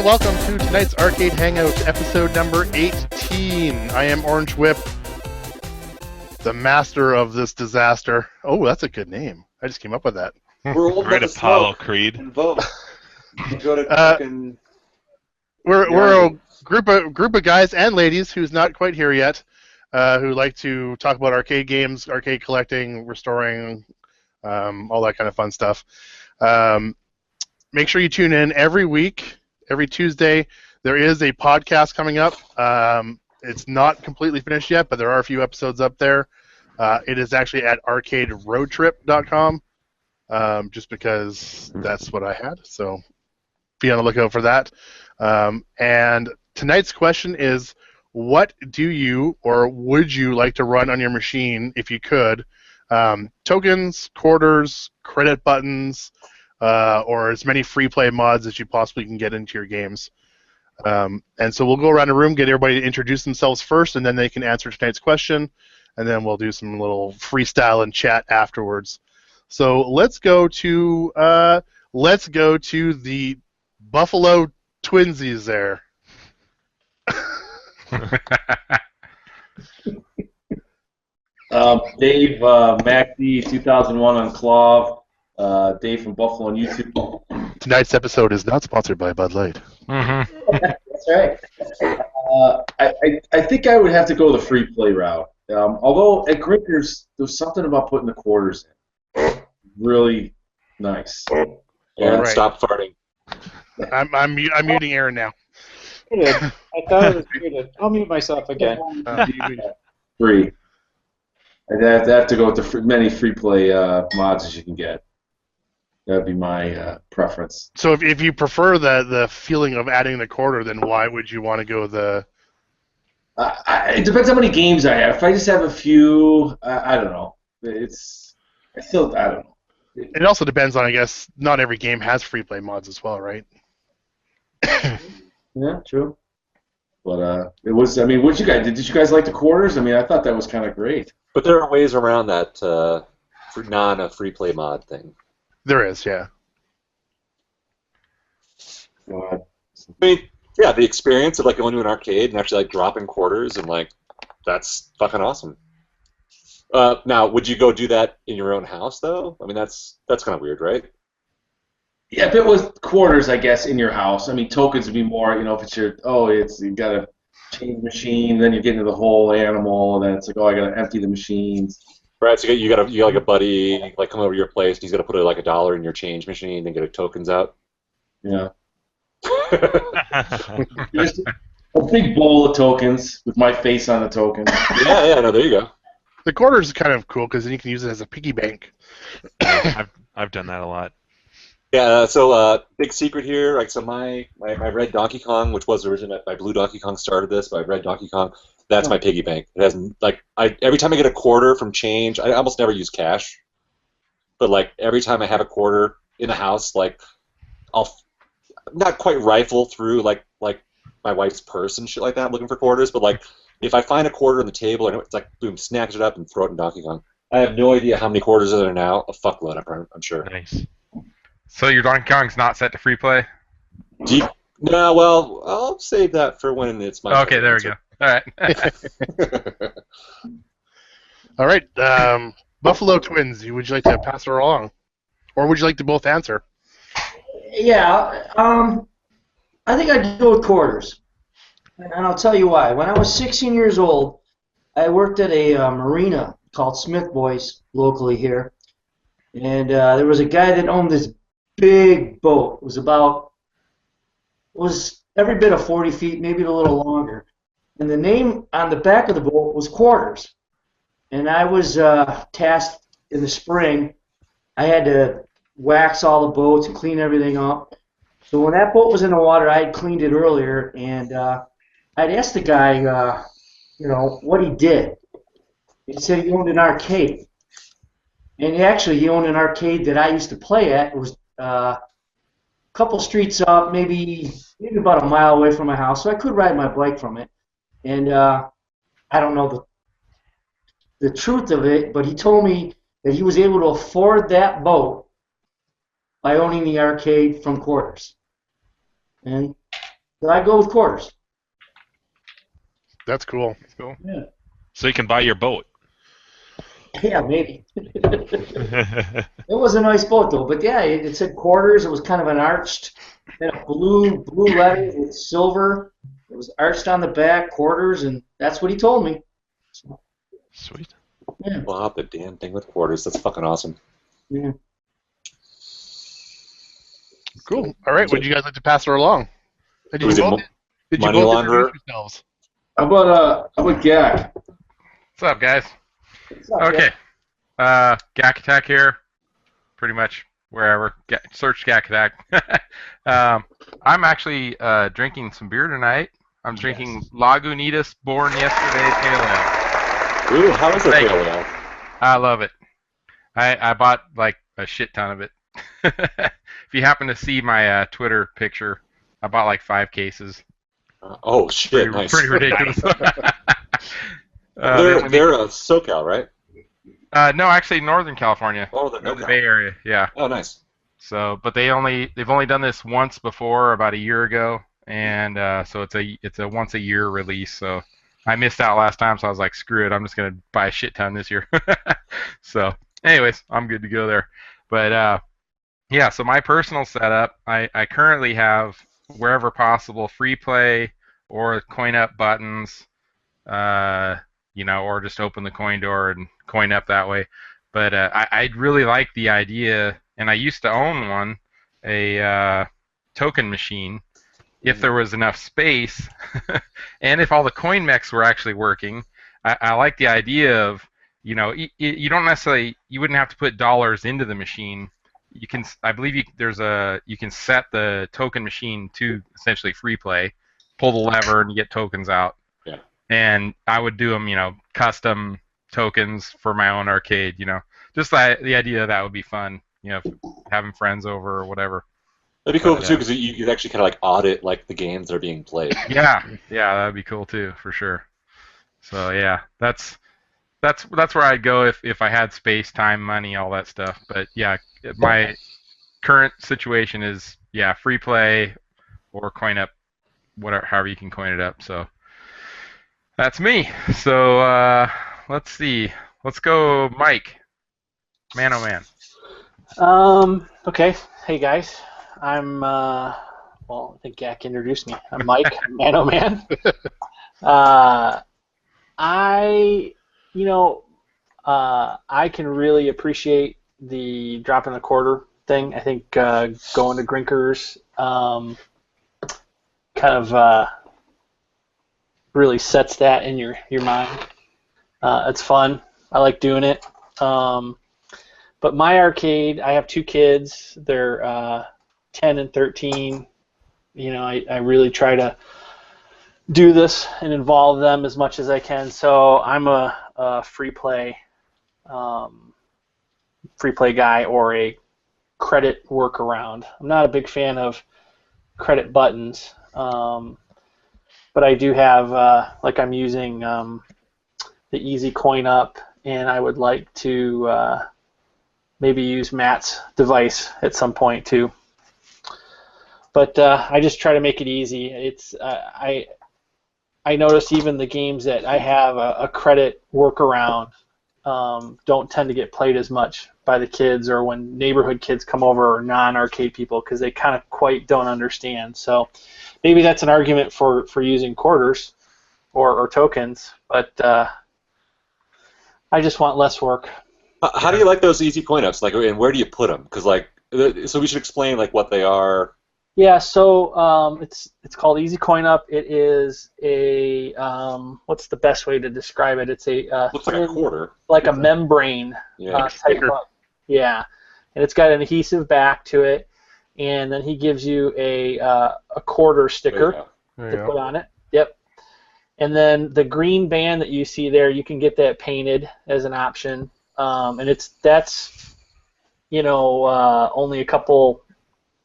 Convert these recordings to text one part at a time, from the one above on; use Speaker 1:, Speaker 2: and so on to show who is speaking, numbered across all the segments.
Speaker 1: welcome to tonight's Arcade Hangout, episode number 18. I am Orange Whip, the master of this disaster. Oh, that's a good name. I just came up with that.
Speaker 2: We're old
Speaker 3: Great
Speaker 2: enough to
Speaker 3: Apollo
Speaker 2: smoke
Speaker 3: Creed.
Speaker 2: and vote. Go to fucking...
Speaker 1: We're a group of guys and ladies who's not quite here yet, who like to talk about arcade games, arcade collecting, restoring, all that kind of fun stuff. Make sure you tune in every week, every Tuesday. There is a podcast coming up. It's not completely finished yet, but there are a few episodes up there. It is actually at arcaderoadtrip.com, just because that's what I had. So be on the lookout for that. And tonight's question is, what do you or would you like to run on your machine if you could? Tokens, quarters, credit buttons, or as many free play mods as you possibly can get into your games. And so we'll go around the room, get everybody to introduce themselves first, and then they can answer tonight's question, and then we'll do some little freestyle and chat afterwards. So let's go to the Buffalo Twinsies there.
Speaker 4: Dave, MacD 2001 on Clav. Dave from Buffalo on YouTube.
Speaker 1: Tonight's episode is not sponsored by Bud Light.
Speaker 4: Mm-hmm. That's right. I think I would have to go the free play route. Although at Grinkers, there's something about putting the quarters in. Really nice.
Speaker 2: And
Speaker 1: Right.
Speaker 2: stop farting.
Speaker 1: I'm muting Aaron now.
Speaker 5: Muted. I thought it was muted. I'll mute myself again.
Speaker 4: Free. I'd have to go with many free play mods as you can get. That'd be my preference.
Speaker 1: So if you prefer the feeling of adding the quarter, then why would you want to go the...
Speaker 4: It depends how many games I have. If I just have a few, I don't know. I don't know.
Speaker 1: It also depends on, I guess, not every game has free play mods as well, right?
Speaker 4: Yeah, true. But it was. I mean, did you guys like the quarters? I mean, I thought that was kind of great.
Speaker 2: But there are ways around that non-free play mod thing.
Speaker 1: There is, yeah.
Speaker 4: God.
Speaker 2: I mean, yeah, the experience of like going to an arcade and actually like dropping quarters and like that's fucking awesome. Now, would you go do that in your own house though? I mean, that's kind of weird, right?
Speaker 4: Yeah, if it was quarters, I guess, in your house. I mean, tokens would be more. If it's you got a change machine, then you get into the whole animal, and then it's like, I got to empty the machines.
Speaker 2: Right, so you got like a buddy like come over to your place, and he's got to put like $1 in your change machine and get the tokens out.
Speaker 4: Yeah. Just a big bowl of tokens with my face on the token.
Speaker 2: Yeah, no, there you go.
Speaker 1: The quarters is kind of cool because then you can use it as a piggy bank.
Speaker 3: I've done that a lot.
Speaker 2: Yeah, so big secret here, like so my red Donkey Kong, which was originally my blue Donkey Kong started this, my red Donkey Kong, that's my piggy bank. It has every time I get a quarter from change, I almost never use cash, but like every time I have a quarter in the house, like I'll not quite rifle through like my wife's purse and shit like that looking for quarters, but like if I find a quarter on the table and it's like boom, snatch it up and throw it in Donkey Kong. I have no idea how many quarters are there now. A fuckload, I'm sure.
Speaker 3: Nice.
Speaker 6: So your Donkey Kong's not set to free play?
Speaker 2: No, well, I'll save that for when it's my.
Speaker 6: Okay, there we go. All right.
Speaker 1: All right, Buffalo Twins, would you like to pass her along? Or would you like to both answer?
Speaker 5: Yeah, I think I'd go with quarters. And I'll tell you why. When I was 16 years old, I worked at a marina called Smith Boys locally here. And there was a guy that owned this big boat. It was every bit of 40 feet, maybe a little longer. And the name on the back of the boat was Quarters. And I was tasked in the spring. I had to wax all the boats and clean everything up. So when that boat was in the water, I had cleaned it earlier, and I'd asked the guy, what he did. He said he owned an arcade. And he owned an arcade that I used to play at. It was a couple streets up, maybe about a mile away from my house, so I could ride my bike from it. And I don't know the truth of it, but he told me that he was able to afford that boat by owning the arcade from Quarters. And But I go with quarters.
Speaker 1: That's cool.
Speaker 6: That's cool.
Speaker 5: Yeah.
Speaker 3: So you can buy your boat.
Speaker 5: Yeah, maybe. It was a nice boat though, but yeah, it said quarters. It was kind of an arched, blue letters with silver. It was arched on the back, quarters, and that's what he told me. So,
Speaker 3: Sweet.
Speaker 5: yeah.
Speaker 2: Wow, the damn thing with quarters. That's fucking awesome.
Speaker 5: Yeah.
Speaker 1: Cool. All right. Would you guys like to pass her along? Did
Speaker 2: Was
Speaker 1: you
Speaker 2: it
Speaker 1: both, did you
Speaker 2: money
Speaker 1: both
Speaker 2: launderer?
Speaker 1: introduce yourselves?
Speaker 4: How about Gak?
Speaker 6: What's up, guys?
Speaker 5: What's up,
Speaker 6: Okay. Gak Attack here. Pretty much wherever. Search Gak Attack. I'm actually drinking some beer tonight. I'm drinking Lagunitas Born Yesterday Pale Ale.
Speaker 2: Ooh, how is it
Speaker 6: Thank
Speaker 2: pale
Speaker 6: you.
Speaker 2: ale?
Speaker 6: I love it. I bought like a shit ton of it. If you happen to see my Twitter picture, I bought like 5 cases.
Speaker 2: Oh shit,
Speaker 6: Pretty,
Speaker 2: nice.
Speaker 6: pretty ridiculous.
Speaker 2: They're SoCal, right?
Speaker 6: No, actually Northern California.
Speaker 2: Oh, the
Speaker 6: The Bay Area, yeah.
Speaker 2: Oh, nice.
Speaker 6: So, but they've only done this once before, about a year ago, and so it's a once a year release. So I missed out last time, so I was like, screw it, I'm just gonna buy a shit ton this year. So, anyways, I'm good to go there. But yeah, so my personal setup, I currently have wherever possible free play or coin up buttons, or just open the coin door and coin up that way. But I really like the idea, and I used to own one, a token machine, if there was enough space, and if all the coin mechs were actually working. I like the idea of, you don't necessarily, you wouldn't have to put dollars into the machine. You can, I believe you can set the token machine to essentially free play, pull the lever and you get tokens out.
Speaker 2: Yeah.
Speaker 6: And I would do them, custom tokens for my own arcade, just the idea that would be fun, having friends over or whatever.
Speaker 2: That'd be cool too, because you could actually kind of like audit like the games that are being played.
Speaker 6: Yeah, that'd be cool too, for sure. So yeah, that's where I'd go if I had space, time, money, all that stuff. But yeah, my current situation is free play or coin up, whatever, however you can coin it up. So that's me. So let's see. Let's go, Mike. Man, oh man.
Speaker 7: Okay. Hey guys. I'm I think Gak introduced me. I'm Mike, Man oh man. I can really appreciate the dropping the quarter thing. I think going to Grinkers kind of really sets that in your mind. It's fun. I like doing it. But my arcade, I have 2 kids. They're 10 and 13. I really try to do this and involve them as much as I can. So I'm a free play guy or a credit workaround. I'm not a big fan of credit buttons, but I do have like I'm using the Easy Coin Up, and I would like to maybe use Matt's device at some point too. But I just try to make it easy. It's I notice even the games that I have a credit workaround don't tend to get played as much by the kids, or when neighborhood kids come over, or non-arcade people, because they kind of quite don't understand. So maybe that's an argument for using quarters or tokens, but I just want less work.
Speaker 2: How do you like those easy coin ups? Like, and where do you put them? Because so we should explain like what they are.
Speaker 7: Yeah, so it's called Easy Coin Up. It is a what's the best way to describe it? It's a
Speaker 2: Looks like a quarter.
Speaker 7: like a membrane type of, and it's got an adhesive back to it, and then he gives you a quarter sticker to put on it. Yep. And then the green band that you see there, you can get that painted as an option, and that's only a couple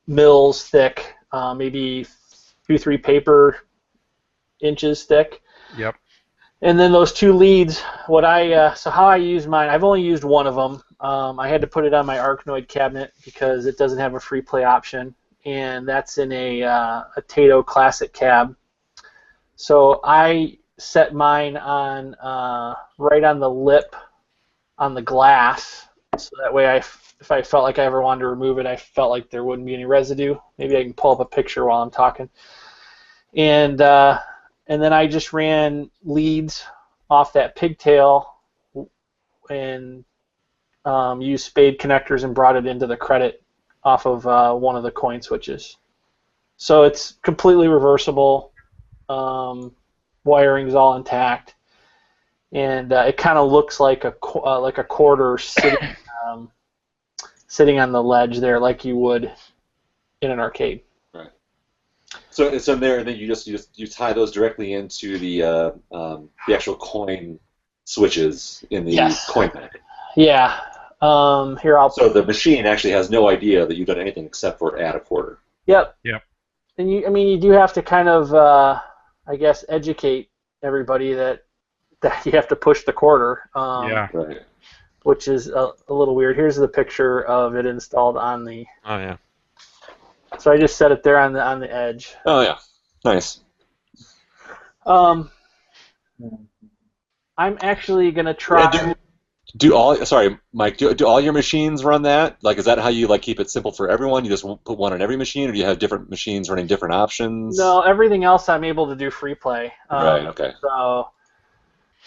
Speaker 7: mils thick, maybe 2-3 paper inches thick.
Speaker 6: Yep.
Speaker 7: And then those 2 leads, so how I use mine, I've only used one of them. I had to put it on my Arkanoid cabinet because it doesn't have a free play option, and that's in a Tato Classic cab. So I set mine on right on the lip on the glass, so that way if I felt like I ever wanted to remove it, I felt like there wouldn't be any residue. Maybe I can pull up a picture while I'm talking. And then I just ran leads off that pigtail and used spade connectors and brought it into the credit off of one of the coin switches. So it's completely reversible. Wiring's all intact, and it kind of looks like a quarter sitting on the ledge there, like you would in an arcade.
Speaker 2: Right. So it's in there, and then you tie those directly into the actual coin switches in the coin pack.
Speaker 7: Yeah. Here I'll.
Speaker 2: So the machine actually has no idea that you've done anything except for add a quarter.
Speaker 7: Yep.
Speaker 6: Yep.
Speaker 7: And you do have to kind of, I guess, educate everybody that you have to push the quarter.
Speaker 6: Yeah.
Speaker 2: Right.
Speaker 7: Which is a little weird. Here's the picture of it installed on the.
Speaker 3: Oh yeah.
Speaker 7: So I just set it there on the edge.
Speaker 2: Oh yeah. Nice.
Speaker 7: I'm actually gonna try.
Speaker 2: Sorry, Mike. Do all your machines run that? Like, is that how you keep it simple for everyone? You just put one on every machine, or do you have different machines running different options?
Speaker 7: No, everything else I'm able to do free play.
Speaker 2: Right. Okay.
Speaker 7: So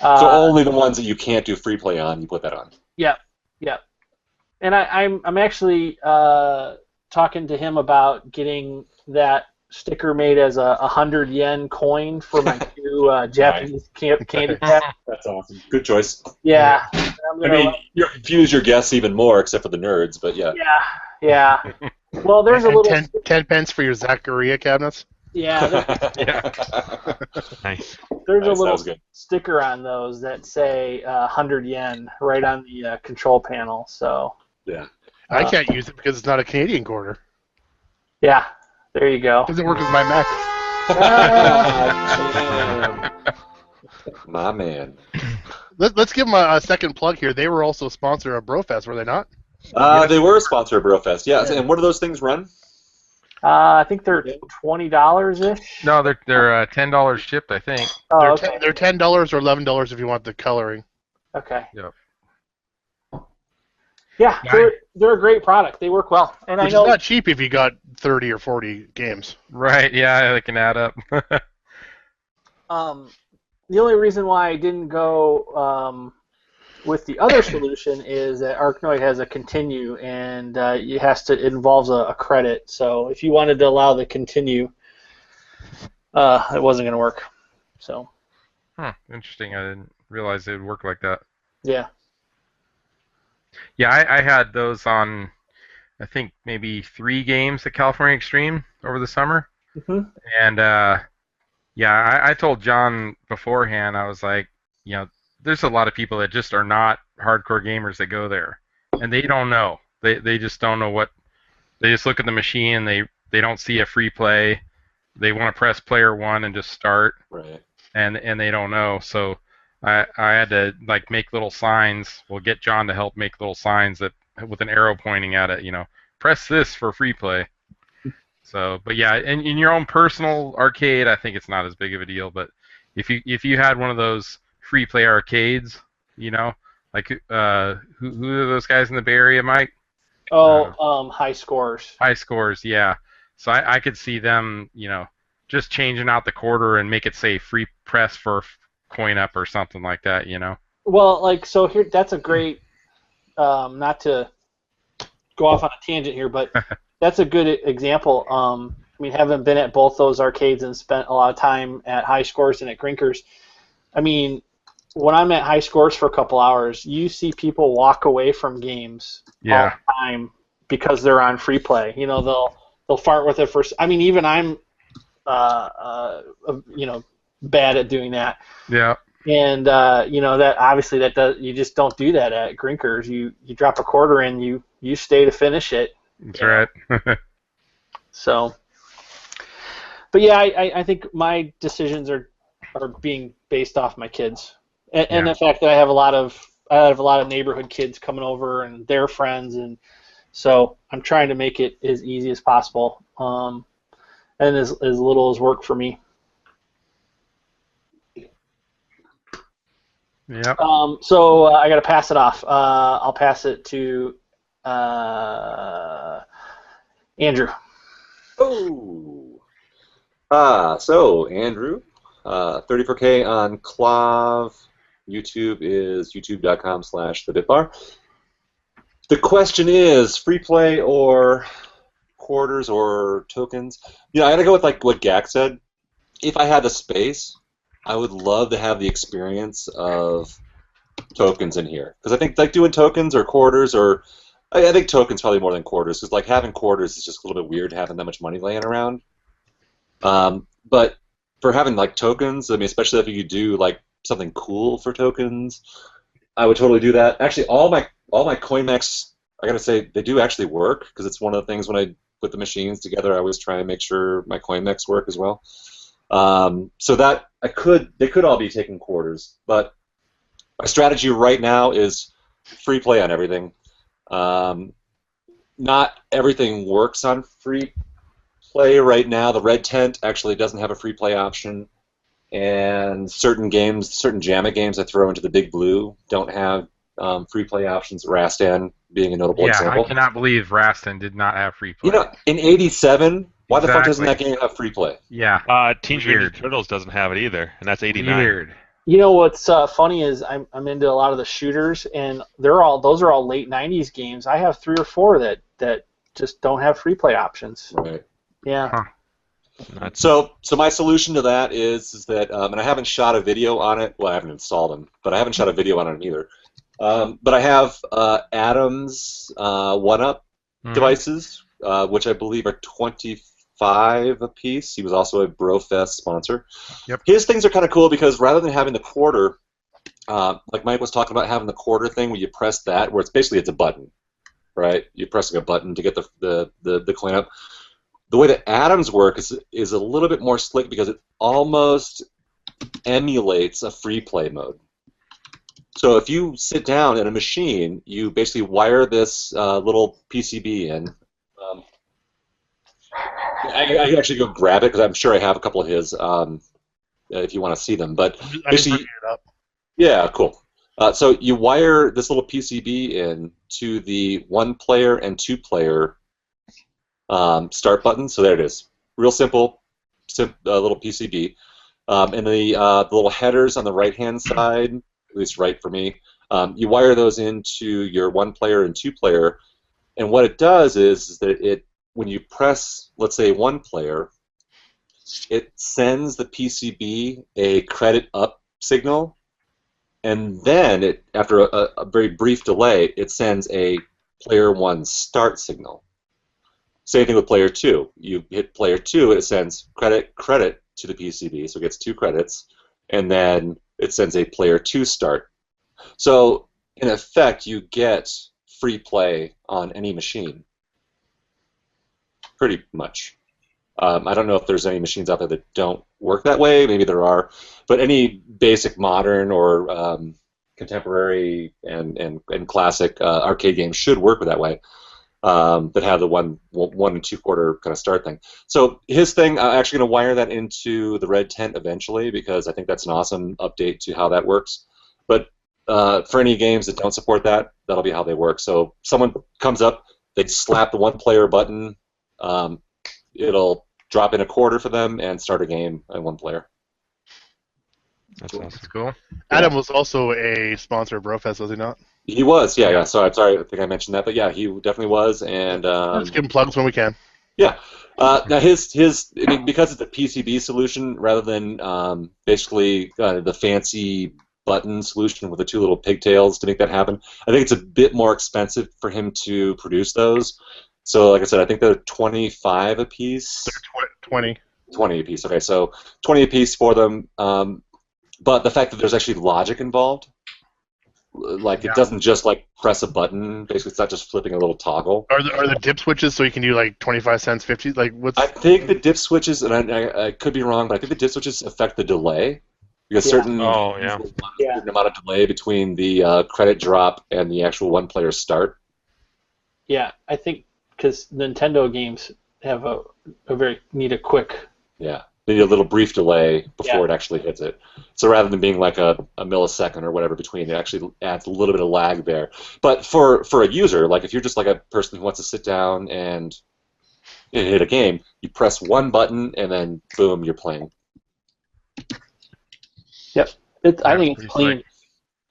Speaker 2: only the ones that you can't do free play on, you put that on.
Speaker 7: Yep. And I'm actually talking to him about getting that sticker made as a 100 yen coin for my two Japanese candy caps.
Speaker 2: That's awesome. Good choice.
Speaker 7: Yeah.
Speaker 2: You confuse your guests even more, except for the nerds, but yeah.
Speaker 7: Yeah. Well, there's a little
Speaker 1: 10 pence for your Zaccaria cabinets.
Speaker 7: Yeah.
Speaker 3: Nice.
Speaker 7: There's a little sticker on those that say 100 yen right on the control panel. So.
Speaker 2: Yeah.
Speaker 1: I can't use it because it's not a Canadian quarter.
Speaker 7: Yeah. There you go.
Speaker 1: Doesn't work with my Mac.
Speaker 2: My man.
Speaker 1: Let's give them a second plug here. They were also a sponsor of Brofest, were they not?
Speaker 2: They were a sponsor of Brofest, yeah. And what do those things run?
Speaker 7: I think they're $20-ish.
Speaker 6: No, they're $10 shipped, I think.
Speaker 7: Oh, okay.
Speaker 1: They're $10 or $11 if you want the coloring.
Speaker 7: Okay.
Speaker 6: Yep.
Speaker 7: Yeah, they're a great product. They work well, and
Speaker 1: Which
Speaker 7: I know
Speaker 1: is not cheap if you got 30 or 40 games.
Speaker 6: Right. Yeah, they can add up.
Speaker 7: The only reason why I didn't go with the other solution is that Arkanoid has a continue, and it involves a credit. So if you wanted to allow the continue, it wasn't going to work. So.
Speaker 6: Interesting. I didn't realize it would work like that.
Speaker 7: Yeah.
Speaker 6: Yeah, I had those on, I think, maybe 3 games at California Extreme over the summer.
Speaker 7: Mm-hmm.
Speaker 6: And, I told John beforehand, I was like, there's a lot of people that just are not hardcore gamers that go there. And they don't know. They just don't know what... They just look at the machine, they don't see a free play. They want to press player 1 and just start.
Speaker 2: Right.
Speaker 6: And they don't know. So I had to make little signs. We'll get John to help make little signs that with an arrow pointing at it. Press this for free play. So, but yeah, in your own personal arcade, I think it's not as big of a deal. But if you had one of those free play arcades, who are those guys in the Bay Area, Mike?
Speaker 7: High Scores.
Speaker 6: High Scores, yeah. So I could see them, just changing out the quarter and make it say free press for coin up or something like that,
Speaker 7: Well, so here, that's a great, not to go off on a tangent here, but that's a good example. Having been at both those arcades and spent a lot of time at High Scores and at Grinkers, when I'm at High Scores for a couple hours, you see people walk away from games all the time because they're on free play. They'll fart with it first. Even I'm, bad at doing that.
Speaker 6: Yeah.
Speaker 7: And that obviously you just don't do that at Grinkers. You drop a quarter in, you stay to finish it.
Speaker 6: That's right.
Speaker 7: So, but yeah, I think my decisions are being based off my kids, and the fact that I have a lot of neighborhood kids coming over and their friends, and So I'm trying to make it as easy as possible, and as little as work for me.
Speaker 6: Yep.
Speaker 7: So I got to pass it off. I'll pass it to Andrew.
Speaker 2: Oh. So Andrew, 34K on Clav. YouTube is youtube.com/thebitbar. The question is, free play or quarters or tokens? You know, I gotta go with like what Gak said. If I had the space, I would love to have the experience of tokens in here, because I think like doing tokens or quarters, or I think tokens probably more than quarters, because like having quarters is just a little bit weird having that much money laying around. But for having like tokens, I mean, especially if you could do like something cool for tokens, I would totally do that. Actually, all my CoinMex, I gotta say, they do actually work, because it's one of the things when I put the machines together, I always try and make sure my CoinMex work as well. So that they could all be taking quarters, but my strategy right now is free play on everything. Not everything works on free play right now. The Red Tent actually doesn't have a free play option, and certain games, certain JAMA games I throw into the Big Blue don't have free play options. Rastan being a notable example.
Speaker 6: I cannot believe Rastan did not have free play.
Speaker 2: You know, in '87, why the fuck doesn't
Speaker 6: Exactly.
Speaker 2: that game have free play?
Speaker 6: Yeah.
Speaker 3: Teenage
Speaker 6: Weird.
Speaker 3: Mutant Turtles doesn't have it either, and that's '89.
Speaker 6: Weird.
Speaker 7: You know what's funny is I'm into a lot of the shooters, and those are all late '90s games. I have 3 or 4 that just don't have free play options.
Speaker 2: Right.
Speaker 7: Yeah.
Speaker 6: Huh.
Speaker 2: So my solution to that is that, and I haven't shot a video on it. Well, I haven't installed them, but I haven't shot a video on it either. But I have Adam's one-up devices, which I believe are 25 a piece. He was also a BroFest sponsor.
Speaker 6: Yep.
Speaker 2: His things are kind of cool because rather than having the quarter, like Mike was talking about, having the quarter thing where you press that, where it's a button, right? You're pressing a button to get the coin up. The way that Adams work is a little bit more slick because it almost emulates a free play mode. So if you sit down in a machine, you basically wire this little PCB in. I can actually go grab it because I'm sure I have a couple of his if you want to see them. But
Speaker 1: I just looking it up.
Speaker 2: yeah, cool. So you wire this little PCB in to the 1-player and 2-player start button. So there it is. Real simple little PCB. And the little headers on the right-hand side, at least right for me, you wire those into your 1-player and 2-player. And what it does is that when you press, let's say, 1-player, it sends the PCB a credit up signal, and then after a very brief delay, it sends a player 1 start signal. Same thing with player 2. You hit player 2, it sends credit to the PCB, so it gets 2 credits, and then it sends a player 2 start. So in effect, you get free play on any machine. Pretty much. I don't know if there's any machines out there that don't work that way. Maybe there are. But any basic modern or contemporary and classic arcade games should work that way. That have the 1 and 2-quarter kind of start thing. So his thing, I'm actually going to wire that into the Red Tent eventually because I think that's an awesome update to how that works. But for any games that don't support that, that'll be how they work. So someone comes up, they slap the 1-player button, it'll drop in a quarter for them and start a game at 1 player.
Speaker 3: That's
Speaker 6: That's
Speaker 3: awesome.
Speaker 6: cool.
Speaker 1: Adam was also a sponsor of BroFest, was he not?
Speaker 2: He was, yeah. So I'm sorry, I think I mentioned that, but yeah, he definitely was. And
Speaker 1: Let's give him plugs when we can.
Speaker 2: yeah. Now his I mean, because it's a PCB solution rather than basically the fancy button solution with the 2 little pigtails to make that happen, I think it's a bit more expensive for him to produce those. So like I said, I think they're 25 a piece.
Speaker 1: They're 20.
Speaker 2: 20 a piece. Okay, so 20 a piece for them. But the fact that there's actually logic involved, like it doesn't just like press a button. Basically, it's not just flipping a little toggle.
Speaker 1: Are the dip switches so you can do like 25 cents, 50? Like what's?
Speaker 2: I think the dip switches, and I could be wrong, but I think the dip switches affect the delay because certain certain amount of delay between the credit drop and the actual 1-player start.
Speaker 7: Yeah, I think because Nintendo games have a very need a quick.
Speaker 2: Yeah. They need a little brief delay before
Speaker 7: Yeah.
Speaker 2: it actually hits it. So rather than being like a millisecond or whatever between, it actually adds a little bit of lag there. But for a user, like if you're just like a person who wants to sit down and hit a game, you press one button and then boom, you're playing.
Speaker 7: Yep. I think it's
Speaker 6: pretty
Speaker 7: clean.
Speaker 6: slick.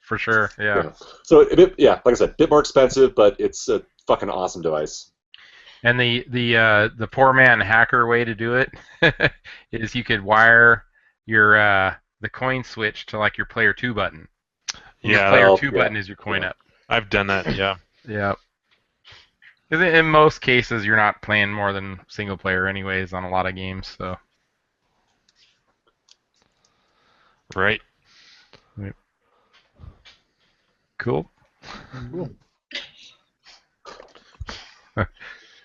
Speaker 6: For sure, yeah.
Speaker 2: So like I said, a bit more expensive, but it's a fucking awesome device.
Speaker 6: And the poor man hacker way to do it is you could wire your the coin switch to like your player 2 button. And your player 2 button is your coin up.
Speaker 3: I've done that. Yeah.
Speaker 6: Yeah. Because in most cases, you're not playing more than single player anyways on a lot of games. So.
Speaker 3: Right.
Speaker 6: Cool.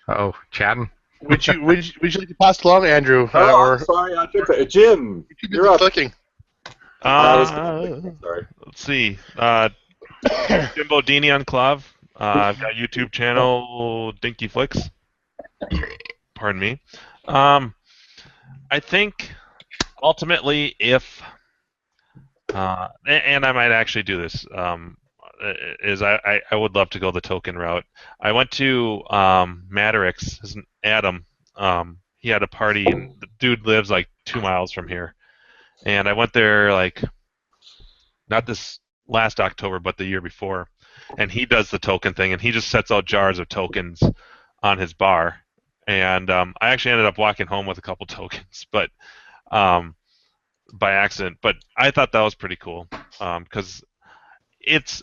Speaker 6: Uh-oh, chatting.
Speaker 1: Would you like to pass along, Andrew?
Speaker 2: I'm sorry, Jim, you're up.
Speaker 1: Clicking.
Speaker 2: Sorry.
Speaker 3: Let's see. Jimbo Dini on Clav. I've got a YouTube channel, Dinky Flicks. Pardon me. I think ultimately, if and I might actually do this, is I would love to go the token route. I went to Matrix, Adam. He had a party, and the dude lives like 2 miles from here. And I went there like not this last October, but the year before. And he does the token thing, and he just sets out jars of tokens on his bar. And I actually ended up walking home with a couple tokens, but by accident. But I thought that was pretty cool because it's,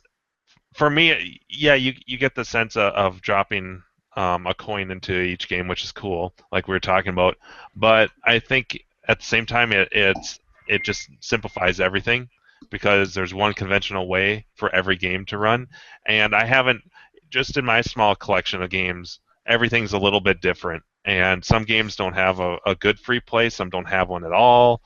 Speaker 3: for me, yeah, you get the sense of dropping a coin into each game, which is cool, like we were talking about. But I think at the same time, it just simplifies everything because there's one conventional way for every game to run. And I haven't, just in my small collection of games, everything's a little bit different. And some games don't have a good free play, some don't have one at all.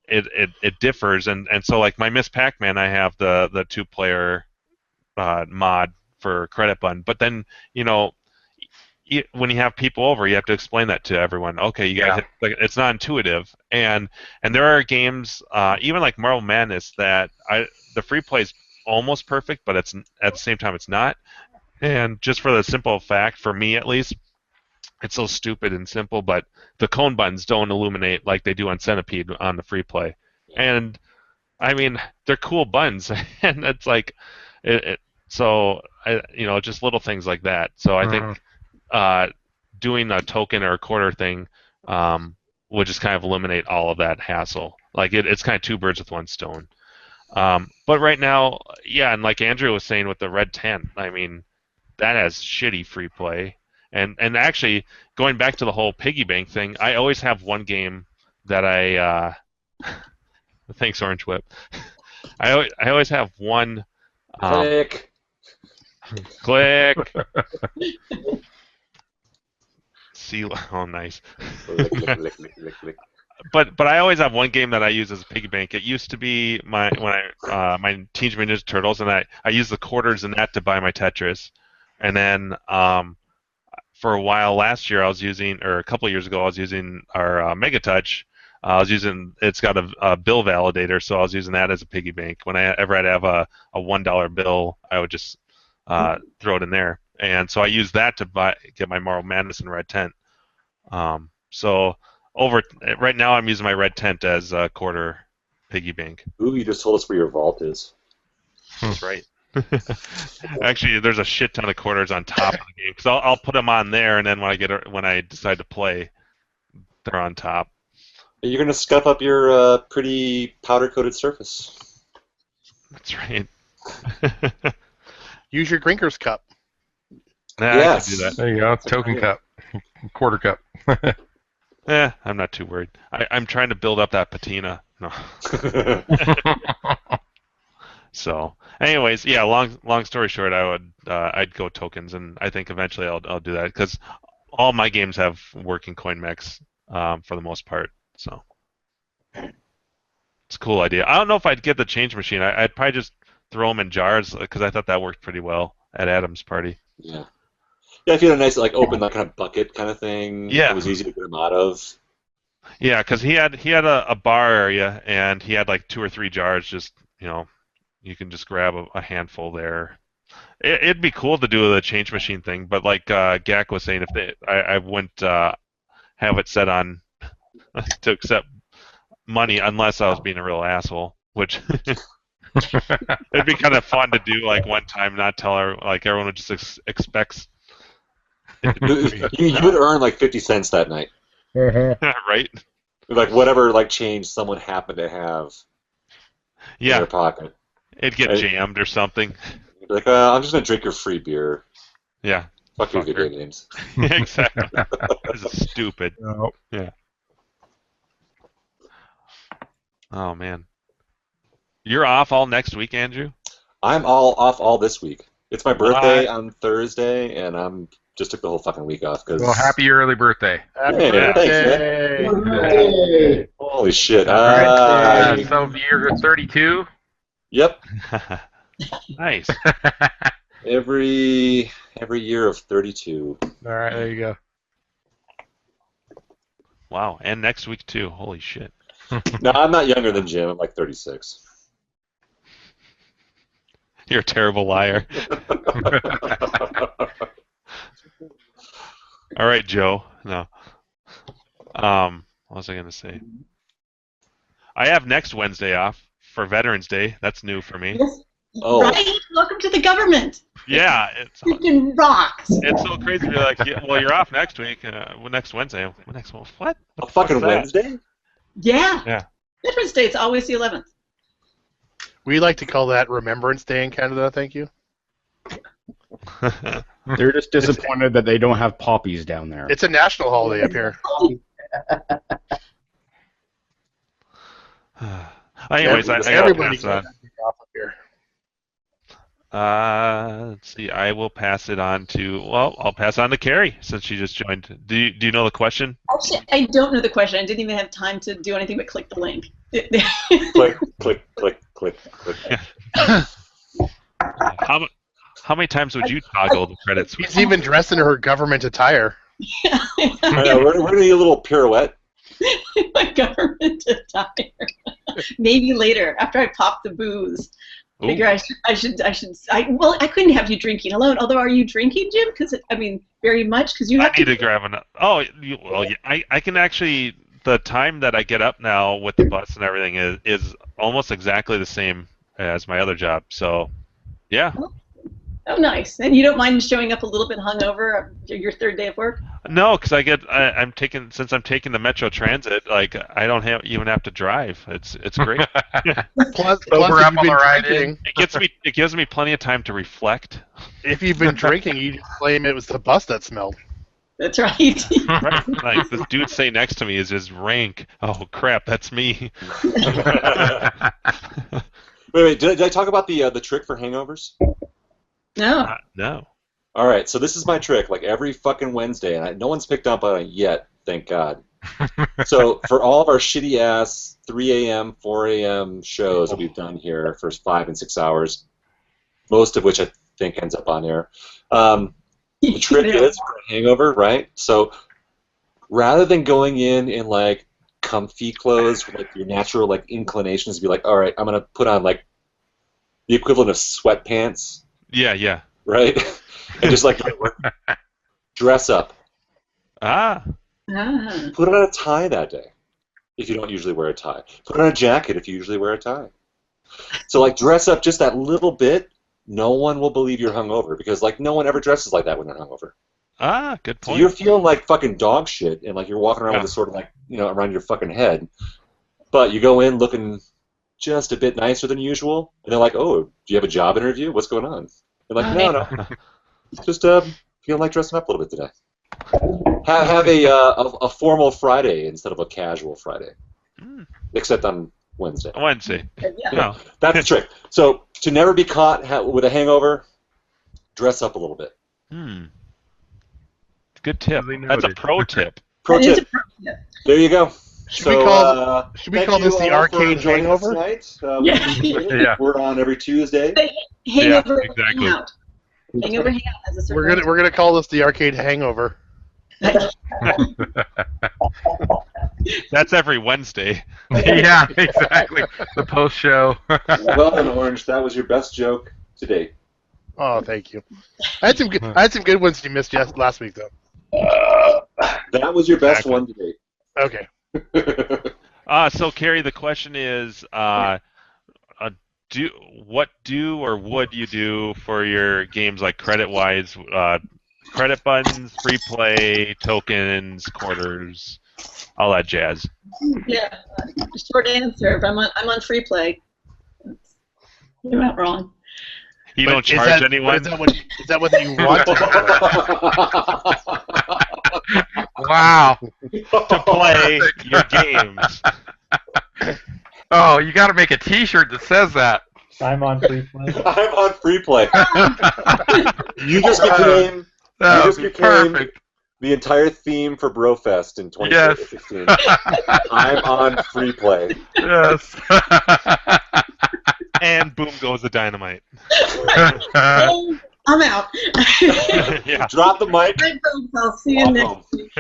Speaker 3: It differs, and so like my Miss Pac-Man, I have the 2-player mod for credit button, but then when you have people over, you have to explain that to everyone. Okay, you guys, it's not intuitive, and there are games, even like Marvel Madness, that the free play is almost perfect, but it's at the same time it's not. And just for the simple fact, for me at least, it's so stupid and simple, but the cone buttons don't illuminate like they do on Centipede on the free play. And I mean, they're cool buttons, and it's like, just little things like that. So I think doing a token or a quarter thing would just kind of eliminate all of that hassle. Like it's kind of 2 birds with 1 stone. But right now, yeah, and like Andrew was saying with the Red 10, I mean, that has shitty free play. And actually, going back to the whole piggy bank thing, I always have one game that I thanks, Orange Whip. I always have one.
Speaker 2: Click.
Speaker 3: Click. See, oh, nice.
Speaker 2: Click.
Speaker 3: But I always have one game that I use as a piggy bank. It used to be my Teenage Mutant Ninja Turtles, and I use the quarters in that to buy my Tetris, and then for a while last year, or a couple of years ago, I was using our Mega Touch. It's got a bill validator, so I was using that as a piggy bank. Whenever I'd have a $1 bill, I would just throw it in there. And so I used that to get my Marvel Madness and Red Tent. So right now, I'm using my Red Tent as a quarter piggy bank.
Speaker 2: Ooh, you just told us where your vault is.
Speaker 3: That's right. Actually, there's a shit ton of quarters on top of the game because I'll put them on there, and then when I decide to play, they're on top.
Speaker 2: You're gonna scuff up your pretty powder-coated surface.
Speaker 3: That's right.
Speaker 1: Use your Grinker's cup.
Speaker 2: Yes.
Speaker 3: I can do that.
Speaker 6: There you go. Token cup. Quarter cup.
Speaker 3: I'm not too worried. I'm trying to build up that patina. No. So, anyways, yeah. Long story short, I'd go tokens, and I think eventually I'll do that because all my games have working coin mechs for the most part. So, it's a cool idea. I don't know if I'd get the change machine. I'd probably just throw them in jars because I thought that worked pretty well at Adam's party.
Speaker 2: Yeah. Yeah, if you had a nice like open like kind of bucket kind of thing,
Speaker 3: Yeah.
Speaker 2: it was easy to get him out of.
Speaker 3: Yeah, because he had a bar area, and he had like 2 or 3 jars. Just you can just grab a handful there. It'd be cool to do the change machine thing, but like Gak was saying, I wouldn't have it set on to accept money unless I was being a real asshole, which it'd be kind of fun to do like one time, not tell her, like everyone would just expects.
Speaker 2: You would earn like 50 cents that night.
Speaker 3: Right?
Speaker 2: Like whatever like change someone happened to have in
Speaker 3: Yeah,
Speaker 2: their pocket.
Speaker 3: it'd get
Speaker 2: Right.
Speaker 3: jammed or something.
Speaker 2: You'd be like, I'm just gonna drink your free beer.
Speaker 3: Yeah,
Speaker 2: Fuck your
Speaker 3: Fucker.
Speaker 2: video games.
Speaker 3: exactly. This is stupid.
Speaker 8: No.
Speaker 3: Yeah. Oh man, you're off all next week, Andrew?
Speaker 2: I'm all off all this week. It's my birthday on Thursday, and I'm just took the whole fucking week off because.
Speaker 6: Well, happy early birthday.
Speaker 1: Happy
Speaker 2: Hey,
Speaker 1: birthday.
Speaker 5: Hey.
Speaker 2: Holy shit!
Speaker 6: All right. So you're 32.
Speaker 2: Yep.
Speaker 3: Nice.
Speaker 2: Every year of 32.
Speaker 8: All right, there you go.
Speaker 3: Wow, and next week too. Holy shit.
Speaker 2: No, I'm not younger than Jim. I'm like 36.
Speaker 3: You're a terrible liar. All right, Joe. No. What was I gonna say? I have next Wednesday off for Veterans Day. That's new for me.
Speaker 9: Yes.
Speaker 2: Oh.
Speaker 9: Right? Welcome to the government.
Speaker 3: Yeah, it's
Speaker 9: Freaking rocks.
Speaker 3: so crazy to be like, yeah, well, you're off next week. Next Wednesday. Next what? What
Speaker 2: A
Speaker 3: the fuck
Speaker 2: fucking
Speaker 3: is that?
Speaker 2: Wednesday?
Speaker 9: Yeah.
Speaker 3: Yeah.
Speaker 9: Veterans Day, it's always the 11th.
Speaker 1: We like to call that Remembrance Day in Canada, thank you.
Speaker 8: They're just disappointed that they don't have poppies down there.
Speaker 1: It's a national holiday up here.
Speaker 3: Anyways, I gotta
Speaker 1: Everybody
Speaker 3: pass it on.
Speaker 1: off up here.
Speaker 3: Let's see. I will pass it on to. Well, I'll pass it on to Carrie since she just joined. Do you know the question?
Speaker 9: Actually, I don't know the question. I didn't even have time to do anything but click the link.
Speaker 2: Click, click, click, click, click.
Speaker 3: How many times would you toggle the credit switch?
Speaker 1: She's even dressed in her government attire.
Speaker 2: I know, we're gonna need a little pirouette.
Speaker 9: My government attire. Maybe later, after I pop the booze.
Speaker 3: Ooh.
Speaker 9: Figure I should. Well, I couldn't have you drinking alone. Although, are you drinking, Jim? Because very much. Because you
Speaker 3: I
Speaker 9: have
Speaker 3: need to grab an. Oh, well, yeah, I can actually. The time that I get up now with the bus and everything is almost exactly the same as my other job. So, yeah.
Speaker 9: Oh, nice. And you don't mind showing up a little bit hungover your third day of work?
Speaker 3: No, because I'm taking the Metro Transit. Like I don't even have to drive. It's great.
Speaker 1: Plus,
Speaker 6: Sober
Speaker 1: if
Speaker 6: up
Speaker 1: you've
Speaker 6: on
Speaker 1: been
Speaker 6: the ride
Speaker 1: drinking,
Speaker 3: It gives me plenty of time to reflect.
Speaker 1: if you've been drinking, you just claim it was the bus that smelled.
Speaker 9: That's right.
Speaker 3: Right. Like this dude sitting next to me is just rank. Oh crap, that's me.
Speaker 2: Wait, did I talk about the trick for hangovers?
Speaker 9: No.
Speaker 3: No.
Speaker 2: All right, so this is my trick. Like every fucking Wednesday, and no one's picked up on it yet, thank God. So for all of our shitty ass 3 a.m., 4 a.m. shows that we've done here for 5 and 6 hours, most of which I think ends up on air. The trick is for a hangover, right? So rather than going in like comfy clothes with like your natural like inclinations to be like, all right, I'm gonna put on like the equivalent of sweatpants,
Speaker 3: Yeah.
Speaker 2: right? And just like dress up.
Speaker 3: Ah.
Speaker 2: Put on a tie that day if you don't usually wear a tie. Put on a jacket if you usually wear a tie. So like dress up just that little bit. No one will believe you're hungover because like no one ever dresses like that when they're hungover.
Speaker 3: Ah, good
Speaker 2: So
Speaker 3: point.
Speaker 2: you're feeling like fucking dog shit and like you're walking around with this sort of like around your fucking head, but you go in looking just a bit nicer than usual, and they're like, "Oh, do you have a job interview? What's going on?" You're like, "No, just feeling like dressing up a little bit today." Have a formal Friday instead of a casual Friday, except on Wednesday.
Speaker 3: Wednesday.
Speaker 9: Yeah.
Speaker 3: No.
Speaker 2: That's the trick. So to never be caught with a hangover, dress up a little bit.
Speaker 3: Good tip.
Speaker 6: Duly
Speaker 3: That's a
Speaker 6: noted.
Speaker 3: pro tip.
Speaker 2: Pro
Speaker 9: That is
Speaker 2: tip.
Speaker 9: a pro tip.
Speaker 2: There you go.
Speaker 1: Should we call
Speaker 2: thank
Speaker 1: this
Speaker 2: you
Speaker 1: the
Speaker 2: all
Speaker 1: arcade
Speaker 2: for joining us
Speaker 1: hangover?
Speaker 2: tonight.
Speaker 9: Yeah.
Speaker 6: Yeah.
Speaker 2: We're on every Tuesday.
Speaker 9: Hangover
Speaker 3: exactly.
Speaker 9: hangout. Hangover Hangout has a
Speaker 1: We're
Speaker 9: certain.
Speaker 1: gonna call this the arcade hangover.
Speaker 3: That's every Wednesday.
Speaker 6: Yeah, exactly. The post show.
Speaker 2: Well done, Orange. That was your best joke today.
Speaker 1: Oh, thank you. I had some good ones you missed last week though.
Speaker 2: That was your best
Speaker 3: Exactly.
Speaker 2: one today.
Speaker 1: Okay.
Speaker 3: So Carrie, the question is, what do or would you do for your games like credit-wise, credit buttons, free play, tokens, quarters, all that jazz?
Speaker 9: Yeah. Short answer. I'm on free play. You're not wrong.
Speaker 3: You
Speaker 1: But
Speaker 3: don't
Speaker 1: is
Speaker 3: charge
Speaker 1: that-
Speaker 3: anyone?
Speaker 1: Is that what you want to
Speaker 6: Wow.
Speaker 3: to play your games.
Speaker 6: Oh, you got to make a T-shirt that says that.
Speaker 7: I'm on free play.
Speaker 2: I'm on free play. You just became
Speaker 6: That
Speaker 2: just
Speaker 6: would be
Speaker 2: became
Speaker 6: perfect.
Speaker 2: the entire theme for Brofest in
Speaker 6: Yes.
Speaker 2: 2016. I'm on free play.
Speaker 6: Yes.
Speaker 3: And boom goes the dynamite.
Speaker 9: Oh, I'm out.
Speaker 3: Yeah.
Speaker 2: Drop the mic.
Speaker 9: Bye, folks. I'll see you
Speaker 2: Walk
Speaker 9: next
Speaker 2: home.
Speaker 9: week.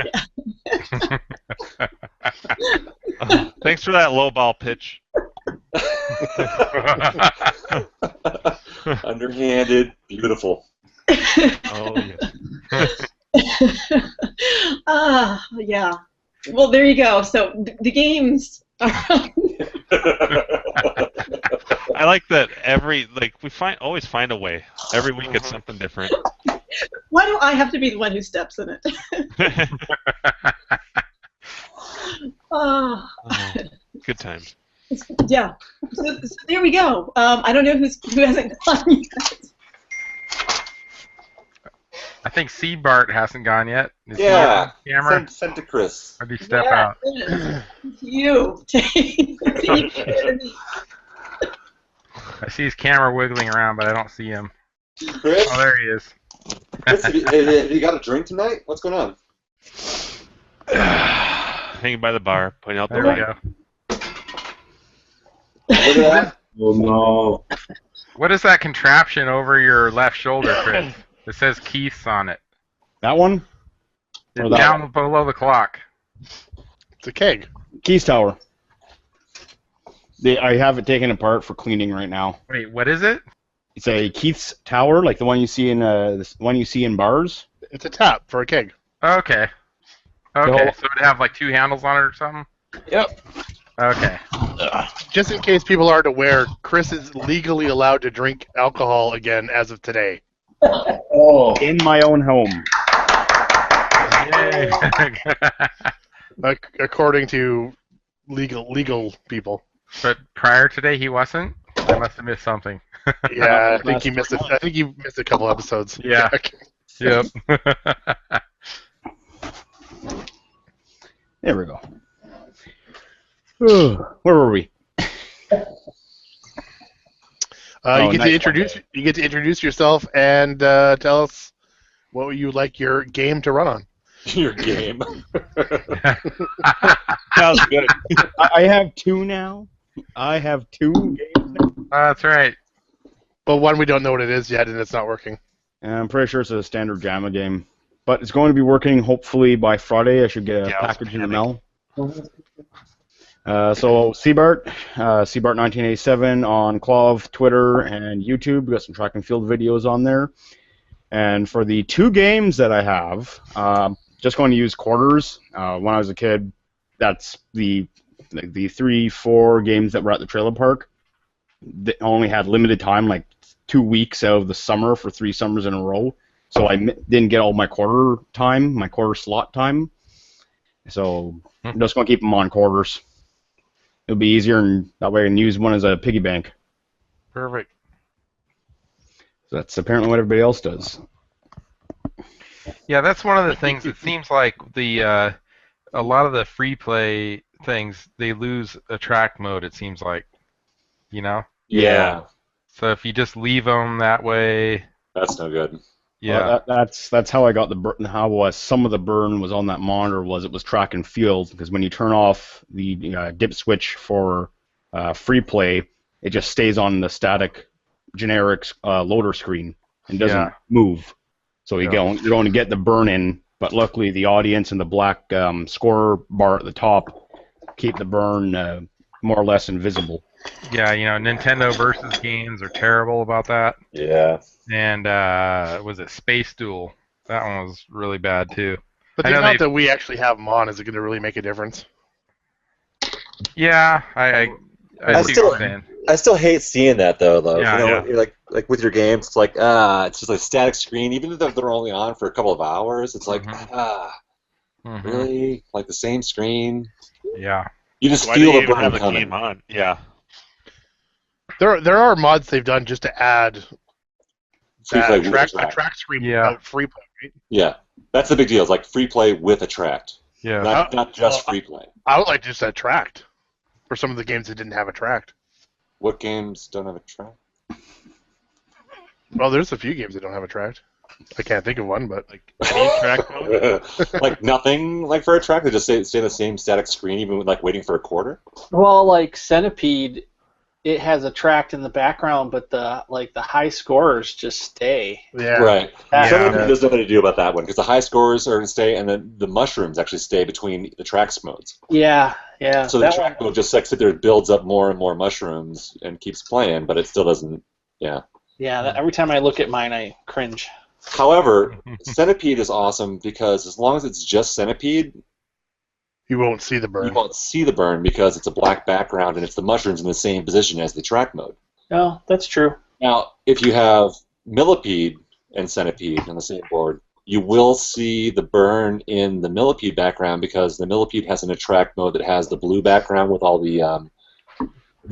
Speaker 3: Thanks for that low ball pitch.
Speaker 2: Underhanded, beautiful.
Speaker 3: Oh, yes.
Speaker 9: Yeah. Well, there you go. So the games are.
Speaker 3: I like that we always find a way. Every week it's something different.
Speaker 9: Why do I have to be the one who steps in it? Oh,
Speaker 3: Oh, good times.
Speaker 9: yeah. So there we go. I don't know who hasn't gone yet.
Speaker 6: I think Seabart hasn't gone yet. Is he
Speaker 2: Yeah.
Speaker 6: on camera?
Speaker 2: Send to Chris.
Speaker 6: Or did he step
Speaker 9: Yeah,
Speaker 6: out?
Speaker 9: it is. You.
Speaker 6: I see his camera wiggling around, but I don't see him.
Speaker 2: Chris?
Speaker 6: Oh, there he is.
Speaker 2: Chris, have you got a drink tonight? What's going on?
Speaker 3: Hanging by the bar, putting out the
Speaker 6: There we
Speaker 3: light.
Speaker 6: go.
Speaker 2: Look at that.
Speaker 4: Oh no.
Speaker 6: What is that contraption over your left shoulder, Chris? It says Keith's on it.
Speaker 8: That one? Or that
Speaker 6: Down below the clock.
Speaker 1: It's a keg.
Speaker 8: Keys Tower. I have it taken apart for cleaning right now.
Speaker 6: Wait, what is it?
Speaker 8: It's a Keith's Tower, like the one you see in bars.
Speaker 1: It's a tap for a keg.
Speaker 6: Okay. Okay, so it'd have like two handles on it or something?
Speaker 8: Yep.
Speaker 6: Okay.
Speaker 1: Just in case people aren't aware, Chris is legally allowed to drink alcohol again as of today.
Speaker 4: Oh.
Speaker 8: In my own home.
Speaker 6: Yay.
Speaker 1: According to legal people.
Speaker 6: But prior today he wasn't? I must have missed something.
Speaker 1: Yeah, I think you missed it. I think you missed a couple episodes.
Speaker 6: Yeah. Yep.
Speaker 8: There we go. Where were we?
Speaker 1: You get
Speaker 8: nice
Speaker 1: to introduce yourself and tell us what you would like your game to run on.
Speaker 2: Your game.
Speaker 3: Sounds good.
Speaker 8: I have two now. I have two games now.
Speaker 6: That's right.
Speaker 1: But one we don't know what it is yet, and it's not working.
Speaker 8: And I'm pretty sure it's a standard JAMA game. But it's going to be working hopefully by Friday. I should get a package in the mail. So Seabart, Seabart1987 on Clove, Twitter, and YouTube. We got some track and field videos on there. And for the two games that I have, just going to use quarters. When I was a kid, that's the 3-4 games that were at the trailer park. They only had limited time, like 2 weeks out of the summer for 3 summers in a row. So I didn't get all my quarter time, my quarter slot time. So I'm just going to keep them on quarters. It'll be easier, and that way I can use one as a piggy bank.
Speaker 6: Perfect.
Speaker 8: So that's apparently what everybody else does.
Speaker 6: Yeah, that's one of the things. It seems like a lot of the free play things, they lose attract mode, it seems like. You know?
Speaker 2: Yeah.
Speaker 6: So if you just leave them that way,
Speaker 2: That's no good.
Speaker 6: yeah.
Speaker 8: That's how I got the burn. How some of the burn was on that monitor was it was track and field, because when you turn off the dip switch for free play, it just stays on the static generic loader screen. and doesn't move. So you're going to get the burn in, but luckily the audience and the black score bar at the top keep the burn more or less invisible.
Speaker 6: Yeah, Nintendo versus games are terrible about that.
Speaker 2: Yeah.
Speaker 6: And was it Space Duel? That one was really bad too.
Speaker 1: But the amount that we actually have them on, is it going to really make a difference?
Speaker 6: Yeah, I see what you're saying.
Speaker 2: I still hate seeing that though.
Speaker 6: Yeah,
Speaker 2: like with your games, it's like it's just like static screen. Even if they're only on for a couple of hours, it's like really like the same screen.
Speaker 6: Yeah.
Speaker 2: You just
Speaker 3: Why
Speaker 2: feel
Speaker 3: do
Speaker 2: the
Speaker 3: you
Speaker 2: burn
Speaker 3: have the
Speaker 2: coming.
Speaker 3: game on? Yeah.
Speaker 1: There are mods they've done just to add
Speaker 2: Free play
Speaker 1: a track screen without free play. Right?
Speaker 2: Yeah, that's the big deal. It's like free play with Attract.
Speaker 6: Yeah.
Speaker 2: Not just free play.
Speaker 1: I would like just Attract for some of the games that didn't have Attract.
Speaker 2: What games don't have Attract?
Speaker 1: Well, there's a few games that don't have Attract. I can't think of one, but
Speaker 3: like any track mode?
Speaker 2: Like nothing like for Attract. They just stay the same static screen, even with like waiting for a quarter.
Speaker 7: Well, like Centipede, it has Attract in the background, but the high scorers just stay.
Speaker 1: Yeah.
Speaker 2: Right.
Speaker 7: Yeah.
Speaker 2: Somebody doesn't know what to do about that one because the high scores are going to stay, and then the mushrooms actually stay between the tracks modes.
Speaker 7: Yeah.
Speaker 2: So the track mode just like sit there, builds up more and more mushrooms, and keeps playing, but it still doesn't. Yeah.
Speaker 7: Yeah. Every time I look at mine, I cringe.
Speaker 2: However, Centipede is awesome because as long as it's just Centipede,
Speaker 1: you won't see the burn.
Speaker 2: You won't see the burn because it's a black background and it's the mushrooms in the same position as the track mode.
Speaker 7: Oh, that's true.
Speaker 2: Now, if you have Millipede and Centipede on the same board, you will see the burn in the Millipede background because the Millipede has an Attract mode that has the blue background with all the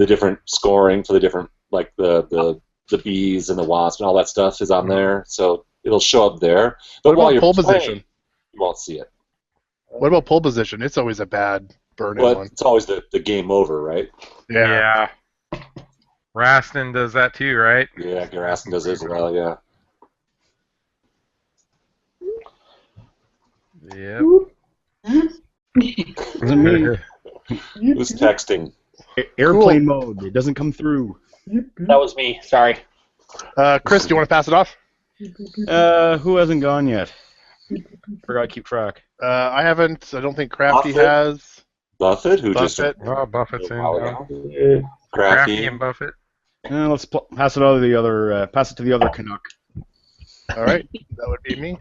Speaker 2: different scoring for the different, like the bees and the wasps and all that stuff is on there. So it'll show up there. But while you're
Speaker 1: pole
Speaker 2: playing,
Speaker 1: position?
Speaker 2: You won't see it.
Speaker 1: What about pole position? It's always a bad burn-in one.
Speaker 2: It's always the game over, right?
Speaker 6: Yeah. Rastin does that too, right?
Speaker 2: Yeah, Rastin does it as well, yeah.
Speaker 6: Yep.
Speaker 8: Wasn't me.
Speaker 2: Who's texting?
Speaker 8: Airplane mode. It doesn't come through.
Speaker 7: That was me. Sorry.
Speaker 1: Chris, do you want to pass it off?
Speaker 8: Who hasn't gone yet? Forgot to keep track.
Speaker 1: I haven't. I don't think Crafty
Speaker 2: Buffett?
Speaker 1: has.
Speaker 2: Buffett? Who
Speaker 1: Buffett.
Speaker 6: Oh, Buffett's in.
Speaker 2: Crafty.
Speaker 6: Crafty and Buffett.
Speaker 8: Let's pass it on to the other. Pass it to the other Canuck.
Speaker 1: All right, that would be me.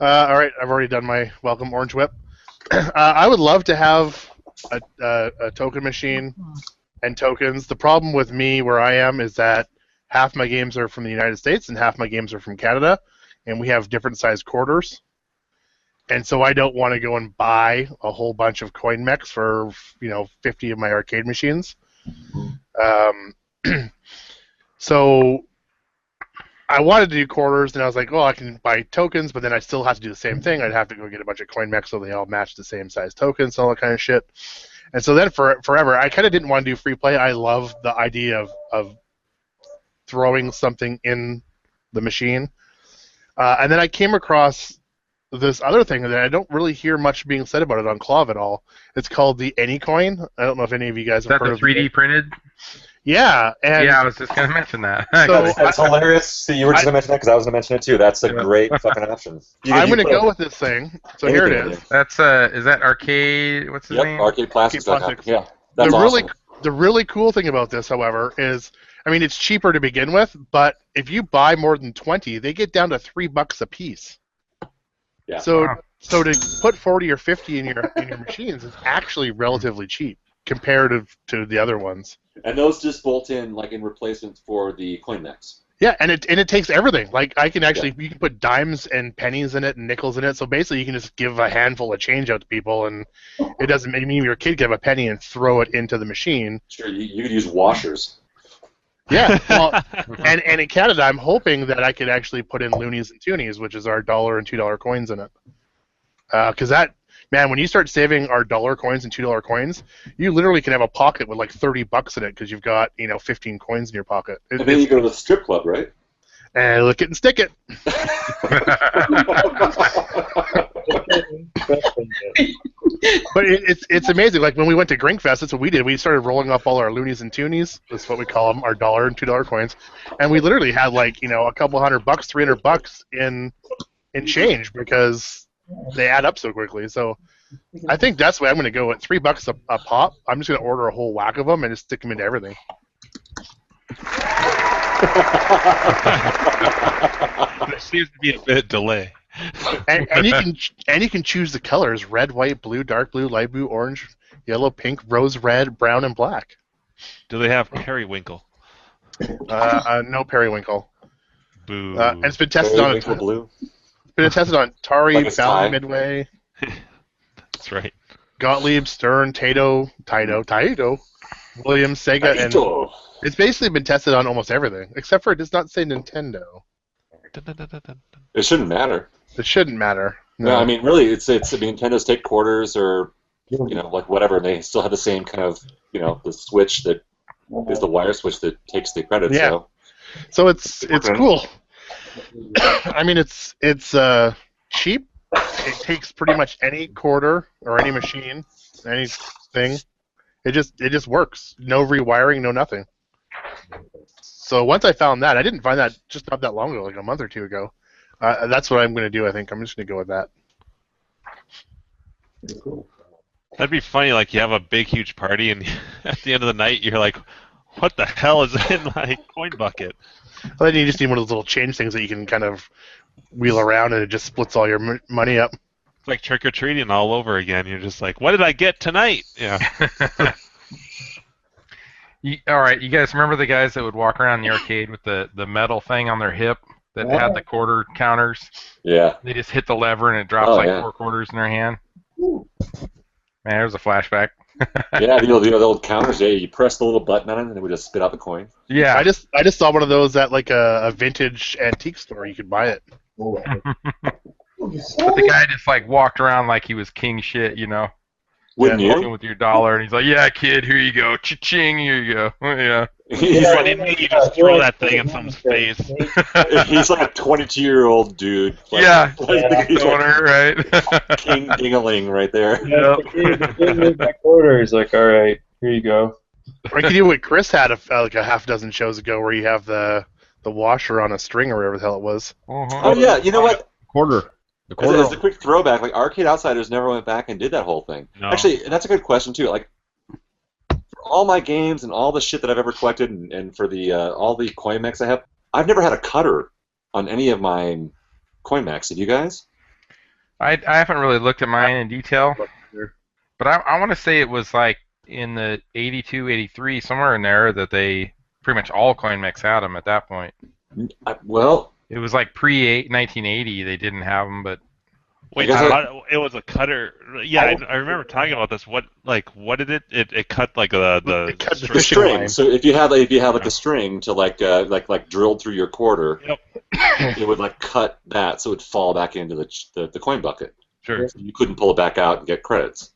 Speaker 1: All right, I've already done my welcome orange whip. I would love to have a token machine and tokens. The problem with me where I am is that half my games are from the United States and half my games are from Canada, and we have different sized quarters. And so I don't want to go and buy a whole bunch of coin mechs for 50 of my arcade machines. So I wanted to do quarters, and I was like, well, I can buy tokens, but then I still have to do the same thing. I'd have to go get a bunch of coin mechs so they all match the same size tokens and all that kind of shit. And so then forever, I kind of didn't want to do free play. I love the idea of throwing something in the machine. And then I came across this other thing that I don't really hear much being said about it on Clov at all. It's called the Anycoin. I don't know if any of you guys have heard of it.
Speaker 6: Is that the 3D printed?
Speaker 1: Yeah. And
Speaker 6: yeah, I was just going to mention that.
Speaker 1: So
Speaker 2: that's hilarious. See, you were just going to mention that because I was going to mention it too. That's a great fucking option.
Speaker 1: I'm going to go with this thing. So here it is.
Speaker 6: That's is that Arcade? What's his name?
Speaker 2: Arcade Plastics. Yeah, that's
Speaker 1: awesome. The really cool thing about this, however, is it's cheaper to begin with, but if you buy more than 20, they get down to $3 a piece.
Speaker 2: Yeah.
Speaker 1: So to put 40 or 50 in your machines is actually relatively cheap comparative to the other ones.
Speaker 2: And those just bolt in like in replacement for the coin mechs.
Speaker 1: Yeah, and it takes everything. Like I can actually you can put dimes and pennies in it and nickels in it. So basically you can just give a handful of change out to people, and it doesn't mean your kid can have a penny and throw it into the machine.
Speaker 2: Sure, you could use washers.
Speaker 1: Yeah, well, and in Canada, I'm hoping that I could actually put in loonies and toonies, which is our $1 and $2 coins in it. Because when you start saving our $1 coins and $2 coins, you literally can have a pocket with like $30 in it because you've got 15 coins in your pocket.
Speaker 2: And then you go to the strip club, right?
Speaker 1: And lick it and stick it. But it's amazing. Like when we went to Grinkfest, that's what we did. We started rolling up all our loonies and toonies. That's what we call them, our $1 and $2 coins. And we literally had like a couple $100, $300 in change because they add up so quickly. So I think that's the way I'm going to go. At $3 a pop, I'm just going to order a whole whack of them and just stick them into everything.
Speaker 3: There seems to be a bit of delay.
Speaker 1: And you can choose the colors: red, white, blue, dark blue, light blue, orange, yellow, pink, rose red, brown, and black.
Speaker 3: Do they have periwinkle?
Speaker 1: No periwinkle.
Speaker 3: Boo.
Speaker 1: And it's been tested
Speaker 2: blue.
Speaker 1: It's been tested on Atari,
Speaker 2: Like a
Speaker 1: Bally,
Speaker 2: tie.
Speaker 1: Midway,
Speaker 3: That's right.
Speaker 1: Gottlieb, Stern, Taito, Williams, Sega, and
Speaker 2: Taito.
Speaker 1: it's basically been tested on almost everything, except for it does not say Nintendo.
Speaker 2: It shouldn't matter.
Speaker 1: It shouldn't matter.
Speaker 2: No, I mean, really, I mean, Nintendo's take quarters or, like whatever, and they still have the same kind of, the switch that is the wire switch that takes the credits.
Speaker 1: Yeah. So it's cool. I mean, it's cheap. It takes pretty much any quarter or any machine, anything. It just works. No rewiring, no nothing. So once I found that, I didn't find that just not that long ago, like a month or two ago. That's what I'm going to do, I think. I'm just going to go with that.
Speaker 3: That'd be funny, like you have a big, huge party, and at the end of the night, you're like, what the hell is in my coin bucket?
Speaker 1: Well, then you just need one of those little change things that you can kind of wheel around, and it just splits all your money up.
Speaker 3: It's like trick-or-treating all over again. You're just like, what did I get tonight? Yeah.
Speaker 6: All right, you guys remember the guys that would walk around the arcade with the metal thing on their hip that had the quarter counters?
Speaker 2: Yeah.
Speaker 6: They just hit the lever and it drops 4 quarters in their hand. Man, there's a flashback.
Speaker 2: Yeah, the old counters. Yeah, you press the little button on it and it would just spit out the coin.
Speaker 6: Yeah.
Speaker 1: I just saw one of those at like a vintage antique store. You could buy it.
Speaker 6: But the guy just like walked around like he was king shit,
Speaker 2: Wouldn't you?
Speaker 6: Walking with your dollar, and he's like, "Yeah, kid, here you go, cha-ching, here you go." Yeah.
Speaker 2: He's
Speaker 3: Why
Speaker 2: like,
Speaker 3: didn't you just throw that thing in someone's face?
Speaker 2: he's like a 22-year-old dude. Like,
Speaker 6: Yeah.
Speaker 2: he's
Speaker 6: Donor, right?
Speaker 2: King Ding-a-ling right there.
Speaker 6: Yep.
Speaker 10: The kid moved my quarter. He's like, all right, here you go.
Speaker 1: Or you could do what Chris had like a half dozen shows ago, where you have the washer on a string or whatever the hell it was.
Speaker 2: Oh yeah, you know what?
Speaker 8: Quarter.
Speaker 2: As a quick throwback, like Arcade Outsiders never went back and did that whole thing.
Speaker 3: No.
Speaker 2: Actually, that's a good question too. Like, for all my games and all the shit that I've ever collected, and for the all the coin mechs I have, I've never had a cutter on any of my coin mechs. Have you guys?
Speaker 6: I haven't really looked at mine in detail, but I want to say it was like in the 82, 83, somewhere in there that they pretty much all coin mechs had them at that point.
Speaker 2: Well,
Speaker 6: it was like pre-1980 they didn't have them, but
Speaker 3: Wait, it was a cutter. Yeah, I remember talking about this. What did it? It cut like the
Speaker 2: string. So if you had like a string to like drilled through your quarter,
Speaker 3: yep.
Speaker 2: It would like cut that, so it would fall back into the coin bucket.
Speaker 3: Sure.
Speaker 2: So you couldn't pull it back out and get credits.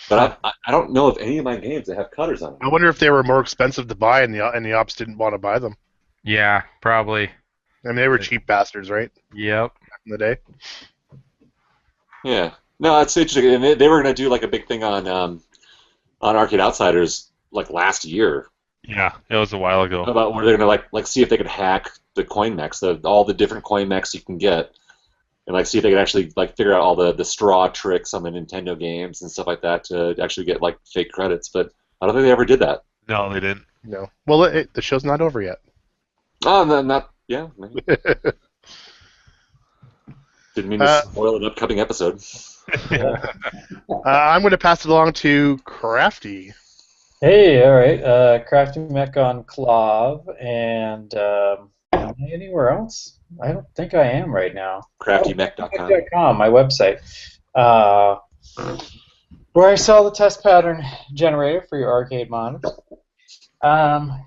Speaker 2: But I don't know of any of my games that have cutters on them.
Speaker 1: I wonder if they were more expensive to buy, and the ops didn't want to buy them.
Speaker 6: Yeah, probably.
Speaker 1: I mean, they were cheap bastards, right?
Speaker 6: Yep.
Speaker 1: Back in the day.
Speaker 2: Yeah. No, it's interesting. And they were going to do like a big thing on Arcade Outsiders like last year.
Speaker 3: Yeah, it was a while ago.
Speaker 2: About where they're going to like see if they could hack the coin mechs, all the different coin mechs you can get, and like see if they could actually like figure out all the straw tricks on the Nintendo games and stuff like that to actually get like fake credits. But I don't think they ever did that.
Speaker 3: No, they didn't.
Speaker 1: No. Well, the show's not over yet.
Speaker 2: Oh, not yeah. Didn't mean to spoil an upcoming episode.
Speaker 1: I'm going to pass it along to Crafty.
Speaker 10: Hey, all right. Crafty Mech on Clav, and am I anywhere else? I don't think I am right now.
Speaker 2: CraftyMech.com.
Speaker 10: My website, where I sell the test pattern generator for your arcade monitors. I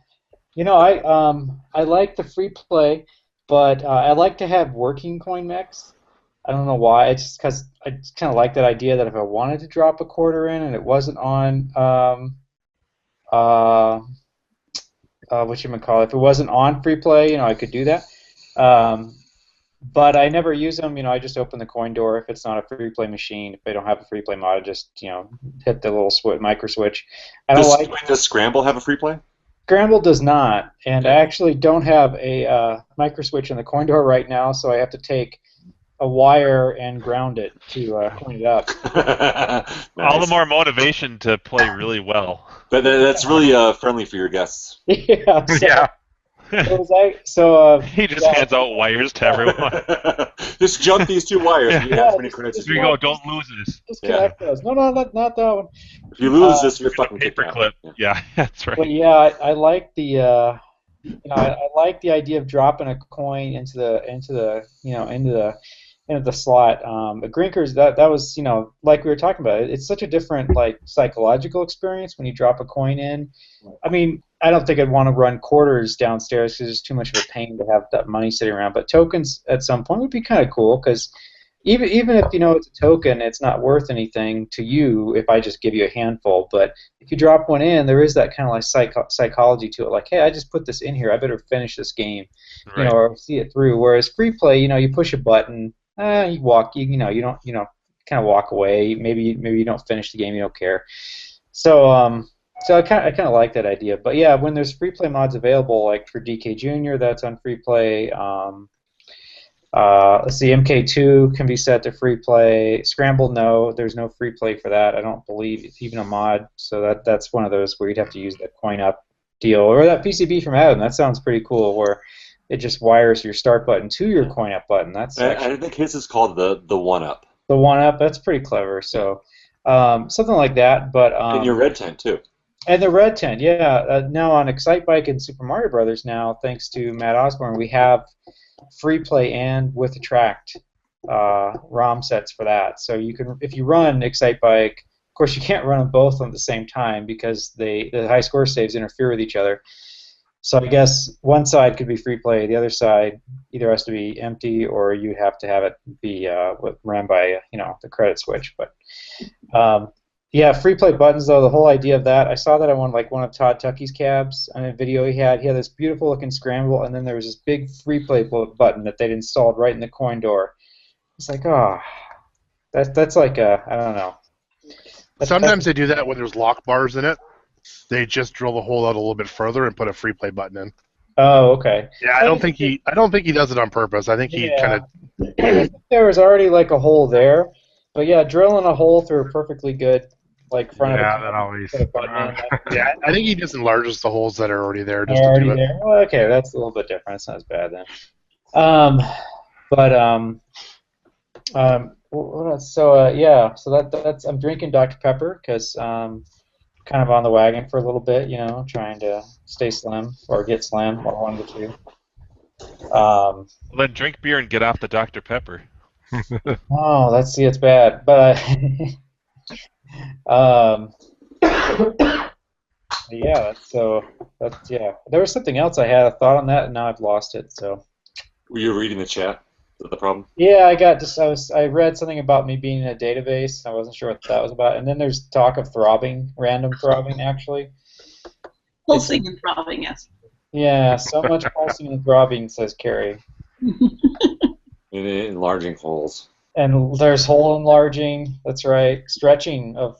Speaker 10: like the free play, but I like to have working coin mechs. I don't know why. It's just because I just kind of like that idea that if I wanted to drop a quarter in and it wasn't on if it wasn't on free play, I could do that. But I never use them. I just open the coin door if it's not a free play machine. If they don't have a free play mod, I just hit the little micro switch.
Speaker 2: Does Scramble have a free play?
Speaker 10: Scramble does not, and I actually don't have a micro switch in the coin door right now, so I have to take a wire and ground it to coin it up.
Speaker 2: Nice.
Speaker 3: All the more motivation to play really well.
Speaker 2: But that's really friendly for your guests.
Speaker 10: Yeah.
Speaker 3: He just hands out wires to everyone.
Speaker 2: Just jump these 2 wires. And you have as many credits as
Speaker 3: Here you go. Don't lose this.
Speaker 10: Just connect those. No, not that one.
Speaker 2: If you lose this, you're fucking kicked out.
Speaker 3: Paperclip. Yeah, that's right.
Speaker 10: But yeah, I like the I like the idea of dropping a coin into the slot. The Grinkers, that was like we were talking about. It's such a different psychological experience when you drop a coin in. I mean, I don't think I'd want to run quarters downstairs because it's too much of a pain to have that money sitting around. But tokens at some point would be kind of cool because even if it's a token, it's not worth anything to you if I just give you a handful. But if you drop one in, there is that kind of psychology to it. Like, hey, I just put this in here. I better finish this game,
Speaker 3: right.
Speaker 10: Or see it through. Whereas free play, you push a button, you walk, you don't, kind of walk away. Maybe you don't finish the game. You don't care. So I kind of like that idea. But yeah, when there's free play mods available, like for DK Jr., that's on free play. Let's see, MK2 can be set to free play. Scramble, no, there's no free play for that. I don't believe it's even a mod. So that's one of those where you'd have to use that coin up deal or that PCB from Adam. That sounds pretty cool, where it just wires your start button to your coin up button.
Speaker 2: I think his is called the one up.
Speaker 10: The one up. That's pretty clever. So something like that. But
Speaker 2: and your red tent too.
Speaker 10: And the red tent, yeah. Now on Excitebike and Super Mario Brothers, now thanks to Matt Osborne, we have free play and with attract ROM sets for that. So you can, if you run Excitebike, of course you can't run them both at the same time because the high score saves interfere with each other. So I guess one side could be free play, the other side either has to be empty or you have to have it be ran by the credit switch. But yeah, free play buttons though, the whole idea of that, I saw that on one of Todd Tuckey's cabs on a video he had. He had this beautiful looking scramble, and then there was this big free play button that they'd installed right in the coin door. It's like, that's like I don't know.
Speaker 1: Sometimes they do that when there's lock bars in it. They just drill the hole out a little bit further and put a free play button in.
Speaker 10: Oh, okay.
Speaker 1: Yeah, I don't think he does it on purpose. I think he kind of.
Speaker 10: I think there was already a hole there, but yeah, drilling a hole through a perfectly good front of the
Speaker 6: that always.
Speaker 1: Yeah, I think he just enlarges the holes that are already there. Just
Speaker 10: already
Speaker 1: to do
Speaker 10: there.
Speaker 1: it.
Speaker 10: Well, okay, that's a little bit different. It's not as bad then. What else? So yeah, so that's I'm drinking Dr. Pepper because kind of on the wagon for a little bit, trying to stay slim or get slim, or one of the two.
Speaker 3: Well, then drink beer and get off the Dr. Pepper.
Speaker 10: Oh, it's bad, but yeah. So yeah. There was something else I had a thought on that, and now I've lost it. So.
Speaker 2: Were you reading the chat? Is that the problem?
Speaker 10: Yeah, I read something about me being in a database. I wasn't sure what that was about. And then there's talk of random throbbing, actually.
Speaker 9: Pulsing and throbbing, yes.
Speaker 10: Yeah, so much pulsing and throbbing, says Carrie.
Speaker 2: In enlarging holes.
Speaker 10: And there's hole enlarging. That's right. Stretching of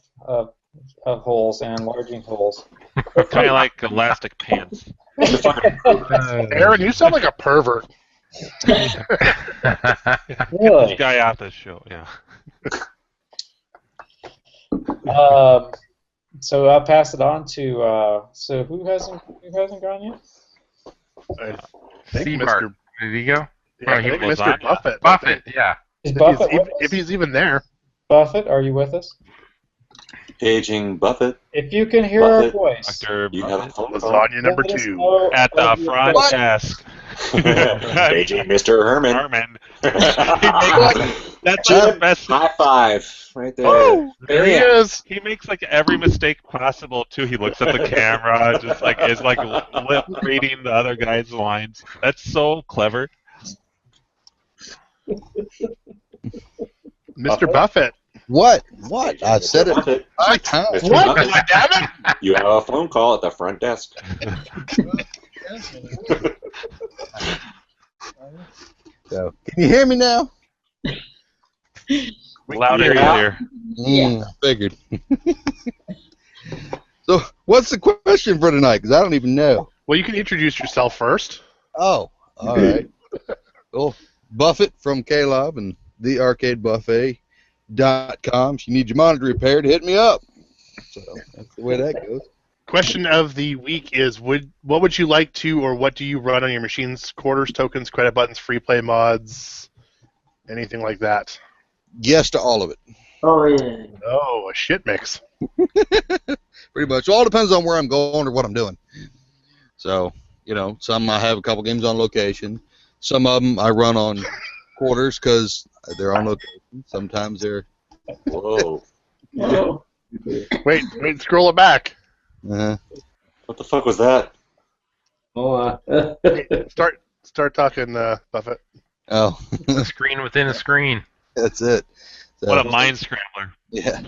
Speaker 10: holes and enlarging holes.
Speaker 3: Kind of like elastic pants.
Speaker 1: Aaron, you sound like a pervert.
Speaker 10: Really?
Speaker 3: Guy out this show, yeah.
Speaker 10: So I'll pass it on to. So who hasn't gone yet?
Speaker 1: I think
Speaker 6: Seabart.
Speaker 1: Mr.
Speaker 6: Did he go?
Speaker 1: Yeah, I think Mr. Buffett.
Speaker 6: Buffett, yeah.
Speaker 10: Is Buffett
Speaker 1: If he's even there.
Speaker 10: Buffett, are you with us?
Speaker 2: Paging Buffett.
Speaker 10: If you can hear
Speaker 2: Buffett.
Speaker 10: our voice.
Speaker 3: Dr.
Speaker 2: You have a phone call.
Speaker 1: Lasagna number
Speaker 10: let us
Speaker 1: 2.
Speaker 10: know
Speaker 3: At the
Speaker 10: of your
Speaker 3: front
Speaker 10: voice.
Speaker 3: desk.
Speaker 2: Paging Mr. Herman.
Speaker 3: Herman. That's the best.
Speaker 2: High five. Right there.
Speaker 1: Oh, there he is.
Speaker 3: He makes every mistake possible too. He looks at the camera, just is lip reading the other guy's lines. That's so clever.
Speaker 1: Mr. Buffett.
Speaker 11: What? I said it
Speaker 2: Buffett.
Speaker 11: 5 times.
Speaker 2: Mr.
Speaker 1: What?
Speaker 2: Buffett.
Speaker 1: Damn it!
Speaker 2: You have a phone call at the front desk.
Speaker 11: So, can you hear me now?
Speaker 3: Loud and clear.
Speaker 11: I figured. So, what's the question for tonight? Because I don't even know.
Speaker 1: Well, you can introduce yourself first.
Speaker 11: Oh, all right. Well, Buffett from K-Lob and thearcadebuffet.com. If you need your monitor repaired, hit me up. So that's the way that goes.
Speaker 1: Question of the week is: what would you like to, or what do you run on your machines? Quarters, tokens, credit buttons, free play mods, anything like that?
Speaker 11: Yes to all of it.
Speaker 5: Oh yeah.
Speaker 1: Oh, a shit mix.
Speaker 11: Pretty much. All depends on where I'm going or what I'm doing. So, some I have a couple games on location. Some of them I run on quarters because they're on location. Sometimes they're...
Speaker 2: Whoa.
Speaker 5: Whoa.
Speaker 1: Wait, scroll it back.
Speaker 11: Uh-huh.
Speaker 2: What the fuck was that?
Speaker 5: Oh,
Speaker 1: Start talking, Buffett.
Speaker 11: Oh,
Speaker 6: A screen within a screen.
Speaker 11: that's it. So,
Speaker 3: What a mind scrambler.
Speaker 11: yeah.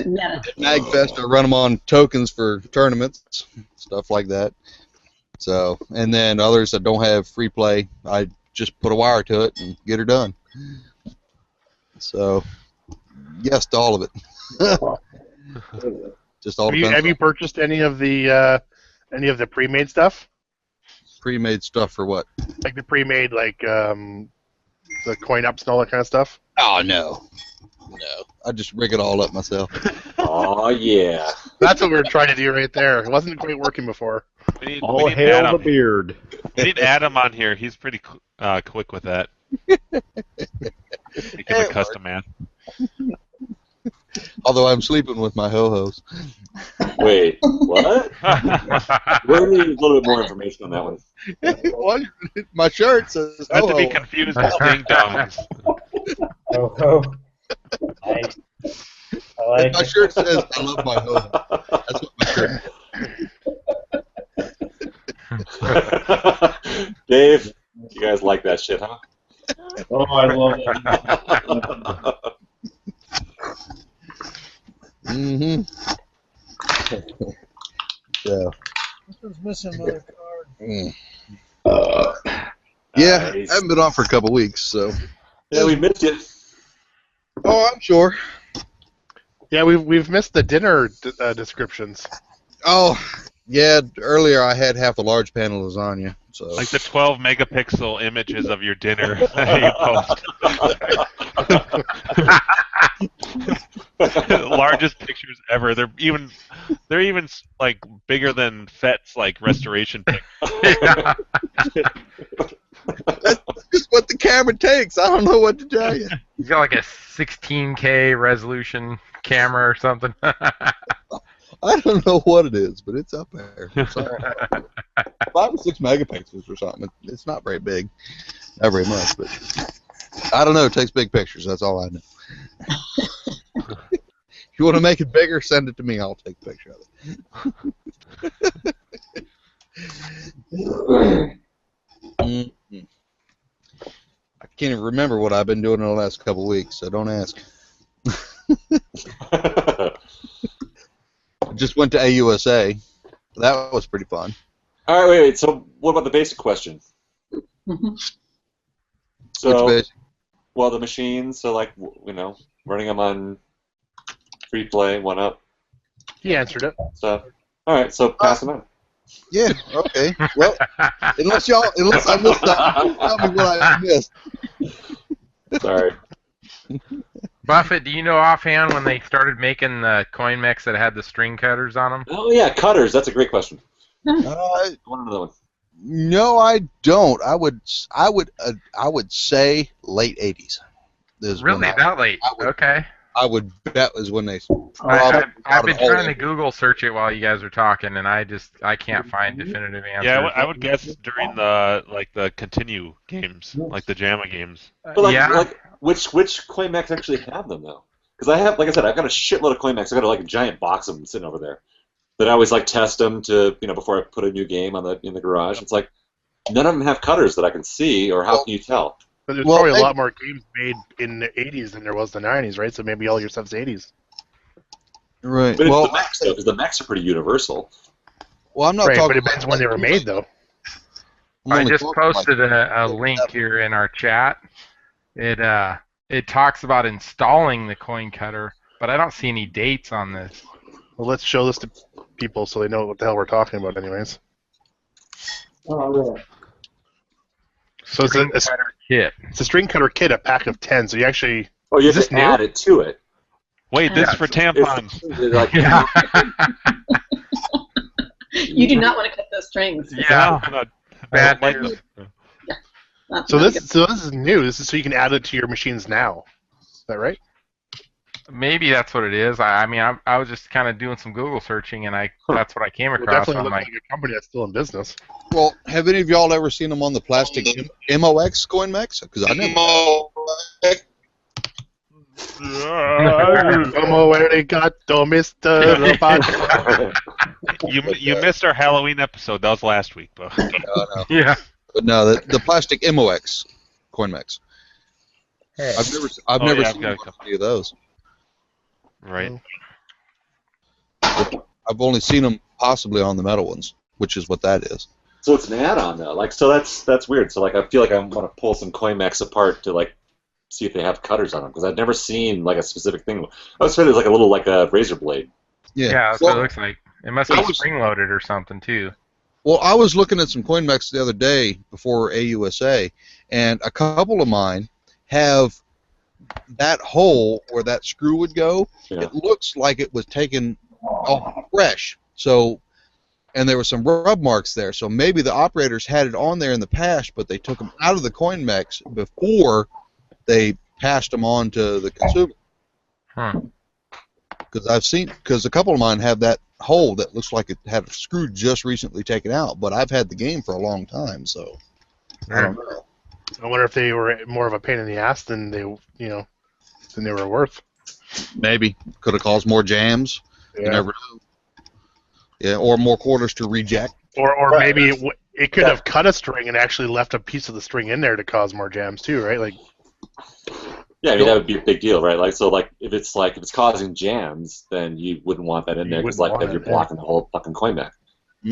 Speaker 9: No.
Speaker 11: MagFest, I run them on tokens for tournaments, stuff like that. So, and then others that don't have free play, I just put a wire to it and get her done. So, yes to all of it. Just all depends.
Speaker 1: Have you purchased any of the pre-made stuff?
Speaker 11: Pre-made stuff for what?
Speaker 1: Like the pre-made, the coin ups and all that kind of stuff?
Speaker 11: Oh, no. No. I just rig it all up myself.
Speaker 2: Oh yeah.
Speaker 1: That's what we were trying to do right there. It wasn't quite working before.
Speaker 3: We
Speaker 8: All
Speaker 3: need
Speaker 8: hail
Speaker 3: Adam.
Speaker 8: the beard.
Speaker 3: We need Adam on here. He's pretty quick with that. Making a custom man.
Speaker 11: Although I'm sleeping with my ho-hos.
Speaker 2: Wait, what? We're gonna need a little bit more information on that one.
Speaker 11: What? My shirt says
Speaker 3: Not to be
Speaker 11: ho-ho.
Speaker 3: confused with ding dongs.
Speaker 10: Oh, nice. I like
Speaker 11: My
Speaker 10: it.
Speaker 11: shirt says I love my ho-ho. That's what my shirt says.
Speaker 2: Dave, you guys like that shit, huh?
Speaker 4: Oh, I love it.
Speaker 11: Mm-hmm. So.
Speaker 12: Who's missing another card?
Speaker 11: Yeah,
Speaker 2: Nice.
Speaker 11: I haven't been on for a couple weeks, so.
Speaker 2: Yeah, we missed it.
Speaker 11: Oh, I'm sure.
Speaker 1: Yeah, we've missed the dinner descriptions.
Speaker 11: Oh, yeah. Earlier I had half a large pan of lasagna. So.
Speaker 3: Like the 12 megapixel images of your dinner that you post. Largest pictures ever. They're even like bigger than Fett's like restoration pictures.
Speaker 11: That's just what the camera takes. I don't know what to tell you.
Speaker 6: He's got like a 16K resolution camera or something.
Speaker 11: I don't know what it is, but it's up there. It's 5 or 6 megapixels or something. It's not very big. Not very much, but I don't know. It takes big pictures. That's all I know. If you want to make it bigger, send it to me. I'll take a picture of it. Mm-hmm. I can't even remember what I've been doing in the last couple of weeks, so don't ask. Just went to AUSA. That was pretty fun.
Speaker 2: All right, wait. So, what about the basic question? So,
Speaker 11: Which basic?
Speaker 2: well, the machines. So, like, running them on free play, 1UP
Speaker 1: He answered it.
Speaker 2: stuff. All right, so pass them on.
Speaker 11: Yeah. Okay. Well, unless I missed that, tell me what I missed.
Speaker 2: Sorry.
Speaker 6: Buffett, do you know offhand when they started making the coin mechs that had the string cutters on them?
Speaker 2: Oh yeah, cutters. That's a great question.
Speaker 11: Uh,
Speaker 2: I want another one.
Speaker 11: no, I don't. I would say late '80s.
Speaker 6: Really, that late? Okay.
Speaker 11: I would bet was when they.
Speaker 6: I've been trying to Google search it while you guys are talking, and I can't find definitive answers.
Speaker 3: Yeah, I would guess during the continue games, like the JAMA games.
Speaker 2: But like which coin mechs actually have them though? Because I've got a shitload of coin mechs. I got a giant box of them sitting over there. That I always test them to before I put a new game in the garage. It's like none of them have cutters that I can see, or how can you tell?
Speaker 1: But there's probably a lot more games made in the 80s than there was the 90s, right? So maybe all your stuff's 80s.
Speaker 11: Right.
Speaker 2: But it's the mechs though, because the mechs are pretty universal.
Speaker 11: Well, I'm not
Speaker 1: right,
Speaker 11: talking.
Speaker 1: But it depends when they were made, though.
Speaker 6: I just posted a link here in our chat. It talks about installing the coin cutter, but I don't see any dates on this.
Speaker 1: Well, let's show this to people so they know what the hell we're talking about, anyways.
Speaker 5: Oh, yeah.
Speaker 1: So
Speaker 6: String cutter kit.
Speaker 1: It's a string cutter kit, a pack of 10. So you actually.
Speaker 2: Oh, you
Speaker 1: Is
Speaker 2: have
Speaker 1: this
Speaker 2: to
Speaker 1: new?
Speaker 2: add it to it.
Speaker 3: Wait, this is for tampons.
Speaker 2: It's like,
Speaker 6: Yeah.
Speaker 9: You do not want to cut those strings.
Speaker 6: Yeah. Bad
Speaker 3: like
Speaker 6: news.
Speaker 1: So this is new. This is so you can add it to your machines now. Is that right?
Speaker 6: Maybe that's what it is. I mean, I was just kind of doing some Google searching, and that's what I came
Speaker 1: Well,
Speaker 6: across.
Speaker 1: definitely
Speaker 6: I'm
Speaker 1: looks
Speaker 6: like,
Speaker 1: like a company that's still in business.
Speaker 11: Well, have any of y'all ever seen them on the plastic MOX coin mechs? Because I never.
Speaker 1: Come on, where they got to Mr. Robot.
Speaker 3: You missed our Halloween episode. That was last week, Bo.
Speaker 11: No.
Speaker 6: yeah.
Speaker 11: But no, the plastic MOX coin mechs. I've never seen any of those.
Speaker 3: Right.
Speaker 11: I've only seen them possibly on the metal ones, which is what that is.
Speaker 2: so it's an add-on though. Like, so that's weird. So like, I feel like I want to pull some CoinMax apart to like see if they have cutters on them because I've never seen like a specific thing. I was afraid there's like a little like a razor blade.
Speaker 6: Yeah, that's what it looks like. It must be spring-loaded or something too.
Speaker 11: Well, I was looking at some coin mechs the other day before AUSA, and a couple of mine have that hole where that screw would go.
Speaker 2: Yeah.
Speaker 11: It looks like it was taken off fresh. So, and there were some rub marks there. So maybe the operators had it on there in the past, but they took them out of the coin mechs before they passed them on to the consumer. Because a couple of mine have that hole that looks like it had a screw just recently taken out, but I've had the game for a long time, so I don't know.
Speaker 1: I wonder if they were more of a pain in the ass than they were worth.
Speaker 11: Maybe could have caused more jams.
Speaker 1: Yeah.
Speaker 11: You never know. Yeah, or more quarters to reject.
Speaker 1: Or maybe it could have cut a string and actually left a piece of the string in there to cause more jams too, right? Like.
Speaker 2: Yeah, I mean that would be a big deal, right? Like, so like if it's causing jams, then you wouldn't want that in there because like then you're blocking the whole fucking coin mech.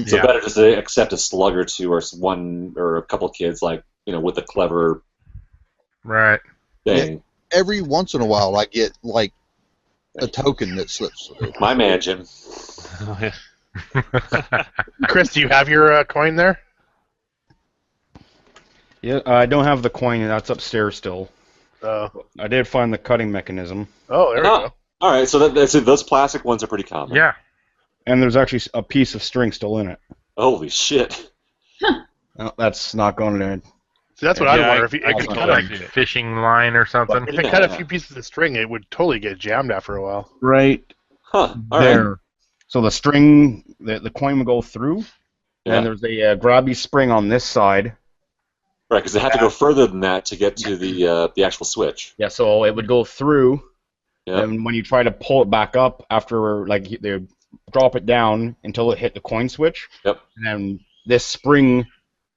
Speaker 2: So better just to accept a slug or two or one or a couple kids like with a clever
Speaker 6: right
Speaker 2: thing.
Speaker 11: Yeah, every once in a while, I get like a token that slips through.
Speaker 2: My man, Jim.
Speaker 1: Chris, do you have your coin there?
Speaker 8: Yeah, I don't have the coin. That's upstairs still. I did find the cutting mechanism.
Speaker 1: Oh, there we go.
Speaker 2: All right, so those plastic ones are pretty common.
Speaker 6: Yeah.
Speaker 8: And there's actually a piece of string still in it.
Speaker 2: Holy shit.
Speaker 8: No, that's not going in.
Speaker 1: So that's what I wonder. If I could
Speaker 6: cut
Speaker 1: cut
Speaker 6: like fishing line or something.
Speaker 1: if it cut a few pieces of string, it would totally get jammed after a while.
Speaker 8: Right
Speaker 2: All
Speaker 8: there.
Speaker 2: right.
Speaker 8: So the string, the coin would go through,
Speaker 2: Yeah.
Speaker 8: and there's a grabby spring on this side.
Speaker 2: Right, because they have to go further than that to get to the actual switch.
Speaker 8: Yeah, so it would go through,
Speaker 2: Yeah.
Speaker 8: and when you try to pull it back up after, like, they drop it down until it hit the coin switch.
Speaker 2: Yep.
Speaker 8: And then this spring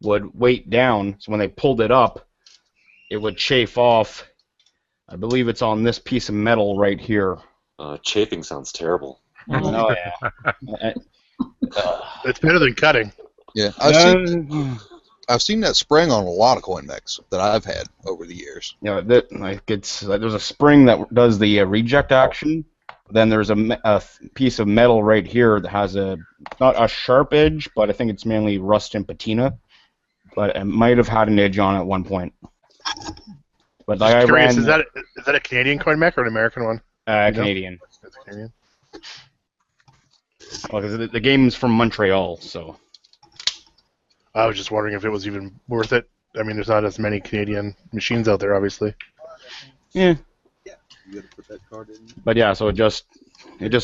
Speaker 8: would weight down, so when they pulled it up, it would chafe off. I believe it's on this piece of metal right here.
Speaker 2: Chafing sounds terrible.
Speaker 8: Oh, yeah.
Speaker 1: It's better than cutting.
Speaker 11: Yeah, I've seen that spring on a lot of coin mechs that I've had over the years.
Speaker 8: Yeah, there's a spring that does the reject action. Then there's a piece of metal right here that has not a sharp edge, but I think it's mainly rust and patina. But it might have had an edge on it at one point. But like I
Speaker 1: Curious,
Speaker 8: ran.
Speaker 1: is that a Canadian coin mech or an American one?
Speaker 8: Canadian.
Speaker 1: That's Canadian.
Speaker 8: Well, 'cause the game's from Montreal, so.
Speaker 1: I was just wondering if it was even worth it. I mean, there's not as many Canadian machines out there, obviously.
Speaker 8: Yeah.
Speaker 11: You gotta put that card in.
Speaker 8: But yeah, so it just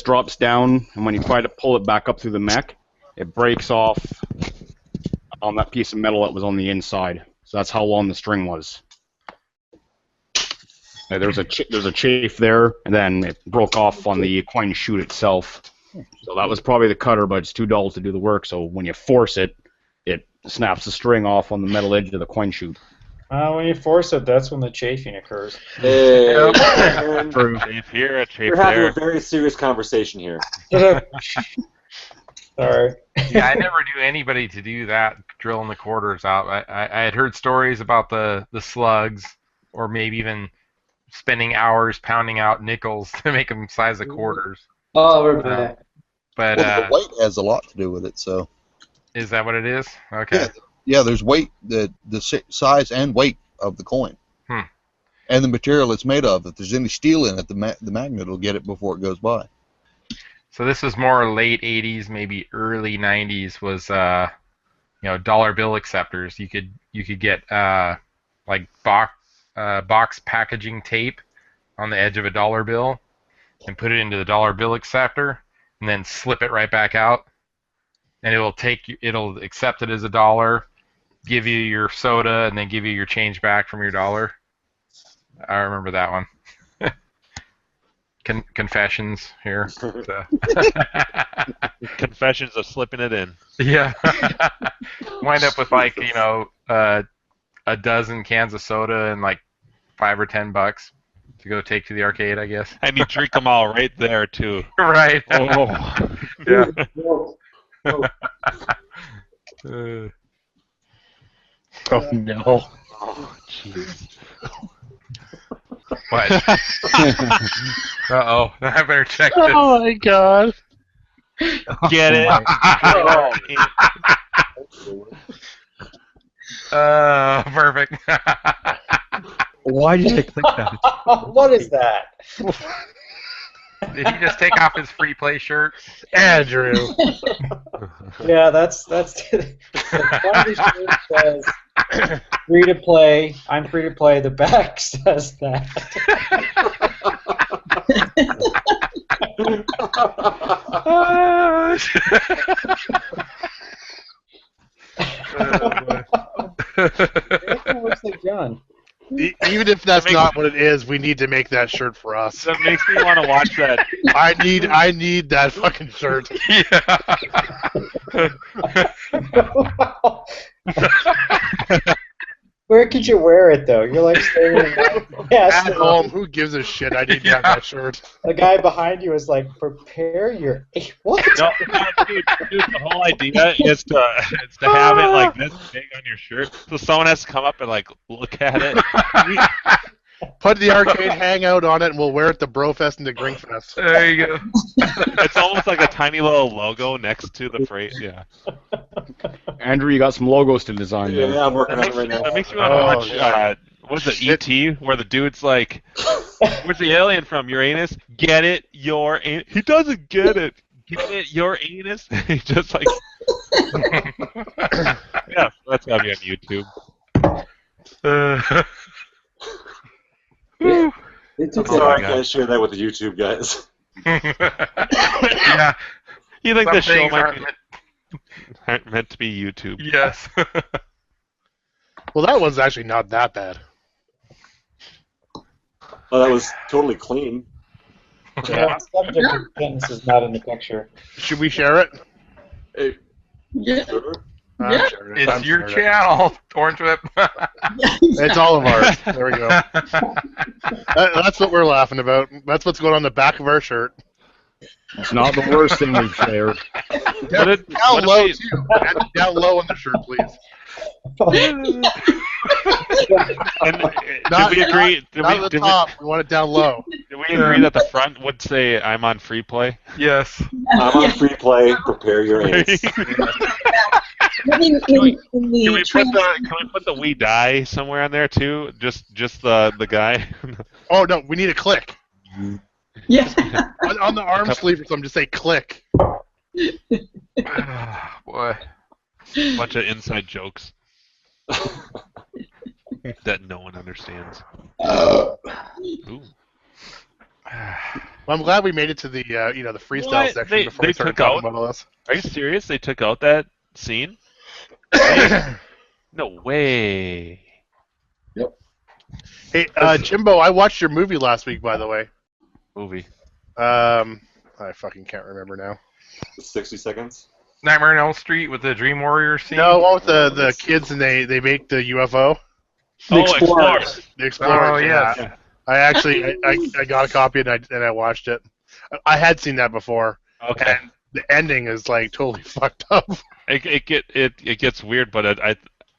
Speaker 8: drops down, and when you try to pull it back up through the mech, it breaks off on that piece of metal that was on the inside. So that's how long the string was. There's a chafe there, and then it broke off on the coin chute itself. So that was probably the cutter, but it's too dull to do the work. So when you force it, it snaps the string off on the metal edge of the coin chute.
Speaker 10: When you force it, that's when the chafing occurs.
Speaker 2: Hey,
Speaker 3: Chafe here, a chafe
Speaker 2: we're having
Speaker 3: there.
Speaker 2: a very serious conversation here.
Speaker 10: Sorry.
Speaker 6: Yeah, I never knew anybody to do that, drilling the quarters out. I had heard stories about the slugs, or maybe even spending hours pounding out nickels to make them size of quarters.
Speaker 5: Oh, we're back.
Speaker 6: But
Speaker 11: Well, the weight has a lot to do with it. So
Speaker 6: is that what it is? Okay.
Speaker 11: yeah, there's weight, the size and weight of the coin, and the material it's made of. If there's any steel in it, the magnet will get it before it goes by.
Speaker 6: So this was more late '80s, maybe early '90s. Was dollar bill acceptors. You could get like box packaging tape on the edge of a dollar bill and put it into the dollar bill acceptor and then slip it right back out, and it'll accept it as a dollar, give you your soda, and then give you your change back from your dollar. I remember that one. Confessions here.
Speaker 3: Confessions of slipping it in.
Speaker 6: Yeah. Wind up with like a dozen cans of soda and like $5 or $10 to go take to the arcade, I guess.
Speaker 3: And you drink them all right there too.
Speaker 6: Right.
Speaker 3: Oh.
Speaker 6: Yeah.
Speaker 8: Oh no.
Speaker 3: Oh jeez.
Speaker 6: What? Uh-oh. I better check this.
Speaker 1: Oh my god.
Speaker 3: Get it?
Speaker 6: Perfect.
Speaker 8: Why did I click that?
Speaker 10: What is that?
Speaker 6: Did he just take off his free play shirt?
Speaker 1: Andrew.
Speaker 10: Yeah, that's the front of the shirt says free to play. I'm free to play. The back says that. It looks like John.
Speaker 1: Even if that's not what it is, we need to make that shirt for us.
Speaker 3: That makes me want to watch that.
Speaker 1: I need that fucking shirt.
Speaker 6: Yeah.
Speaker 10: Where could you wear it though? You're like standing in
Speaker 1: At home, who gives a shit? I need to have that shirt.
Speaker 10: The guy behind you is like, prepare your what?
Speaker 3: No, dude, the whole idea is to have it like this big on your shirt, so someone has to come up and like look at it.
Speaker 1: Put the arcade hangout on it, and we'll wear it to Brofest and to Grinkfest.
Speaker 6: There you go.
Speaker 3: It's almost like a tiny little logo next to the phrase. Yeah.
Speaker 8: Andrew, you got some logos to design.
Speaker 2: Yeah,
Speaker 8: then.
Speaker 2: I'm working on it right now.
Speaker 3: That makes me want to watch. What's it? E.T. Where the dude's like, "Where's the alien from? Uranus? Get it? Your anus." He doesn't get it. Get it? Your anus? He just like. Yeah, that's gotta be on YouTube.
Speaker 4: It took
Speaker 2: I'm sorry, I can't share that with the YouTube guys.
Speaker 6: Yeah.
Speaker 3: You think
Speaker 6: Some
Speaker 3: this show
Speaker 6: things
Speaker 3: might
Speaker 6: aren't
Speaker 3: be meant to be YouTube?
Speaker 6: Yes.
Speaker 1: Well, that one's actually not that bad.
Speaker 2: Well, that was totally clean.
Speaker 10: Yeah, the subject of the sentence is not in the picture.
Speaker 1: Should we share it?
Speaker 2: Hey,
Speaker 9: Yeah.
Speaker 2: sure.
Speaker 1: I'm sure it is.
Speaker 6: It's
Speaker 1: I'm
Speaker 6: your
Speaker 1: sure it is.
Speaker 6: channel, Orange Whip.
Speaker 1: It's all of ours. There we go. That's what we're laughing about. That's what's going on the back of our shirt.
Speaker 8: It's not the worst thing we've shared.
Speaker 1: Down low, too. Down low on the shirt, please.
Speaker 3: And did we agree?
Speaker 1: Not at the top. We want it down low.
Speaker 3: Did we agree that the front would say "I'm on free play"?
Speaker 6: Yes.
Speaker 2: I'm on free play. Prepare your anus.
Speaker 9: In
Speaker 3: Can we
Speaker 9: the
Speaker 3: put the "We Die" somewhere on there too? Just the guy.
Speaker 1: Oh, no. We need a click.
Speaker 9: yeah.
Speaker 1: On the arm sleeve or something, just say click.
Speaker 6: Boy.
Speaker 3: Bunch of inside jokes that no one understands. Ooh.
Speaker 1: Well, I'm glad we made it to the the freestyle
Speaker 3: What?
Speaker 1: section before
Speaker 3: They
Speaker 1: we started
Speaker 3: took
Speaker 1: talking
Speaker 3: out-
Speaker 1: about all this.
Speaker 3: Are you serious? They took out that scene? No way.
Speaker 1: Hey, Jimbo, I watched your movie last week, by the way.
Speaker 3: Movie.
Speaker 1: I fucking can't remember now.
Speaker 2: 60 seconds.
Speaker 6: Nightmare on Elm Street with the Dream Warrior scene?
Speaker 1: No, one with the kids and they make the UFO.
Speaker 3: Oh, Explorers.
Speaker 1: The Explorers.
Speaker 6: Oh, yes.
Speaker 1: Yeah. I actually I got a copy and I watched it. I had seen that before.
Speaker 3: Okay.
Speaker 1: And the ending is like totally fucked up.
Speaker 3: It gets weird, but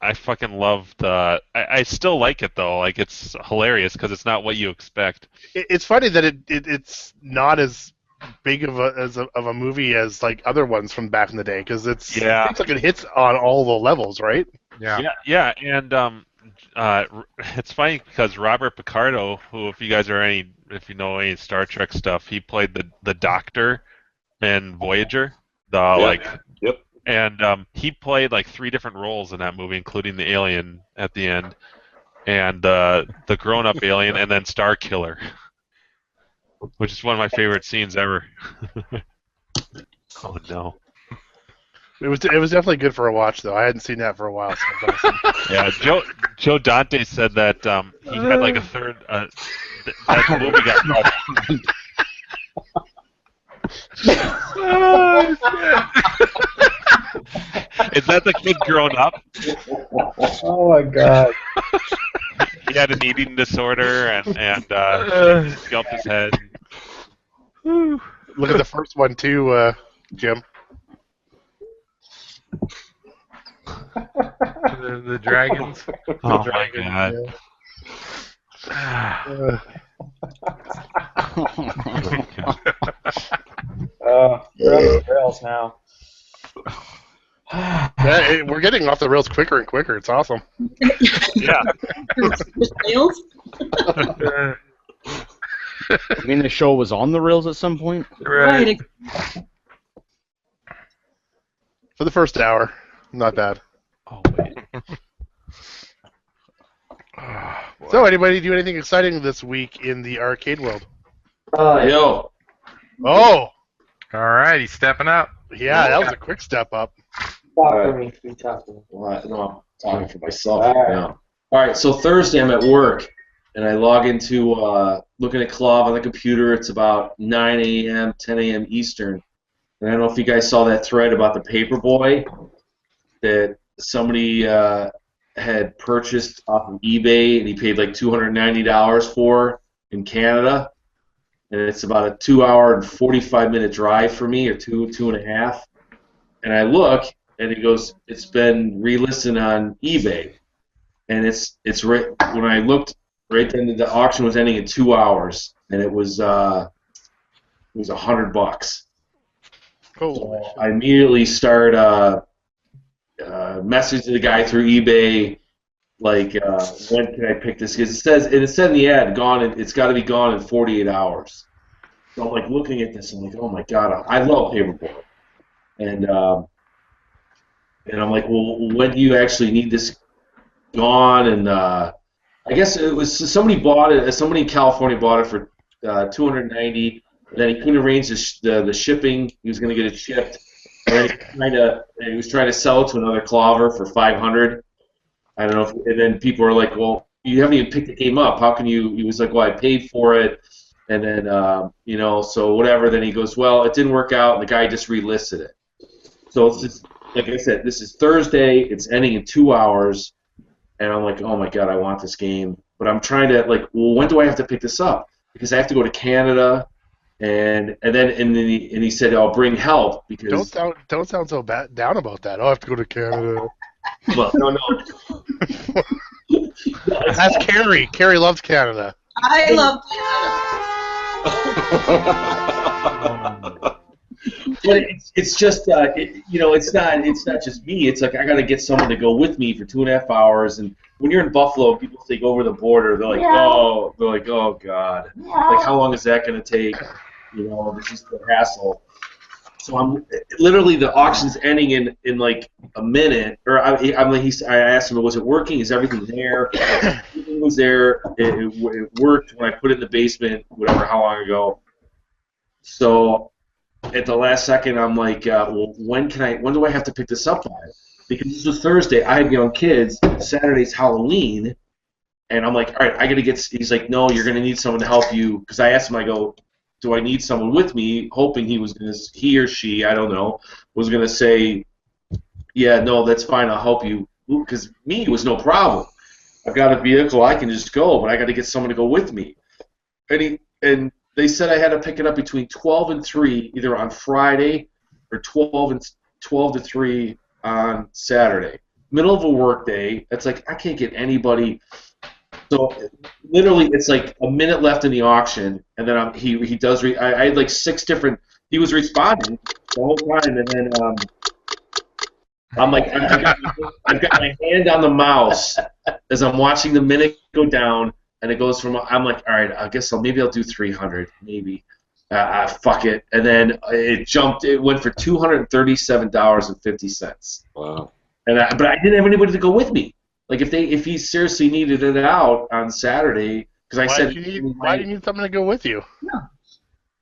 Speaker 3: I fucking love I still like it though. Like it's hilarious because it's not what you expect.
Speaker 1: It's funny that it's not as big of a movie as like other ones from back in the day because it seems like it hits on all the levels, right?
Speaker 3: Yeah, and it's funny because Robert Picardo, who if you know any Star Trek stuff, he played the Doctor in Voyager,
Speaker 2: Yep.
Speaker 3: and he played like 3 different roles in that movie, including the alien at the end, and the grown-up alien, and then Star Killer, which is one of my favorite scenes ever. Oh no.
Speaker 1: It was definitely good for a watch though. I hadn't seen that for a while. So
Speaker 3: yeah, Joe Dante said that he had like a third. That movie got cut. Is that the kid grown up?
Speaker 10: Oh my god.
Speaker 3: He had an eating disorder and jumped his head.
Speaker 1: Look at the first one too, Jim.
Speaker 6: The dragons.
Speaker 3: Oh my god.
Speaker 10: We're on the rails now.
Speaker 1: Yeah, we're getting off the rails quicker and quicker. It's awesome.
Speaker 3: Yeah.
Speaker 9: Rails?
Speaker 8: I mean, the show was on the rails at some point?
Speaker 9: Right.
Speaker 1: For the first hour. Not bad.
Speaker 3: Oh, wait.
Speaker 1: So, anybody do anything exciting this week in the arcade world?
Speaker 4: Yo.
Speaker 1: Oh!
Speaker 6: All right, he's stepping up.
Speaker 1: Yeah, that was a quick step up.
Speaker 5: Talk for me. You talk for me.
Speaker 4: Well, no, I'm talking for myself
Speaker 5: All right.
Speaker 4: now. All right, so Thursday I'm at work, and I log into looking at Clav on the computer. It's about 9 a.m., 10 a.m. Eastern. And I don't know if you guys saw that thread about the Paperboy that somebody had purchased off of eBay, and he paid like $290 for in Canada. And it's about a 2-hour and 45-minute drive for me, or two and a half. And I look, and it goes, it's been relisted on eBay. And it's right when I looked, right then the auction was ending in 2 hours, and it was $100. So I immediately start messaging the guy through eBay, like, when can I pick this? Because it said in the ad, it's got to be gone in 48 hours. So I'm like looking at this, and I'm like, oh my god, I love Paperboy, and I'm like, well, when do you actually need this gone? And I guess it was somebody in California bought it for $290. And then he couldn't arrange the shipping. He was going to get it shipped. And then he was trying to sell it to another Clover for $500. I don't know. And then people were like, "Well, you haven't even picked the game up. How can you?" He was like, "Well, I paid for it." And then so whatever. Then he goes, "Well, it didn't work out." And the guy just relisted it. So it's just, like I said, this is Thursday. It's ending in 2 hours, and I'm like, "Oh my god, I want this game." But I'm trying to well, when do I have to pick this up? Because I have to go to Canada. And then he said, "I'll bring help because."
Speaker 1: Don't sound so down about that. I'll have to go to Canada.
Speaker 4: Well, no.
Speaker 1: That's Carrie. Carrie loves Canada.
Speaker 9: I love Canada.
Speaker 4: But it's just it's not just me. It's like I got to get someone to go with me for 2.5 hours. And when you're in Buffalo, people take over the border. They're like, oh god, like how long is that going to take? This is the hassle. So I'm literally the auction's ending in like a minute. Or I asked him, was it working? Is everything there? Everything was there. It worked when I put it in the basement, whatever, how long ago. So at the last second, I'm like, well, when do I have to pick this up by? Because this was Thursday. I have young kids. Saturday's Halloween. And I'm like, all right, I got to get. He's like, no, you're going to need someone to help you. Because I asked him, I go, do I need someone with me? Hoping he or she, I don't know, was going to say, yeah, no, that's fine, I'll help you. Because me was no problem. I've got a vehicle, I can just go, but I got to get someone to go with me. And they said I had to pick it up between 12 and 3, either on Friday or 12 to 3 on Saturday. Middle of a work day. It's like I can't get anybody. So literally, it's like a minute left in the auction, and then he does. I had like 6 different. He was responding the whole time, and then I'm like, I've got my hand on the mouse as I'm watching the minute go down, and it goes from. I'm like, all right, I guess maybe I'll do 300, maybe. Fuck it, and then it jumped. It went for $237.50.
Speaker 2: Wow.
Speaker 4: But I didn't have anybody to go with me. Like if he seriously needed it out on Saturday, because I said,
Speaker 1: why do you need someone to go with you?
Speaker 4: No.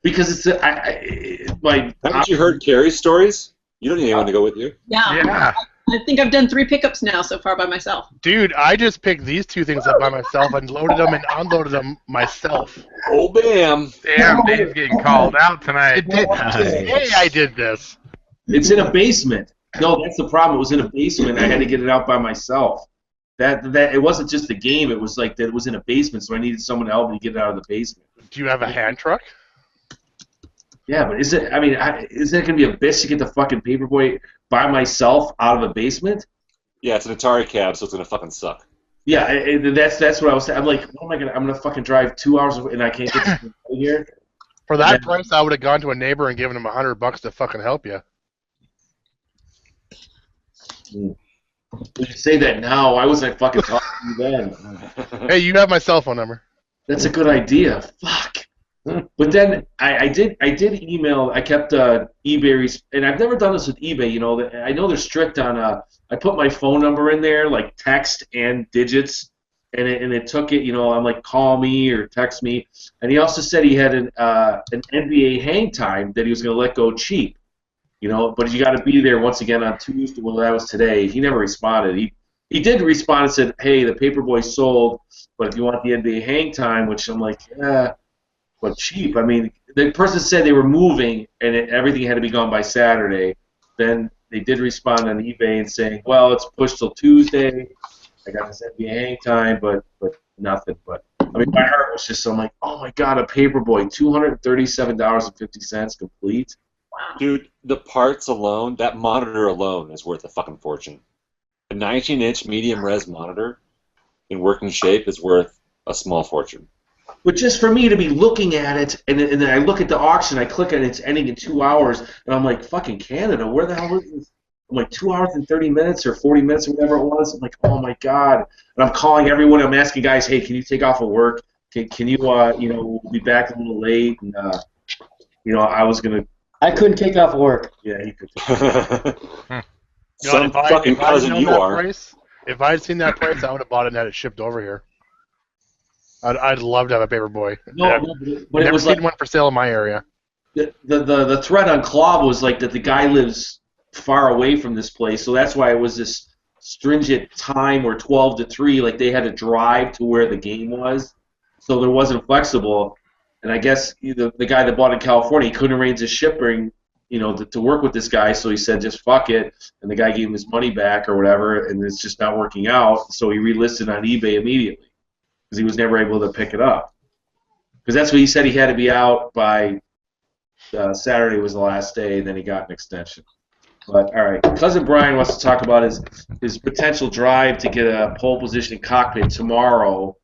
Speaker 4: Because it's
Speaker 2: Haven't you heard Carrie's stories? You don't need anyone to go with you.
Speaker 9: Yeah. I think I've done 3 pickups now so far by myself.
Speaker 1: Dude, I just picked these 2 things up by myself and loaded them and unloaded them myself.
Speaker 2: Oh, bam.
Speaker 6: Damn, Dave's getting called out tonight.
Speaker 1: Hey, I did this.
Speaker 4: It's in a basement. No, that's the problem. It was in a basement. I had to get it out by myself. That it wasn't just a game. It was like that it was in a basement, so I needed someone to help me get it out of the basement.
Speaker 1: Do you have a hand truck?
Speaker 4: Yeah, but is it? I mean, is it gonna be a bitch to get the fucking paperboy by myself out of a basement?
Speaker 2: Yeah, it's an Atari cab, so it's gonna fucking suck.
Speaker 4: Yeah, that's what I was saying. I'm like, what am I gonna? I'm gonna fucking drive 2 hours and I can't get to here.
Speaker 1: For that price, I would have gone to a neighbor and given him $100 to fucking help you.
Speaker 4: You say that now. Why wasn't I fucking talking to you then?
Speaker 1: Hey, you have my cell phone number.
Speaker 4: That's a good idea. Fuck. But then I did email. I kept eBay, and I've never done this with eBay. You know, I know they're strict on. I put my phone number in there, like text and digits, and it took it. You know, I'm like, call me or text me. And he also said he had an NBA hang time that he was going to let go cheap. You know, but you got to be there once again on Tuesday. Well, that was today. He never responded. He did respond and said, "Hey, the paperboy sold, but if you want the NBA hang time," which I'm like, yeah, but cheap. I mean, the person said they were moving and everything had to be gone by Saturday. Then they did respond on eBay and saying, "Well, it's pushed till Tuesday. I got this NBA hang time, but nothing." But I mean, my heart was just. I'm like, "Oh my God, a paperboy, $237.50 complete."
Speaker 2: Dude, the parts alone, that monitor alone is worth a fucking fortune. A 19-inch medium-res monitor in working shape is worth a small fortune.
Speaker 4: But just for me to be looking at it, and then I look at the auction, I click on it, it's ending in 2 hours, and I'm like, fucking Canada, where the hell is this? I'm like, 2 hours and 30 minutes or 40 minutes or whatever it was. I'm like, oh my God. And I'm calling everyone, I'm asking guys, hey, can you take off of work? Can you, we'll be back a little late. And, I was going to.
Speaker 5: I couldn't take off work.
Speaker 4: Yeah, he could.
Speaker 2: Some fucking cousin you are.
Speaker 1: If I had seen that price, I would have bought it and had it shipped over here. I'd love to have a paperboy.
Speaker 4: No, but
Speaker 1: I've
Speaker 4: it was
Speaker 1: never seen
Speaker 4: like
Speaker 1: one for sale in my area.
Speaker 4: The thread on Claw was like that the guy lives far away from this place, so that's why it was this stringent time where 12 to 3, like they had to drive to where the game was, so there wasn't flexible. And I guess the guy that bought in California, he couldn't arrange his shipping, to work with this guy, so he said just fuck it, and the guy gave him his money back or whatever, and it's just not working out, so he relisted on eBay immediately because he was never able to pick it up. Because that's what he said, he had to be out by Saturday was the last day, and then he got an extension. But all right, Cousin Brian wants to talk about his potential drive to get a pole position in cockpit tomorrow.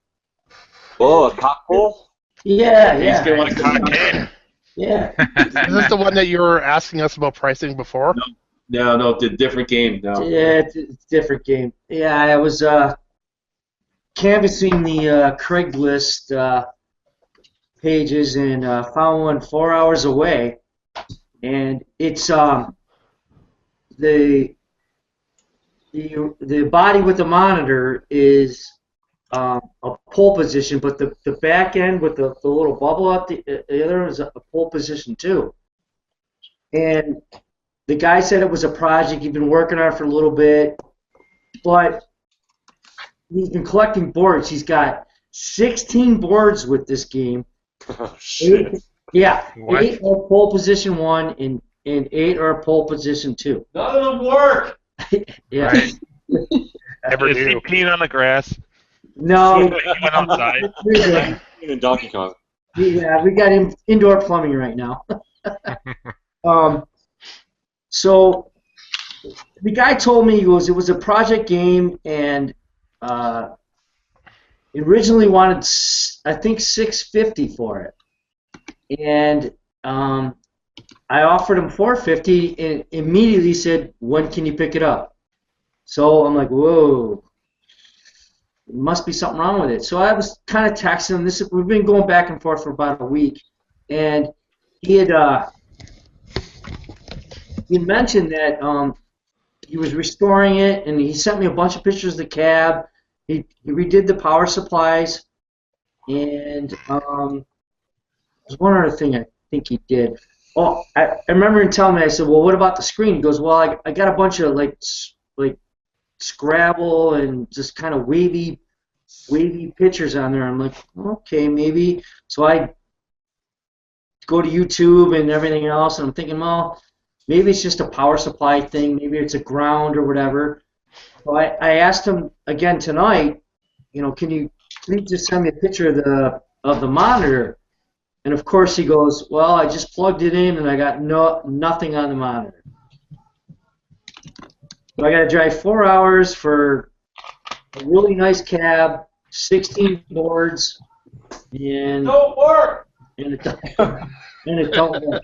Speaker 2: Oh, a cock pole?
Speaker 5: Yeah.
Speaker 1: He's going to want a cockpit.
Speaker 5: Yeah.
Speaker 1: Is this the one that you were asking us about pricing before?
Speaker 4: No, it's a different game. No.
Speaker 5: Yeah, it's a different game. Yeah, I was canvassing the Craigslist pages and found one 4 hours away, and it's the body with the monitor is a pole position, but the back end with the little bubble up the other is a pole position too. And the guy said it was a project he'd been working on for a little bit, but he's been collecting boards. He's got 16 boards with this game.
Speaker 2: Oh, shit.
Speaker 5: 8 are pole position 1 and 8 are pole position 2.
Speaker 4: None of them work.
Speaker 5: Yeah.
Speaker 3: Right.
Speaker 1: Never
Speaker 3: Is he
Speaker 1: do.
Speaker 3: peeing on the grass?
Speaker 5: No.
Speaker 3: He went outside.
Speaker 2: In Donkey Kong.
Speaker 5: Yeah, we got him indoor plumbing right now. So the guy told me, he goes, it was a project game, and he originally wanted, I think, $650 for it, and I offered him $450, and immediately said, "When can you pick it up?" So I'm like, "Whoa, must be something wrong with it." So I was kind of texting him. We've been going back and forth for about a week, and he had mentioned that he was restoring it, and he sent me a bunch of pictures of the cab. He redid the power supplies, and there's one other thing I think he did. Oh, I remember him telling me, I said, "Well, what about the screen?" He goes, "Well, I got a bunch of like Scrabble and just kind of wavy pictures on there." I'm like, "Okay, maybe." So I go to YouTube and everything else, and I'm thinking, well, maybe it's just a power supply thing. Maybe it's a ground or whatever. So I asked him again tonight, can you please just send me a picture of the monitor? And of course he goes, "Well, I just plugged it in and I got nothing on the monitor." So I got to drive 4 hours for a really nice cab, 16 boards, and
Speaker 7: Don't work.
Speaker 5: And it don't work.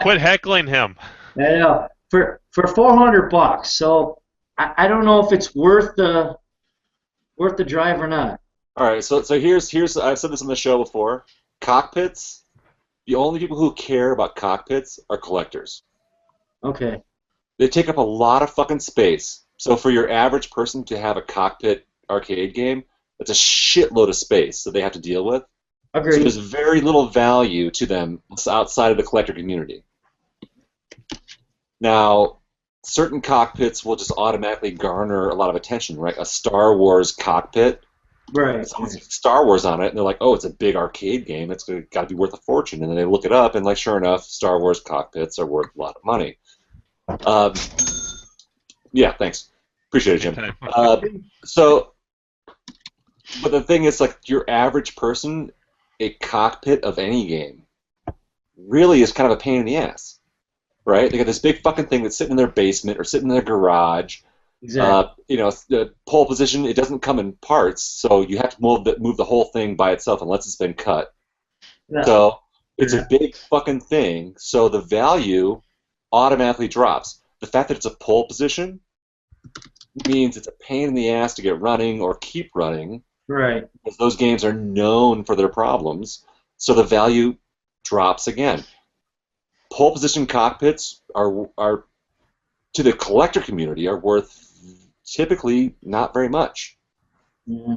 Speaker 3: Quit heckling him.
Speaker 5: I know, for $400. So I don't know if it's worth the drive or not.
Speaker 2: All right, so here's I've said this on the show before. Cockpits. The only people who care about cockpits are collectors.
Speaker 5: Okay.
Speaker 2: They take up a lot of fucking space. So for your average person to have a cockpit arcade game, that's a shitload of space that they have to deal with.
Speaker 5: Agreed.
Speaker 2: So there's very little value to them outside of the collector community. Now, certain cockpits will just automatically garner a lot of attention, right? A Star Wars cockpit.
Speaker 5: Right.
Speaker 2: Someone's Star Wars on it, and they're like, "Oh, it's a big arcade game. It's got to be worth a fortune." And then they look it up, and like, sure enough, Star Wars cockpits are worth a lot of money. Yeah, thanks. Appreciate it, Jim. But the thing is, like, your average person, a cockpit of any game really is kind of a pain in the ass, right? They got this big fucking thing that's sitting in their basement or sitting in their garage.
Speaker 5: Exactly.
Speaker 2: The pole position, it doesn't come in parts, so you have to move the whole thing by itself unless it's been cut.
Speaker 5: Yeah.
Speaker 2: So it's a big fucking thing, so the value automatically drops. The fact that it's a pole position means it's a pain in the ass to get running or keep running.
Speaker 5: Right.
Speaker 2: Because those games are known for their problems, so the value drops again. Pole position cockpits are to the collector community are worth typically not very much.
Speaker 4: Mm-hmm.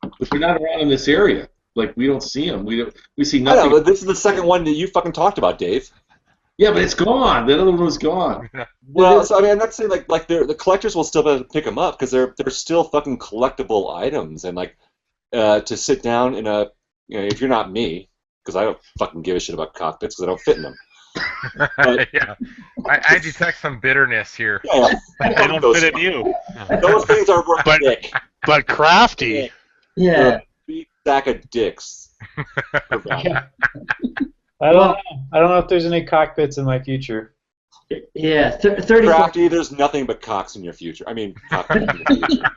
Speaker 4: But they're not around in this area. Like, we don't see them. We see
Speaker 2: I
Speaker 4: nothing.
Speaker 2: know, but this is the second one that you fucking talked about, Dave.
Speaker 4: Yeah, but it's gone. The other one was gone.
Speaker 2: Well, so I mean, I'm not saying like the collectors will still be able to pick them up because they're still fucking collectible items, and like to sit down in a if you're not me, because I don't fucking give a shit about cockpits because I don't fit in them. But,
Speaker 6: yeah, I detect some bitterness here.
Speaker 2: Yeah,
Speaker 3: They don't fit in you.
Speaker 2: those things are worth a dick.
Speaker 1: But Crafty.
Speaker 5: Yeah.
Speaker 2: A big sack of dicks.
Speaker 10: Yeah. I don't know if there's any cockpits in my future.
Speaker 5: Yeah. 30.
Speaker 2: Crafty, there's nothing but cocks in your future. I mean, cockpits in your future.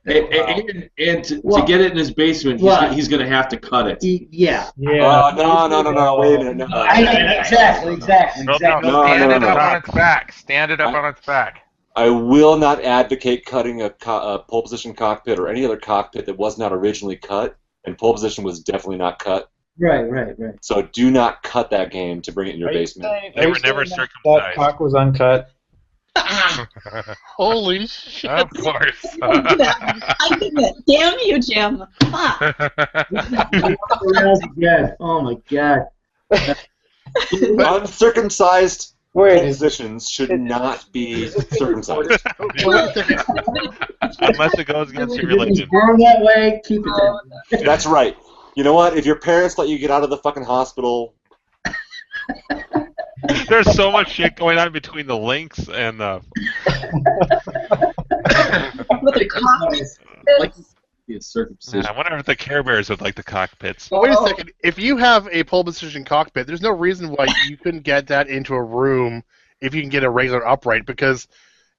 Speaker 4: And to get it in his basement, he's going to have to cut it.
Speaker 5: Yeah.
Speaker 10: Yeah.
Speaker 2: No, wait a minute. No.
Speaker 5: Exactly.
Speaker 6: Stand it up on its back. Stand it up on its back.
Speaker 2: I will not advocate cutting a pole position cockpit or any other cockpit that was not originally cut, and pole position was definitely not cut.
Speaker 5: Right.
Speaker 2: So do not cut that game to bring it in your basement.
Speaker 3: They were never
Speaker 10: That
Speaker 3: circumcised.
Speaker 10: cock was uncut.
Speaker 1: Holy shit.
Speaker 6: Of course.
Speaker 9: I did it. Damn you, Jim. Fuck.
Speaker 5: Again. Oh my god.
Speaker 2: Uncircumcised
Speaker 10: Wait,
Speaker 2: positions should not be circumcised.
Speaker 3: Unless it goes against your
Speaker 5: If it's
Speaker 3: religion.
Speaker 5: born that way, keep it that way.
Speaker 2: That's right. You know what? If your parents let you get out of the fucking hospital,
Speaker 3: There's so much shit going on between the links and the.
Speaker 9: With the cock.
Speaker 4: Like, a circumcision.
Speaker 3: I wonder if the Care Bears would like the cockpits.
Speaker 1: But wait a second. If you have a pole position cockpit, there's no reason why you couldn't get that into a room if you can get a regular upright, because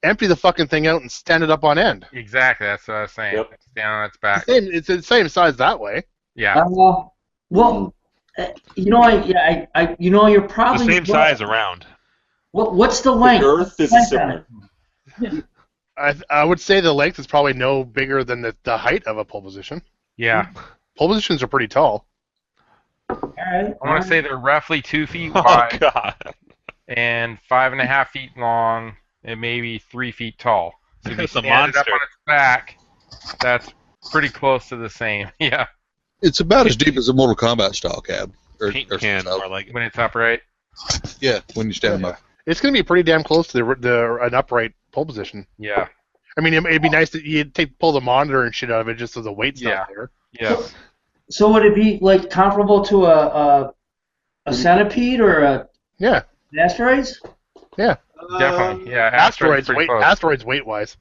Speaker 1: empty the fucking thing out and stand it up on end.
Speaker 6: Exactly, that's what I was saying.
Speaker 2: Yep.
Speaker 6: Stand on its back.
Speaker 1: It's the same size that way.
Speaker 6: Yeah.
Speaker 5: Well, you're
Speaker 3: The
Speaker 5: probably
Speaker 3: same size around.
Speaker 5: What's the length?
Speaker 2: The Earth is similar.
Speaker 1: I would say the length is probably no bigger than the height of a pole position.
Speaker 6: Yeah.
Speaker 1: Pole positions are pretty tall.
Speaker 5: All right.
Speaker 6: I want to say they're roughly 2 feet
Speaker 3: Oh
Speaker 6: wide
Speaker 3: God.
Speaker 6: and 5.5 feet long and maybe 3 feet tall. So if you
Speaker 3: It's a
Speaker 6: stand it up
Speaker 3: monster.
Speaker 6: on its back, that's pretty close to the same. Yeah.
Speaker 11: It's about as deep as a Mortal Kombat style cab.
Speaker 3: Paint can,
Speaker 11: style.
Speaker 3: more like.
Speaker 6: When it's upright.
Speaker 11: Yeah, when you stand up.
Speaker 1: It's going to be pretty damn close to an upright pole position.
Speaker 6: Yeah.
Speaker 1: I mean, it'd be nice that you'd pull the monitor and shit out of it just so the weight's
Speaker 6: Yeah.
Speaker 1: not there.
Speaker 6: Yeah.
Speaker 5: So would it be like comparable to a centipede or an asteroids?
Speaker 1: Yeah.
Speaker 6: Definitely. Yeah.
Speaker 1: Asteroids
Speaker 6: pretty close.
Speaker 1: Asteroids weight-wise.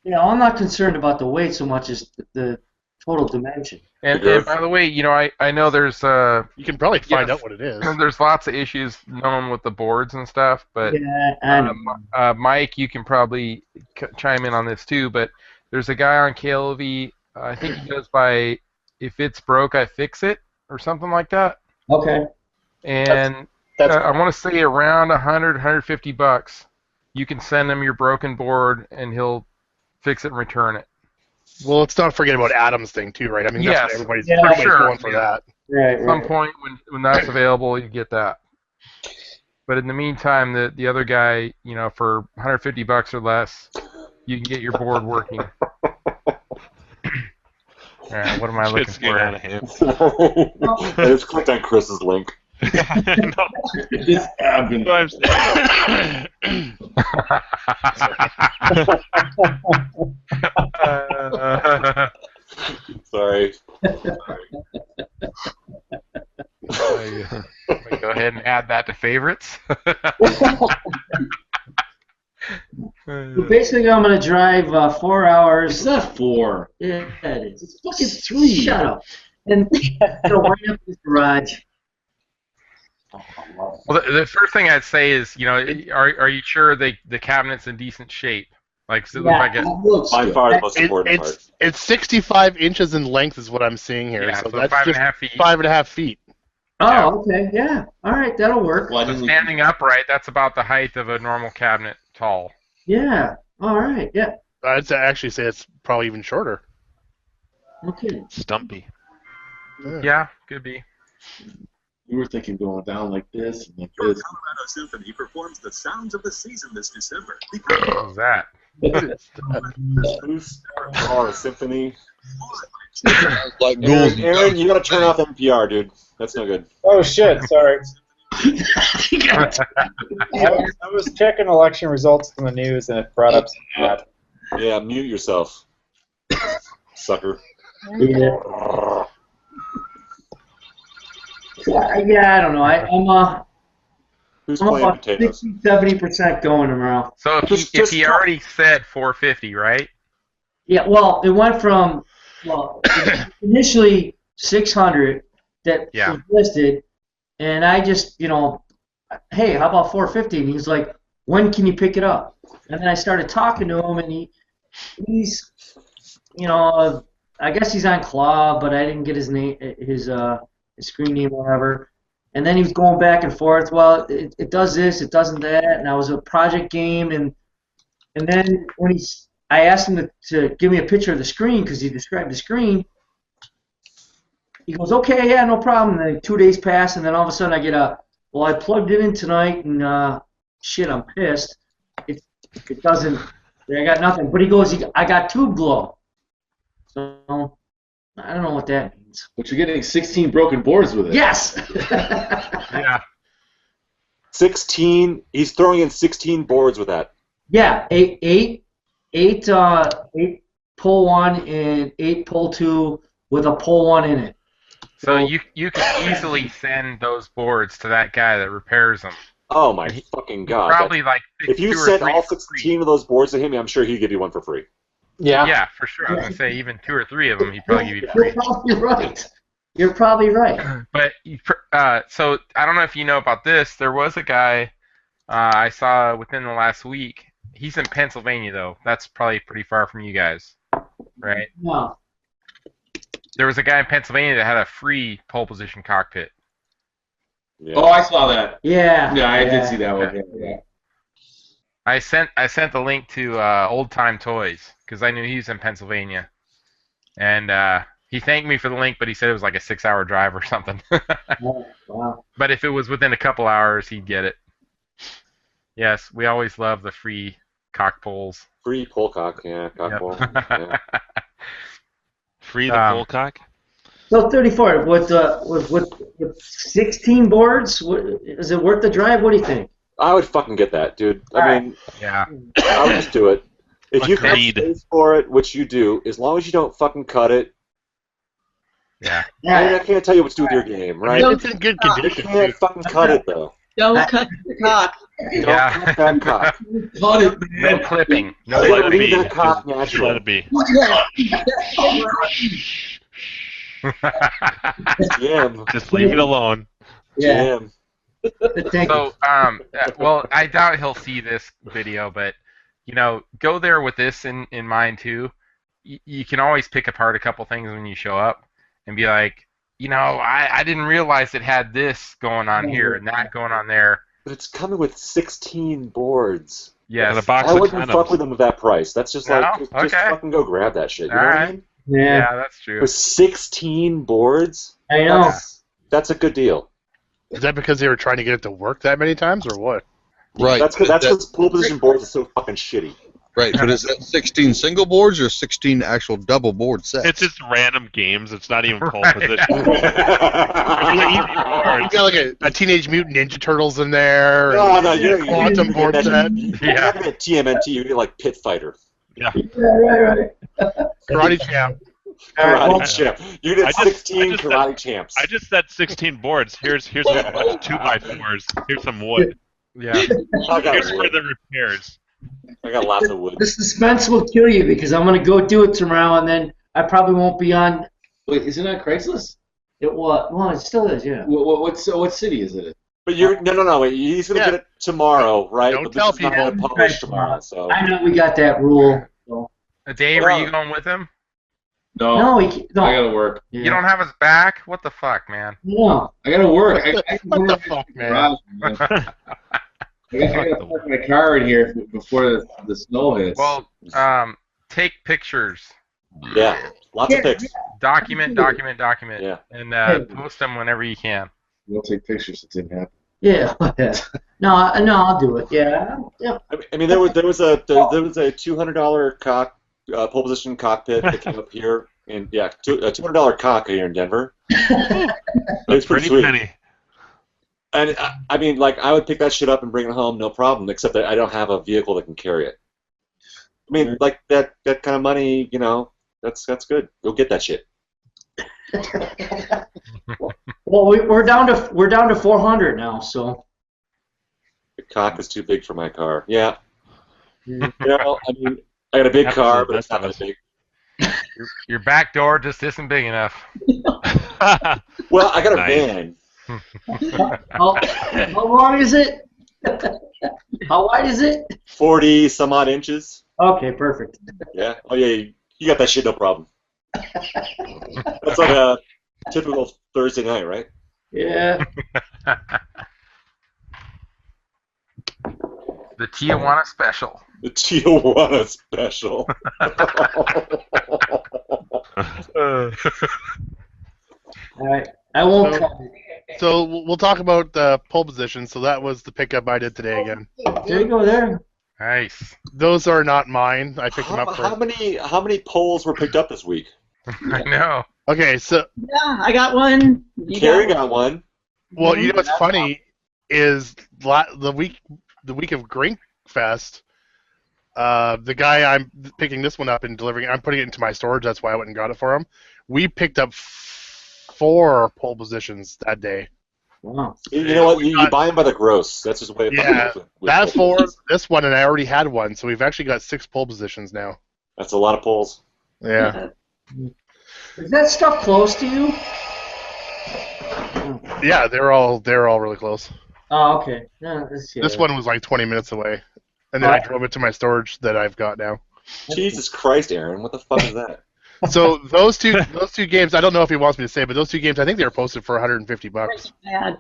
Speaker 5: Yeah, I'm not concerned about the weight so much as the total dimension.
Speaker 6: And by the way, I know there's
Speaker 1: You can probably find out what it is.
Speaker 6: there's lots of issues known with the boards and stuff, but
Speaker 5: Yeah, and
Speaker 6: Mike, you can probably chime in on this too. But there's a guy on KLV. I think he goes by "If it's broke, I fix it" or something like that.
Speaker 5: okay.
Speaker 6: And I want to say around $100-$150. You can send him your broken board, and he'll fix it and return it.
Speaker 1: Well, let's not forget about Adam's thing too, right? I mean, that's what
Speaker 6: Yes.
Speaker 1: everybody's
Speaker 6: sure.
Speaker 1: going for that.
Speaker 5: Right.
Speaker 6: At some point when that's available, you get that. But in the meantime, the other guy, for $150 or less, you can get your board working. All right, what am I looking
Speaker 3: Shit's getting out of
Speaker 6: for?
Speaker 3: hand.
Speaker 2: I just clicked on Chris's link.
Speaker 3: No.
Speaker 4: This happened.
Speaker 3: I'm saying.
Speaker 2: Sorry.
Speaker 6: Go ahead and add that to favorites.
Speaker 5: So basically, I'm going to drive 4 hours.
Speaker 4: It's not 4.
Speaker 5: Yeah, it is.
Speaker 4: It's fucking 3.
Speaker 5: Shut up. And go right up to the garage.
Speaker 6: Well, the first thing I'd say is, are you sure the cabinet's in decent shape? Like, so
Speaker 5: Yeah,
Speaker 6: if I get,
Speaker 5: it looks
Speaker 2: By
Speaker 5: good.
Speaker 2: far the most important part.
Speaker 1: It's 65 inches in length is what I'm seeing here.
Speaker 6: yeah,
Speaker 1: so
Speaker 6: so
Speaker 1: that's
Speaker 6: 5.5 feet.
Speaker 1: 5.5 feet.
Speaker 5: Oh, okay, yeah. All right, that'll work.
Speaker 4: Why
Speaker 6: So
Speaker 4: didn't we-
Speaker 6: standing upright, that's about the height of a normal cabinet tall.
Speaker 5: Yeah. All right. Yeah.
Speaker 1: I'd actually say it's probably even shorter.
Speaker 5: Okay.
Speaker 3: Stumpy.
Speaker 6: Yeah, could be.
Speaker 4: You were thinking going down like this and like
Speaker 13: Your
Speaker 4: this.
Speaker 13: Colorado Symphony performs the sounds of the season this December.
Speaker 6: What was that?
Speaker 2: Oh, a symphony.
Speaker 11: Like ghouls.
Speaker 2: Aaron, you gotta turn off NPR, dude. That's no good.
Speaker 10: Oh shit! Sorry. I was checking election results in the news and it brought up some ad.
Speaker 2: Yeah, mute yourself. Sucker.
Speaker 5: Yeah. Yeah, I don't know.
Speaker 2: Who's
Speaker 5: I'm
Speaker 2: playing
Speaker 5: about
Speaker 2: potatoes?
Speaker 5: 60-70% going tomorrow.
Speaker 6: So if he already said 450, right?
Speaker 5: Yeah, well, it went from initially 600 that was listed, and I just, hey, how about 450? And he's like, when can you pick it up? And then I started talking to him, and he's, I guess he's on Claw, but I didn't get his name, his screen name, or whatever. And then he was going back and forth. Well, it does this, it doesn't that, and I was a project game, and then when I asked him to give me a picture of the screen because he described the screen. He goes, okay, yeah, no problem. And then 2 days pass, and then all of a sudden I get I plugged it in tonight, and shit, I'm pissed. It doesn't. I got nothing. But he goes, I got tube glow. So I don't know what that means.
Speaker 4: But you're getting 16 broken boards with it.
Speaker 5: Yes.
Speaker 6: Yeah.
Speaker 2: 16. He's throwing in 16 boards with that.
Speaker 5: Yeah, eight pull 1 and 8 pull 2 with a pull 1 in it.
Speaker 6: So you can easily send those boards to that guy that repairs them.
Speaker 2: Oh my fucking god!
Speaker 6: Probably like
Speaker 2: if you
Speaker 6: 2 or
Speaker 2: sent
Speaker 6: 3
Speaker 2: all
Speaker 6: for
Speaker 2: 16 of those boards to him, I'm sure he'd give you one for free.
Speaker 7: Yeah.
Speaker 6: Yeah, for sure. I was gonna say even 2 or 3 of them, he'd probably give you
Speaker 5: You're
Speaker 6: free.
Speaker 5: probably right. You're probably right.
Speaker 6: But so I don't know if you know about this. There was a guy I saw within the last week. He's in Pennsylvania though. That's probably pretty far from you guys, right?
Speaker 5: No.
Speaker 6: There was a guy in Pennsylvania that had a free pole position cockpit.
Speaker 2: Yeah.
Speaker 4: Oh, I saw that.
Speaker 5: Yeah.
Speaker 4: Yeah, I did
Speaker 5: yeah.
Speaker 4: see that one. Yeah.
Speaker 6: I sent the link to Old Time Toys because I knew he was in Pennsylvania, and he thanked me for the link, but he said it was like a 6-hour drive or something.
Speaker 5: Oh, wow.
Speaker 6: But if it was within a couple hours, he'd get it. Yes, we always love the free cock poles.
Speaker 2: Free pole cock, yeah, cock
Speaker 6: Yep.
Speaker 2: pole. Yeah.
Speaker 3: Free the full cock?
Speaker 5: So 34 with 16 boards, is it worth the drive? What do you think?
Speaker 2: I would fucking get that, dude. I mean,
Speaker 6: Yeah.
Speaker 2: I would just do it. If you have
Speaker 3: Agreed.
Speaker 2: space for it, which you do, as long as you don't fucking cut it.
Speaker 6: Yeah.
Speaker 2: I mean, I can't tell you what to do with your game, right?
Speaker 1: It's in good
Speaker 2: You
Speaker 1: condition.
Speaker 2: can't fucking cut it, though.
Speaker 9: Don't cut the cock.
Speaker 2: Don't
Speaker 6: Yeah.
Speaker 2: cut that cock.
Speaker 4: Cut it,
Speaker 6: No clipping. No
Speaker 3: Just let it
Speaker 6: clipping.
Speaker 3: be.
Speaker 2: Leave that cock
Speaker 3: Just
Speaker 2: natural.
Speaker 3: let it be.
Speaker 2: Jim.
Speaker 3: Just leave it alone.
Speaker 5: Yeah.
Speaker 2: Jim.
Speaker 5: Thank you.
Speaker 6: So, well, I doubt he'll see this video, but go there with this in mind too. You can always pick apart a couple things when you show up and be like, I didn't realize it had this going on here and that going on there.
Speaker 2: But it's coming with 16 boards.
Speaker 3: And a
Speaker 6: Yes.
Speaker 3: box
Speaker 2: I
Speaker 3: of
Speaker 2: wouldn't fuck with
Speaker 3: condoms.
Speaker 2: them with that price. That's just like,
Speaker 6: No?
Speaker 2: just
Speaker 6: Okay.
Speaker 2: fucking go grab that shit. You know
Speaker 6: All
Speaker 2: what I
Speaker 6: right.
Speaker 2: mean?
Speaker 5: Yeah.
Speaker 6: Yeah, that's true.
Speaker 2: With 16 boards,
Speaker 5: I know.
Speaker 2: that's a good deal.
Speaker 1: Is that because they were trying to get it to work that many times, or what?
Speaker 11: Right.
Speaker 2: That's because pole position boards are so fucking shitty.
Speaker 11: Right, but is that 16 single boards or 16 actual double board sets?
Speaker 3: It's just random games. It's not even pole
Speaker 6: Right.
Speaker 3: position.
Speaker 1: You got like a Teenage Mutant Ninja Turtles in there.
Speaker 2: No,
Speaker 1: and
Speaker 2: you
Speaker 1: Quantum board set.
Speaker 2: You're not gonna TMNT. You get like Pit Fighter,
Speaker 5: Yeah, right.
Speaker 1: Karate Champ.
Speaker 2: Karate Champ. You get
Speaker 3: I just
Speaker 2: 16
Speaker 3: said-
Speaker 2: Karate Champs.
Speaker 3: I just said 16 boards. Here's a bunch of 2x4s. Here's some wood.
Speaker 6: Yeah.
Speaker 2: I got
Speaker 3: Here's for
Speaker 2: wood.
Speaker 3: the repairs.
Speaker 2: I got lots of wood.
Speaker 5: The suspense will kill you because I'm going to go do it tomorrow and then I probably won't be on.
Speaker 4: Wait, isn't that Craigslist?
Speaker 5: It was. Well, it still is, yeah.
Speaker 4: What city is it in?
Speaker 2: But you're no. Wait, he's gonna get it tomorrow, right?
Speaker 1: Don't
Speaker 2: but
Speaker 1: tell
Speaker 2: this is not
Speaker 1: people.
Speaker 2: gonna publish tomorrow. So
Speaker 5: I know we got that rule. So.
Speaker 6: Dave, are you going with him?
Speaker 4: No,
Speaker 5: No,
Speaker 4: I
Speaker 5: no.
Speaker 4: gotta work.
Speaker 6: You don't have his back? What the fuck, man?
Speaker 5: No.
Speaker 4: I gotta work. I
Speaker 1: What the fuck, man?
Speaker 4: I gotta put my car in here before the snow hits.
Speaker 6: Well, take pictures.
Speaker 2: yeah, lots of pics.
Speaker 6: Document,
Speaker 2: Yeah.
Speaker 6: and post them whenever you can.
Speaker 4: We'll take pictures. It didn't happen.
Speaker 5: Yeah. No, I'll do it. Yeah. Yeah.
Speaker 2: I mean, there was a $200 pole position cockpit that came up here, and yeah, a $200 cock here in Denver. It's pretty sweet.
Speaker 3: penny.
Speaker 2: And I mean, like, I would pick that shit up and bring it home, no problem. Except that I don't have a vehicle that can carry it. I mean, like that kind of money, that's good. Go get that shit.
Speaker 5: Well, we're down to 400 now, so.
Speaker 2: The cock is too big for my car. Yeah. I mean, I got a big car, but it's not that big.
Speaker 6: Your back door just isn't big enough.
Speaker 2: Well, I got a
Speaker 3: Nice.
Speaker 2: van.
Speaker 5: How long is it? How wide is it?
Speaker 2: 40 some odd inches.
Speaker 5: Okay, perfect.
Speaker 2: Yeah. Oh yeah, you got that shit, no problem. That's like a typical Thursday night, right?
Speaker 5: Yeah.
Speaker 6: The Tijuana Special.
Speaker 2: The Tijuana Special.
Speaker 5: All right. I won't come.
Speaker 1: So we'll talk about the pole position. So that was the pickup I did today again.
Speaker 5: There you go. There.
Speaker 6: Nice.
Speaker 1: Those are not mine. I picked them up
Speaker 2: How
Speaker 1: for.
Speaker 2: many poles were picked up this week?
Speaker 6: I know.
Speaker 1: Okay, so
Speaker 9: Yeah, I got one. You
Speaker 2: Carrie
Speaker 9: got
Speaker 2: got one.
Speaker 1: well, you know what's funny is the week of Grinkfest, the guy I'm picking this one up and delivering, I'm putting it into my storage. That's why I went and got it for him. We picked up 4 pole positions that day.
Speaker 5: Wow.
Speaker 2: You know what? You buy them by the gross. That's just the way.
Speaker 1: Yeah,
Speaker 2: with
Speaker 1: that
Speaker 2: pole
Speaker 1: 4,
Speaker 2: positions.
Speaker 1: this one, and I already had one, so we've actually got 6 pole positions now.
Speaker 2: That's a lot of poles.
Speaker 1: Yeah.
Speaker 5: Is that stuff close to you?
Speaker 1: Yeah, they're all really close.
Speaker 5: Oh, okay. Yeah,
Speaker 1: This one was like 20 minutes away, and then I drove it to my storage that I've got now.
Speaker 2: Jesus Christ, Aaron, what the fuck is that?
Speaker 1: So those two games, I don't know if he wants me to say, but those two games, I think they were posted for $150.
Speaker 9: Bad.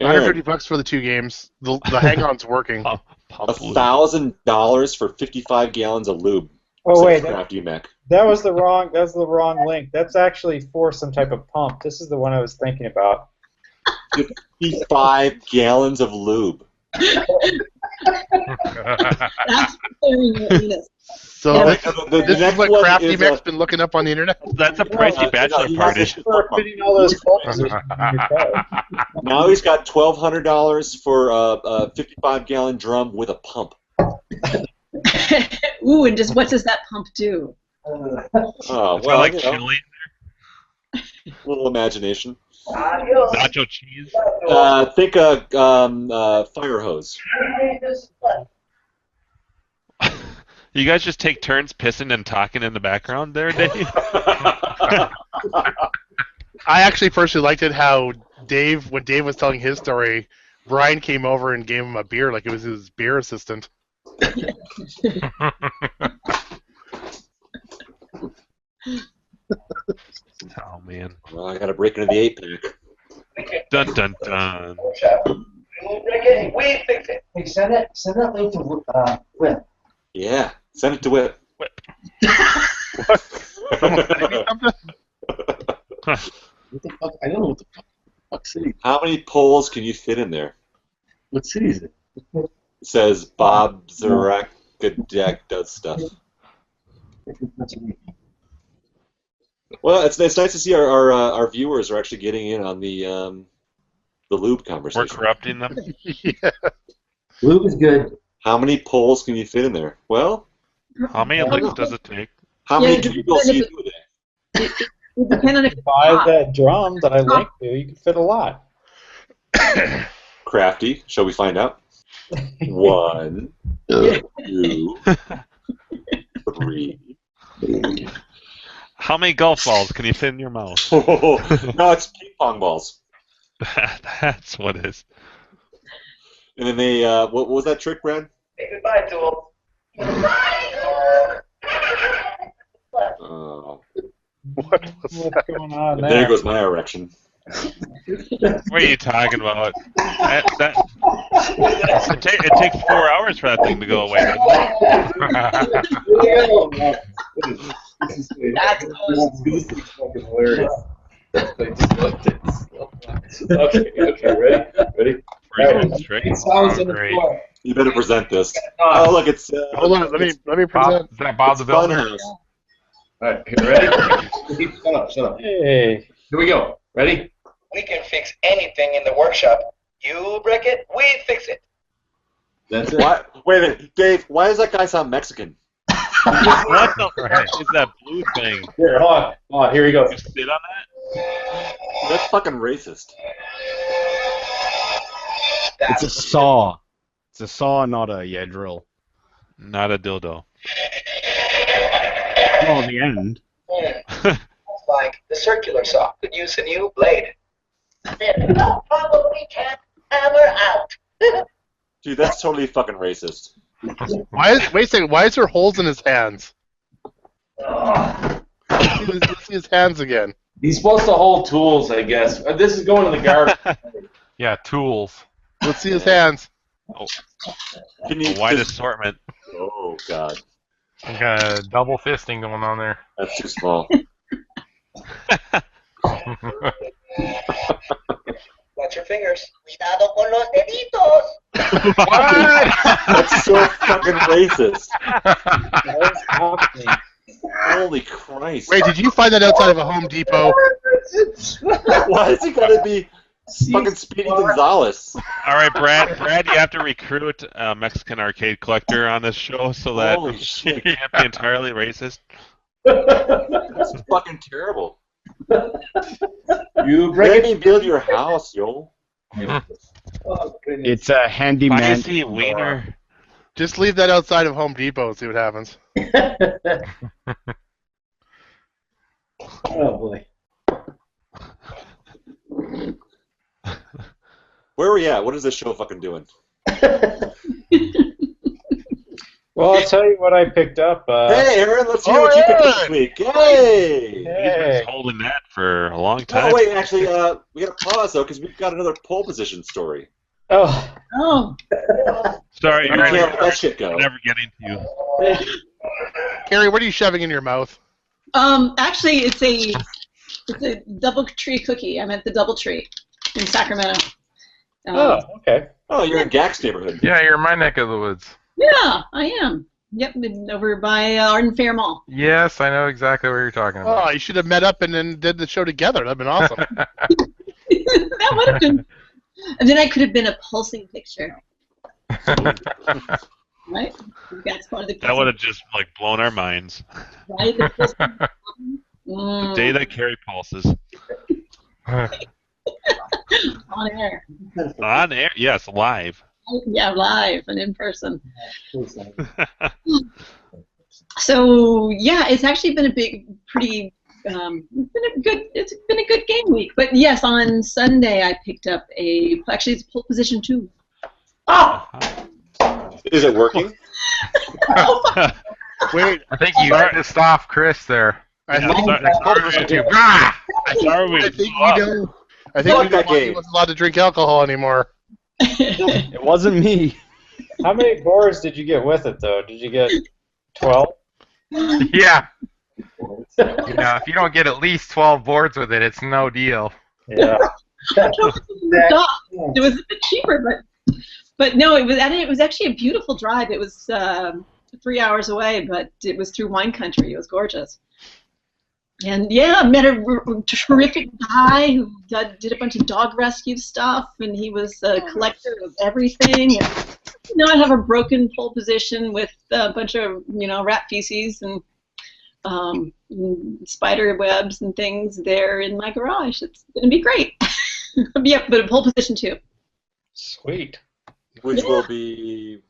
Speaker 1: $150 for the two games. The Hangout's working.
Speaker 2: $1,000 for 55 gallons of lube.
Speaker 10: Oh wait,
Speaker 2: Crafty Mech.
Speaker 10: that was the wrong link. That's actually for some type of pump. This is the one I was thinking about.
Speaker 2: 55 gallons of lube.
Speaker 9: That's clearing your anus.
Speaker 1: So
Speaker 9: Yeah.
Speaker 1: this is what Crafty Mech's been looking up on the internet.
Speaker 3: That's a pricey bachelor party.
Speaker 10: For fitting all those pumps in your car.
Speaker 2: Now he's got $1,200 for a 55-gallon drum with a pump.
Speaker 9: Ooh, and just what does that pump do?
Speaker 2: Oh,
Speaker 3: I
Speaker 2: well,
Speaker 3: like
Speaker 2: you know,
Speaker 3: chili,
Speaker 2: little imagination.
Speaker 3: nacho cheese.
Speaker 2: Think a fire hose.
Speaker 3: You guys just take turns pissing and talking in the background there, Dave?
Speaker 1: I actually personally liked it how when Dave was telling his story, Brian came over and gave him a beer like it was his beer assistant.
Speaker 3: Oh, man.
Speaker 2: Well, I gotta break into the 8-pack.
Speaker 3: Dun, dun, dun.
Speaker 5: We fix it. Hey, send that link to Whip.
Speaker 2: Yeah, send it to Whip.
Speaker 1: Someone sending me something?
Speaker 4: What the fuck? I don't know what the fuck city.
Speaker 2: How many poles can you fit in there?
Speaker 4: What city is it?
Speaker 2: It says Bob Zarakadek does stuff. Well, it's nice to see our viewers are actually getting in on the lube
Speaker 3: We're
Speaker 2: conversation.
Speaker 3: corrupting them.
Speaker 1: Yeah.
Speaker 5: Lube is good.
Speaker 2: How many poles can you fit in there? Well,
Speaker 3: How many licks does it take?
Speaker 2: how
Speaker 9: Yeah,
Speaker 2: many
Speaker 9: it
Speaker 2: people see you
Speaker 9: depends
Speaker 2: do that?
Speaker 9: It depends on if it's
Speaker 10: Buy
Speaker 9: hot.
Speaker 10: that drum that I linked to. You can fit a lot.
Speaker 2: Crafty, shall we find out? 1, 2, 3.
Speaker 3: How many golf balls can you fit in your mouth?
Speaker 2: No, it's ping pong balls.
Speaker 3: That's what it is.
Speaker 2: And then they, what was that trick, Brad?
Speaker 5: Say goodbye to him.
Speaker 1: What was
Speaker 10: What's
Speaker 1: that?
Speaker 10: going on
Speaker 2: There
Speaker 10: there?
Speaker 2: goes my erection.
Speaker 3: What are you talking about? It takes 4 hours for that thing to go away, doesn't it?
Speaker 9: That's
Speaker 4: This is fucking hilarious. Okay, ready?
Speaker 3: Trick. Great.
Speaker 2: You better present this. Oh, look, it's
Speaker 1: Hold on, let me
Speaker 6: Bob,
Speaker 1: present.
Speaker 6: is that Bob the Builder?
Speaker 2: Funhouse.
Speaker 4: Alright, ready? Shut up.
Speaker 10: Hey.
Speaker 4: Here we go. Ready?
Speaker 14: We can fix anything in the workshop. You break it, we fix it.
Speaker 4: That's it.
Speaker 2: Why, wait a minute, Dave, why does that guy sound Mexican?
Speaker 3: What the fuck is that blue thing?
Speaker 4: Here, hold on. Here we go.
Speaker 3: You sit on that?
Speaker 2: That's fucking racist.
Speaker 8: It's a saw. It's a saw, not a drill.
Speaker 3: Not a dildo.
Speaker 8: Well, the end.
Speaker 14: It's like the circular saw could use a new blade. No problem, we can't hammer out.
Speaker 2: Dude, that's totally fucking racist.
Speaker 1: Wait a second, why is there holes in his hands? Let's see his hands again.
Speaker 4: He's supposed to hold tools, I guess. This is going to the garden.
Speaker 6: Yeah, tools.
Speaker 1: Let's see his hands.
Speaker 2: Can you
Speaker 3: A wide
Speaker 2: just-
Speaker 3: assortment.
Speaker 2: Oh, God.
Speaker 6: We got a double fisting going on there.
Speaker 2: That's too small.
Speaker 14: Watch your fingers. Cuidado con los deditos.
Speaker 2: What? That's so fucking racist.
Speaker 10: What's happening?
Speaker 2: Holy Christ.
Speaker 1: Wait, did you find that outside of a Home Depot?
Speaker 2: Why is he gotta be fucking Speedy Gonzales?
Speaker 3: All right, Brad, you have to recruit a Mexican arcade collector on this show so that
Speaker 2: Holy
Speaker 3: you
Speaker 2: shit.
Speaker 3: can't be entirely racist.
Speaker 2: This is fucking terrible.
Speaker 4: You break
Speaker 2: Let me build your house, yo.
Speaker 8: It's a handyman.
Speaker 3: Spicy wiener.
Speaker 1: Just leave that outside of Home Depot and see what happens.
Speaker 5: Oh boy.
Speaker 2: Where are we at? What is this show fucking doing?
Speaker 10: Well, I'll tell you what I picked up.
Speaker 2: Hey, Aaron, let's hear what you picked up this week. Yay!
Speaker 3: He's been holding that for a long time.
Speaker 2: Oh, wait, actually, we got to pause, though, because we've got another pole position story.
Speaker 10: Oh.
Speaker 9: Oh.
Speaker 3: Sorry,
Speaker 2: I can't let that shit go.
Speaker 3: I'm never getting to you.
Speaker 1: Carrie, what are you shoving in your mouth?
Speaker 9: Actually, it's a double tree cookie. I'm at the Double Tree in Sacramento.
Speaker 10: Oh, okay.
Speaker 2: Oh, you're in Gack's neighborhood.
Speaker 6: Yeah, you're in my neck of the woods.
Speaker 9: Yeah, I am. Yep, over by Arden Fair Mall.
Speaker 6: Yes, I know exactly what you're talking about.
Speaker 1: Oh, you should have met up and then did the show together. That'd been awesome.
Speaker 9: That would have been. And then I could have been a pulsing picture. Right? That's part of the
Speaker 3: That would have just like blown our minds.
Speaker 9: Right?
Speaker 3: The day that Carrie pulses.
Speaker 9: On air.
Speaker 3: On air? Yes, live.
Speaker 9: Yeah, live and in person. So yeah, it's actually been a pretty. It's been a good game week. But yes, on Sunday I picked up actually it's pole position 2.
Speaker 2: Oh! Is it working?
Speaker 1: Wait,
Speaker 6: I think you pissed off Chris there.
Speaker 1: I think he wasn't allowed to drink alcohol anymore.
Speaker 8: It wasn't me.
Speaker 10: How many boards did you get with it, though? Did you get 12?
Speaker 6: Yeah. If you don't get at least 12 boards with it, it's no deal.
Speaker 10: Yeah.
Speaker 9: It was a bit cheaper, but no, it was actually a beautiful drive. It was 3 hours away, but it was through wine country. It was gorgeous. And yeah, I met a terrific guy who did a bunch of dog rescue stuff, and he was a collector of everything. And, I have a broken pole position with a bunch of rat feces and spider webs and things there in my garage. It's gonna be great. Yeah, but a pole position 2.
Speaker 10: Sweet.
Speaker 2: Which will be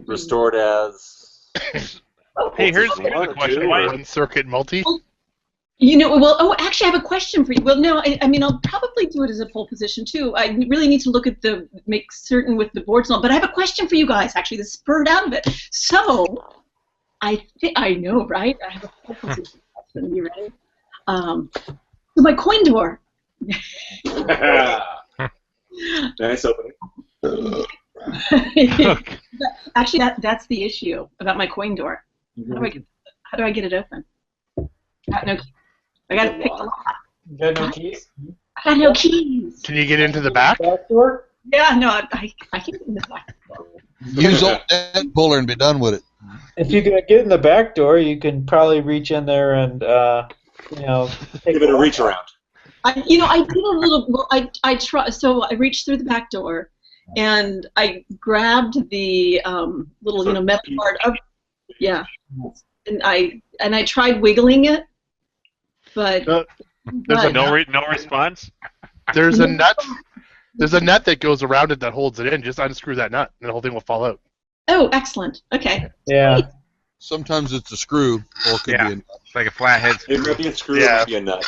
Speaker 2: restored as.
Speaker 3: Hey, here's a question.
Speaker 1: One circuit multi.
Speaker 9: Actually, I have a question for you. Well, no, I mean, I'll probably do it as a pole position too. I really need to look at make certain with the boards and all. But I have a question for you guys. Actually, that spurred out of it. So, I know, right? I have a pole position. You ready? So my coin door.
Speaker 2: Nice opening.
Speaker 9: Actually, that's the issue about my coin door. How do I get it open? I got to pick the lock.
Speaker 10: You got no keys?
Speaker 9: I got no keys.
Speaker 1: Can you get into the back?
Speaker 10: Back door?
Speaker 9: Yeah, no, I can get in the back door.
Speaker 11: Use old dead puller and be done with it.
Speaker 10: If you can get in the back door, you can probably reach in there and
Speaker 2: give it a reach around.
Speaker 9: I did a little. Well, I try. So I reached through the back door, and I grabbed the little metal part of. Yeah, and I tried wiggling it, but
Speaker 3: there's no response.
Speaker 1: There's a nut. There's a nut that goes around it that holds it in. Just unscrew that nut, and the whole thing will fall out.
Speaker 9: Oh, excellent. Okay.
Speaker 10: Yeah.
Speaker 11: Sometimes it's a screw, or it could be a nut.
Speaker 6: It's like a flathead screw.
Speaker 2: It might be a screw, it might be a nut.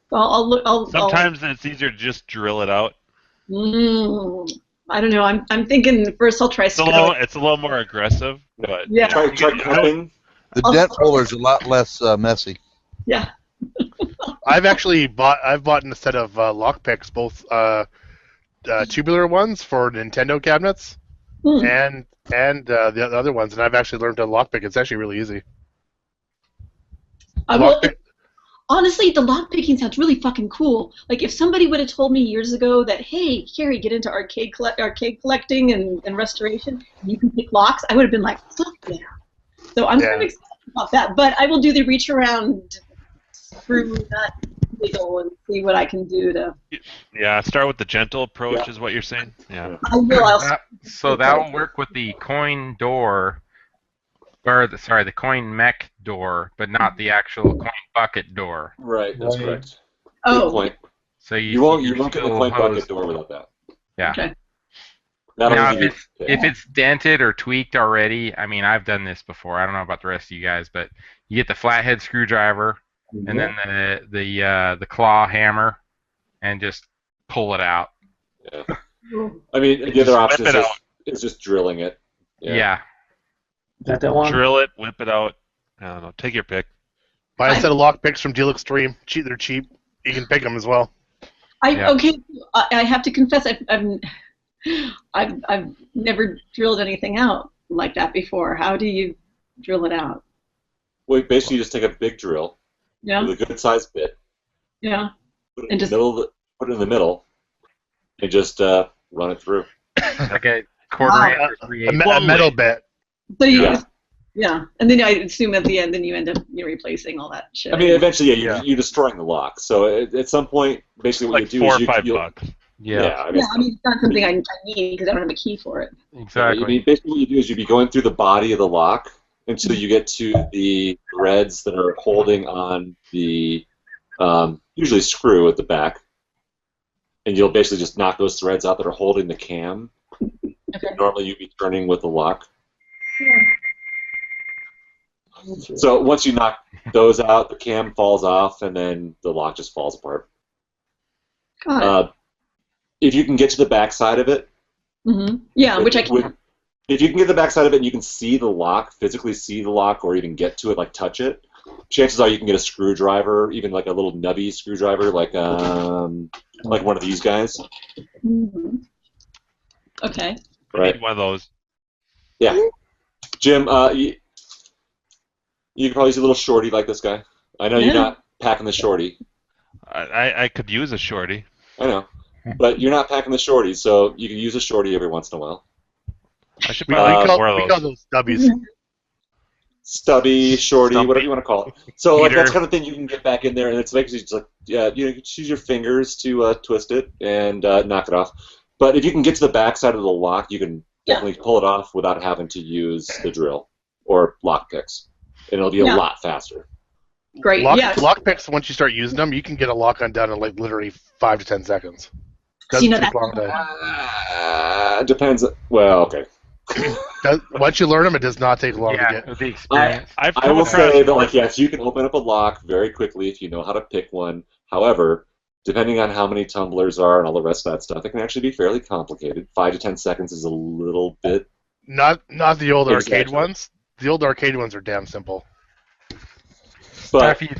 Speaker 9: Well, I'll look.
Speaker 3: Sometimes it's easier to just drill it out.
Speaker 9: I don't know. I'm thinking first I'll try.
Speaker 3: It's a little more aggressive, but
Speaker 9: yeah.
Speaker 2: Try cupping.
Speaker 11: The dent puller's a lot less messy.
Speaker 9: Yeah.
Speaker 1: I've bought a set of lock picks, both tubular ones for Nintendo cabinets, and the other ones, and I've actually learned to lock pick. It's actually really easy.
Speaker 9: Honestly, the lock picking sounds really fucking cool. Like if somebody would have told me years ago that, hey, Carrie, get into arcade collecting and restoration, and you can pick locks, I would have been like, fuck yeah. So I'm kind of excited about that. But I will do the reach around, screw nut, wiggle, and see what I can do to.
Speaker 3: Yeah, start with the gentle approach, is what you're saying. Yeah.
Speaker 9: I will.
Speaker 6: So that will work with the coin door. Or the coin mech door, but not the actual coin bucket door.
Speaker 2: Right, that's correct.
Speaker 9: Oh.
Speaker 2: Good point.
Speaker 6: So
Speaker 2: you won't get the coin bucket door without that.
Speaker 6: Yeah.
Speaker 9: Okay.
Speaker 2: That'll
Speaker 6: Now,
Speaker 2: give you.
Speaker 6: if it's dented or tweaked already, I mean, I've done this before. I don't know about the rest of you guys, but you get the flathead screwdriver and then the claw hammer and just pull it out.
Speaker 2: Yeah. I mean, the other option is just drilling it.
Speaker 6: Yeah.
Speaker 5: Got that one?
Speaker 3: Drill it, whip it out. I don't know. Take your pick.
Speaker 1: Buy a set of lock picks from Deal Extreme. They're cheap. You can pick them as well.
Speaker 9: Okay, I have to confess, I've never drilled anything out like that before. How do you drill it out?
Speaker 2: Well, basically, you just take a big drill with a good-sized bit.
Speaker 9: Yeah.
Speaker 2: Put it in the middle, and just run it through.
Speaker 6: Like a quarter inch or 3/8.
Speaker 1: A metal bit.
Speaker 9: So and then I assume at the end, then you end up replacing all that shit.
Speaker 2: I mean, eventually, you're destroying the lock. So at some point, basically, what you do is
Speaker 3: $4 or $5.
Speaker 2: Yeah.
Speaker 9: I mean, it's not something I need because I don't have a key for it.
Speaker 6: Exactly.
Speaker 2: Basically, what you do is you'd be going through the body of the lock until you get to the threads that are holding on the usually screw at the back, and you'll basically just knock those threads out that are holding the cam.
Speaker 9: Okay.
Speaker 2: Normally, you'd be turning with the lock. So once you knock those out, the cam falls off, and then the lock just falls apart. If you can get to the back side of it,
Speaker 9: which I can.
Speaker 2: If you can get to the back side of it and you can see the lock, physically see the lock, or even get to it, like touch it, chances are you can get a screwdriver, even like a little nubby screwdriver, like one of these guys.
Speaker 9: Mm-hmm. Okay.
Speaker 3: Right. Need one of those.
Speaker 2: Yeah. Jim, you can probably use a little shorty like this guy. I know you're not packing the shorty.
Speaker 3: I could use a shorty.
Speaker 2: I know. But you're not packing the shorty, so you can use a shorty every once in a while.
Speaker 3: I should probably
Speaker 1: we call those stubbies.
Speaker 2: Stubby, shorty, whatever you want to call it. So like that's the kind of thing you can get back in there, and it's basically just like you can use your fingers to twist it and knock it off. But if you can get to the back side of the lock, you can definitely pull it off without having to use the drill or lock picks, and it'll be a lot faster.
Speaker 9: Great.
Speaker 1: Lock picks. Once you start using them, you can get a lock undone in like literally 5 to 10 seconds. Doesn't take long to.
Speaker 2: Depends. Well, okay.
Speaker 1: Once you learn them, it does not take long to get.
Speaker 6: The experience.
Speaker 2: I will say that, like, yes, you can open up a lock very quickly if you know how to pick one. However, depending on how many tumblers are and all the rest of that stuff, it can actually be fairly complicated. 5 to 10 seconds is a little bit.
Speaker 1: Not the old arcade ones. The old arcade ones are damn simple.
Speaker 2: But if you can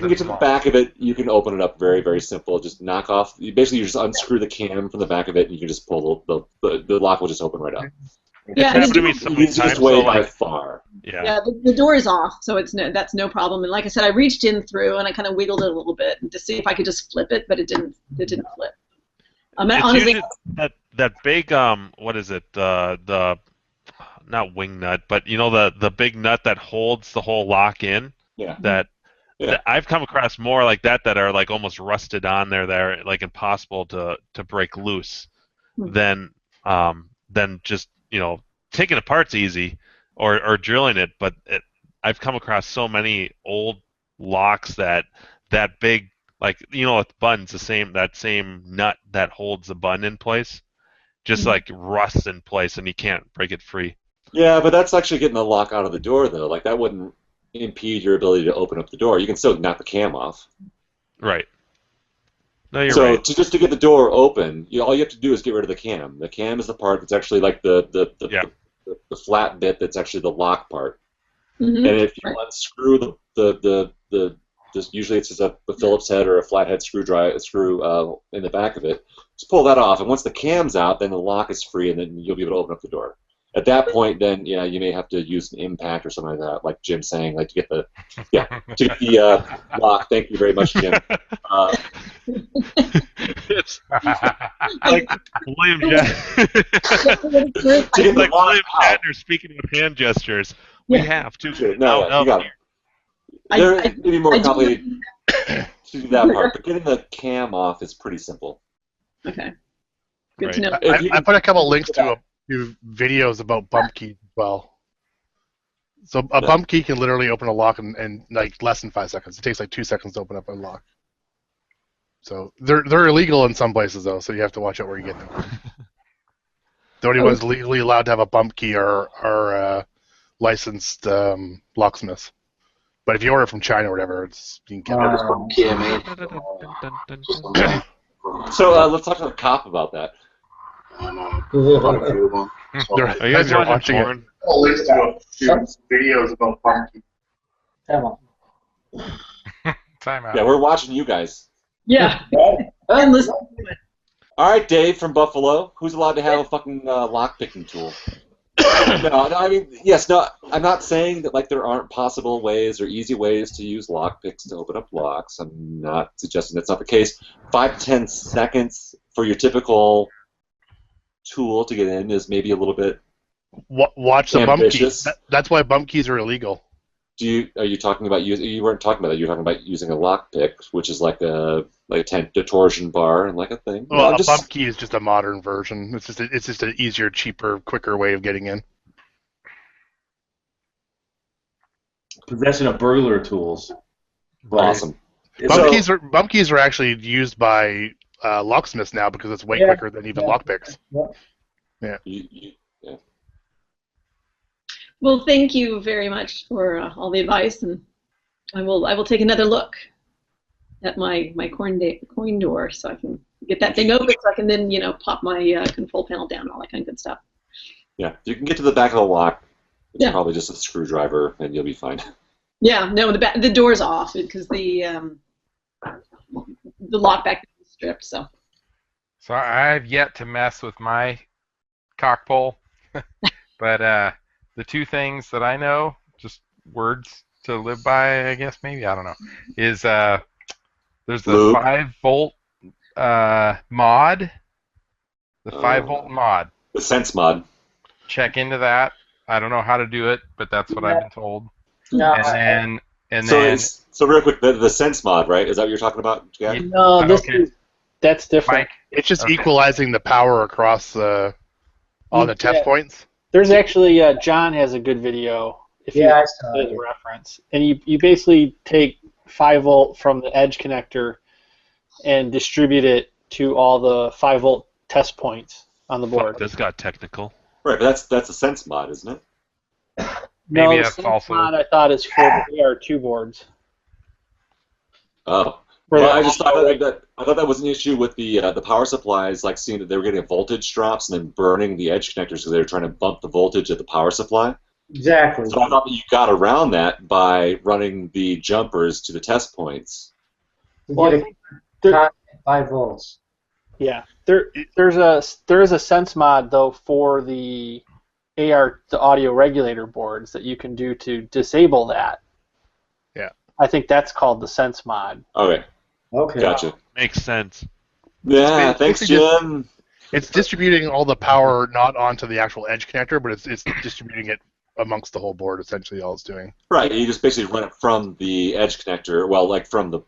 Speaker 2: get to the back of it, you can open it up very, very simple. Just knock off. Basically, you just unscrew the cam from the back of it, and you can just pull the lock will just open right up.
Speaker 9: Yeah,
Speaker 3: it's happened to me so many times.
Speaker 2: Way by far.
Speaker 9: Yeah, the door is off, so that's no problem. And like I said, I reached in through and I kind of wiggled it a little bit to see if I could just flip it, but it didn't flip. Honestly,
Speaker 3: that big what is it? The not wing nut, but you know the big nut that holds the whole lock in.
Speaker 2: Yeah.
Speaker 3: That I've come across more like that are like almost rusted on there. They're like impossible to break loose. Than just taking apart's easy or drilling it, but I've come across so many old locks that big, like with buttons, that same nut that holds the button in place just like rusts in place and you can't break it free.
Speaker 2: Yeah, but that's actually getting the lock out of the door though. Like that wouldn't impede your ability to open up the door. You can still knock the cam off.
Speaker 3: Right. No, you're right.
Speaker 2: So just to get the door open, all you have to do is get rid of the cam. The cam is the part that's actually like the flat bit that's actually the lock part.
Speaker 9: Mm-hmm.
Speaker 2: And if you unscrew just usually it's just a Phillips head or a flathead screw in the back of it. Just pull that off, and once the cam's out, then the lock is free, and then you'll be able to open up the door. At that point, then you may have to use an impact or something like that, like Jim's saying, like to get the lock. Thank you very much, Jim.
Speaker 3: It's like William Shatner speaking with hand gestures. We have to.
Speaker 2: No, you got it. It'd be more complicated to do that part, but getting the cam off is pretty simple.
Speaker 9: Okay. Good to know.
Speaker 1: I put a couple links to videos about bump keys as well. So a bump key can literally open a lock in like less than 5 seconds. It takes like 2 seconds to open up a lock. So they're illegal in some places though, so you have to watch out where you get them. The only ones legally allowed to have a bump key are licensed locksmiths. But if you order from China or whatever, you can get it.
Speaker 2: So let's talk to the cop about that.
Speaker 3: Are you guys watching
Speaker 1: it.
Speaker 3: porn?
Speaker 1: Links to videos about bump keys.
Speaker 6: Time out.
Speaker 2: Yeah, we're watching you guys.
Speaker 9: Yeah. And listen to it.
Speaker 2: All right, Dave from Buffalo. Who's allowed to have a fucking lock-picking tool? No, I mean, yes, no. I'm not saying that like there aren't possible ways or easy ways to use lockpicks to open up locks. I'm not suggesting that's not the case. 5 to 10 seconds for your typical tool to get in is maybe a little bit
Speaker 1: Watch the
Speaker 2: ambitious.
Speaker 1: bump keys. That's why bump keys are illegal.
Speaker 2: Are you talking about you weren't talking about that. You were talking about using a lockpick, which is like a torsion bar and like a thing.
Speaker 1: Well, a bump key is just a modern version. It's just an easier, cheaper, quicker way of getting in.
Speaker 4: Possession of burglar tools.
Speaker 2: Awesome.
Speaker 1: Bump keys are actually used by locksmiths now because it's way quicker than even lockpicks. Yeah.
Speaker 9: Well, thank you very much for all the advice, and I will take another look at my coin door so I can get that thing open so I can then pop my control panel down and all that kind of good stuff.
Speaker 2: Yeah, you can get to the back of the lock. It's probably just a screwdriver, and you'll be fine.
Speaker 9: Yeah, no, the door's off because the lock back is stripped. So
Speaker 6: I've yet to mess with my cock pole, but the two things that I know, just words to live by, I guess, maybe, I don't know, is there's the 5-volt mod. The 5-volt mod.
Speaker 2: The sense mod.
Speaker 6: Check into that. I don't know how to do it, but that's what I've been told.
Speaker 9: No,
Speaker 2: So real quick, the sense mod, right? Is that what you're talking about, Jack?
Speaker 7: No, that's different.
Speaker 6: Mike?
Speaker 1: It's just equalizing the power across all the test points.
Speaker 7: There's actually John has a good video if you
Speaker 5: I saw
Speaker 7: as
Speaker 5: it.
Speaker 7: a reference, and you basically take 5-volt from the edge connector and distribute it to all the 5-volt test points on the board.
Speaker 3: This got technical.
Speaker 2: Right, but that's a sense mod, isn't it?
Speaker 7: No,
Speaker 6: Maybe
Speaker 7: the
Speaker 6: that's
Speaker 7: sense
Speaker 6: also-
Speaker 7: mod I thought is for the AR2 boards.
Speaker 2: Oh.
Speaker 7: Where
Speaker 2: Well,
Speaker 7: they're
Speaker 2: I thought that was an issue with the power supplies, like seeing that they were getting voltage drops and then burning the edge connectors because they were trying to bump the voltage at the power supply.
Speaker 5: Exactly.
Speaker 2: So I thought that you got around that by running the jumpers to the test points.
Speaker 7: Well, I think there-
Speaker 5: 5 volts.
Speaker 7: Yeah, there's a sense mod though for the the audio regulator boards that you can do to disable that.
Speaker 1: Yeah.
Speaker 7: I think that's called the sense mod.
Speaker 2: Okay.
Speaker 5: Okay.
Speaker 2: Gotcha.
Speaker 3: Makes sense.
Speaker 2: Yeah,
Speaker 1: It's
Speaker 2: thanks,
Speaker 1: basically just-
Speaker 2: Jim.
Speaker 1: It's distributing all the power not onto the actual edge connector, but it's distributing it amongst the whole board. Essentially, all it's doing.
Speaker 2: Right, you just basically run it from the edge connector, well, like from the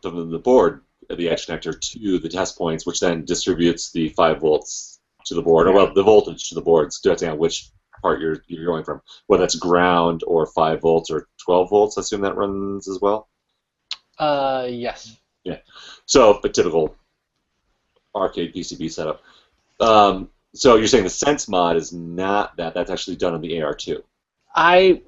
Speaker 2: board, the edge connector to the test points, which then distributes the 5 volts to the board, or well, the voltage to the boards, depending on which part you're going from, whether that's ground or 5 volts or 12 volts. I assume that runs as well.
Speaker 7: Yes.
Speaker 2: Yeah. So a typical arcade PCB setup. So you're saying the sense mod is not that? That's actually done on the AR2,
Speaker 7: I
Speaker 2: which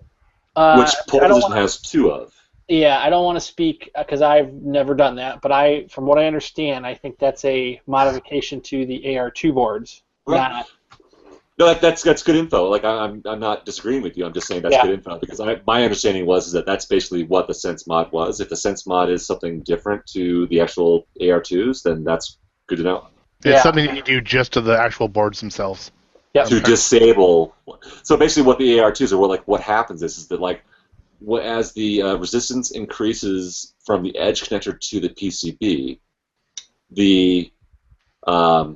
Speaker 7: I
Speaker 2: Pole
Speaker 7: don't
Speaker 2: Position
Speaker 7: wanna-
Speaker 2: has 2 of.
Speaker 7: Yeah, I don't want to speak because I've never done that, but from what I understand, I think that's a modification to the AR2 boards.
Speaker 2: Right.
Speaker 7: Not,
Speaker 2: No, that's good info. Like I'm not disagreeing with you. I'm just saying that's good info because my understanding was that that's basically what the sense mod was. If the sense mod is something different to the actual AR2s, then that's good to know.
Speaker 1: It's something that you do just to the actual boards themselves.
Speaker 7: Yep.
Speaker 2: To disable. So basically, what the AR2s are, what happens is that as the resistance increases from the edge connector to the PCB, the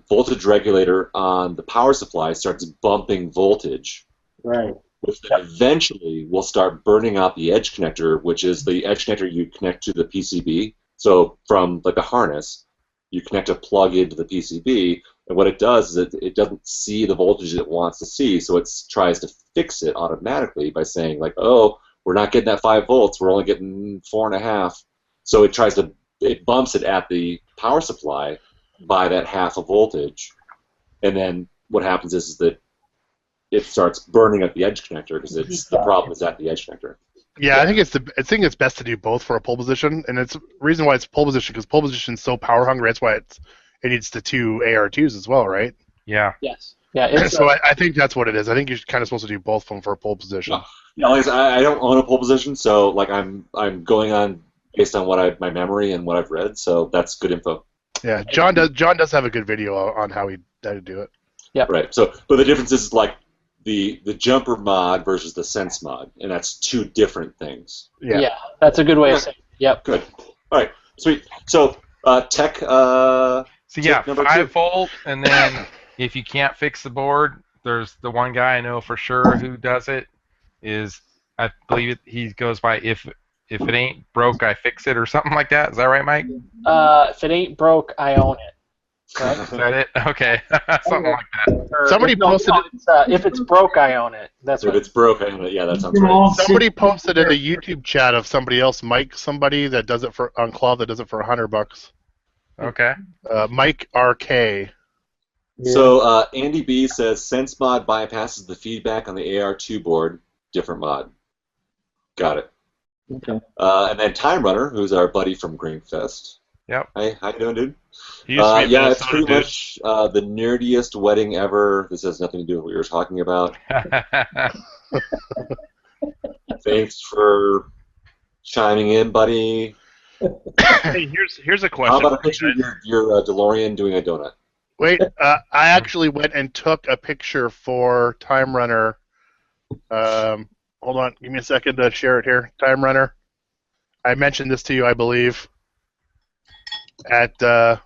Speaker 2: voltage regulator on the power supply starts bumping voltage,
Speaker 5: Right.
Speaker 2: which then eventually will start burning out the edge connector, which is the edge connector you connect to the PCB. So from like a harness, you connect a plug into the PCB, and what it does is it doesn't see the voltage it wants to see, so it tries to fix it automatically by saying like, oh, we're not getting that 5 volts, we're only getting 4.5. So it bumps it at the power supply by that half a voltage, and then what happens is that it starts burning at the edge connector because it's the problem is at the edge connector.
Speaker 1: Yeah, I think it's best to do both for a pole position, and it's the reason why it's pole position because pole position is so power hungry. That's why it needs the 2 AR2s as well, right?
Speaker 6: Yeah.
Speaker 7: Yes. Yeah. It's
Speaker 1: So I think that's what it is. I think you're kind of supposed to do both of them for a pole position.
Speaker 2: Yeah, like I don't own a pole position, so like I'm going on based on my memory and what I've read. So that's good info.
Speaker 1: Yeah, John does have a good video on how to do it.
Speaker 7: Yeah.
Speaker 2: Right. So, but the difference is like the jumper mod versus the sense mod, and that's 2 different things.
Speaker 7: Yeah. That's a good way of saying it. Yep.
Speaker 2: Good. All right. Sweet. So tech.
Speaker 6: So yeah,
Speaker 2: number
Speaker 6: 5
Speaker 2: 2.
Speaker 6: volt, and then if you can't fix the board, there's the one guy I know for sure who does it. I believe he goes by if it ain't broke, I fix it, or something like that. Is that right, Mike?
Speaker 7: If it ain't broke, I own it. Right?
Speaker 6: Is that it? Okay, something like that.
Speaker 7: Or
Speaker 1: Somebody posted
Speaker 7: if it's broke, I own it. That's
Speaker 2: If
Speaker 7: what
Speaker 2: it's broke, I own it. Yeah, that sounds right.
Speaker 1: Somebody posted in the YouTube chat of somebody else, Mike, somebody that does it on Claw that does it for $100.
Speaker 6: Okay.
Speaker 1: Mike RK.
Speaker 2: So Andy B says sense mod bypasses the feedback on the AR2 board. Different mod. Got it.
Speaker 5: Okay.
Speaker 2: And then Time Runner, who's our buddy from Greenfest.
Speaker 6: Yep.
Speaker 2: Hey, how you doing, dude?
Speaker 3: He used to be
Speaker 2: Yeah, it's
Speaker 3: Minnesota,
Speaker 2: pretty
Speaker 3: dude.
Speaker 2: much the nerdiest wedding ever. This has nothing to do with what you were talking about. Thanks for chiming in, buddy.
Speaker 3: Hey, here's a
Speaker 2: How
Speaker 3: question.
Speaker 2: about a picture of your DeLorean doing a donut?
Speaker 1: Wait, I actually went and took a picture for Time Runner. Hold on, give me a second to share it here. Time Runner. I mentioned this to you, I believe, at
Speaker 6: the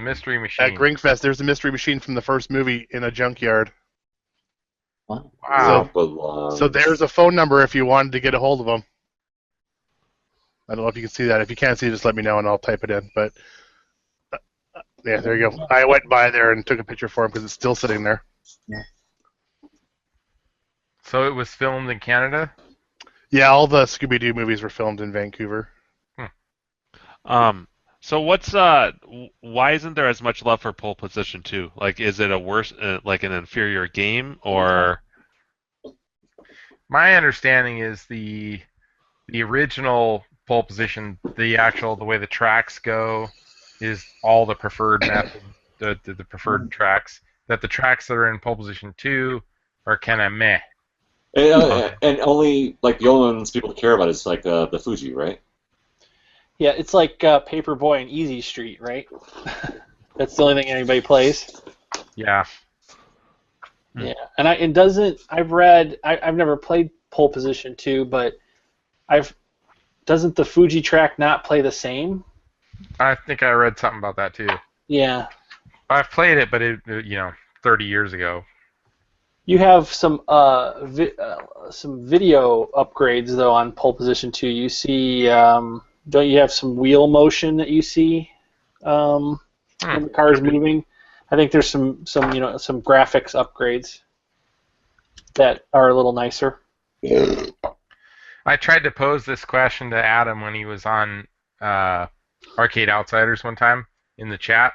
Speaker 6: mystery machine.
Speaker 1: at Grinkfest. There's a mystery machine from the first movie in a junkyard.
Speaker 6: Wow.
Speaker 1: So there's a phone number if you wanted to get a hold of them. I don't know if you can see that. If you can't see it, just let me know and I'll type it in. But yeah, there you go. I went by there and took a picture for him because it's still sitting there.
Speaker 6: So it was filmed in Canada?
Speaker 1: Yeah, all the Scooby-Doo movies were filmed in Vancouver.
Speaker 3: So what's why isn't there as much love for pole position 2? Like, is it a worse, like an inferior game, or?
Speaker 6: My understanding is the original pole position, the way the tracks go, is all the preferred method, the preferred tracks. That the tracks that are in pole position 2 are kind of meh.
Speaker 2: And only like the only ones people care about is like the Fuji, right?
Speaker 7: Yeah, it's like Paperboy and Easy Street, right? That's the only thing anybody plays.
Speaker 6: Yeah.
Speaker 7: Yeah, and I've never played pole position 2, but doesn't the Fuji track not play the same?
Speaker 6: I think I read something about that too.
Speaker 7: Yeah.
Speaker 6: I've played it, but 30 years ago.
Speaker 7: You have some video upgrades though on pole position 2. You see, don't you have some wheel motion that you see when the car is moving? I think there's some graphics upgrades that are a little nicer.
Speaker 6: I tried to pose this question to Adam when he was on Arcade Outsiders one time in the chat.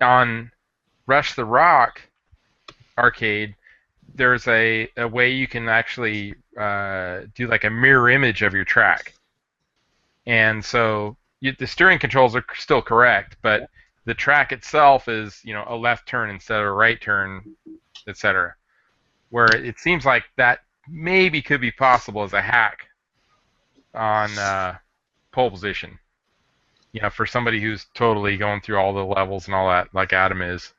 Speaker 6: On Rush the Rock arcade, there's a way you can actually do like a mirror image of your track. And so the steering controls are still correct, but the track itself is, a left turn instead of a right turn, etc. Where it seems like that maybe could be possible as a hack on pole position. For somebody who's totally going through all the levels and all that, like Adam is.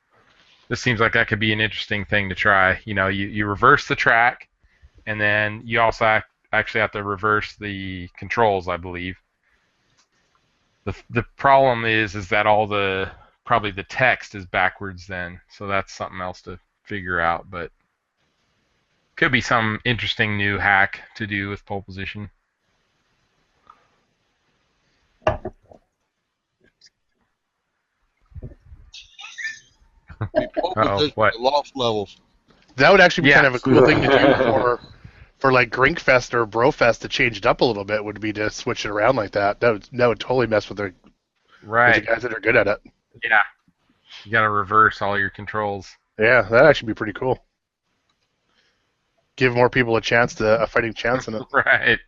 Speaker 6: This seems like that could be an interesting thing to try. You reverse the track, and then you also actually have to reverse the controls, I believe. The problem is that probably the text is backwards then, so that's something else to figure out. But could be some interesting new hack to do with pole position. What?
Speaker 11: Lost levels.
Speaker 1: That would actually be kind of a cool thing to do for like Grinkfest or Brofest to change it up a little bit. Would be to switch it around like that. That would totally mess with the guys that are good at it.
Speaker 6: Yeah, you got to reverse all your controls.
Speaker 1: Yeah, that'd actually be pretty cool. Give more people a fighting chance in it.
Speaker 6: Right.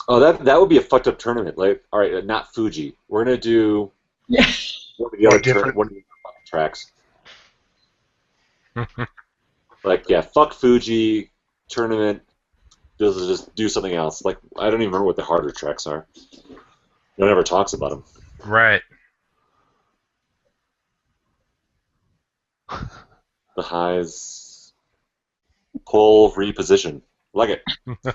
Speaker 2: Oh, that would be a fucked up tournament. Like, all right, not Fuji. We're gonna do
Speaker 9: Yeah.
Speaker 2: one of the other fucking tracks. Like, yeah, fuck Fuji tournament. Just do something else. Like, I don't even remember what the harder tracks are. No one ever talks about them.
Speaker 6: Right.
Speaker 2: The highs, pull, reposition. Like it.
Speaker 5: Like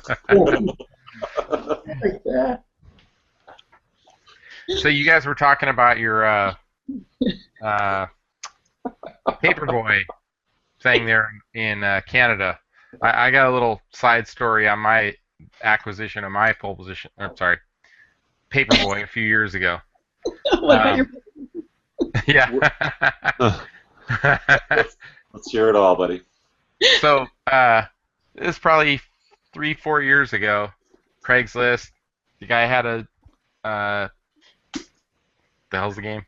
Speaker 5: that.
Speaker 6: So you guys were talking about your Paperboy thing there in Canada. I got a little side story on my acquisition of my pole position. I'm sorry, Paperboy a few years ago.
Speaker 9: What about your?
Speaker 6: Yeah.
Speaker 2: Let's hear it all, buddy.
Speaker 6: So this is probably 3-4 years ago. Craigslist. The guy had a the hell's the game?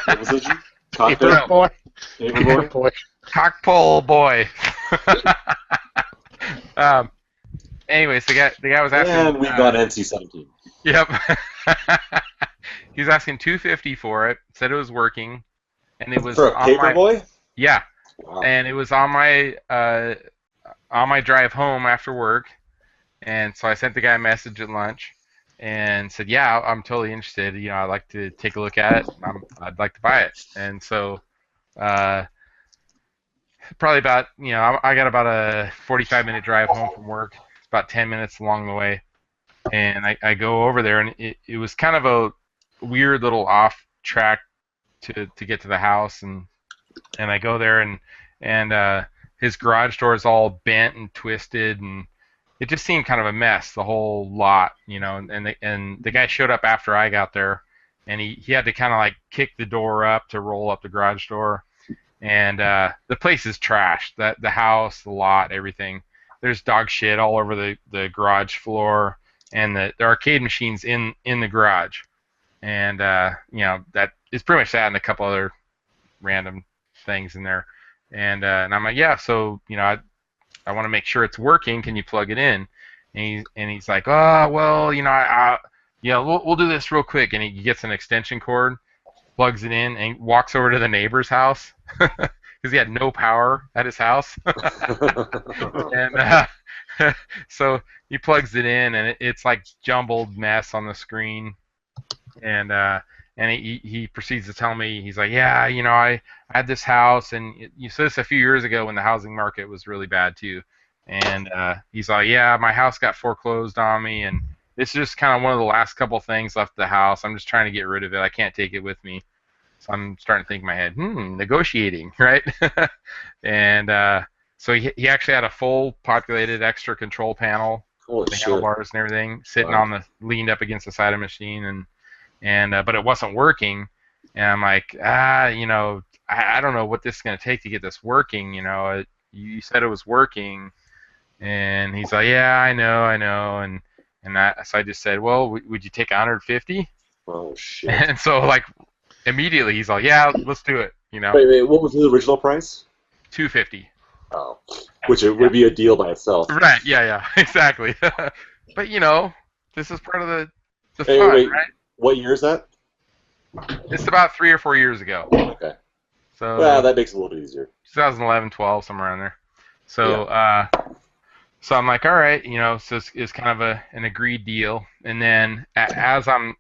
Speaker 2: What was it?
Speaker 1: Paperboy.
Speaker 2: Paperboy.
Speaker 6: Cockpole boy. Anyways, the guy was asking.
Speaker 2: And we got NC-17.
Speaker 6: Yep. He was asking $250 for it. Said it was working, and it was
Speaker 2: For a
Speaker 6: on
Speaker 2: Paperboy?
Speaker 6: Yeah.
Speaker 2: Wow.
Speaker 6: And it was on my drive home after work, and so I sent the guy a message at lunch, and said, "Yeah, I'm totally interested. You know, I'd like to take a look at it. I'd like to buy it." And so, probably about I got about a 45-minute drive home from work. It's about 10 minutes along the way, and I go over there, and it was kind of a weird little off track to get to the house, and I go there, and his garage door is all bent and twisted, and it just seemed kind of a mess, the whole lot, and the guy showed up after I got there, and he had to kind of like kick the door up to roll up the garage door, and the place is trashed, the house, the lot, everything. There's dog shit all over the garage floor, and the arcade machines in the garage, and that is pretty much that, and a couple other random things in there, and I'm like, yeah, so I want to make sure it's working. Can you plug it in? And he's like, oh well, we'll do this real quick. And he gets an extension cord, plugs it in, and walks over to the neighbor's house because he had no power at his house. And so he plugs it in, and it's like jumbled mess on the screen, and he proceeds to tell me, he's like, yeah, I had this house, and you said this a few years ago when the housing market was really bad too, and he's like, yeah, my house got foreclosed on me, and this is just kind of one of the last couple things left of the house. I'm just trying to get rid of it. I can't take it with me. So I'm starting to think in my head, negotiating, right? And so he actually had a full populated extra control panel,
Speaker 2: Holy
Speaker 6: the
Speaker 2: shit.
Speaker 6: handlebars and everything, sitting
Speaker 2: Wow.
Speaker 6: on leaned up against the side of the machine, and but it wasn't working, and I'm like, I don't know what this is going to take to get this working. You said it was working, and he's like, yeah, I know, so I just said, well, would you take 150?
Speaker 2: Oh shit.
Speaker 6: And so like immediately he's like, yeah, let's do it.
Speaker 2: Wait, what was the original price?
Speaker 6: $250.
Speaker 2: Oh, which it would be a deal by itself.
Speaker 6: Right? Yeah, exactly. But this is part of the
Speaker 2: Hey,
Speaker 6: fun,
Speaker 2: wait.
Speaker 6: right?
Speaker 2: What year is that?
Speaker 6: It's about 3 or 4 years ago.
Speaker 2: Okay.
Speaker 6: So
Speaker 2: Well, that makes it a little bit easier.
Speaker 6: 2011, 12, somewhere around there. So so I'm like, all right, so it's kind of an agreed deal. And then as I'm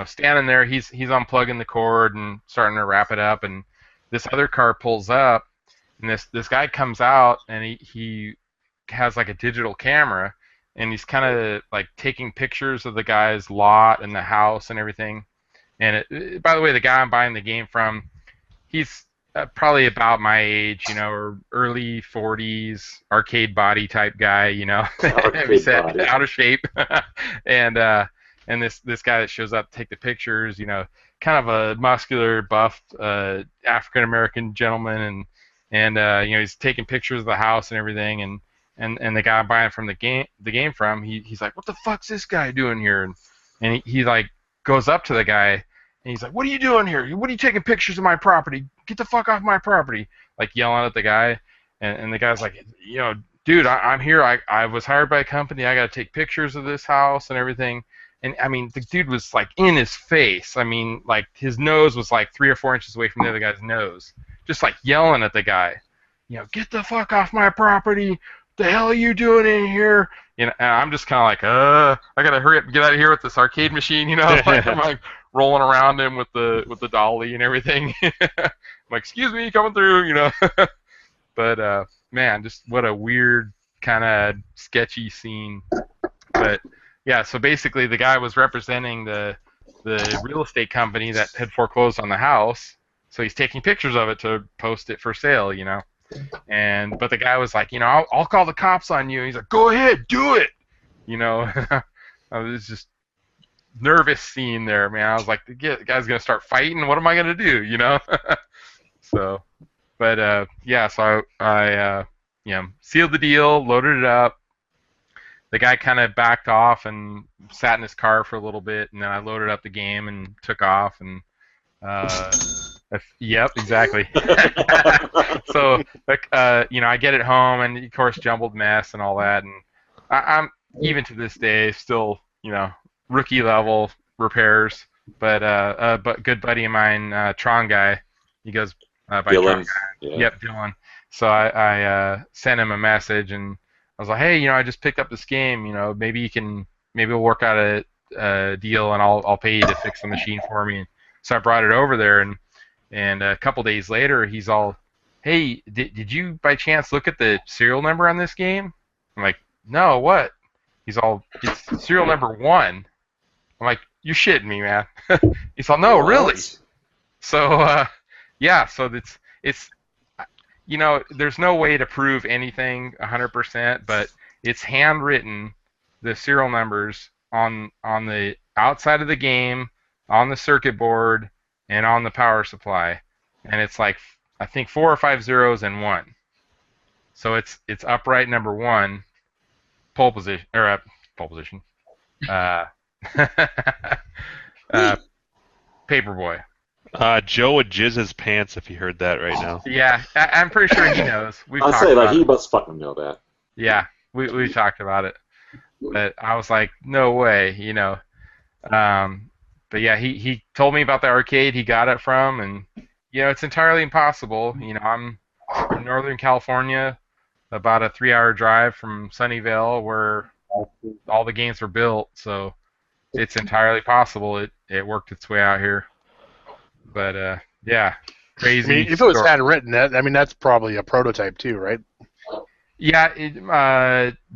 Speaker 6: standing there, he's unplugging the cord and starting to wrap it up, and this other car pulls up, and this guy comes out, and he has like a digital camera, and he's kind of like taking pictures of the guy's lot and the house and everything. And by the way, the guy I'm buying the game from, he's probably about my age, or early 40s, arcade body type guy, heavy set,
Speaker 2: body.
Speaker 6: out of shape, and this guy that shows up to take the pictures, kind of a muscular, buffed African American gentleman, and he's taking pictures of the house and everything, and the guy I'm buying from the game from, he's like, what the fuck's this guy doing here? And he like goes up to the guy, And he's like, "What are you doing here? What are you taking pictures of my property? Get the fuck off my property!" Like yelling at the guy, and the guy's like, "Dude, I'm here. I was hired by a company. I got to take pictures of this house and everything." And I mean, the dude was like in his face. I mean, like his nose was like 3 or 4 inches away from the other guy's nose, just like yelling at the guy, "Get the fuck off my property! The hell are you doing in here?" And I'm just kind of like, I gotta hurry up and get out of here with this arcade machine, Like, I'm like rolling around him with the dolly and everything. I'm like, "Excuse me, coming through," But man, just what a weird kind of sketchy scene. But yeah, so basically the guy was representing the real estate company that had foreclosed on the house, so he's taking pictures of it to post it for sale, but the guy was like, I'll call the cops on you. He's like, "Go ahead, do it." I was just nervous scene there, man. I was like, the guy's gonna start fighting. What am I gonna do, So, but so I sealed the deal, loaded it up. The guy kind of backed off and sat in his car for a little bit, and then I loaded up the game and took off. And yep, exactly. So, I get it home, and of course, jumbled mess and all that. And I'm even to this day still, rookie level repairs. But good buddy of mine, Tron guy, he goes by
Speaker 2: Dylan.
Speaker 6: Tron guy. Yep, Dylan. So I sent him a message, and I was like, "Hey, I just picked up this game. Maybe we'll work out a deal, and I'll pay you to fix the machine for me." So I brought it over there, and a couple days later, he's all, "Hey, did you by chance look at the serial number on this game?" I'm like, "No, what?" He's all, "It's serial number 1." I'm like, "You're shitting me, man." He's all, "No, really?" So so it's there's no way to prove anything 100%, but it's handwritten, the serial numbers on the outside of the game, on the circuit board, and on the power supply, and it's like, I think 4 or 5 zeros and 1. So it's upright number 1, pole position, Paperboy.
Speaker 3: Joe would jizz his pants if he heard that right now.
Speaker 6: Yeah, I'm pretty sure he knows.
Speaker 2: I'll say, like, he must fucking know that.
Speaker 6: Yeah, we talked about it, but I was like, no way, But yeah, he told me about the arcade he got it from, and it's entirely impossible. I'm in Northern California, about a 3-hour drive from Sunnyvale, where all the games were built, so it's entirely possible it worked its way out here. But yeah, crazy.
Speaker 1: I mean, if it was handwritten, that's probably a prototype too, right?
Speaker 6: Yeah,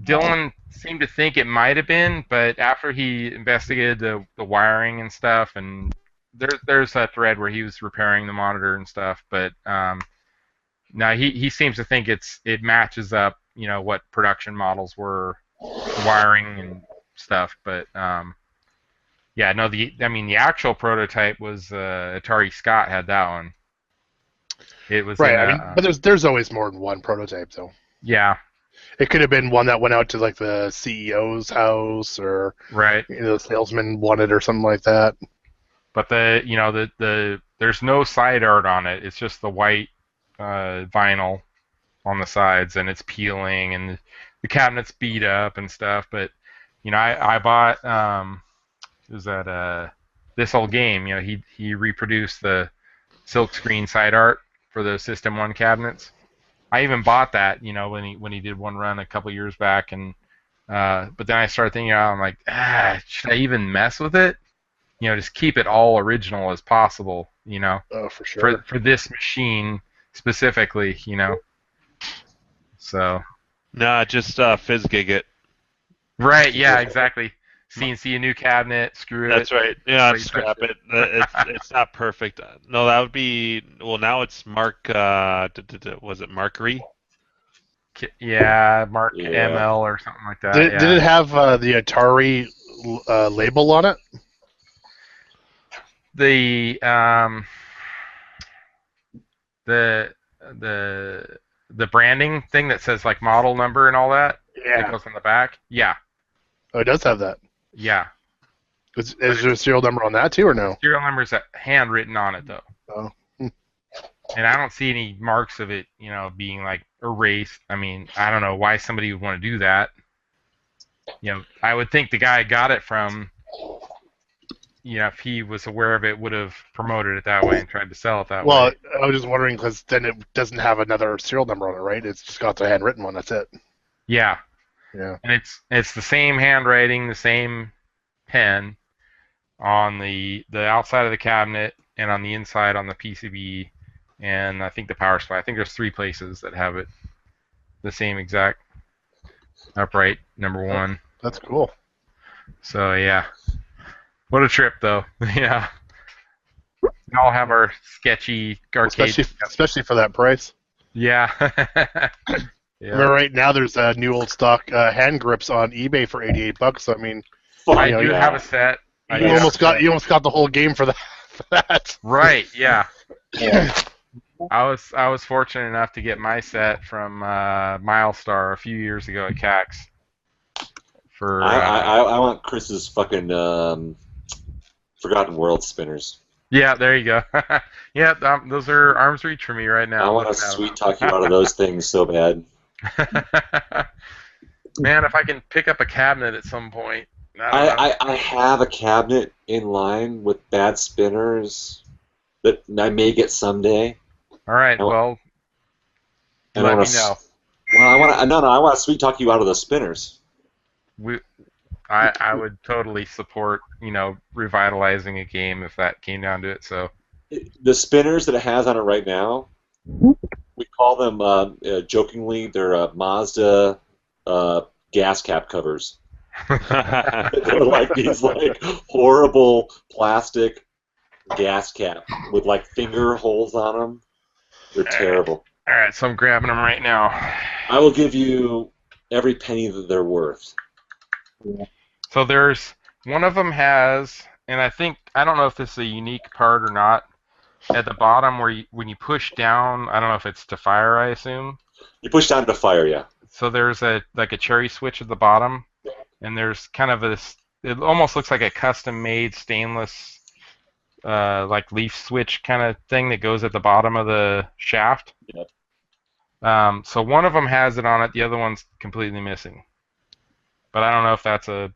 Speaker 6: Dylan seemed to think it might have been, but after he investigated the wiring and stuff, and there's a thread where he was repairing the monitor and stuff, but now he seems to think it matches up, what production models were, wiring and stuff, but the actual prototype was Atari Scott had that one. It was
Speaker 1: right. But there's always more than one prototype, though.
Speaker 6: Yeah.
Speaker 1: It could have been one that went out to like the CEO's house, or
Speaker 6: right.
Speaker 1: The salesman wanted, or something like that.
Speaker 6: But there's no side art on it. It's just the white vinyl on the sides, and it's peeling, and the cabinet's beat up and stuff. But I bought this old game. He reproduced the silk screen side art for the System 1 cabinets. I even bought that, when he did one run a couple years back, and but then I started thinking, I'm like, should I even mess with it? Just keep it all original as possible,
Speaker 1: Oh, for sure.
Speaker 6: For this machine specifically, So.
Speaker 3: Nah, just FizzGig it.
Speaker 6: Right. Yeah. Exactly. CNC a new cabinet, screw it.
Speaker 3: That's right. Yeah, scrap it. It's not perfect. No, that would be. Well, now it's Mark. Was it Markery?
Speaker 6: Yeah, Mark ML or something like that.
Speaker 1: Did it have the Atari label on it?
Speaker 6: The branding thing that says like model number and all that.
Speaker 1: Yeah.
Speaker 6: That goes on the back. Yeah.
Speaker 1: Oh, it does have that.
Speaker 6: Yeah.
Speaker 1: Is there a serial number on that too, or no?
Speaker 6: Serial number's handwritten on it though.
Speaker 1: Oh.
Speaker 6: And I don't see any marks of it, being like erased. I mean, I don't know why somebody would want to do that. I would think the guy I got it from, if he was aware of it, would have promoted it that way and tried to sell it that way.
Speaker 1: Well, I was just wondering because then it doesn't have another serial number on it, right? It's just got the handwritten one. That's it.
Speaker 6: Yeah.
Speaker 1: Yeah.
Speaker 6: And it's the same handwriting, the same pen on the outside of the cabinet and on the inside on the PCB. And I think the power supply. I think there's 3 places that have it the same exact upright number 1.
Speaker 1: That's cool.
Speaker 6: So yeah, what a trip though. Yeah, we all have our sketchy arcade,
Speaker 1: especially for that price.
Speaker 6: Yeah.
Speaker 1: Yeah. Right now, there's new old stock hand grips on eBay for $88. I mean,
Speaker 6: I do have a set.
Speaker 1: You almost got the whole game for that.
Speaker 6: Right. Yeah. Yeah. I was fortunate enough to get my set from Milestar a few years ago at CAX.
Speaker 2: I want Chris's fucking Forgotten World spinners.
Speaker 6: Yeah, there you go. Yeah, those are arm's reach for me right now.
Speaker 2: I want to sweet talk you out of those things so bad.
Speaker 6: Man, if I can pick up a cabinet at some point.
Speaker 2: I have a cabinet in line with bad spinners that I may get someday.
Speaker 6: All right, well, let me know.
Speaker 2: Well, I want to sweet talk you out of the spinners.
Speaker 6: I would totally support, revitalizing a game if that came down to it. So
Speaker 2: the spinners that it has on it right now, we call them jokingly, they're Mazda gas cap covers. They're like these horrible plastic gas cap with finger holes on them. They're terrible.
Speaker 6: All right, so I'm grabbing them right now.
Speaker 2: I will give you every penny that they're worth.
Speaker 6: So there's one of them has, and I don't know if this is a unique part or not. At the bottom, when you push down, I don't know if it's to fire. I assume
Speaker 2: you push down to fire, yeah.
Speaker 6: So there's a cherry switch at the bottom, and there's kind of this. It almost looks like a custom-made stainless, leaf switch kind of thing that goes at the bottom of the shaft.
Speaker 2: Yep.
Speaker 6: So one of them has it on it, the other one's completely missing. But I don't know if that's how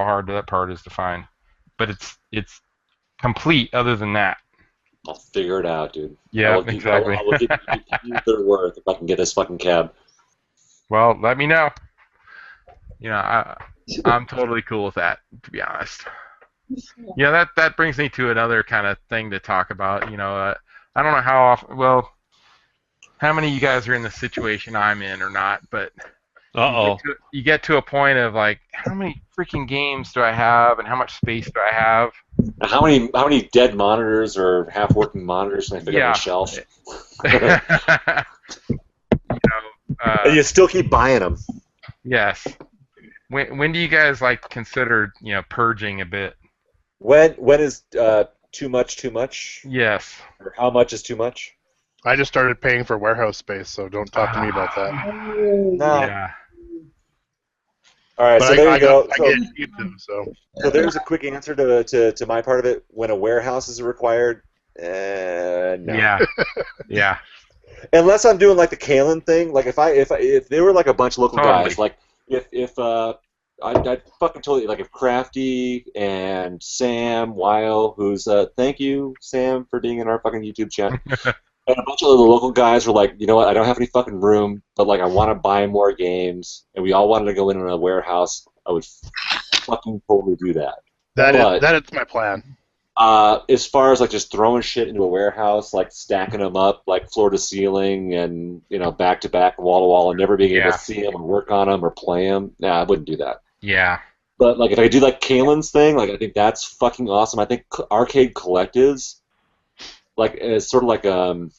Speaker 6: hard that part is to find. But it's complete other than that.
Speaker 2: I'll figure it out, dude.
Speaker 6: Yeah, exactly.
Speaker 2: I will give you their worth if I can get this fucking cab.
Speaker 6: Well, let me know. I'm totally cool with that, to be honest. Yeah, that brings me to another kind of thing to talk about. I don't know how often. Well, how many of you guys are in the situation I'm in or not? But you get to a point of how many freaking games do I have, and how much space do I have?
Speaker 2: How many dead monitors or half-working monitors can I pick up on the shelf? And you still keep buying them.
Speaker 6: Yes. When do you guys consider purging a bit?
Speaker 2: When is too much?
Speaker 6: Yes.
Speaker 2: Or how much is too much?
Speaker 1: I just started paying for warehouse space, so don't talk to me about that.
Speaker 2: No.
Speaker 6: Yeah.
Speaker 2: All right,
Speaker 1: but
Speaker 2: so there you go.
Speaker 1: I get YouTube, so
Speaker 2: there's a quick answer to my part of it. When a warehouse is required, no.
Speaker 6: Yeah. Yeah.
Speaker 2: Unless I'm doing the Kalen thing, if they were a bunch of local guys, if I fucking totally if Crafty and Sam Weil, who's thank you Sam for being in our fucking YouTube channel. And a bunch of the local guys were like, you know what, I don't have any fucking room, but I want to buy more games, and we all wanted to go in a warehouse, I would fucking totally do that.
Speaker 1: That is my plan.
Speaker 2: As far as just throwing shit into a warehouse, stacking them up floor to ceiling and back to back, wall to wall, and never being able to see them or work on them or play them, I wouldn't do that.
Speaker 6: Yeah.
Speaker 2: But if I do Kalen's thing, I think that's fucking awesome. I think arcade collectives. It's sort of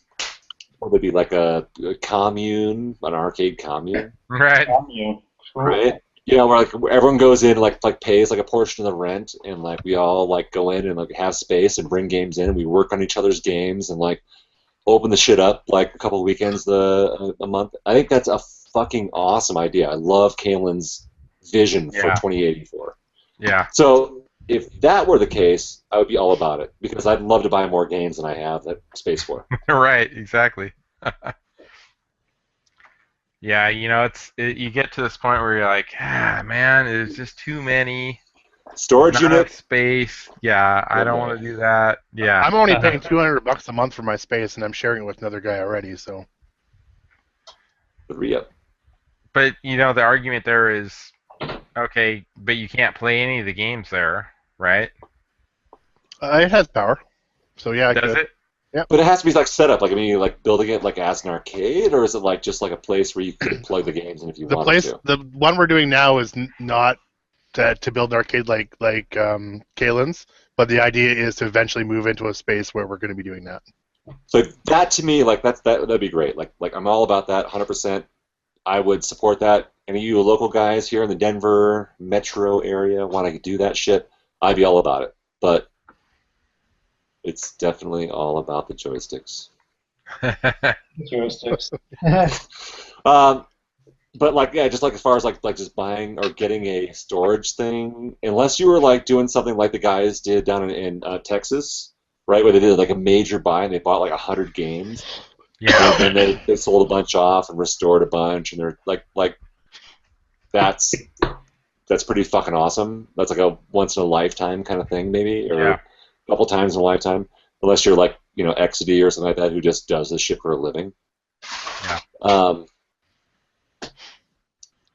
Speaker 2: what would be a commune, an arcade commune.
Speaker 6: Right.
Speaker 2: Right. Yeah, where everyone goes in, pays a portion of the rent, and we all go in and have space and bring games in, and we work on each other's games and open the shit up a couple of weekends a month. I think that's a fucking awesome idea. I love Kalen's vision for 2084.
Speaker 6: Yeah.
Speaker 2: So if that were the case, I would be all about it because I'd love to buy more games than I have that space for.
Speaker 6: Right, exactly. Yeah, you get to this point where you're like, man, there's just too many.
Speaker 2: Storage
Speaker 6: Not
Speaker 2: unit.
Speaker 6: enough space. Yeah, I don't want to do that. Yeah.
Speaker 1: I'm only paying $200 a month for my space, and I'm sharing it with another guy already. So.
Speaker 2: Re-up.
Speaker 6: But the argument there is, okay, but you can't play any of the games there, right?
Speaker 1: It has power, so yeah.
Speaker 6: Does it?
Speaker 1: Yeah.
Speaker 2: But it has to be like set up. Like, I mean, like building it like as an arcade, or is it like just like a place where you could plug the games in if you wanted to?
Speaker 1: The one we're doing now is not to build an arcade like Kalen's, but the idea is to eventually move into a space where we're going to be doing that.
Speaker 2: So that to me, like that'd be great. Like I'm all about that, 100%. I would support that. Any of you local guys here in the Denver metro area want to do that shit? I'd be all about it. But it's definitely all about the joysticks.
Speaker 10: Joysticks.
Speaker 2: But like, yeah, just like as far as like just buying or getting a storage thing, unless you were like doing something like the guys did down in Texas, right, where they did like a major buy and they bought like 100 games,
Speaker 6: yeah,
Speaker 2: and then they sold a bunch off and restored a bunch, and they're like that's pretty fucking awesome. That's like a once in a lifetime kind of thing, maybe, or a couple times in a lifetime, unless you're like XD or something like that who just does this shit for a living.
Speaker 6: Yeah.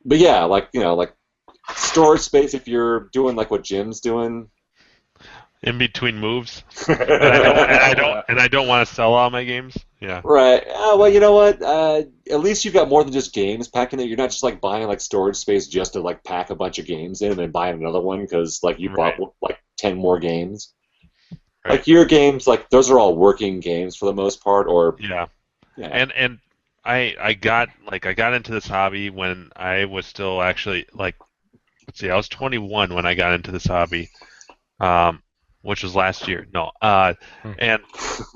Speaker 2: But yeah, like storage space if you're doing like what Jim's doing.
Speaker 3: In between moves, and I don't want to sell all my games. Yeah.
Speaker 2: Right. Well, you know what? At least you've got more than just games packed in there. You're not just like buying like storage space just to like pack a bunch of games in and then buying another one because like you bought like 10 more games. Right. Like your games, like those are all working games for the most part, or
Speaker 3: yeah. And I got into this hobby when I was still actually like, let's see, I was 21 when I got into this hobby, which was last year. No, and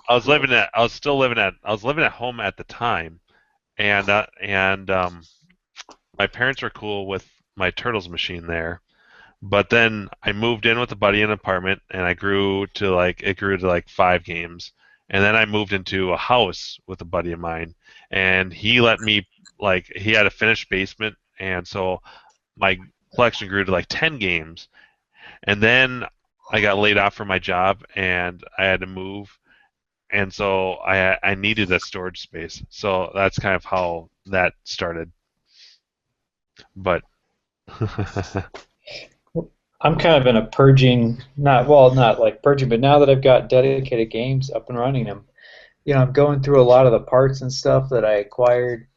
Speaker 3: I was still living at home at the time, and my parents were cool with my Turtles machine there, but then I moved in with a buddy in an apartment, and it grew to like 5 games. And then I moved into a house with a buddy of mine, and he let me, like, he had a finished basement, and so my collection grew to like 10 games. And then I got laid off from my job, and I had to move, and so I needed a storage space. So that's kind of how that started. But
Speaker 10: I'm kind of in a purging, not like purging, but now that I've got dedicated games up and running them, I'm going through a lot of the parts and stuff that I acquired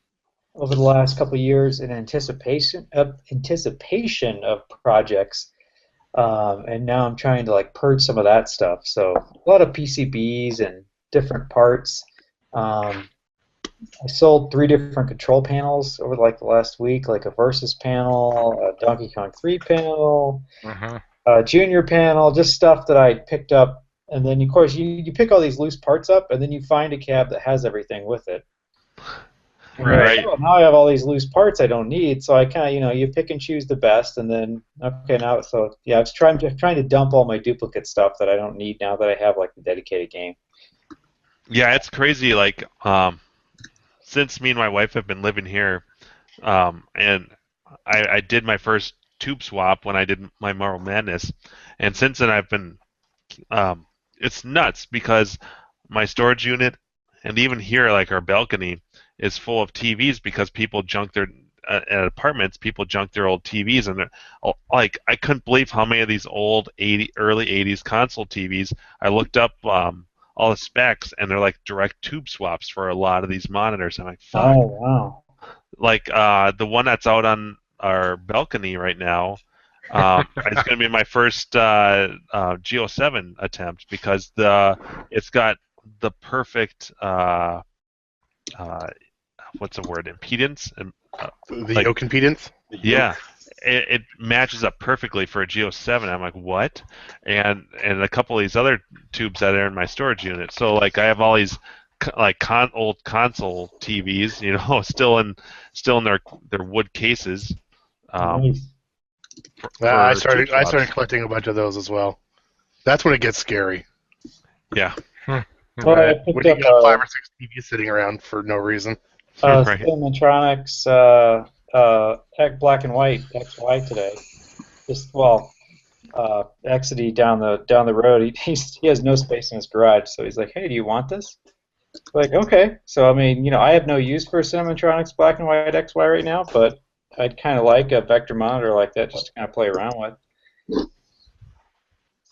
Speaker 10: over the last couple of years in anticipation of projects, and now I'm trying to like purge some of that stuff. So a lot of PCBs and different parts. I sold 3 different control panels over like the last week, like a Versus panel, a Donkey Kong 3 panel, a Junior panel, just stuff that I picked up. And then, of course, you pick all these loose parts up, and then you find a cab that has everything with it.
Speaker 3: Right.
Speaker 10: Like, oh, now I have all these loose parts I don't need, so I kind of, you pick and choose the best, and then, okay, now, so, yeah, I was trying to dump all my duplicate stuff that I don't need now that I have, like, the dedicated game.
Speaker 3: Yeah, it's crazy, like, since me and my wife have been living here, and I did my first tube swap when I did my Marvel Madness, and since then I've been, it's nuts because my storage unit, and even here, like our balcony, is full of TVs because people junk their, at apartments, people junk their old TVs, and like, I couldn't believe how many of these old early 80s console TVs, I looked up, all the specs, and they're like direct tube swaps for a lot of these monitors. I'm like, fuck.
Speaker 10: Oh, wow.
Speaker 3: Like the one that's out on our balcony right now, it's going to be my first Geo7 attempt because it's got the perfect what's the word, impedance, and
Speaker 1: the yoke impedance.
Speaker 3: Yeah. It matches up perfectly for a Geo7. I'm like, what? And a couple of these other tubes that are in my storage unit. So like I have all these like old console TVs, still in their wood cases.
Speaker 10: Nice.
Speaker 1: I
Speaker 3: for
Speaker 1: started
Speaker 3: cheap slots.
Speaker 1: collecting a bunch of those as well. That's when it gets scary.
Speaker 3: Yeah.
Speaker 10: Well, I
Speaker 1: When
Speaker 10: picked
Speaker 1: you
Speaker 10: up
Speaker 1: got 5 or 6 TVs sitting around for no reason.
Speaker 3: Right.
Speaker 10: Cinematronics Black and White XY today. Just Exidy down the road. He has no space in his garage, so he's like, "Hey, do you want this?" Like, okay. So I mean, I have no use for Cinematronics Black and White XY right now, but I'd kind of like a vector monitor like that just to kind of play around with.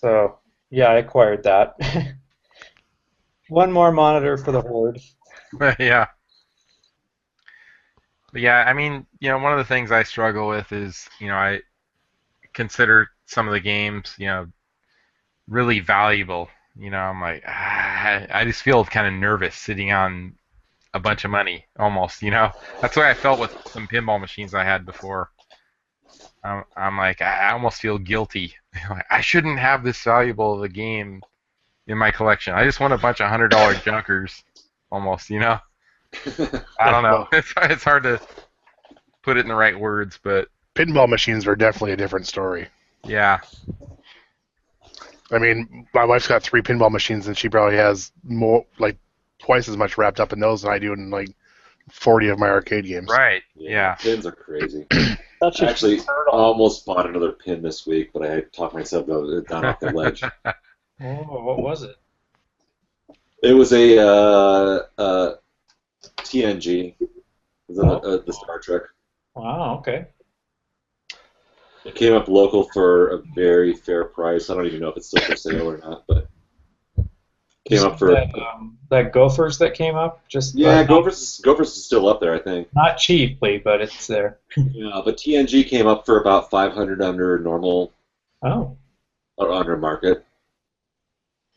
Speaker 10: So yeah, I acquired that. One more monitor for the horde.
Speaker 6: Yeah. But yeah, I mean, one of the things I struggle with is, I consider some of the games, really valuable. I'm like, I just feel kind of nervous sitting on a bunch of money, almost. That's the way I felt with some pinball machines I had before. I'm like, I almost feel guilty. I shouldn't have this valuable of a game in my collection. I just want a bunch of $100 junkers, almost. I don't know. It's hard to put it in the right words, but
Speaker 1: Pinball machines are definitely a different story.
Speaker 6: yeah.
Speaker 1: I mean, my wife's got 3 pinball machines, and she probably has more, like twice as much wrapped up in those than I do in like 40 of my arcade games.
Speaker 6: Right. Yeah.
Speaker 2: Pins are crazy.
Speaker 7: That should
Speaker 2: Actually,
Speaker 7: hurt
Speaker 2: I almost bought another pin this week, but I talked myself down off the ledge.
Speaker 10: Oh, what was it?
Speaker 2: It was a TNG. It was the Star Trek.
Speaker 10: Wow. Okay.
Speaker 2: It came up local for a very fair price. I don't even know if it's still for sale or not, but came up for
Speaker 10: that Gophers that came up. Just
Speaker 2: Gophers is still up there, I think.
Speaker 10: not cheaply, but it's there.
Speaker 2: Yeah, but TNG came up for about 500 under normal.
Speaker 10: Oh.
Speaker 2: Or under market,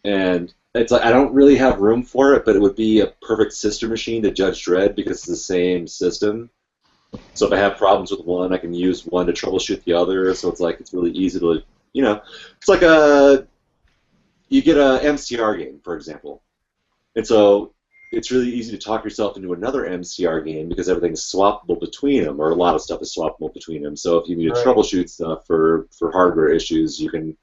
Speaker 2: and it's like I don't really have room for it, but it would be a perfect sister machine to Judge Dredd because it's the same system. So if I have problems with one, I can use one to troubleshoot the other. So it's like it's really easy to, it's like you get a MCR game, for example, and so it's really easy to talk yourself into another MCR game because everything's swappable between them, or a lot of stuff is swappable between them. So if you need to troubleshoot stuff for hardware issues, you can,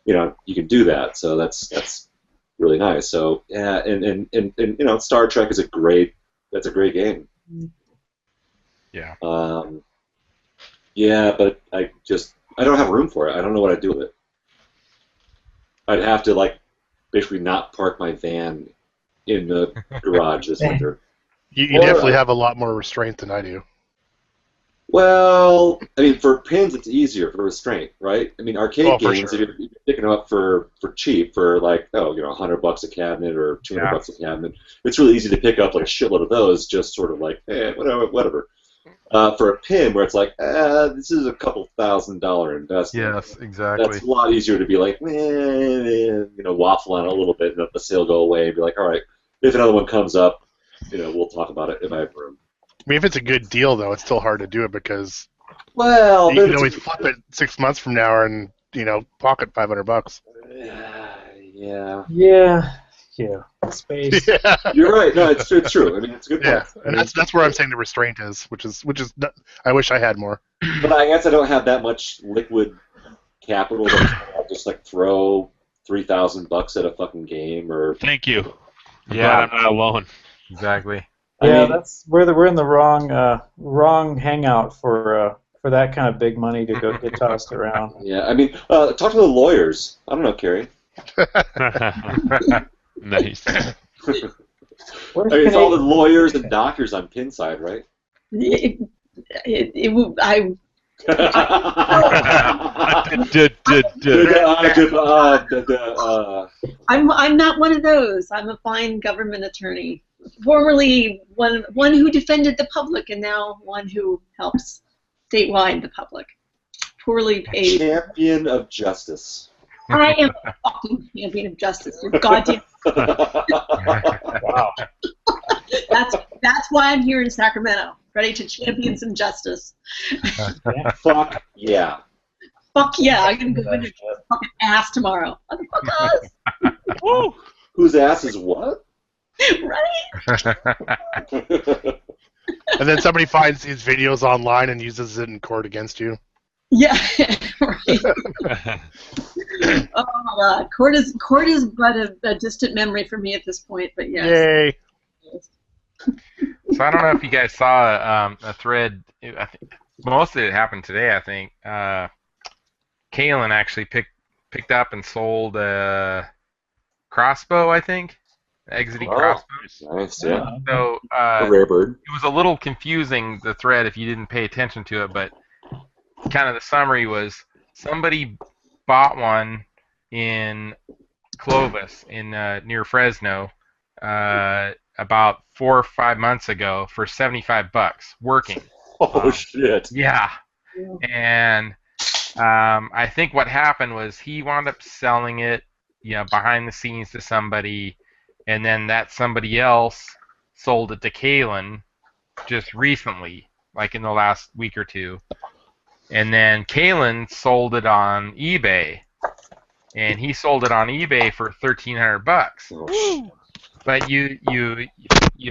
Speaker 2: you can do that. So that's really nice. So yeah, and Star Trek is a great game.
Speaker 6: Yeah.
Speaker 2: Yeah, but I don't have room for it. I don't know what I'd do with it. I'd have to basically not park my van in the garage this winter.
Speaker 1: You definitely have a lot more restraint than I do.
Speaker 2: Well, I mean, for pins, it's easier for restraint, right? I mean, arcade games, if you're picking them up for cheap, for $100 a cabinet or $200 a cabinet, it's really easy to pick up like a shitload of those, just sort of like, whatever. For a pin, where it's like, this is a couple $1,000 investment.
Speaker 6: Yes, exactly.
Speaker 2: That's a lot easier to be like, waffle on it a little bit and let the sale go away and be like, all right, if another one comes up, we'll talk about it if I have room.
Speaker 1: I mean, if it's a good deal, though, it's still hard to do it because
Speaker 2: you
Speaker 1: can always flip it 6 months from now and pocket $500.
Speaker 2: Yeah.
Speaker 10: Yeah. Space.
Speaker 1: Yeah.
Speaker 2: You're right. No, it's true. I mean, it's a good point.
Speaker 1: Yeah, and that's where I'm saying the restraint is, which is I wish I had more.
Speaker 2: But I guess I don't have that much liquid capital to just throw $3,000 at a fucking game or.
Speaker 3: Thank you. Yeah, I'm not alone.
Speaker 6: Exactly.
Speaker 10: Yeah, that's we're in the wrong hangout for that kind of big money to go get tossed around.
Speaker 2: Yeah, I mean, talk to the lawyers. I don't know, Carrie.
Speaker 3: Nice.
Speaker 2: I mean, it's all the lawyers and doctors on Pinside, right?
Speaker 9: I'm not one of those. I'm a fine government attorney. Formerly one who defended the public, and now one who helps statewide the public. Poorly paid.
Speaker 2: Champion of justice.
Speaker 9: I am a fucking champion of justice. You're goddamn.
Speaker 10: Wow.
Speaker 9: That's why I'm here in Sacramento, ready to champion some justice.
Speaker 2: Fuck yeah.
Speaker 9: Fuck yeah! I'm gonna go in your fucking ass tomorrow. Motherfuckers!
Speaker 3: Woo!
Speaker 2: Whose ass is what?
Speaker 9: Right?
Speaker 1: And then somebody finds these videos online and uses it in court against you.
Speaker 9: Yeah, right. Oh my God, Court is but a distant memory for me at this point. But yes.
Speaker 1: Yay.
Speaker 6: So I don't know if you guys saw a thread. I think most of it happened today. I think Kalen actually picked up and sold a crossbow. I think exiting crossbow.
Speaker 2: Nice, yeah.
Speaker 6: So
Speaker 2: A rare bird.
Speaker 6: it was a little confusing, the thread, if you didn't pay attention to it. But kind of the summary was somebody bought one in Clovis in near Fresno. About 4 or 5 months ago for $75 working.
Speaker 2: Oh shit!
Speaker 6: Yeah, and I think what happened was he wound up selling it, behind the scenes to somebody, and then that somebody else sold it to Kalen just recently, like in the last week or two, and then Kalen sold it on eBay, and he sold it on eBay for $1,300. But you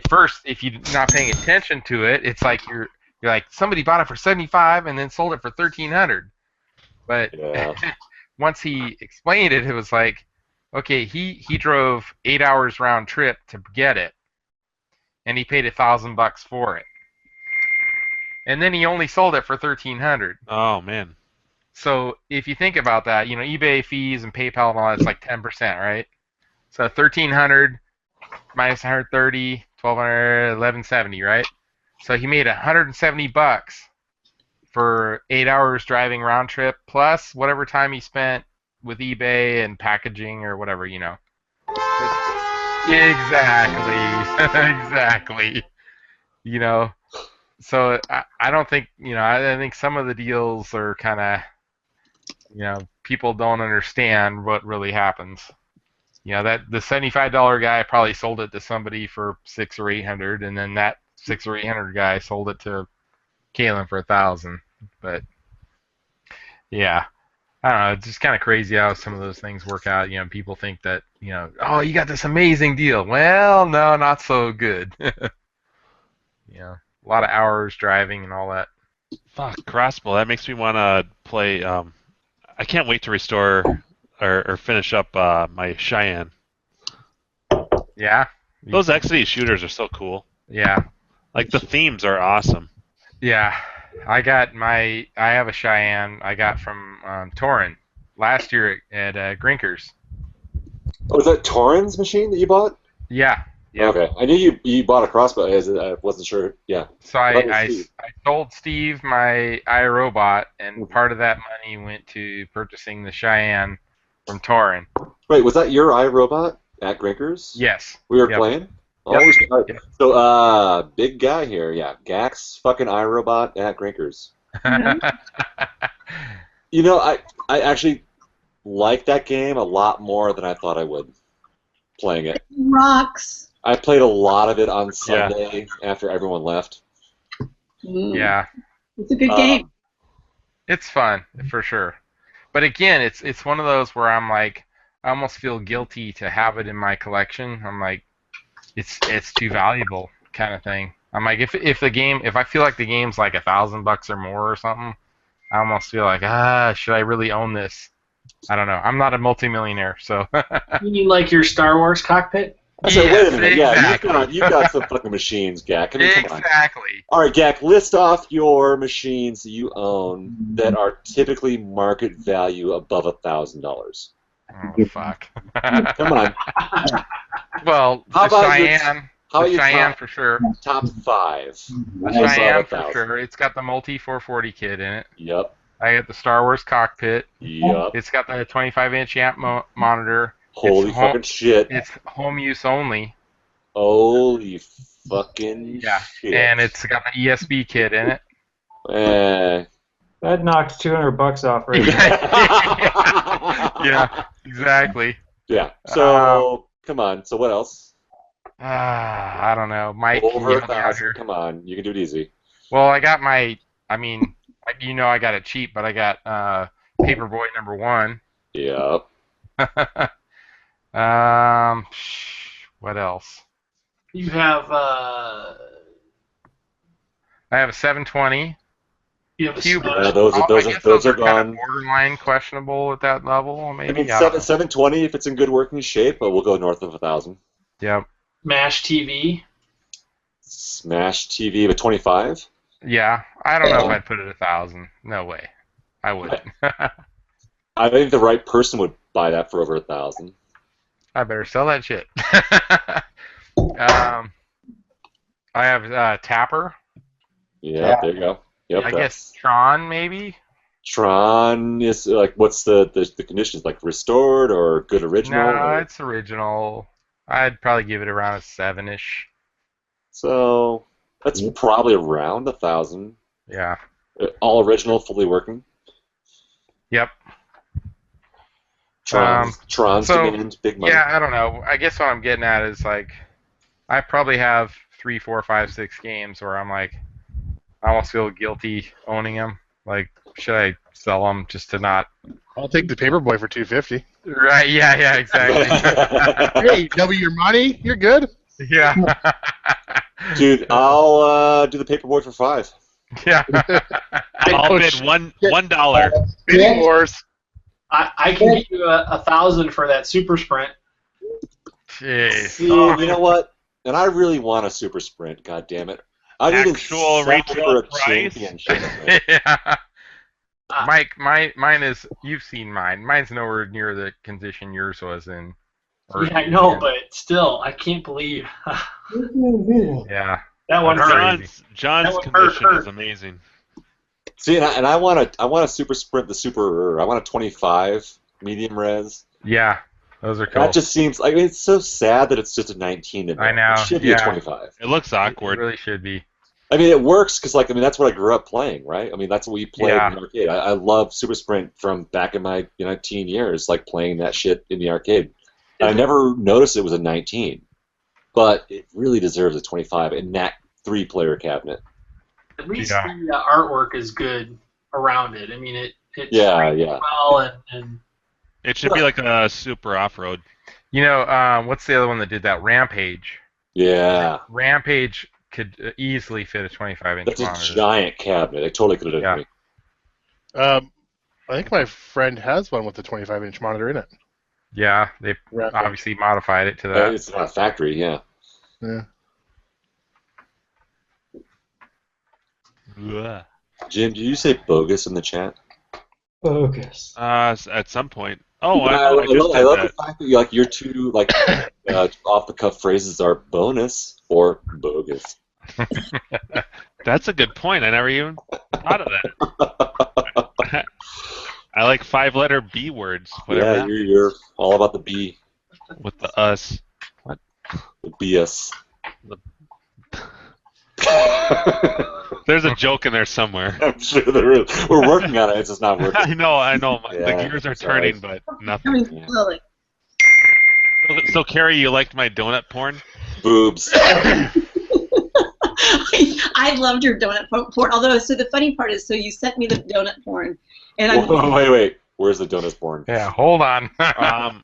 Speaker 6: first, if you're not paying attention to it, it's like you're like somebody bought it for $75 and then sold it for $1,300. But once he explained it, it was like, okay, he drove 8 hours round trip to get it, and he paid $1,000 for it, and then he only sold it for $1,300.
Speaker 3: Oh man.
Speaker 6: So if you think about that, eBay fees and PayPal and all that's like 10%, right? So $1,300 minus 130, 1,200, 1,170, right? So he made $170 for 8 hours driving round trip, plus whatever time he spent with eBay and packaging or whatever, Exactly, exactly. So I don't think, I think some of the deals are kind of, people don't understand what really happens. That the $75 guy probably sold it to somebody for $600 or $800, and then that $600 or $800 guy sold it to Kalen for $1,000. But yeah, I don't know. It's just kind of crazy how some of those things work out. People think that oh, you got this amazing deal. Well, no, not so good. A lot of hours driving and all that.
Speaker 3: Fuck, crossbow. That makes me want to play. I can't wait to restore or finish up my Cheyenne.
Speaker 6: Yeah.
Speaker 3: Those XD shooters are so cool.
Speaker 6: Yeah.
Speaker 3: Like the themes are awesome.
Speaker 6: Yeah. I have a Cheyenne I got from Torin last year at Grinkers.
Speaker 2: Oh, was that Torin's machine that you bought?
Speaker 6: Yeah. Yeah.
Speaker 2: Okay. I knew you bought a crossbow. I wasn't sure. Yeah.
Speaker 6: So I told Steve my iRobot, and part of that money went to purchasing the Cheyenne from Torin.
Speaker 2: Wait, was that your iRobot at Grinkers?
Speaker 6: Yes.
Speaker 2: We were playing? Oh,
Speaker 6: Yep.
Speaker 2: Yep. So, big guy here. Yeah, Gax fucking iRobot at Grinkers. I actually like that game a lot more than I thought I would playing it.
Speaker 9: Rocks.
Speaker 2: I played a lot of it on Sunday after everyone left.
Speaker 6: Yeah.
Speaker 9: It's a good game.
Speaker 6: It's fun, for sure. But again, it's one of those where I'm like, I almost feel guilty to have it in my collection. I'm like, it's too valuable, kind of thing. I'm like, if I feel like the game's like $1,000 or more or something, I almost feel like, should I really own this? I don't know. I'm not a multimillionaire, so.
Speaker 7: You mean like your Star Wars cockpit?
Speaker 2: I said, wait a minute.
Speaker 6: Exactly.
Speaker 2: Yeah, you got some fucking machines, Gak. I mean, come on.
Speaker 6: Exactly.
Speaker 2: All right, Gak, list off your machines that you own that are typically market value above $1,000.
Speaker 6: Oh, fuck.
Speaker 2: Come on.
Speaker 6: Well,
Speaker 2: How
Speaker 6: the
Speaker 2: about
Speaker 6: Cheyenne. The Cheyenne for sure.
Speaker 2: Top 5.
Speaker 6: The Cheyenne for sure. It's got the multi 440 kit in it.
Speaker 2: Yep.
Speaker 6: I got the Star Wars cockpit.
Speaker 2: Yep.
Speaker 6: It's got the 25-inch amp monitor.
Speaker 2: Holy fucking shit.
Speaker 6: It's home use only.
Speaker 2: Holy fucking shit.
Speaker 6: And it's got the ESB kit in it.
Speaker 10: That knocks $200 off right
Speaker 6: Yeah, exactly.
Speaker 2: Yeah. So, come on. So what else?
Speaker 6: I don't know. Mike,
Speaker 2: over 1,000. Come on. You can do it easy.
Speaker 6: Well, I got I got it cheap, but I got Paperboy #1.
Speaker 2: Yep.
Speaker 6: What else?
Speaker 7: You have
Speaker 6: I have a 720
Speaker 7: You have a
Speaker 6: Cube.
Speaker 7: smash.
Speaker 2: those
Speaker 6: I
Speaker 2: are
Speaker 6: guess
Speaker 2: those are
Speaker 6: kind of
Speaker 2: gone.
Speaker 6: borderline questionable at that level,
Speaker 2: I
Speaker 6: maybe.
Speaker 2: mean,
Speaker 6: I don't know.
Speaker 2: 720 if it's in good working shape, but we'll go north of 1,000.
Speaker 6: Yep.
Speaker 7: Smash TV.
Speaker 2: Smash TV with 25.
Speaker 6: Yeah, I don't know if I'd put it 1,000. No way, I wouldn't.
Speaker 2: I think the right person would buy that for over 1,000.
Speaker 6: I better sell that shit. I have Tapper.
Speaker 2: Yeah, there you go. Yep.
Speaker 6: I guess Tron maybe.
Speaker 2: Tron is like, what's the conditions? Like restored or good original?
Speaker 6: No,
Speaker 2: or...
Speaker 6: it's original. I'd probably give it around a 7-ish.
Speaker 2: So that's probably around 1,000.
Speaker 6: Yeah.
Speaker 2: All original, fully working.
Speaker 6: Yep.
Speaker 2: Tron's demand big money.
Speaker 6: Yeah, I don't know. I guess what I'm getting at is like, I probably have 3, 4, 5, 6 games where I'm like, I almost feel guilty owning them. Like, should I sell them just to not?
Speaker 1: I'll take the Paperboy for $250.
Speaker 6: Right? Yeah, exactly.
Speaker 1: Hey, double your money. You're good.
Speaker 6: Yeah.
Speaker 2: Dude, I'll do the Paperboy for $5.
Speaker 6: Yeah.
Speaker 3: I'll bid $1.
Speaker 1: Bidding wars.
Speaker 7: I can give you 1,000 for that Super Sprint.
Speaker 6: Jeez.
Speaker 2: See, you know what? And I really want a Super Sprint. God damn it! I'd even
Speaker 3: Actual
Speaker 2: settle
Speaker 3: retail
Speaker 2: for a
Speaker 3: price?
Speaker 2: championship.
Speaker 6: Yeah. Mike, mine is. You've seen mine. Mine's nowhere near the condition yours was in.
Speaker 7: Yeah, I know, but still, I can't believe.
Speaker 6: Yeah.
Speaker 7: That one hurt.
Speaker 3: John's
Speaker 7: That one
Speaker 3: condition
Speaker 7: hurt.
Speaker 3: is amazing.
Speaker 2: See, and I want a Super Sprint, I want a 25 medium res.
Speaker 6: Yeah, those are cool.
Speaker 2: That just seems like it's so sad that it's just a 19. In there.
Speaker 6: I know.
Speaker 2: It should be
Speaker 6: Yeah.
Speaker 2: a 25.
Speaker 3: It looks awkward.
Speaker 6: It really should be.
Speaker 2: I mean, it works because, like, I mean, that's what I grew up playing, right? I mean, that's what we played
Speaker 6: Yeah.
Speaker 2: in the arcade. I love Super Sprint from back in my teen years, like playing that shit in the arcade. And I never noticed it was a 19, but it really deserves a 25 in that 3-player cabinet.
Speaker 7: At least the artwork is good around it. I mean, it's
Speaker 2: Yeah.
Speaker 7: well and
Speaker 3: It should be like a super off-road.
Speaker 6: You know, what's the other one that did that? Rampage.
Speaker 2: Yeah.
Speaker 6: Rampage could easily fit a 25-inch
Speaker 2: That's
Speaker 6: monitor.
Speaker 2: a giant cabinet. I totally could have done it.
Speaker 1: I think my friend has one with a 25-inch monitor in it.
Speaker 6: Yeah, they obviously modified it to that.
Speaker 2: It's not a factory, yeah.
Speaker 1: Yeah.
Speaker 3: Ugh.
Speaker 2: Jim, did you say bogus in the chat?
Speaker 10: Bogus.
Speaker 3: At some point. Oh,
Speaker 2: I
Speaker 3: I just
Speaker 2: love
Speaker 3: did
Speaker 2: the
Speaker 3: that.
Speaker 2: fact that your two off-the-cuff phrases are bonus or bogus.
Speaker 3: That's a good point. I never even thought of that. I like 5-letter B words. Whatever.
Speaker 2: Yeah, you're all about the B.
Speaker 3: With the us. What?
Speaker 2: The BS.
Speaker 3: There's a joke in there somewhere.
Speaker 2: I'm sure there is. We're working on it. It's just not working.
Speaker 3: I know. The
Speaker 2: Yeah,
Speaker 3: gears are
Speaker 2: sorry.
Speaker 3: turning, but nothing.
Speaker 9: Coming slowly.
Speaker 3: So, Carrie, you liked my donut porn?
Speaker 2: Boobs.
Speaker 9: I loved your donut porn. Although, so the funny part is, so you sent me the donut porn, and I'm
Speaker 2: Wait. Where's the donut porn?
Speaker 6: Yeah, hold on.
Speaker 3: I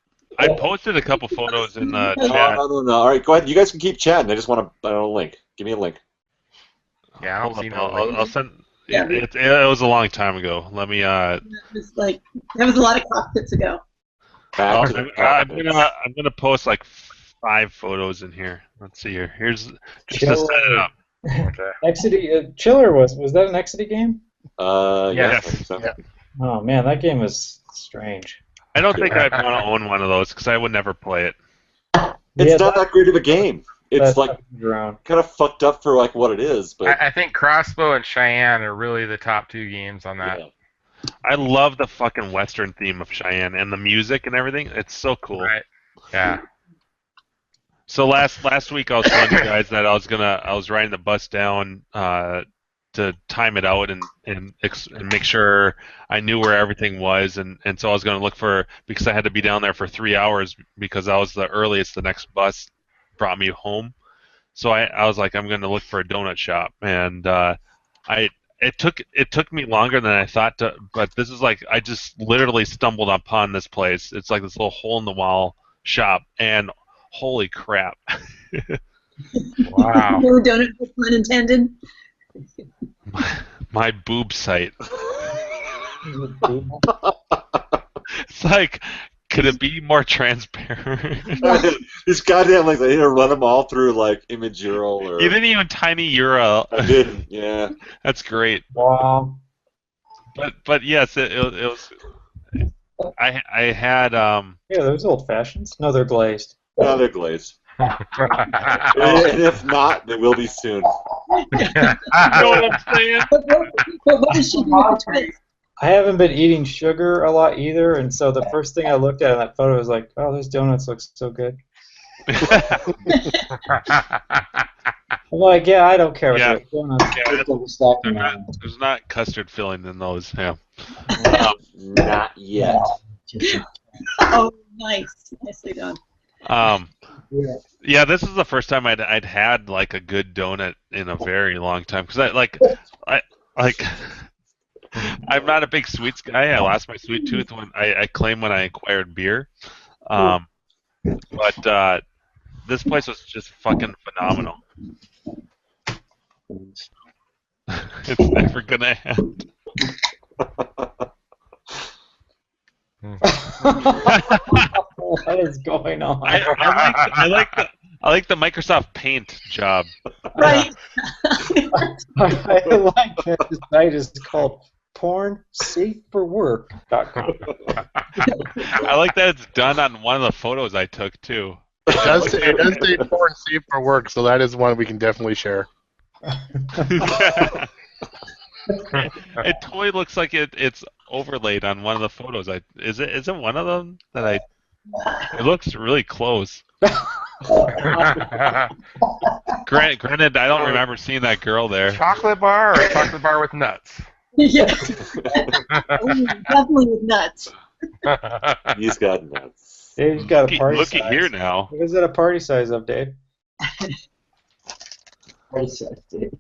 Speaker 3: posted a couple photos in the
Speaker 2: No,
Speaker 3: chat.
Speaker 2: no. All right, go ahead. You guys can keep chatting. I just want a link. Give me a link.
Speaker 6: Yeah, I don't
Speaker 3: Hold
Speaker 6: see
Speaker 3: up,
Speaker 6: no link.
Speaker 3: I'll send.
Speaker 9: Yeah.
Speaker 3: It was a long time ago. Let me.
Speaker 9: it was like that was a lot of cockpits ago.
Speaker 2: Back to the
Speaker 3: I'm gonna post like 5 photos in here. Let's see here. Here's just to set it up.
Speaker 6: Okay.
Speaker 10: Exidy Chiller was that an Exidy game?
Speaker 2: Yes. I
Speaker 3: Yes.
Speaker 2: think so.
Speaker 1: Yeah.
Speaker 10: Oh man, that game was strange.
Speaker 3: I don't think I'd want to own one of those because I would never play it.
Speaker 2: It's
Speaker 10: Yeah,
Speaker 2: not that great of a game. It's
Speaker 10: that's
Speaker 2: like
Speaker 10: around.
Speaker 2: kind of fucked up for like what it is, but
Speaker 6: I think Crossbow and Cheyenne are really the top 2 games on that.
Speaker 2: yeah.
Speaker 3: I love the fucking Western theme of Cheyenne and the music and everything. It's so cool.
Speaker 6: Right. Yeah.
Speaker 3: So last week I was telling you guys that I was riding the bus down to time it out and make sure I knew where everything was, and so I was going to look for, because I had to be down there for 3 hours because I was the earliest the next bus brought me home. So I was like, I'm going to look for a donut shop, and it took me longer than I thought to, but this is like I just literally stumbled upon this place. It's like this little hole in the wall shop, and holy crap.
Speaker 6: Wow.
Speaker 9: No donut, pun intended.
Speaker 3: My boob site. It's like, could it be more transparent?
Speaker 2: These goddamn links, I need to run them all through like Imaguro or.
Speaker 3: You didn't even tiny URL.
Speaker 2: I didn't. Yeah.
Speaker 3: That's great.
Speaker 10: Wow.
Speaker 3: But yes, it was. I had
Speaker 10: Yeah, those old fashions. No, they're glazed.
Speaker 2: No, they're glazed. And if not, they will be soon.
Speaker 3: You know what I'm saying?
Speaker 9: But what does she do with the twist?
Speaker 10: I haven't been eating sugar a lot either, and so the first thing I looked at in that photo was like, oh, those donuts look so good. I'm like, yeah, I don't care what
Speaker 3: Yeah.
Speaker 10: donuts.
Speaker 3: There's not custard filling in those. Yeah.
Speaker 2: Not yet.
Speaker 9: Oh, nice. Nicely done.
Speaker 3: Yeah, this is the first time I'd had like a good donut in a very long time because I'm not a big sweets guy. I lost my sweet tooth when I claim when I acquired beer, but this place was just fucking phenomenal. It's never gonna end.
Speaker 10: What is going on?
Speaker 3: I like the Microsoft Paint job.
Speaker 9: Right.
Speaker 10: I like that the site is called pornsafeforwork.com.
Speaker 3: I like that it's done on one of the photos I took too.
Speaker 1: It does say porn safe for work, so that is one we can definitely share.
Speaker 3: It totally looks like it's overlaid on one of the photos. Is it one of them that I? It looks really close. Granted, I don't remember seeing that girl there.
Speaker 6: Chocolate bar or chocolate bar with nuts?
Speaker 9: Yes. Definitely with nuts.
Speaker 2: He's got nuts.
Speaker 10: Dave's got a party
Speaker 3: Looky
Speaker 10: size.
Speaker 3: here now.
Speaker 10: What is it a party size of, Dave?
Speaker 5: Party size, Dave.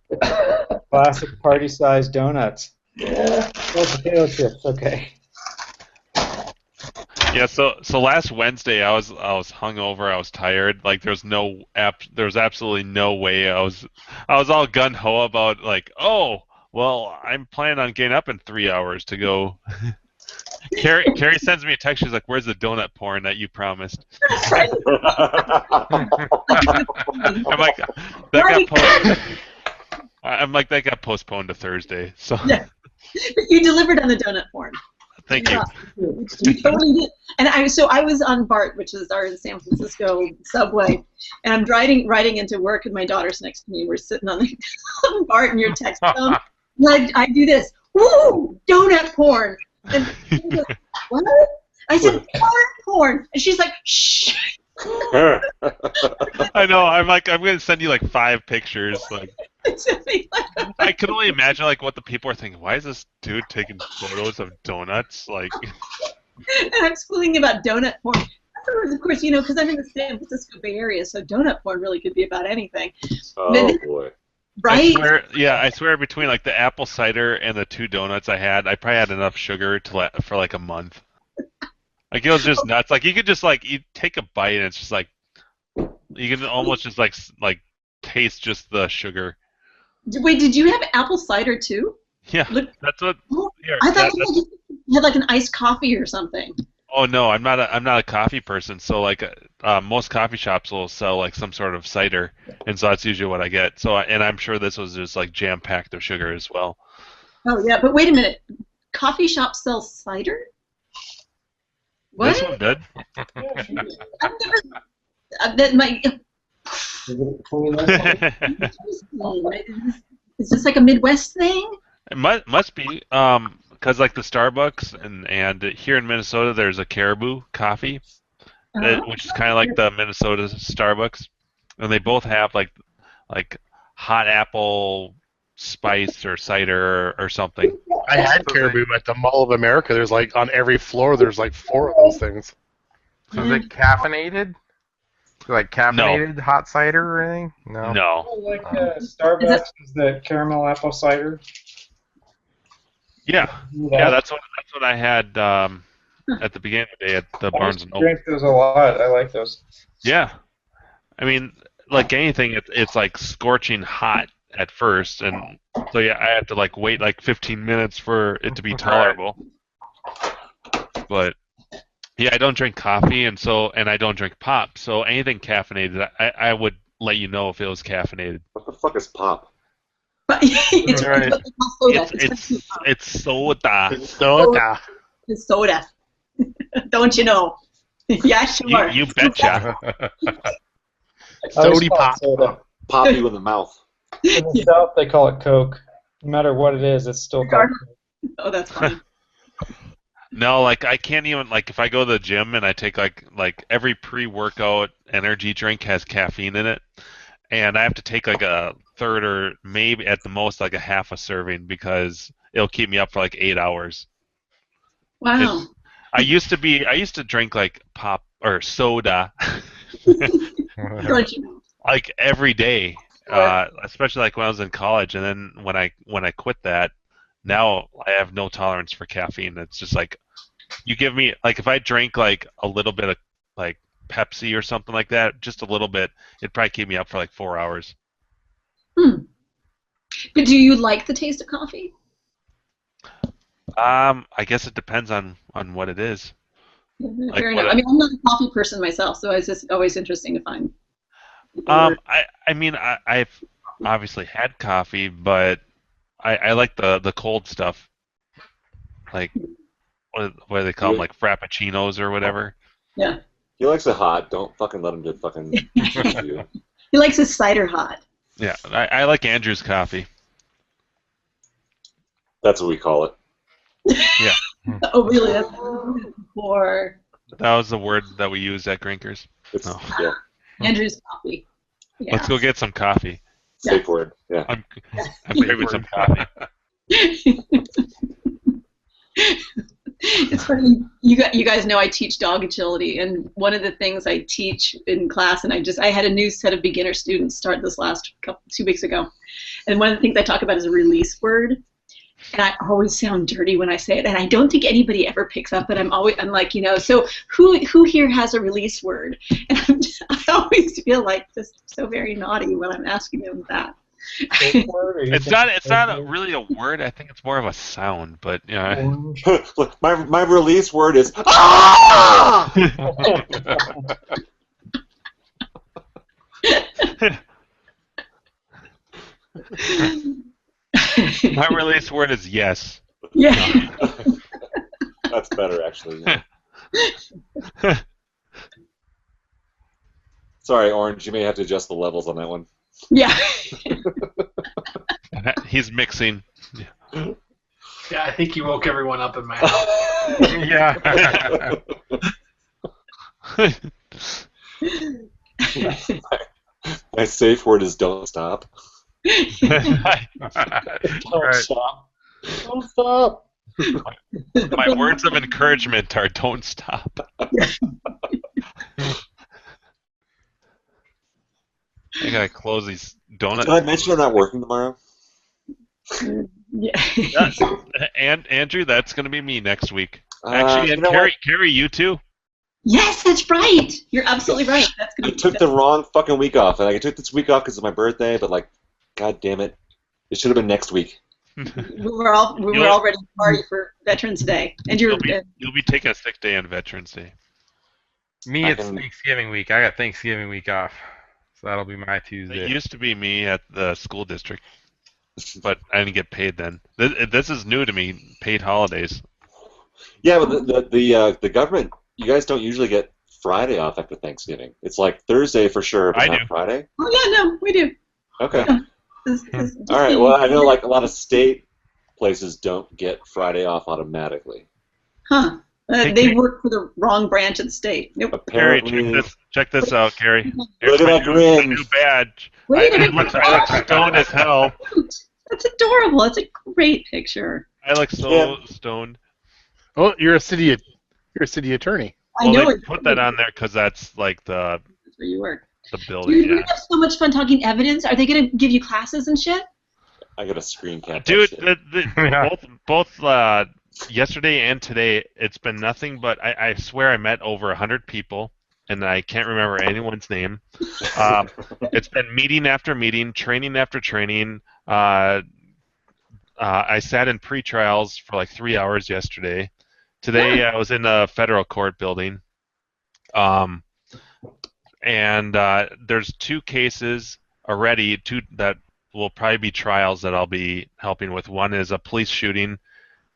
Speaker 10: Classic party size donuts.
Speaker 5: Yeah.
Speaker 10: Oh, potato chips. Okay.
Speaker 3: Yeah, so last Wednesday I was hungover, I was tired. Like there was absolutely no way I was all gun ho about like, oh, well, I'm planning on getting up in 3 hours to go. Carrie sends me a text. She's like, "Where's the donut porn that you promised?" I'm like, that got postponed to Thursday. So
Speaker 9: Yeah. But you delivered on the donut porn.
Speaker 3: thank you.
Speaker 9: You totally did. And I was on BART, which is our San Francisco subway, and I'm riding into work, and my daughter's next to me. We're sitting on the on BART, and your text comes. I do this. Woo! Donut porn. And she's like, what? I said porn, and she's like, shh.
Speaker 3: I know. I'm gonna send you like 5 pictures. Like, I can only imagine like what the people are thinking. Why is this dude taking photos of donuts? Like,
Speaker 9: And I'm squealing about donut porn. Afterwards, of course, because I'm in the San Francisco Bay Area, so donut porn really could be about anything.
Speaker 2: Oh boy.
Speaker 9: Right?
Speaker 3: I swear between like the apple cider and the 2 donuts I probably had enough sugar for like a month. Like it was just nuts. Like you could just like you take a bite and it's just like you can almost just like taste just the sugar.
Speaker 9: Wait, did you have apple cider too?
Speaker 3: Yeah, that's what. Here,
Speaker 9: I thought you had like an iced coffee or something.
Speaker 3: Oh no, I'm not a coffee person. So like most coffee shops will sell like some sort of cider, and so that's usually what I get. So and I'm sure this was just like jam packed of sugar as well.
Speaker 9: Oh yeah, but wait a minute. Coffee shops sell cider? What?
Speaker 3: This one did.
Speaker 9: I've never. That might. Is this like a Midwest thing?
Speaker 3: It must be because like the Starbucks and here in Minnesota there's a Caribou coffee, which is kind of like the Minnesota Starbucks, and they both have like hot apple spice or cider or something.
Speaker 1: I had Caribou at the Mall of America. There's like on every floor there's like 4 of those things.
Speaker 6: So is it caffeinated? Like caffeinated hot cider or anything? No.
Speaker 3: No.
Speaker 10: Like Starbucks is the caramel apple cider.
Speaker 3: Yeah, that's what I had at the beginning of the day at the Barnes and
Speaker 10: I
Speaker 3: Noble.
Speaker 10: drink those a lot. I like those.
Speaker 3: Yeah, I mean, like anything, it's like scorching hot at first, and so yeah, I had to like wait like 15 minutes for it to be tolerable. But yeah, I don't drink coffee, and I don't drink pop, so anything caffeinated, I would let you know if it was caffeinated.
Speaker 2: What the fuck is pop?
Speaker 9: It's
Speaker 3: Right.
Speaker 9: soda.
Speaker 3: It's soda.
Speaker 1: It's soda.
Speaker 9: It's soda. Don't you know? Yeah, sure.
Speaker 3: You betcha.
Speaker 1: Sody pop.
Speaker 10: Soda.
Speaker 2: Pop you in the mouth.
Speaker 10: In the South, they call it Coke. No matter what it is, it's still called Coke.
Speaker 9: Oh, that's funny.
Speaker 3: No, like I can't even like if I go to the gym and I take like every pre-workout energy drink has caffeine in it, and I have to take like a third or maybe at the most like a half a serving because it'll keep me up for like 8 hours.
Speaker 9: Wow.
Speaker 3: I used to drink like pop or soda
Speaker 9: Don't you know?
Speaker 3: like every day, especially like when I was in college, and then when I quit that, now I have no tolerance for caffeine. It's just like you give me like if I drink like a little bit of like Pepsi or something like that, just a little bit, it'd probably keep me up for like 4 hours.
Speaker 9: But do you like the taste of coffee?
Speaker 3: I guess it depends on what it is. Like
Speaker 9: Fair enough. I mean, I'm not a coffee person myself, so it's just always interesting to find.
Speaker 3: I mean, I've obviously had coffee, but I like the cold stuff. Like, what do they call them? Like frappuccinos or whatever.
Speaker 9: Yeah.
Speaker 2: He likes it hot. Don't fucking let him do fucking you.
Speaker 9: He likes his cider hot.
Speaker 3: Yeah, I like Andrew's coffee.
Speaker 2: That's what we call it.
Speaker 3: Yeah.
Speaker 9: Oh, really? That's for
Speaker 3: That was the word that we use at Grinkers.
Speaker 2: It's,
Speaker 3: Oh.
Speaker 2: yeah.
Speaker 9: Andrew's coffee. Yeah.
Speaker 3: Let's go get some coffee.
Speaker 2: Safe word. Yeah.
Speaker 3: I'm craving some coffee.
Speaker 9: It's funny. You guys know I teach dog agility, and one of the things I teach in class, and I had a new set of beginner students start this last 2 weeks ago, and one of the things I talk about is a release word. And I always sound dirty when I say it, and I don't think anybody ever picks up. But I'm like, so who here has a release word? And I always feel like just so very naughty when I'm asking them that.
Speaker 3: It's not really a word. I think it's more of a sound. But
Speaker 2: my release word is ah!
Speaker 3: My release word is yes.
Speaker 9: Yeah.
Speaker 2: That's better, actually. Yeah. Sorry, Orange. You may have to adjust the levels on that one.
Speaker 9: Yeah.
Speaker 3: He's mixing.
Speaker 15: Yeah, I think you woke everyone up in my house.
Speaker 6: Yeah.
Speaker 2: My safe word is don't stop.
Speaker 10: Don't stop. Don't stop.
Speaker 3: My words of encouragement are don't stop. I gotta close these donuts.
Speaker 2: Did I mention I'm not working tomorrow?
Speaker 9: Yeah.
Speaker 3: And Andrew, that's gonna be me next week. Actually, and Carrie, you too.
Speaker 9: Yes, that's right. You're absolutely right. That's
Speaker 2: I
Speaker 9: gonna be
Speaker 2: took the wrong fucking week off. And I took this week off because it's my birthday, but like, god damn it, it should have been next week.
Speaker 9: we were all ready to party for Veterans Day, and
Speaker 3: You'll be taking a sick day on Veterans Day.
Speaker 6: Me, it's Thanksgiving week. I got Thanksgiving week off, so that'll be my Tuesday.
Speaker 3: It used to be me at the school district, but I didn't get paid then. This is new to me. Paid holidays.
Speaker 2: Yeah, but the government, you guys don't usually get Friday off after Thanksgiving. It's like Thursday for sure, but not Friday.
Speaker 9: Oh yeah, no, we do.
Speaker 2: Okay.
Speaker 9: Yeah.
Speaker 2: All right. Well, I know like a lot of state places don't get Friday off automatically.
Speaker 9: Huh. They work for the wrong branch of the state. Nope.
Speaker 2: Apparently.
Speaker 3: Carrie, check this out, Carrie.
Speaker 2: Look at that grin.
Speaker 3: New badge.
Speaker 9: Wait a
Speaker 3: I
Speaker 9: minute.
Speaker 3: look stoned as hell.
Speaker 9: That's adorable. That's a great picture.
Speaker 3: I look so stoned.
Speaker 1: Oh, you're a city attorney.
Speaker 9: I know
Speaker 3: they
Speaker 9: it.
Speaker 3: put that on there because that's like the
Speaker 9: That's where you work.
Speaker 3: the
Speaker 9: Dude,
Speaker 3: building.
Speaker 9: you're
Speaker 3: Yeah.
Speaker 9: gonna have so much fun talking evidence. Are they gonna give you classes and shit?
Speaker 2: I got a screen cap.
Speaker 3: Dude, both yesterday and today, it's been nothing but I swear I met over 100 people. and I can't remember anyone's name. It's been meeting after meeting, training after training. I sat in pre-trials for like 3 hours yesterday. Today I was in a federal court building. And there's 2 cases already, 2 that will probably be trials that I'll be helping with. One is a police shooting,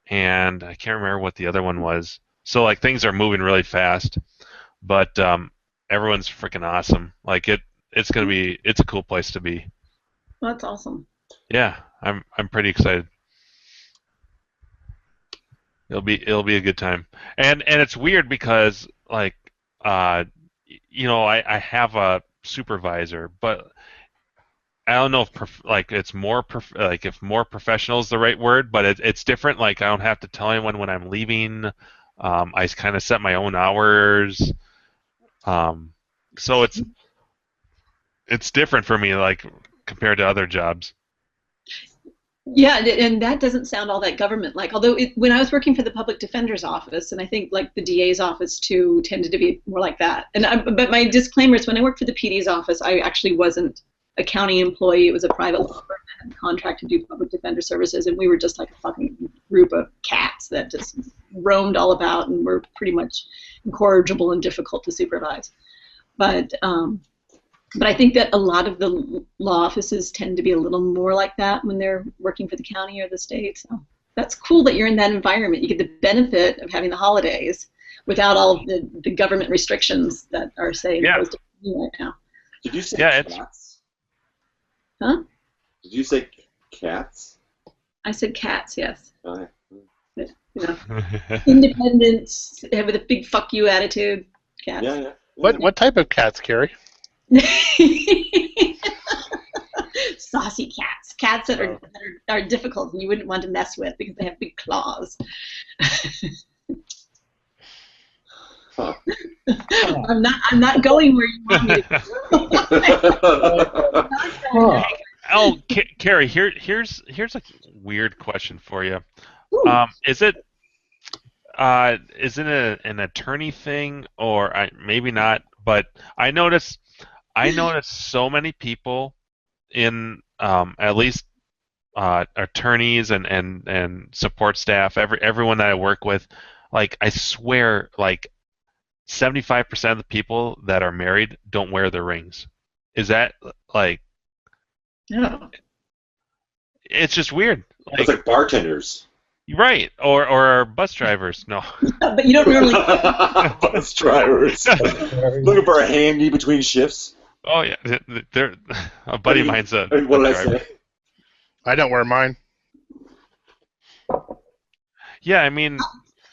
Speaker 3: and I can't remember what the other one was. So like things are moving really fast, but everyone's freaking awesome. Like it's a cool place to be.
Speaker 9: Well, that's awesome.
Speaker 3: Yeah, I'm pretty excited. It'll be a good time, and it's weird because like I have a supervisor, but I don't know if it's more if more professional is the right word, but it's different. Like I don't have to tell anyone when I'm leaving. I kind of set my own hours, so it's different for me, like compared to other jobs.
Speaker 9: Yeah, and that doesn't sound all that government-like. Although when I was working for the public defender's office, and I think like the DA's office too, tended to be more like that. But my disclaimer is when I worked for the PD's office, I actually wasn't a county employee. It was a private law firm that had a contract to do public defender services, and we were just like a fucking group of cats that just roamed all about and were pretty much incorrigible and difficult to supervise. But I think that a lot of the law offices tend to be a little more like that when they're working for the county or the state. So that's cool that you're in that environment. You get the benefit of having the holidays without all of the government restrictions that are, say, imposed on you right now.
Speaker 2: Did you say cats?
Speaker 9: Huh?
Speaker 2: Did you say cats?
Speaker 9: I said cats, yes.
Speaker 2: Oh,
Speaker 9: yeah. You know, independent, with a big fuck you attitude. Cats.
Speaker 2: Yeah.
Speaker 1: What type of cats, Carrie?
Speaker 9: Saucy cats. Cats that are difficult and you wouldn't want to mess with because they have big claws.
Speaker 2: Huh.
Speaker 9: I'm not going where you want me to go.
Speaker 3: Oh, Carrie, here's a weird question for you. Is it an attorney thing or maybe not? But I noticed so many people in at least attorneys and support staff, everyone that I work with, like I swear, like 75% of the people that are married don't wear their rings. Is that like?
Speaker 9: Yeah.
Speaker 3: It's just weird.
Speaker 2: It's like bartenders.
Speaker 3: Right, or bus drivers. No.
Speaker 9: But you don't really.
Speaker 2: Bus drivers. Looking for a handy between shifts.
Speaker 3: Oh yeah, they're a buddy of mine's a.
Speaker 2: What did I say?
Speaker 1: I don't wear mine.
Speaker 3: Yeah, I mean.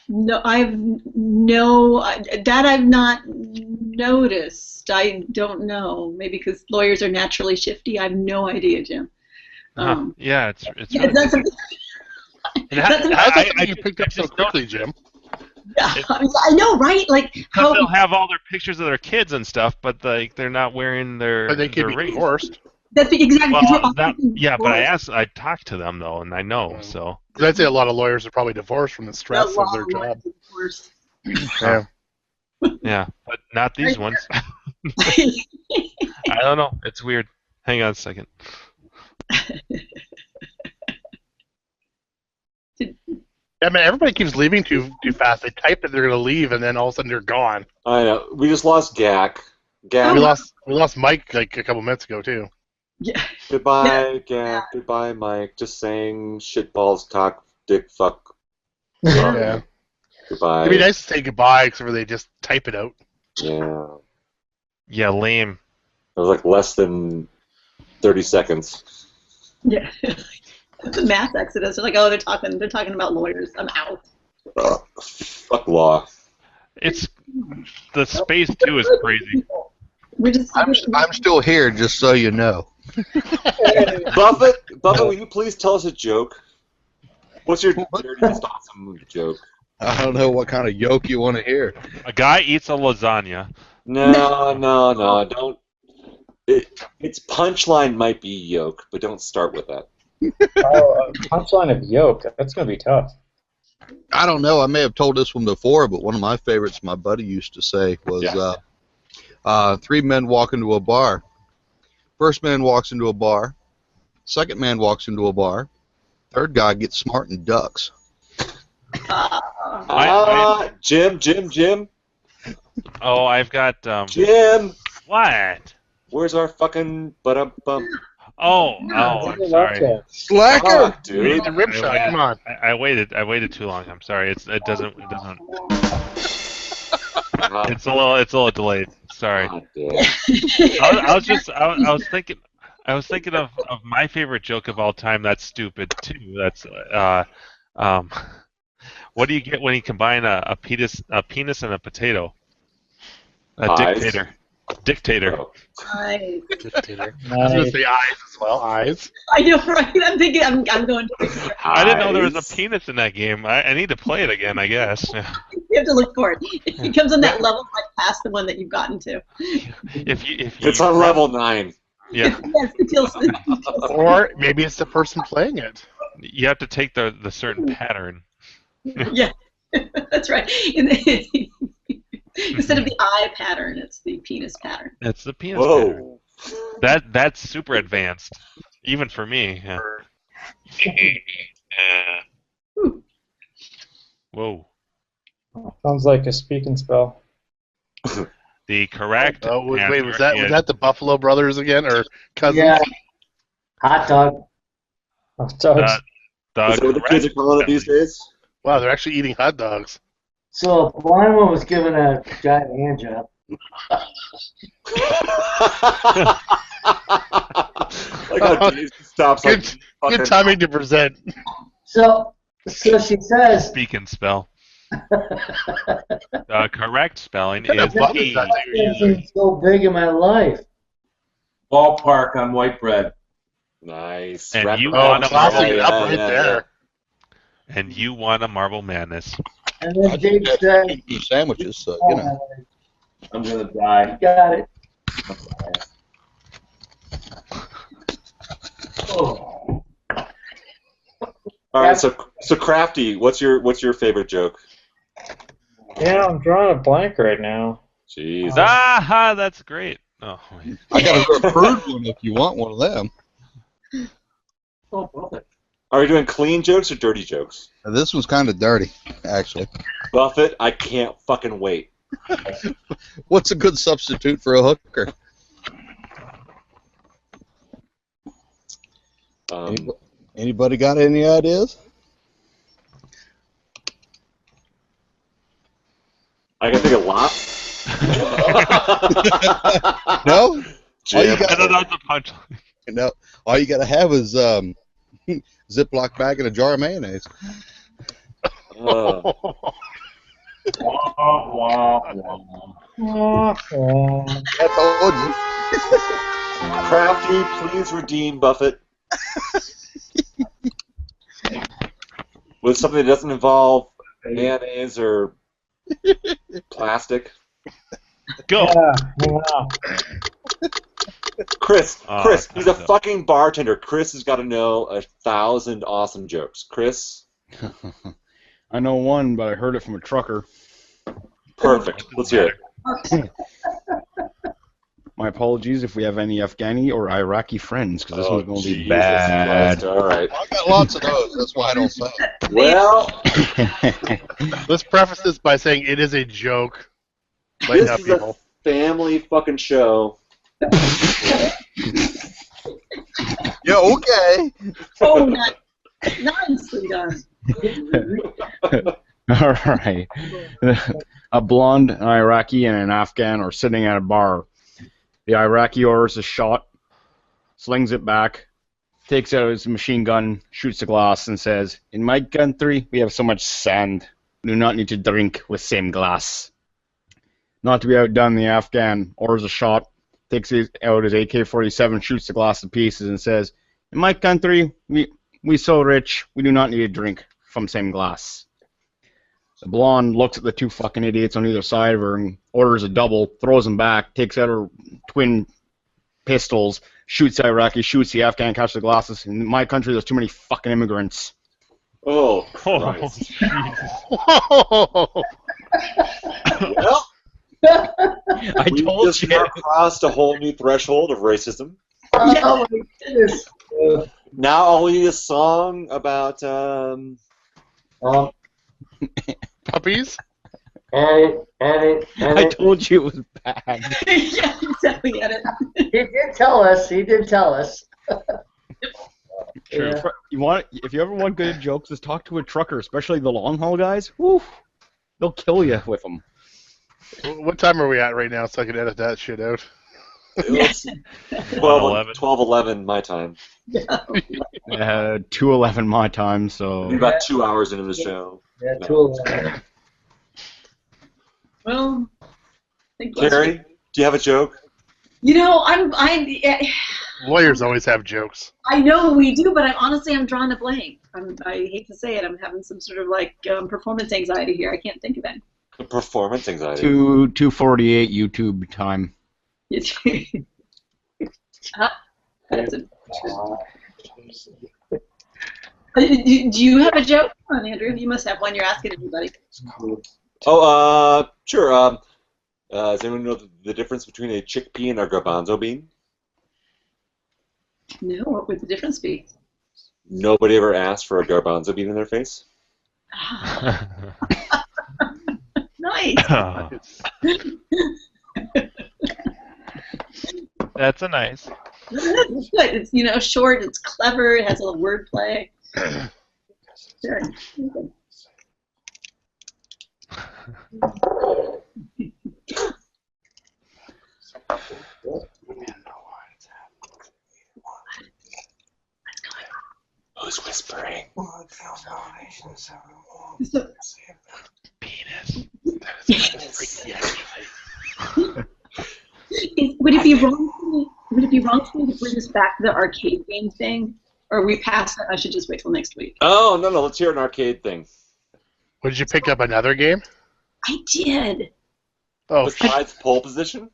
Speaker 9: No, I've not noticed. I don't know. Maybe because lawyers are naturally shifty. I have no idea, Jim.
Speaker 3: Yeah, it's
Speaker 9: yeah,
Speaker 3: really
Speaker 9: that's
Speaker 1: how's that something you picked up so quickly, Jim?
Speaker 9: Yeah, I know, right? Like how
Speaker 3: they'll have all their pictures of their kids and stuff, but they're not wearing their.
Speaker 1: But they could
Speaker 3: their
Speaker 1: be
Speaker 3: rings.
Speaker 1: divorced.
Speaker 9: That's exactly.
Speaker 3: Well, but I talked to them though, and I know so.
Speaker 1: Because I'd say a lot of lawyers are probably divorced from the stress of their job.
Speaker 3: Yeah. Yeah, but not these ones. I don't know. It's weird. Hang on a second.
Speaker 1: I mean, everybody keeps leaving too fast. They type that they're going to leave, and then all of a sudden they're gone.
Speaker 2: I know. We just lost Gak.
Speaker 1: We lost Mike like a couple minutes ago too.
Speaker 9: Yeah.
Speaker 2: Goodbye, Gak. Goodbye, Mike. Just saying shitballs, cock, dick, fuck.
Speaker 1: Yeah.
Speaker 2: Goodbye.
Speaker 1: It'd be nice to say goodbye, except for they just type it out.
Speaker 2: Yeah.
Speaker 3: Yeah, lame.
Speaker 2: It was like less than 30 seconds.
Speaker 9: Yeah. The mass exodus. They're like, oh, they're talking about lawyers. I'm out.
Speaker 2: Fuck law.
Speaker 3: It's the space too is crazy.
Speaker 11: I'm still here, just so you know.
Speaker 2: Buffett, will you please tell us a joke? What's your dirtiest awesome joke?
Speaker 11: I don't know what kind of yoke you want to hear.
Speaker 3: A guy eats a lasagna.
Speaker 2: No, don't. Its punchline might be yoke, but don't start with that.
Speaker 10: Punchline of yoke. That's going to be tough.
Speaker 11: I don't know. I may have told this one before, but one of my favorites my buddy used to say was, Three men walk into a bar. First man walks into a bar. Second man walks into a bar. Third guy gets smart and ducks.
Speaker 2: Jim.
Speaker 3: Oh, I've got
Speaker 2: Jim.
Speaker 3: What?
Speaker 2: Where's our fucking bum?
Speaker 3: Oh, I'm sorry.
Speaker 11: Slacker,
Speaker 2: dude.
Speaker 1: You need the rib shot. Come on.
Speaker 3: I waited too long. I'm sorry. It doesn't. It's a little delayed. Sorry. I was thinking of my favorite joke of all time. That's stupid too. That's what do you get when you combine a penis and a potato? A dictator. Dictator.
Speaker 9: Eyes.
Speaker 1: I was going to say eyes as well. Eyes.
Speaker 9: I know, right? I'm thinking. I'm going to.
Speaker 3: I didn't know there was a penis in that game. I need to play it again, I guess.
Speaker 9: You have to look for it. It comes on that level like past the one that you've gotten to.
Speaker 2: It's on level 9.
Speaker 3: Yeah.
Speaker 9: Yes, until
Speaker 1: Or maybe it's the person playing it.
Speaker 3: You have to take the certain pattern.
Speaker 9: Yeah, that's right. Instead of the eye pattern, it's the penis pattern.
Speaker 3: It's the penis pattern. That's super advanced, even for me. Yeah. Whoa.
Speaker 10: Sounds like a speaking spell.
Speaker 3: The correct.
Speaker 1: Oh wait,
Speaker 3: answer
Speaker 1: was that the Buffalo Brothers again, or cousins?
Speaker 5: Yeah. Hot dog.
Speaker 10: Hot dogs.
Speaker 2: Is that what the kids are calling it these days?
Speaker 1: Wow, they're actually eating hot dogs.
Speaker 5: So the blind one was given a giant hand job.
Speaker 2: Like how Dave stops
Speaker 1: Good timing to present.
Speaker 5: So she says.
Speaker 3: Speaking spell. The correct spelling is E.
Speaker 5: Something so big in my life.
Speaker 4: Ballpark on white bread.
Speaker 2: Nice.
Speaker 3: And you
Speaker 1: Oh,
Speaker 3: won a
Speaker 1: tossing
Speaker 3: marble.
Speaker 1: it up right there.
Speaker 3: And you won a Marble Madness.
Speaker 5: And then Dave said,
Speaker 11: sandwiches, so you know.
Speaker 4: I'm gonna die.
Speaker 5: Got it.
Speaker 4: Oh.
Speaker 2: All right, so Crafty, what's your favorite joke?
Speaker 10: Yeah, I'm drawing a blank right now.
Speaker 2: Jeez.
Speaker 3: Aha, that's great. Oh, wait.
Speaker 11: I got a bird one if you want one of them.
Speaker 2: Are we doing clean jokes or dirty jokes?
Speaker 11: This one's kind of dirty, actually.
Speaker 2: Buffett, I can't fucking wait.
Speaker 11: What's a good substitute for a hooker? Anybody got any ideas?
Speaker 2: I can think of lots.
Speaker 11: No?
Speaker 2: Jim.
Speaker 3: I don't know the punchline.
Speaker 11: No, all you gotta have is Ziploc bag and a jar of mayonnaise. I told you.
Speaker 2: Crafty, please redeem Buffett with something that doesn't involve mayonnaise or plastic.
Speaker 3: Go.
Speaker 10: Yeah.
Speaker 2: Chris, he's a fucking bartender. Chris has got to know 1,000 awesome jokes. Chris?
Speaker 8: I know one, but I heard it from a trucker.
Speaker 2: Perfect. Let's hear it.
Speaker 8: My apologies if we have any Afghani or Iraqi friends, because this one's going to be
Speaker 2: Jesus
Speaker 8: bad.
Speaker 2: Christ. All right.
Speaker 11: I've got lots of those. That's why I don't say it.
Speaker 2: Well,
Speaker 1: Let's preface this by saying it is a joke.
Speaker 2: this is a family fucking show.
Speaker 11: Yeah, okay.
Speaker 9: Oh, nicely done.
Speaker 8: All right. A blonde, an Iraqi, and an Afghan are sitting at a bar. The Iraqi orders a shot, slings it back, takes out his machine gun, shoots the glass, and says, "In my country, we have so much sand. We do not need to drink with same glass." Not to be outdone, the Afghan orders a shot, takes out his AK-47, shoots the glass to pieces, and says, "In my country, we so rich, we do not need to drink from same glass." The blonde looks at the two fucking idiots on either side of her and orders a double, throws them back, takes out her twin pistols, shoots the Iraqi, shoots the Afghan, catches the glasses. In my country, there's too many fucking immigrants.
Speaker 2: Oh, Christ. Well,
Speaker 8: I
Speaker 2: We
Speaker 8: told
Speaker 2: just
Speaker 8: you.
Speaker 2: now crossed a whole new threshold of racism.
Speaker 5: Oh my goodness.
Speaker 2: Now all we need a song about
Speaker 1: Puppies?
Speaker 8: I told you it was bad.
Speaker 9: Yeah, exactly. Get it.
Speaker 5: He did tell us. He did tell us.
Speaker 8: True.
Speaker 5: Yeah.
Speaker 8: If you ever want good jokes, just talk to a trucker, especially the long haul guys. Woo, they'll kill you with them.
Speaker 1: What time are we at right now so I can edit that shit out?
Speaker 2: it's 12:11 my time.
Speaker 8: 2:11 my time, so.
Speaker 2: We're about 2 hours into the show.
Speaker 5: Yeah, 2:11.
Speaker 9: Well, I think
Speaker 2: Carrie, do you have a joke?
Speaker 9: You know,
Speaker 1: Lawyers always have jokes.
Speaker 9: I know we do, but I'm drawing a blank. I hate to say it. I'm having some sort of performance anxiety here. I can't think of it.
Speaker 2: Performance anxiety.
Speaker 8: 2:48 YouTube time.
Speaker 9: That's do you have a joke? Come on, Andrew. You must have one. You're asking everybody.
Speaker 2: Oh, sure. Does anyone know the difference between a chickpea and a garbanzo bean?
Speaker 9: No, what would the difference be?
Speaker 2: Nobody ever asked for a garbanzo bean in their face.
Speaker 9: Nice.
Speaker 3: That's a nice.
Speaker 9: It's good. It's short. It's clever. It has a little wordplay. Sure. Okay.
Speaker 2: Who's whispering?
Speaker 3: Penis.
Speaker 9: Would it be wrong? Would it be wrong for me to bring us back to the arcade game thing, or are we past that? I should just wait till next week.
Speaker 2: Oh no, let's hear an arcade thing.
Speaker 1: What, did you pick up another game?
Speaker 9: I did.
Speaker 1: Oh,
Speaker 2: besides pole position?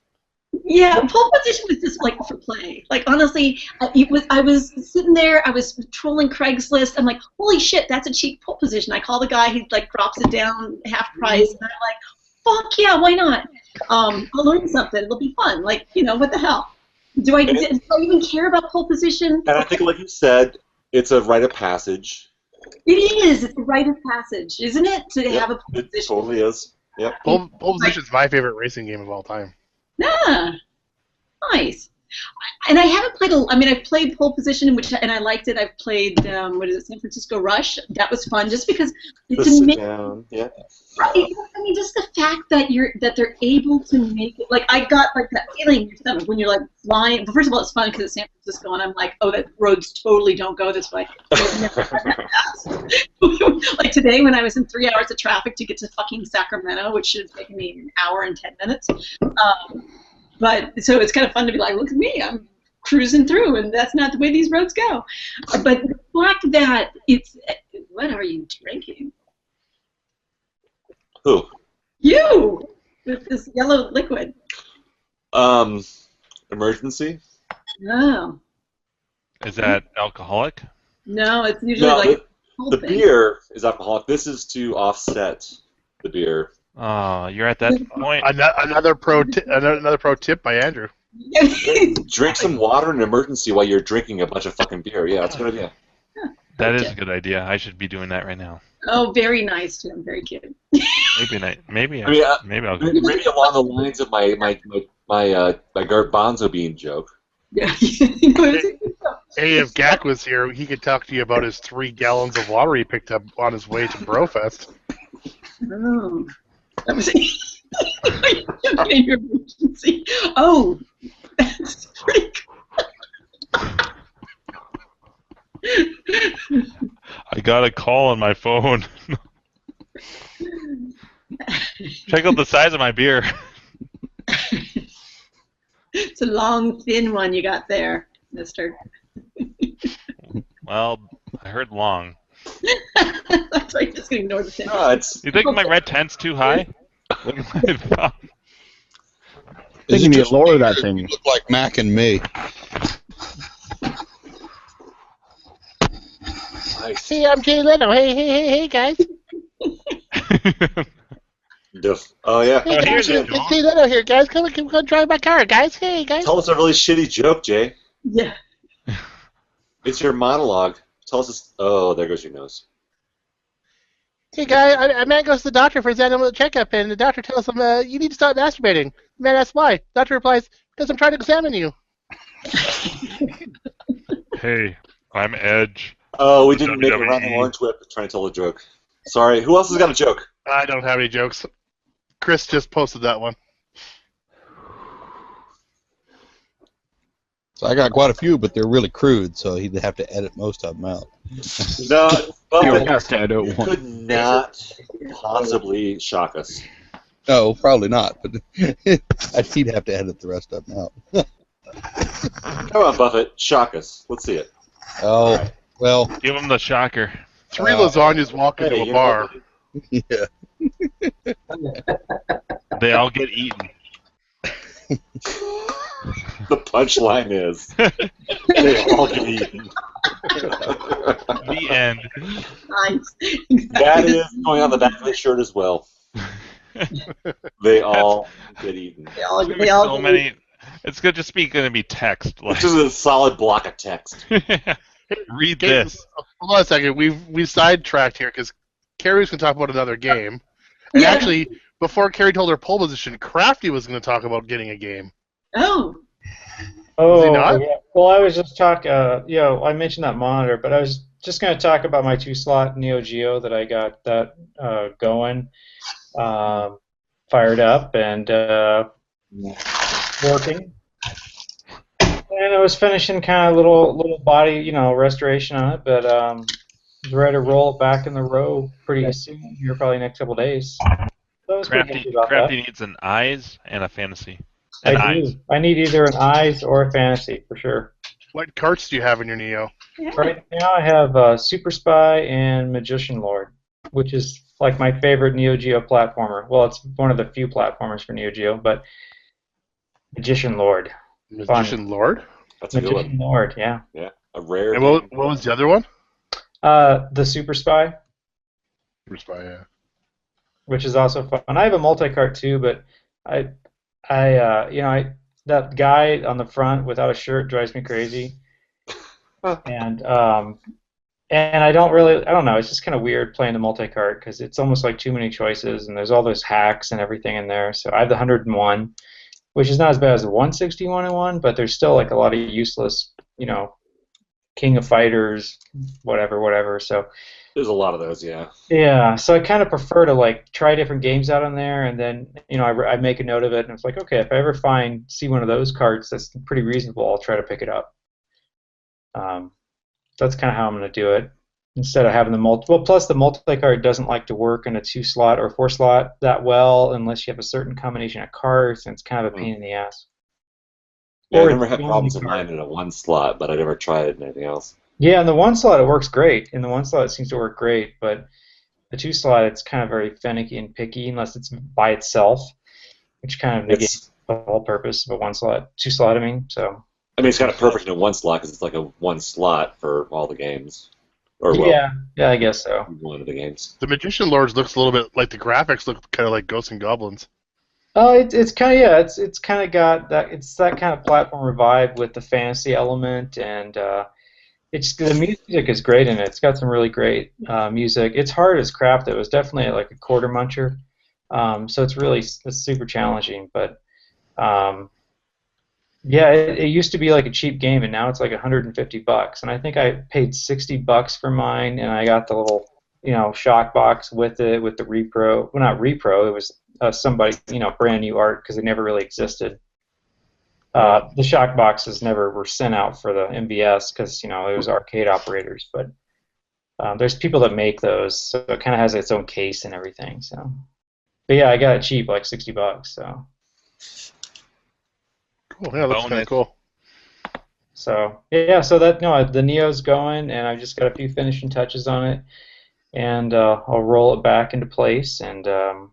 Speaker 9: Yeah, pole position was just for play. Honestly, I was sitting there, I was trolling Craigslist. I'm like, holy shit, that's a cheap pole position. I call the guy, he drops it down half price, and I'm like, fuck yeah, why not? I'll learn something. It'll be fun. What the hell? Do I even care about pole position?
Speaker 2: And I think, like you said, it's a rite of passage.
Speaker 9: It is. It's a rite of passage, isn't it? To have a pole position.
Speaker 2: It totally is. Yep.
Speaker 1: Pole position is my favorite racing game of all time.
Speaker 9: Yeah, nice. And I haven't played. I've played pole position, and I liked it. I've played San Francisco Rush. That was fun, just because it's amazing.
Speaker 2: Yeah.
Speaker 9: Right. Just the fact that they're able to make it. I got that feeling in your stomach when you're flying. But first of all, it's fun because it's San Francisco, and I'm like, oh, that roads totally don't go this way. Today, when I was in 3 hours of traffic to get to fucking Sacramento, which should have taken me an hour and 10 minutes. But so it's kind of fun to be like, look at me, I'm cruising through, and that's not the way these roads go. But the fact that it's, what are you drinking?
Speaker 2: Who?
Speaker 9: You with this yellow liquid.
Speaker 2: Emergency.
Speaker 9: No.
Speaker 3: Is that alcoholic?
Speaker 9: No, it's usually
Speaker 2: the beer is alcoholic. This is to offset the beer.
Speaker 3: Oh, you're at that point.
Speaker 1: Another pro tip by Andrew.
Speaker 2: Drink some water in an emergency while you're drinking a bunch of fucking beer. Yeah, that's a good idea.
Speaker 3: That is a good idea. I should be doing that right now.
Speaker 9: Oh, very nice, Tim. Very cute.
Speaker 3: Maybe
Speaker 2: maybe
Speaker 3: I'll
Speaker 2: along the lines of my garbanzo bean joke.
Speaker 9: Yeah.
Speaker 1: Hey, if Gak was here, he could talk to you about his 3 gallons of water he picked up on his way to Brofest.
Speaker 9: Oh. That was in your emergency. Oh, that's pretty cool.
Speaker 3: I got a call on my phone. Check out the size of my beer.
Speaker 9: It's a long, thin one you got there, mister.
Speaker 3: Well, I heard long.
Speaker 9: That's right, just gonna ignore the thin.
Speaker 3: You think my red tent's too high? Look at my thumb.
Speaker 8: I think you need to lower that thing.
Speaker 11: You look like Mac and me.
Speaker 1: See, I'm Jay Leno. Hey, guys.
Speaker 2: Oh yeah.
Speaker 1: Hey,
Speaker 3: Oh,
Speaker 1: guys,
Speaker 3: here's it,
Speaker 1: it's
Speaker 3: Dawn.
Speaker 1: Nate out here, guys. Come drive my car, guys. Hey, guys.
Speaker 2: Tell us a really shitty joke, Jay.
Speaker 9: Yeah.
Speaker 2: It's your monologue. Tell us. Oh, there goes your nose.
Speaker 1: Hey, guy, a man goes to the doctor for his annual checkup, and the doctor tells him, you need to stop masturbating. The man asks why. The doctor replies, because I'm trying to examine you.
Speaker 3: Hey, I'm Edge.
Speaker 2: Oh, we didn't make it around the
Speaker 3: WWE.
Speaker 2: orange whip trying to tell a joke. Sorry. Who else has got a joke?
Speaker 1: I don't have any jokes. Chris just posted that one.
Speaker 11: So I got quite a few, but they're really crude, so he'd have to edit most of them out.
Speaker 2: No,
Speaker 8: He has to edit
Speaker 2: you
Speaker 8: one.
Speaker 2: could not possibly shock us.
Speaker 11: No, probably not, but he'd have to edit the rest of them out.
Speaker 2: Come on, Buffett. Shock us. Let's see it.
Speaker 11: Oh, well,
Speaker 3: Give him the shocker.
Speaker 1: 3 lasagnas walk into
Speaker 2: Hey,
Speaker 1: a
Speaker 2: you
Speaker 1: bar.
Speaker 11: yeah.
Speaker 3: They all get eaten.
Speaker 2: The punchline is they all get eaten.
Speaker 3: The end.
Speaker 9: Nice.
Speaker 2: That is going on the back of the shirt as well. They all get eaten.
Speaker 9: They all,
Speaker 3: There's
Speaker 9: they
Speaker 3: gonna
Speaker 9: all
Speaker 3: be so many. It's good just be going to be text. Like,
Speaker 2: It's just a solid block of text.
Speaker 3: read
Speaker 1: Okay,
Speaker 3: this.
Speaker 1: hold on a second. We've sidetracked here because Carrie's going to talk about another game. And
Speaker 9: Yeah.
Speaker 1: actually, before Carrie told her pole position, Crafty was going to talk about getting a game.
Speaker 9: Oh.
Speaker 10: Oh,
Speaker 1: he not?
Speaker 10: yeah. Well, I was just talking. I mentioned that monitor, but I was just going to talk about my 2-slot Neo Geo that I got that going, fired up and working. And I was finishing kind of little body, restoration on it, but ready to roll it back in the row pretty soon. Here, probably next couple days. So I was pretty happy about
Speaker 3: Crafty
Speaker 10: that.
Speaker 3: needs an eyes and a fantasy.
Speaker 10: I
Speaker 3: And
Speaker 10: do.
Speaker 3: eyes.
Speaker 10: I need either an eyes or a fantasy for sure.
Speaker 1: What carts do you have in your Neo?
Speaker 10: Right now I have Super Spy and Magician Lord, which is like my favorite Neo Geo platformer. Well, it's one of the few platformers for Neo Geo, but Magician Lord.
Speaker 1: Magician Lord?
Speaker 2: That's a good
Speaker 10: Magician
Speaker 2: one.
Speaker 10: Lord, yeah.
Speaker 2: Yeah, a rare.
Speaker 1: And what was the other one?
Speaker 10: The Super Spy,
Speaker 1: Super Spy, yeah.
Speaker 10: which is also fun. I have a multi-cart too, but that guy on the front without a shirt drives me crazy. And I don't know, it's just kind of weird playing the multi-cart because it's almost like too many choices and there's all those hacks and everything in there. So I have the 101, which is not as bad as the 161 and 1, but there's still like a lot of useless, King of Fighters, whatever. So
Speaker 2: There's a lot of those, yeah.
Speaker 10: yeah, so I kind of prefer to like try different games out on there, and then I make a note of it, and it's like, okay, if I ever see one of those cards that's pretty reasonable, I'll try to pick it up. That's kind of how I'm going to do it instead of having the multiple. Plus, the multi-card doesn't like to work in a 2-slot or 4-slot that well unless you have a certain combination of cards, and it's kind of a pain in the ass.
Speaker 2: Yeah, I
Speaker 10: Or
Speaker 2: never
Speaker 10: it's
Speaker 2: had
Speaker 10: the
Speaker 2: problems
Speaker 10: only
Speaker 2: with
Speaker 10: card.
Speaker 2: mine in a 1 slot, but I never tried it in anything else.
Speaker 10: Yeah, in the 1-slot it works great. In the 1-slot it seems to work great, but the 2-slot it's kind of very finicky and picky unless it's by itself, which kind of negates the whole purpose of a 1-slot, 2-slot. I mean, so.
Speaker 2: I mean, it's kind of perfect in a 1 slot because it's like a 1 slot for all the games. Or well,
Speaker 10: Yeah, I guess so.
Speaker 2: one of the games.
Speaker 1: The Magician Lords looks a little bit like the graphics look kind of like Ghosts and Goblins.
Speaker 10: Oh, it's kind of it's kind of got that that kind of platform vibe with the fantasy element, and the music is great in it. It's got some really great music. It's hard as crap. It was definitely like a quarter muncher, so it's super challenging. But yeah, it used to be like a cheap game, and now it's like $150. And I think I paid $60 for mine, and I got the little shock box with it with the repro. Well, not repro. It was somebody brand new art because they never really existed. The shock boxes never were sent out for the MVS because it was arcade operators. But there's people that make those, so it kind of has its own case and everything. So, but yeah, I got it cheap, like $60. So.
Speaker 1: Cool. Yeah, that's kind of cool.
Speaker 10: So yeah, so the Neo's going, and I've just got a few finishing touches on it, and I'll roll it back into place, and then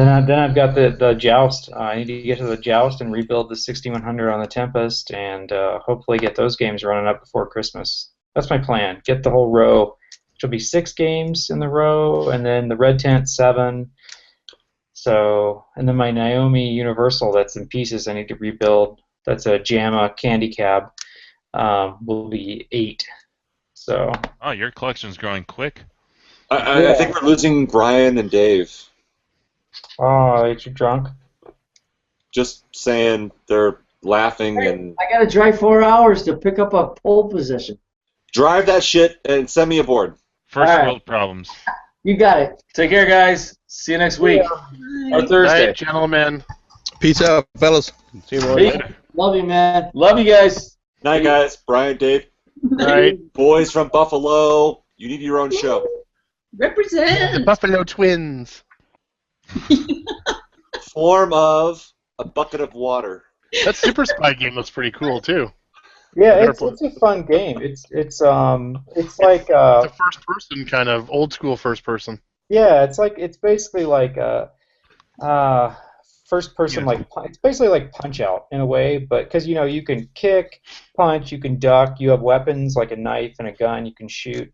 Speaker 10: I've got the Joust. I need to get to the Joust and rebuild the 6100 on the Tempest, and hopefully get those games running up before Christmas. That's my plan. Get the whole row, which will be 6 games in the row, and then the Red Tent 7, So, and then my Naomi Universal that's in pieces I need to rebuild. That's a JAMA candy cab. Will be 8. So.
Speaker 3: Oh, your collection's growing quick.
Speaker 2: I think we're losing Brian and Dave.
Speaker 10: Oh, are you drunk?
Speaker 2: Just saying, they're laughing and
Speaker 5: I gotta drive 4 hours to pick up a pole position.
Speaker 2: drive that shit and send me aboard.
Speaker 3: First
Speaker 5: All right.
Speaker 3: world problems.
Speaker 5: You got it.
Speaker 4: Take care, guys. See you next week. Or Thursday.
Speaker 1: Night, gentlemen.
Speaker 11: Peace out, fellas.
Speaker 1: See you boys
Speaker 4: Peace.
Speaker 1: later.
Speaker 5: Love you, man.
Speaker 4: Love you guys.
Speaker 2: Night, guys. Brian, Dave.
Speaker 1: Night.
Speaker 2: Boys from Buffalo. You need your own show.
Speaker 1: The
Speaker 9: Represent.
Speaker 1: Buffalo Twins.
Speaker 2: Form of a bucket of water.
Speaker 1: That Super Spy game looks pretty cool too.
Speaker 10: Yeah,
Speaker 1: Better
Speaker 10: it's a fun game. It's like
Speaker 1: It's a first person kind of old school first person.
Speaker 10: yeah, it's basically like first person it's basically like Punch Out in a way, but because you can kick, punch, you can duck, you have weapons like a knife and a gun, you can shoot,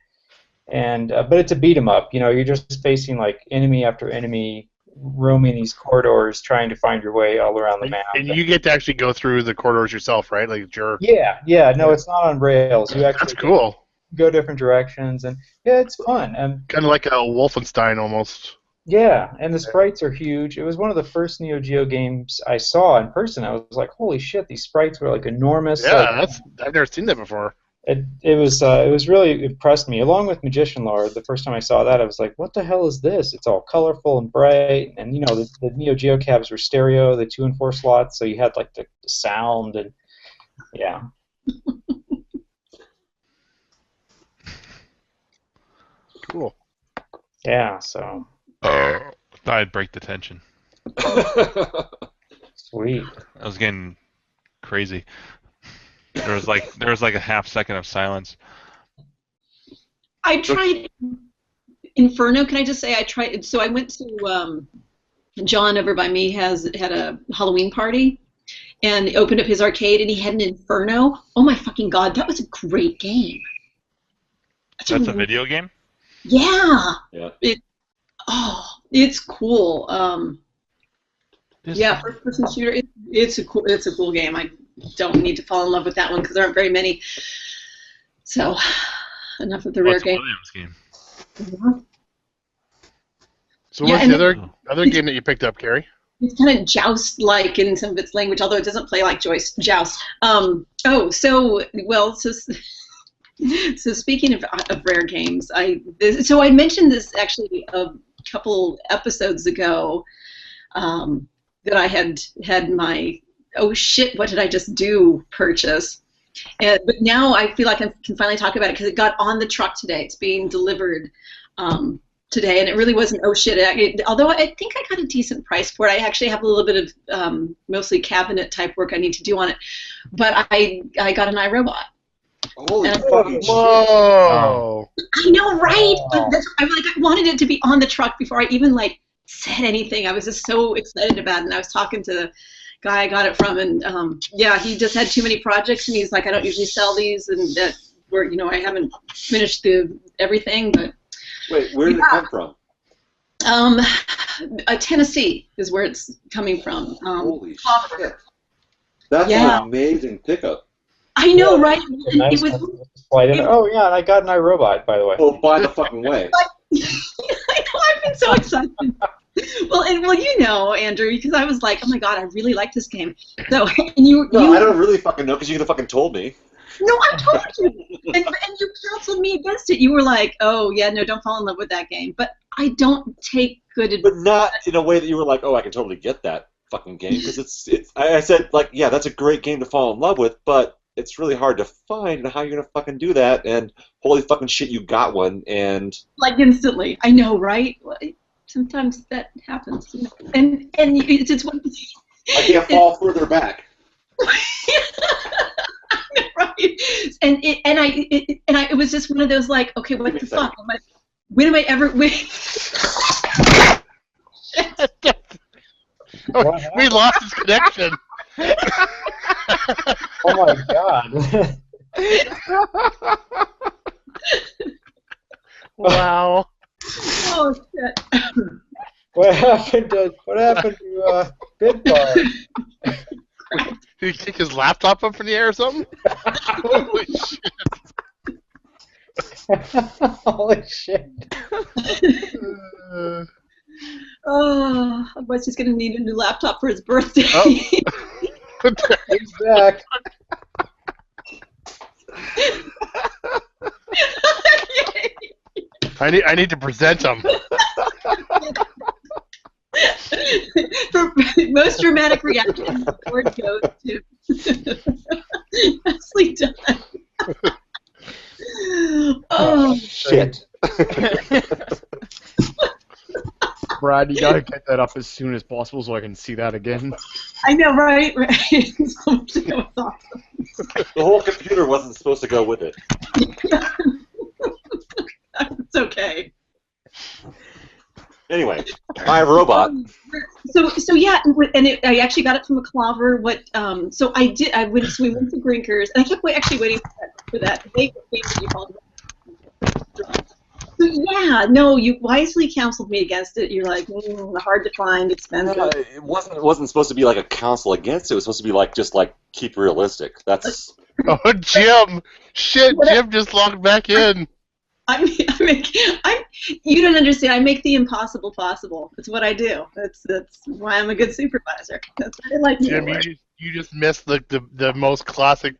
Speaker 10: and but it's a beat 'em up. You're just facing like enemy after enemy, roaming these corridors, trying to find your way all around the map.
Speaker 1: And you get to actually go through the corridors yourself, right? Like your.
Speaker 10: Yeah, no, it's not on rails. You actually
Speaker 1: That's cool.
Speaker 10: go different directions, and yeah, it's fun. And
Speaker 1: Kind of like a Wolfenstein almost.
Speaker 10: yeah, and the sprites are huge. It was one of the first Neo Geo games I saw in person. I was like, holy shit, these sprites were like enormous.
Speaker 1: Yeah, I've never seen that before.
Speaker 10: It was really impressed me. Along with Magician Lore, the first time I saw that, I was like, what the hell is this? It's all colorful and bright, and the Neo Geo cabs were stereo, the 2 and 4 slots, so you had like the sound and yeah.
Speaker 1: Cool.
Speaker 10: Yeah, so.
Speaker 3: Thought I'd break the tension.
Speaker 10: Sweet.
Speaker 3: I was getting crazy. There was like a half second of silence.
Speaker 9: I tried Inferno. Can I just say I tried? So I went to John over by me had a Halloween party, and opened up his arcade, and he had an Inferno. Oh my fucking god, that was a great game.
Speaker 3: That's a video game?
Speaker 9: Yeah.
Speaker 2: Yeah.
Speaker 9: It's cool. Yeah, first-person shooter. It's a cool game. I don't need to fall in love with that one because there aren't very many. So, enough of the rare game.
Speaker 3: Williams game?
Speaker 1: So what's the other game that you picked up, Carrie?
Speaker 9: It's kind of joust-like in some of its language, although it doesn't play like joust. So speaking of rare games, I mentioned this actually a couple episodes ago that I had my oh shit, what did I just do purchase. But now I feel like I can finally talk about it because it got on the truck today. It's being delivered today, and it really wasn't oh shit. Although I think I got a decent price for it. I actually have a little bit of mostly cabinet type work I need to do on it. But I got an iRobot.
Speaker 2: Holy fucking shit.
Speaker 1: Whoa!
Speaker 9: I know, right? I wanted it to be on the truck before I even said anything. I was just so excited about it, and I was talking to the guy I got it from, and he just had too many projects, and he's like, I don't usually sell these, and that I haven't finished everything, but.
Speaker 2: Wait, where did it come from?
Speaker 9: Tennessee is where it's coming from.
Speaker 2: Holy shit! That's an amazing pickup.
Speaker 9: I know, right?
Speaker 10: Nice. Oh yeah, and I got an iRobot, by the way.
Speaker 2: Oh, by the fucking way.
Speaker 9: I know, I've been so excited. Well, Andrew, because I was like, oh my god, I really like this game. So, and you.
Speaker 2: No, I don't really fucking know because you could have fucking told me.
Speaker 9: No, I told you, and you counseled me against it. You were like, oh yeah, no, don't fall in love with that game. But I don't take good advice.
Speaker 2: But not in a way that you were like, oh, I can totally get that fucking game because it's. I said yeah, that's a great game to fall in love with, but. It's really hard to find how you're gonna fucking do that, and holy fucking shit, you got one, and
Speaker 9: instantly. I know, right? Sometimes that happens, and it's one.
Speaker 2: I can't fall further back.
Speaker 9: Right, and it was just one of those okay, what the fuck? When am I ever?
Speaker 1: We lost his connection.
Speaker 10: Oh my god.
Speaker 1: Wow.
Speaker 9: Oh shit.
Speaker 10: What happened to Bitbar?
Speaker 1: Did he kick his laptop up in the air or something? Holy shit.
Speaker 10: Holy shit.
Speaker 9: Oh, otherwise he's going to need a new laptop for his birthday.
Speaker 1: Oh.
Speaker 10: He's back.
Speaker 1: I need to present him.
Speaker 9: For most dramatic reaction, the board goes to Nicely done. Oh
Speaker 2: shit.
Speaker 8: Brad, you gotta get that up as soon as possible so I can see that again.
Speaker 9: I know, right? So much to go with awesome.
Speaker 2: The whole computer wasn't supposed to go with it.
Speaker 9: It's okay.
Speaker 2: Anyway, my robot.
Speaker 9: So yeah, and I actually got it from a clover. So I did. So we went to Grinkers, and I kept actually waiting for that thing that you called. So yeah, no, you wisely counseled me against it. You're like, hard to find, expensive.
Speaker 2: It wasn't supposed to be like a counsel against it. It was supposed to be like just like keep realistic. That's.
Speaker 1: Oh, Jim! Shit, Jim just logged back in.
Speaker 9: You don't understand. I make the impossible possible. That's what I do. That's why I'm a good supervisor. That's what I like.
Speaker 1: Jim, you just missed the most classic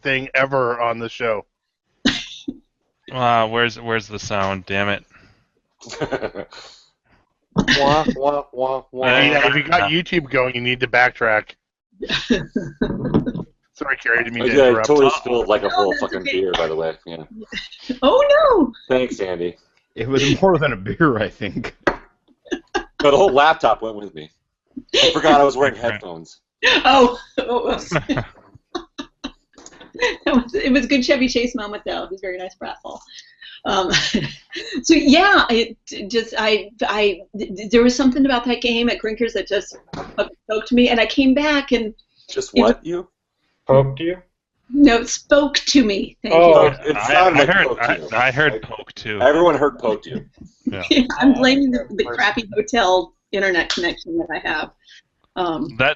Speaker 1: thing ever on the show.
Speaker 3: Where's the sound? Damn it!
Speaker 2: Wah, wah, wah, wah.
Speaker 1: If you got YouTube going, you need to backtrack. Sorry, Carrie, I didn't mean to interrupt.
Speaker 2: I totally spilled like a whole fucking beer, by the way. Yeah.
Speaker 9: Oh no!
Speaker 2: Thanks, Andy.
Speaker 8: It was more than a beer, I think.
Speaker 2: No, the whole laptop went with me. I forgot I was wearing headphones.
Speaker 9: Oh. It was a good Chevy Chase moment, though. It was a very nice pratfall. So yeah, there was something about that game at Grinkers that just spoke to me, and I came back and.
Speaker 2: Just what you?
Speaker 10: Poked you?
Speaker 9: No, it spoke to me. Thank you.
Speaker 3: I heard poke too.
Speaker 2: Everyone heard poked you.
Speaker 3: Yeah.
Speaker 9: I'm blaming the crappy hotel internet connection that I have.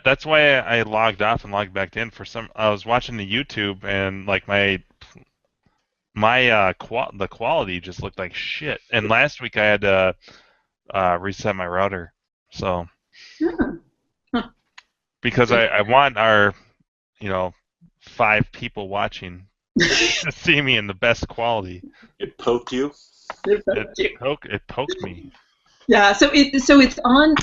Speaker 3: That's why I logged off and logged back in. I was watching the YouTube and like the quality just looked like shit. And last week I had to reset my router. So because I want our 5 people watching to see me in the best quality.
Speaker 2: It poked you?
Speaker 3: It poked me.
Speaker 9: Yeah, so it's on.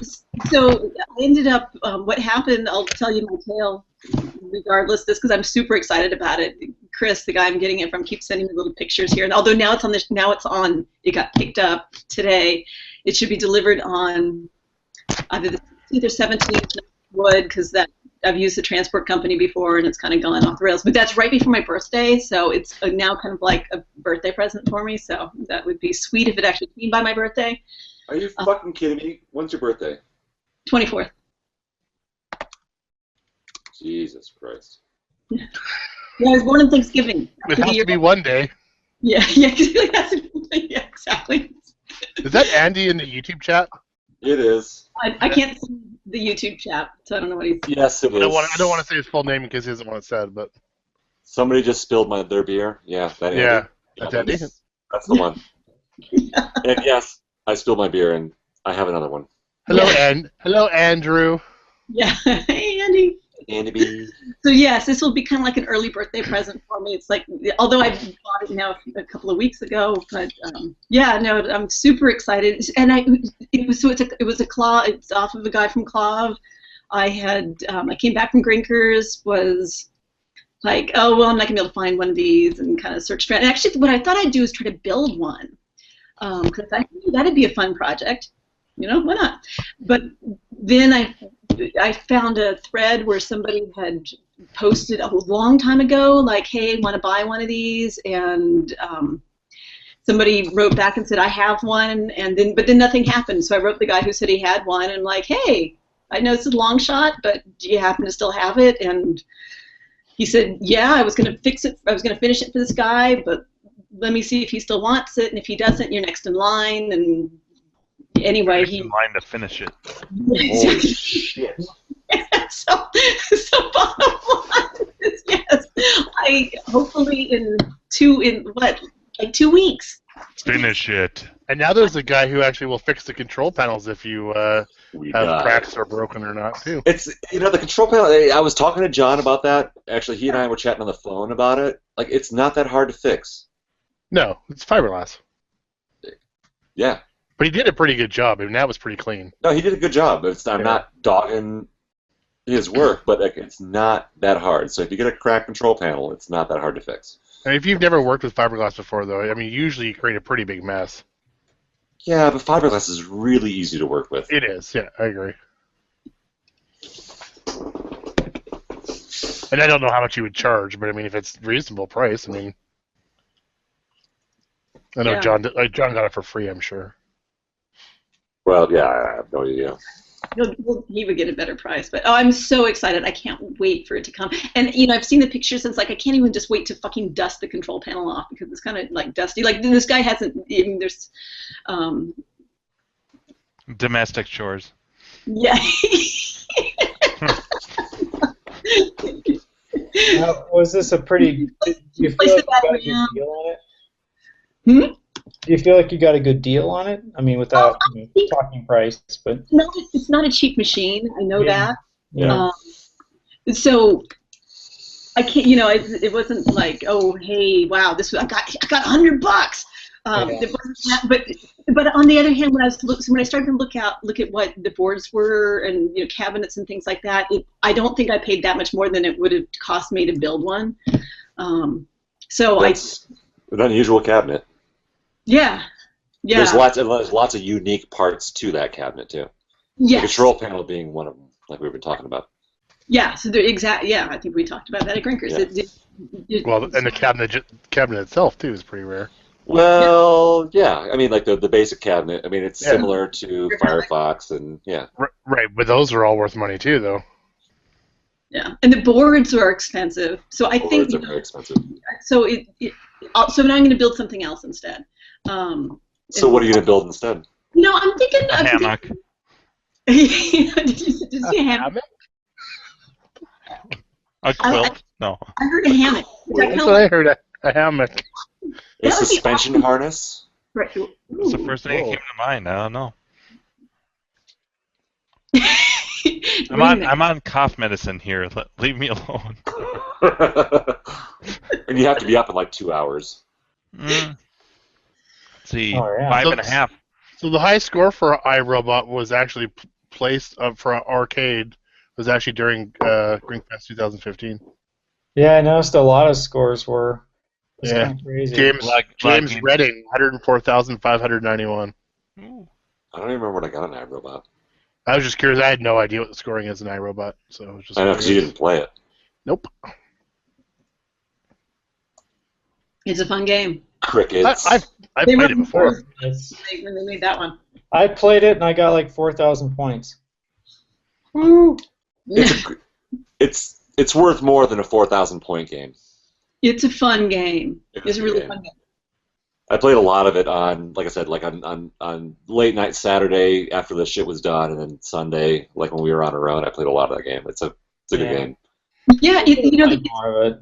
Speaker 9: So I ended up. What happened? I'll tell you my tale. Regardless, of this because I'm super excited about it. Chris, the guy I'm getting it from, keeps sending me little pictures here. And although now it's on. It got picked up today. It should be delivered on either 17th wood because I've used the transport company before and it's kind of gone off the rails. But that's right before my birthday, so it's now kind of like a birthday present for me. So that would be sweet if it actually came by my birthday.
Speaker 2: Are you fucking kidding me? When's your birthday?
Speaker 9: 24th.
Speaker 2: Jesus Christ.
Speaker 9: Yeah, I was born on Thanksgiving.
Speaker 1: It has to be one day.
Speaker 9: Yeah, exactly.
Speaker 1: Is that Andy in the YouTube chat?
Speaker 2: It is.
Speaker 9: I can't see the YouTube chat, so I don't know what he's.
Speaker 2: Yes, it is.
Speaker 1: I don't want to say his full name because he doesn't want it said, but.
Speaker 2: Somebody just spilled their beer. Yeah, that Andy.
Speaker 1: Yeah, that's Andy.
Speaker 2: That's the one. And yes, I spilled my beer, and I have another one.
Speaker 1: Hello, Hello, Andrew.
Speaker 9: Yeah. Hey, Andy.
Speaker 2: Andy B.
Speaker 9: So yes, this will be kind of like an early birthday present for me. It's like, although I bought it now a couple of weeks ago, but yeah, no, I'm super excited. And it was a Claw. It's off of a guy from Claw. I came back from Grinkers, was like, oh well, I'm not gonna be able to find one of these, and kind of searched around. And actually, what I thought I'd do is try to build one, because I think that'd be a fun project. Why not? But then I found a thread where somebody had posted a long time ago, like, hey, want to buy one of these? And somebody wrote back and said, I have one, but then nothing happened. So I wrote the guy who said he had one, and I'm like, hey, I know it's a long shot, but do you happen to still have it? And he said, yeah, I was going to fix it. I was going to finish it for this guy, but let me see if he still wants it, and if he doesn't, you're next in line. And anyway,
Speaker 3: in line to finish it.
Speaker 2: Holy shit.
Speaker 9: so bottom line is yes. I hopefully in 2 weeks.
Speaker 3: Finish it.
Speaker 1: And now there's a guy who actually will fix the control panels if you have cracks or broken or not too.
Speaker 2: It's the control panel. I was talking to John about that. Actually, he and I were chatting on the phone about it. Like, it's not that hard to fix.
Speaker 1: No, it's fiberglass.
Speaker 2: Yeah.
Speaker 1: But he did a pretty good job. I mean, that was pretty clean.
Speaker 2: No, he did a good job. I'm not dogging his work, but like, it's not that hard. So if you get a cracked control panel, it's not that hard to fix.
Speaker 1: I mean, if you've never worked with fiberglass before, though, I mean, usually you create a pretty big mess.
Speaker 2: Yeah, but fiberglass is really easy to work with.
Speaker 1: It is. Yeah, I agree. And I don't know how much you would charge, but I mean, if it's reasonable price, I mean, I know John got it for free, I'm sure.
Speaker 2: Well, yeah, I have no idea.
Speaker 9: He would get a better price, but I'm so excited! I can't wait for it to come. And I've seen the pictures, and it's like I can't even just wait to fucking dust the control panel off because it's kind of like dusty. Like this guy hasn't even there's.
Speaker 3: Domestic chores.
Speaker 9: Yeah.
Speaker 10: Now, was this a pretty? Do you feel like you got a good deal on it? Do you feel like you got a good deal on it? I mean, without talking price, but
Speaker 9: no, it's not a cheap machine. I know that.
Speaker 10: Yeah.
Speaker 9: So I can't. It wasn't like, oh, hey, wow, I got $100. It wasn't that, but on the other hand, when I started to look at what the boards were and cabinets and things like that, I don't think I paid that much more than it would have cost me to build one.
Speaker 2: That's an unusual cabinet.
Speaker 9: Yeah.
Speaker 2: There's lots of unique parts to that cabinet too.
Speaker 9: Yes.
Speaker 2: The control panel being one of them, like we've been talking about.
Speaker 9: Yeah. So I think we talked about that at Grinkers.
Speaker 2: Yeah.
Speaker 1: Well, and the cabinet itself too is pretty rare.
Speaker 2: Well, yeah. I mean, like the basic cabinet. I mean, it's similar to Firefox, and yeah.
Speaker 1: Right, but those are all worth money too, though.
Speaker 9: Yeah, and the boards are expensive. So I think
Speaker 2: boards are very expensive.
Speaker 9: So so now I'm going to build something else instead.
Speaker 2: So what are you going to build instead?
Speaker 9: I'm thinking
Speaker 3: a hammock.
Speaker 9: Did you see a hammock?
Speaker 3: A quilt? No.
Speaker 9: I heard a hammock.
Speaker 1: That's what I heard. A hammock.
Speaker 2: A suspension harness?
Speaker 9: Right.
Speaker 3: That's the first thing that came to mind. I don't know. I'm on cough medicine here. Leave me alone.
Speaker 2: And you have to be up in like 2 hours.
Speaker 3: Let's see,
Speaker 10: Oh, yeah.
Speaker 3: 5.5.
Speaker 1: So the high score for iRobot was actually placed for arcade was actually during Grinkfest 2015.
Speaker 10: Yeah, I noticed a lot of scores were. It's
Speaker 1: Yeah.
Speaker 10: kind of crazy.
Speaker 1: James Redding, 104,591.
Speaker 2: I don't even remember what I got on iRobot.
Speaker 1: I was just curious. I had no idea what the scoring is in iRobot, so I was just.
Speaker 2: I know because you didn't play it.
Speaker 1: Nope.
Speaker 9: It's a fun game.
Speaker 2: Crickets.
Speaker 1: I've played it before.
Speaker 9: When they made that one.
Speaker 10: I played it and I got like 4,000 points.
Speaker 9: Woo!
Speaker 2: It's worth more than a 4,000 point game.
Speaker 9: It's a fun game. It's a really
Speaker 2: game.
Speaker 9: fun game.
Speaker 2: I played a lot of it on, like I said, like on late night Saturday after the shit was done, and then Sunday, like when we were on our own, I played a lot of that game. It's a good game.
Speaker 9: Yeah,
Speaker 10: More of it.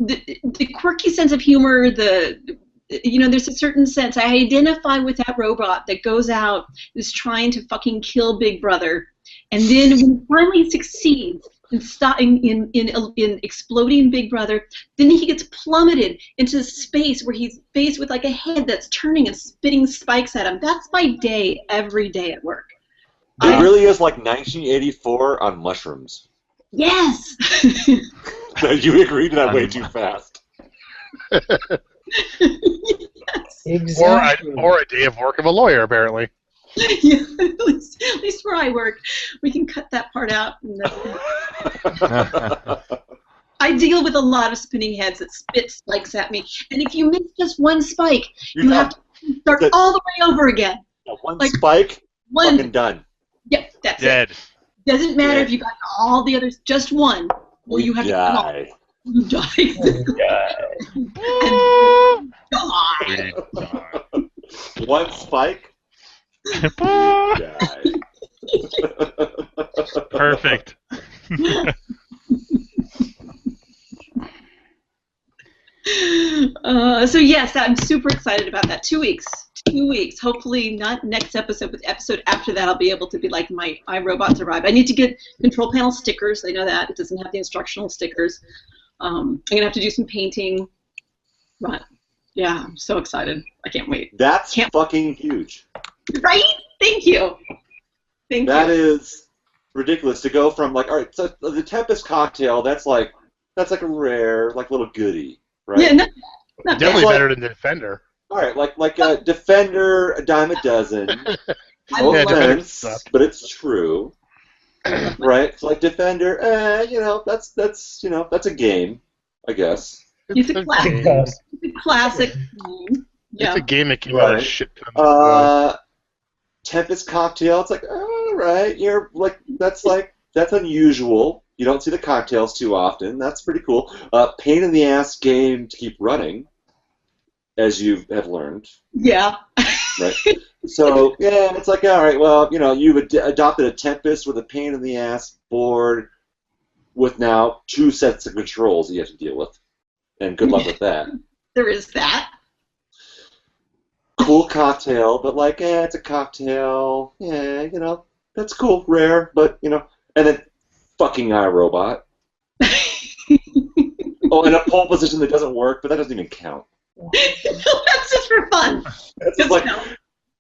Speaker 9: the quirky sense of humor, there's a certain sense. I identify with that robot that goes out, is trying to fucking kill Big Brother, and then when he finally succeeds in exploding Big Brother, then he gets plummeted into space where he's faced with like a head that's turning and spitting spikes at him. That's my day every day at work.
Speaker 2: It really is like 1984 on mushrooms.
Speaker 9: Yes.
Speaker 2: You agreed to that way too fast.
Speaker 9: Yes.
Speaker 10: Exactly.
Speaker 1: Or a day of work of a lawyer, apparently.
Speaker 9: Yeah, at least where I work, we can cut that part out. I deal with a lot of spinning heads that spit spikes at me, and if you miss just one spike, you have to start all the way over again.
Speaker 2: One spike, fucking done.
Speaker 9: Yep, that's
Speaker 3: Dead.
Speaker 9: it. Doesn't matter if you got all the others, just one. Well, you have to
Speaker 2: die.
Speaker 9: You die. Die.
Speaker 2: One spike,
Speaker 3: Perfect.
Speaker 9: So yes, I'm super excited about that. 2 weeks. 2 weeks. Hopefully not next episode, but the episode after that I'll be able to be like my iRobot's arrived. I need to get control panel stickers. I know that. It doesn't have the instructional stickers. I'm going to have to do some painting. But yeah, I'm so excited. I can't wait.
Speaker 2: That's fucking huge.
Speaker 9: Right? Thank you. Thank you.
Speaker 2: That is ridiculous to go from like, all right, so the Tempest cocktail, that's like a rare, like little goodie, right?
Speaker 9: Yeah, not
Speaker 1: Definitely
Speaker 2: bad.
Speaker 1: better than Defender.
Speaker 2: All right, like a Defender, a dime a dozen. No
Speaker 1: Yeah, Defender
Speaker 2: offense,
Speaker 1: sucked.
Speaker 2: but it's true, right? So like Defender, that's a game, I guess.
Speaker 9: It's a classic. It's a classic. Yeah.
Speaker 1: It's a game that came out a
Speaker 2: Right.
Speaker 1: shit ton of ago.
Speaker 2: Tempest cocktail, it's like, all right, that's unusual. You don't see the cocktails too often. That's pretty cool. Pain in the ass game to keep running, as you have learned.
Speaker 9: Yeah.
Speaker 2: Right. So yeah, it's like, all right, well, you've adopted a Tempest with a pain in the ass board, with now 2 sets of controls that you have to deal with, and good luck with that.
Speaker 9: There is that.
Speaker 2: Cool cocktail, but it's a cocktail. Yeah, that's cool, rare, but and then fucking iRobot. Oh, and a pole position that doesn't work, but that doesn't even count.
Speaker 9: That's just for fun.
Speaker 2: That's just like,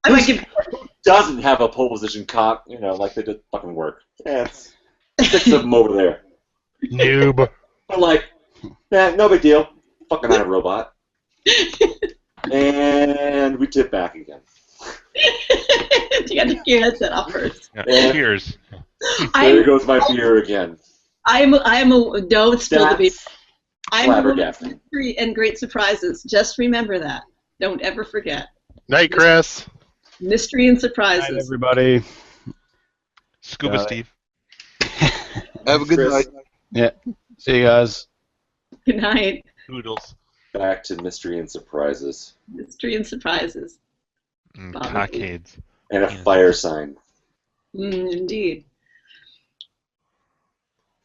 Speaker 9: I might give.
Speaker 2: who doesn't have a pole position cock? Like they just fucking work. Yeah, it's 6 of them over there.
Speaker 1: Noob.
Speaker 2: But no big deal. Fucking iRobot. And we tip back again.
Speaker 9: You got to get your headset off first.
Speaker 2: Yeah.
Speaker 3: Cheers.
Speaker 2: There goes my beer again.
Speaker 9: I'm a don't spill the beer. I'm a woman of
Speaker 2: Flabbergasting.
Speaker 9: mystery and great surprises. Just remember that. Don't ever forget.
Speaker 1: Night, Chris.
Speaker 9: Mystery and surprises.
Speaker 8: Hi, everybody.
Speaker 3: Scuba Steve.
Speaker 11: Have a good
Speaker 2: Chris.
Speaker 11: night.
Speaker 8: Yeah. See you guys.
Speaker 9: Good night.
Speaker 3: Noodles.
Speaker 2: Back to mystery and surprises.
Speaker 9: Mystery and surprises.
Speaker 3: Cockades.
Speaker 2: And a fire sign.
Speaker 9: Indeed.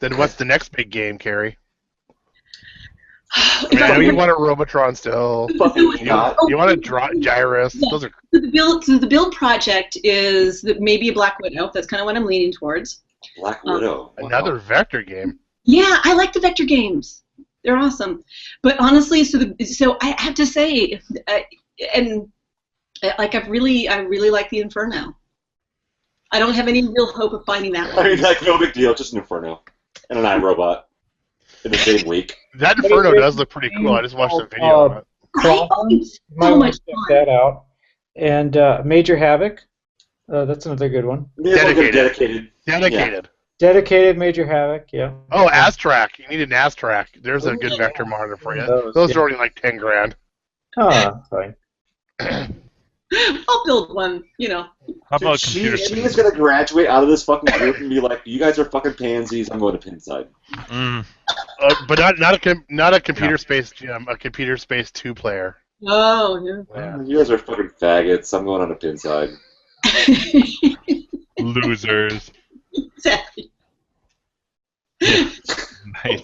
Speaker 1: Then what's the next big game, Carrie? I know you want a Robotron still. You want a Gyrus.
Speaker 9: Yeah.
Speaker 1: Those are
Speaker 9: The build project is maybe a Black Widow. That's kind of what I'm leaning towards.
Speaker 2: Black Widow.
Speaker 1: Another vector game.
Speaker 9: Yeah, I like the vector games. They're awesome. But honestly, so I have to say, I really like the Inferno. I don't have any real hope of finding that one.
Speaker 2: I mean, no big deal. Just an Inferno and an iRobot in the same week.
Speaker 1: That Inferno does look pretty cool. I just watched the video of it.
Speaker 9: It's
Speaker 10: Might
Speaker 9: so
Speaker 10: want
Speaker 9: much
Speaker 10: to check
Speaker 9: fun.
Speaker 10: that out. And Major Havoc. That's another good one.
Speaker 2: Dedicated.
Speaker 10: Dedicated Major Havoc, yeah.
Speaker 1: Oh, Astrak. You need an Astrak. There's a good vector monitor for you. Those are only like 10 grand.
Speaker 10: Oh, fine.
Speaker 9: I'll build one,
Speaker 3: How about computer
Speaker 2: She is going to graduate out of this fucking group and be like, you guys are fucking pansies, I'm going to Pinside.
Speaker 1: But not a computer space gym, a computer space 2-player.
Speaker 9: Oh, yeah.
Speaker 2: You guys are fucking faggots, I'm going on a Pinside.
Speaker 3: Losers.
Speaker 9: Exactly.
Speaker 3: Nice.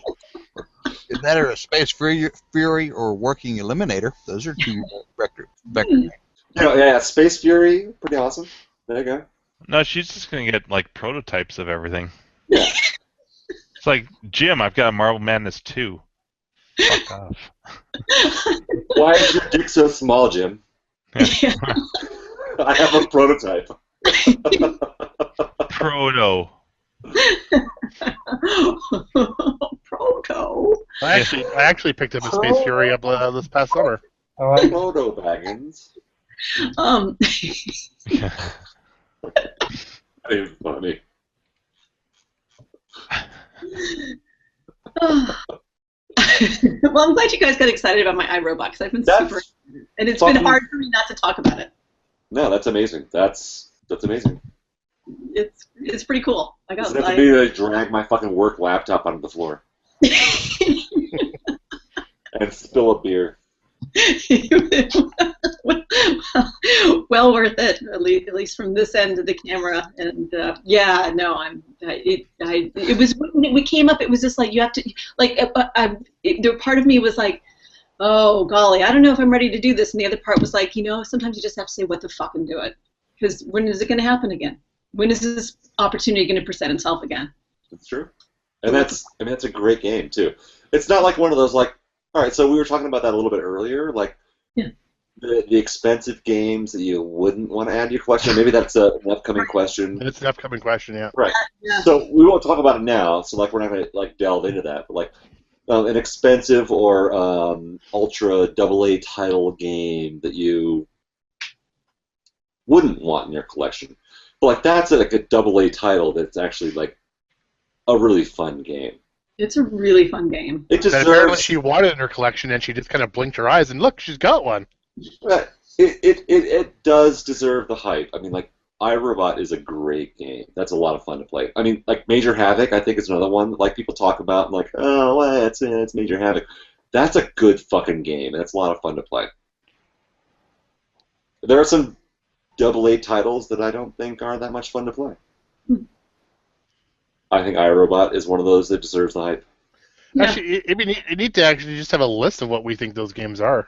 Speaker 11: Is that or a Space Fury or Working Eliminator? Those are 2 vector games.
Speaker 2: Yeah, Space Fury, pretty awesome. There you go.
Speaker 3: No, she's just gonna get like prototypes of everything.
Speaker 2: Yeah.
Speaker 3: It's like, Jim, I've got a Marvel Madness 2. Fuck off.
Speaker 2: Why is your dick so small, Jim? I have a prototype.
Speaker 3: Proto.
Speaker 9: Proto.
Speaker 1: I actually picked up a Space Fury up this past summer.
Speaker 2: Proto Wagons. That is funny.
Speaker 9: Well, I'm glad you guys got excited about my iRobot because I've been super excited. And it's been hard for me not to talk about it.
Speaker 2: No, that's amazing. That's amazing.
Speaker 9: It's pretty cool. I got.
Speaker 2: Does it have to be to drag my fucking work laptop onto the floor and spill a beer?
Speaker 9: well worth it, at least from this end of the camera. And yeah, no, it was when we came up. It was just like you have to like. The part of me was like, oh golly, I don't know if I'm ready to do this, and the other part was like, sometimes you just have to say what the fuck and do it, because when is it going to happen again? When is this opportunity going to present itself again?
Speaker 2: That's true, and that's a great game too. It's not like one of those like, all right, so we were talking about that a little bit earlier, like.
Speaker 9: Yeah.
Speaker 2: The expensive games that you wouldn't want to add to your collection. Maybe that's an upcoming question.
Speaker 1: It's an upcoming question, yeah.
Speaker 2: Right.
Speaker 9: Yeah.
Speaker 2: So we won't talk about it now. So like we're not going to like delve into that. But like an expensive or ultra AA title game that you wouldn't want in your collection. But like that's like a AA title that's actually like a really fun game.
Speaker 9: It's a really fun game.
Speaker 2: It deserves.
Speaker 1: Apparently she wanted it in her collection, and she just kind of blinked her eyes, and look, she's got one.
Speaker 2: It does deserve the hype. I mean, like, iRobot is a great game. That's a lot of fun to play. I mean, like, Major Havoc, I think, is another one that, like, people talk about, and like, oh, well, it's Major Havoc. That's a good fucking game, and it's a lot of fun to play. There are some AA titles that I don't think are that much fun to play. I think iRobot is one of those that deserves the hype.
Speaker 9: Yeah.
Speaker 1: Actually, you need to actually just have a list of what we think those games are.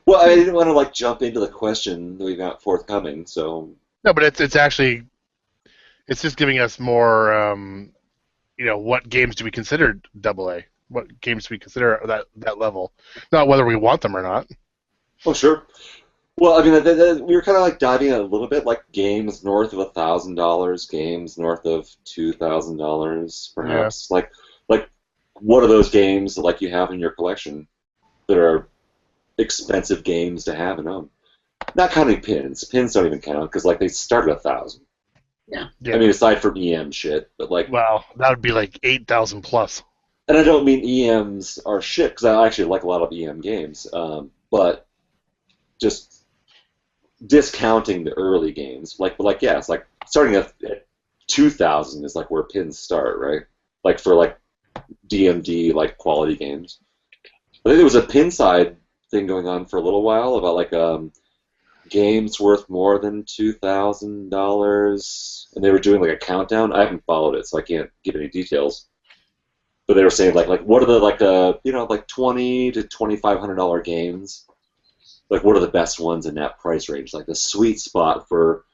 Speaker 2: Well, I didn't want to like jump into the question that we got forthcoming, so.
Speaker 1: No, but it's actually just giving us more. What games do we consider AA? What games do we consider that level? Not whether we want them or not.
Speaker 2: Oh, sure. Well, I mean, we were kind of like diving in a little bit, like games north of $1,000, games north of $2,000, perhaps. Yeah. Like, what are those games that like you have in your collection that are expensive games to have and own? Not counting pins. Pins don't even count because like they start at $1,000.
Speaker 9: Yeah.
Speaker 2: I mean, aside from EM shit, but like.
Speaker 1: Well, that would be like 8,000 plus.
Speaker 2: And I don't mean EMs are shit because I actually like a lot of EM games, but just. Discounting the early games, yeah, it's like starting at 2,000 is like where pins start, right? Like for like DMD like quality games. I think there was a pin side thing going on for a little while about like games worth more than $2,000, and they were doing like a countdown. I haven't followed it, so I can't give any details. But they were saying like what are the like like $2,000 to $2,500 games. Like, what are the best ones in that price range? Like, the sweet spot for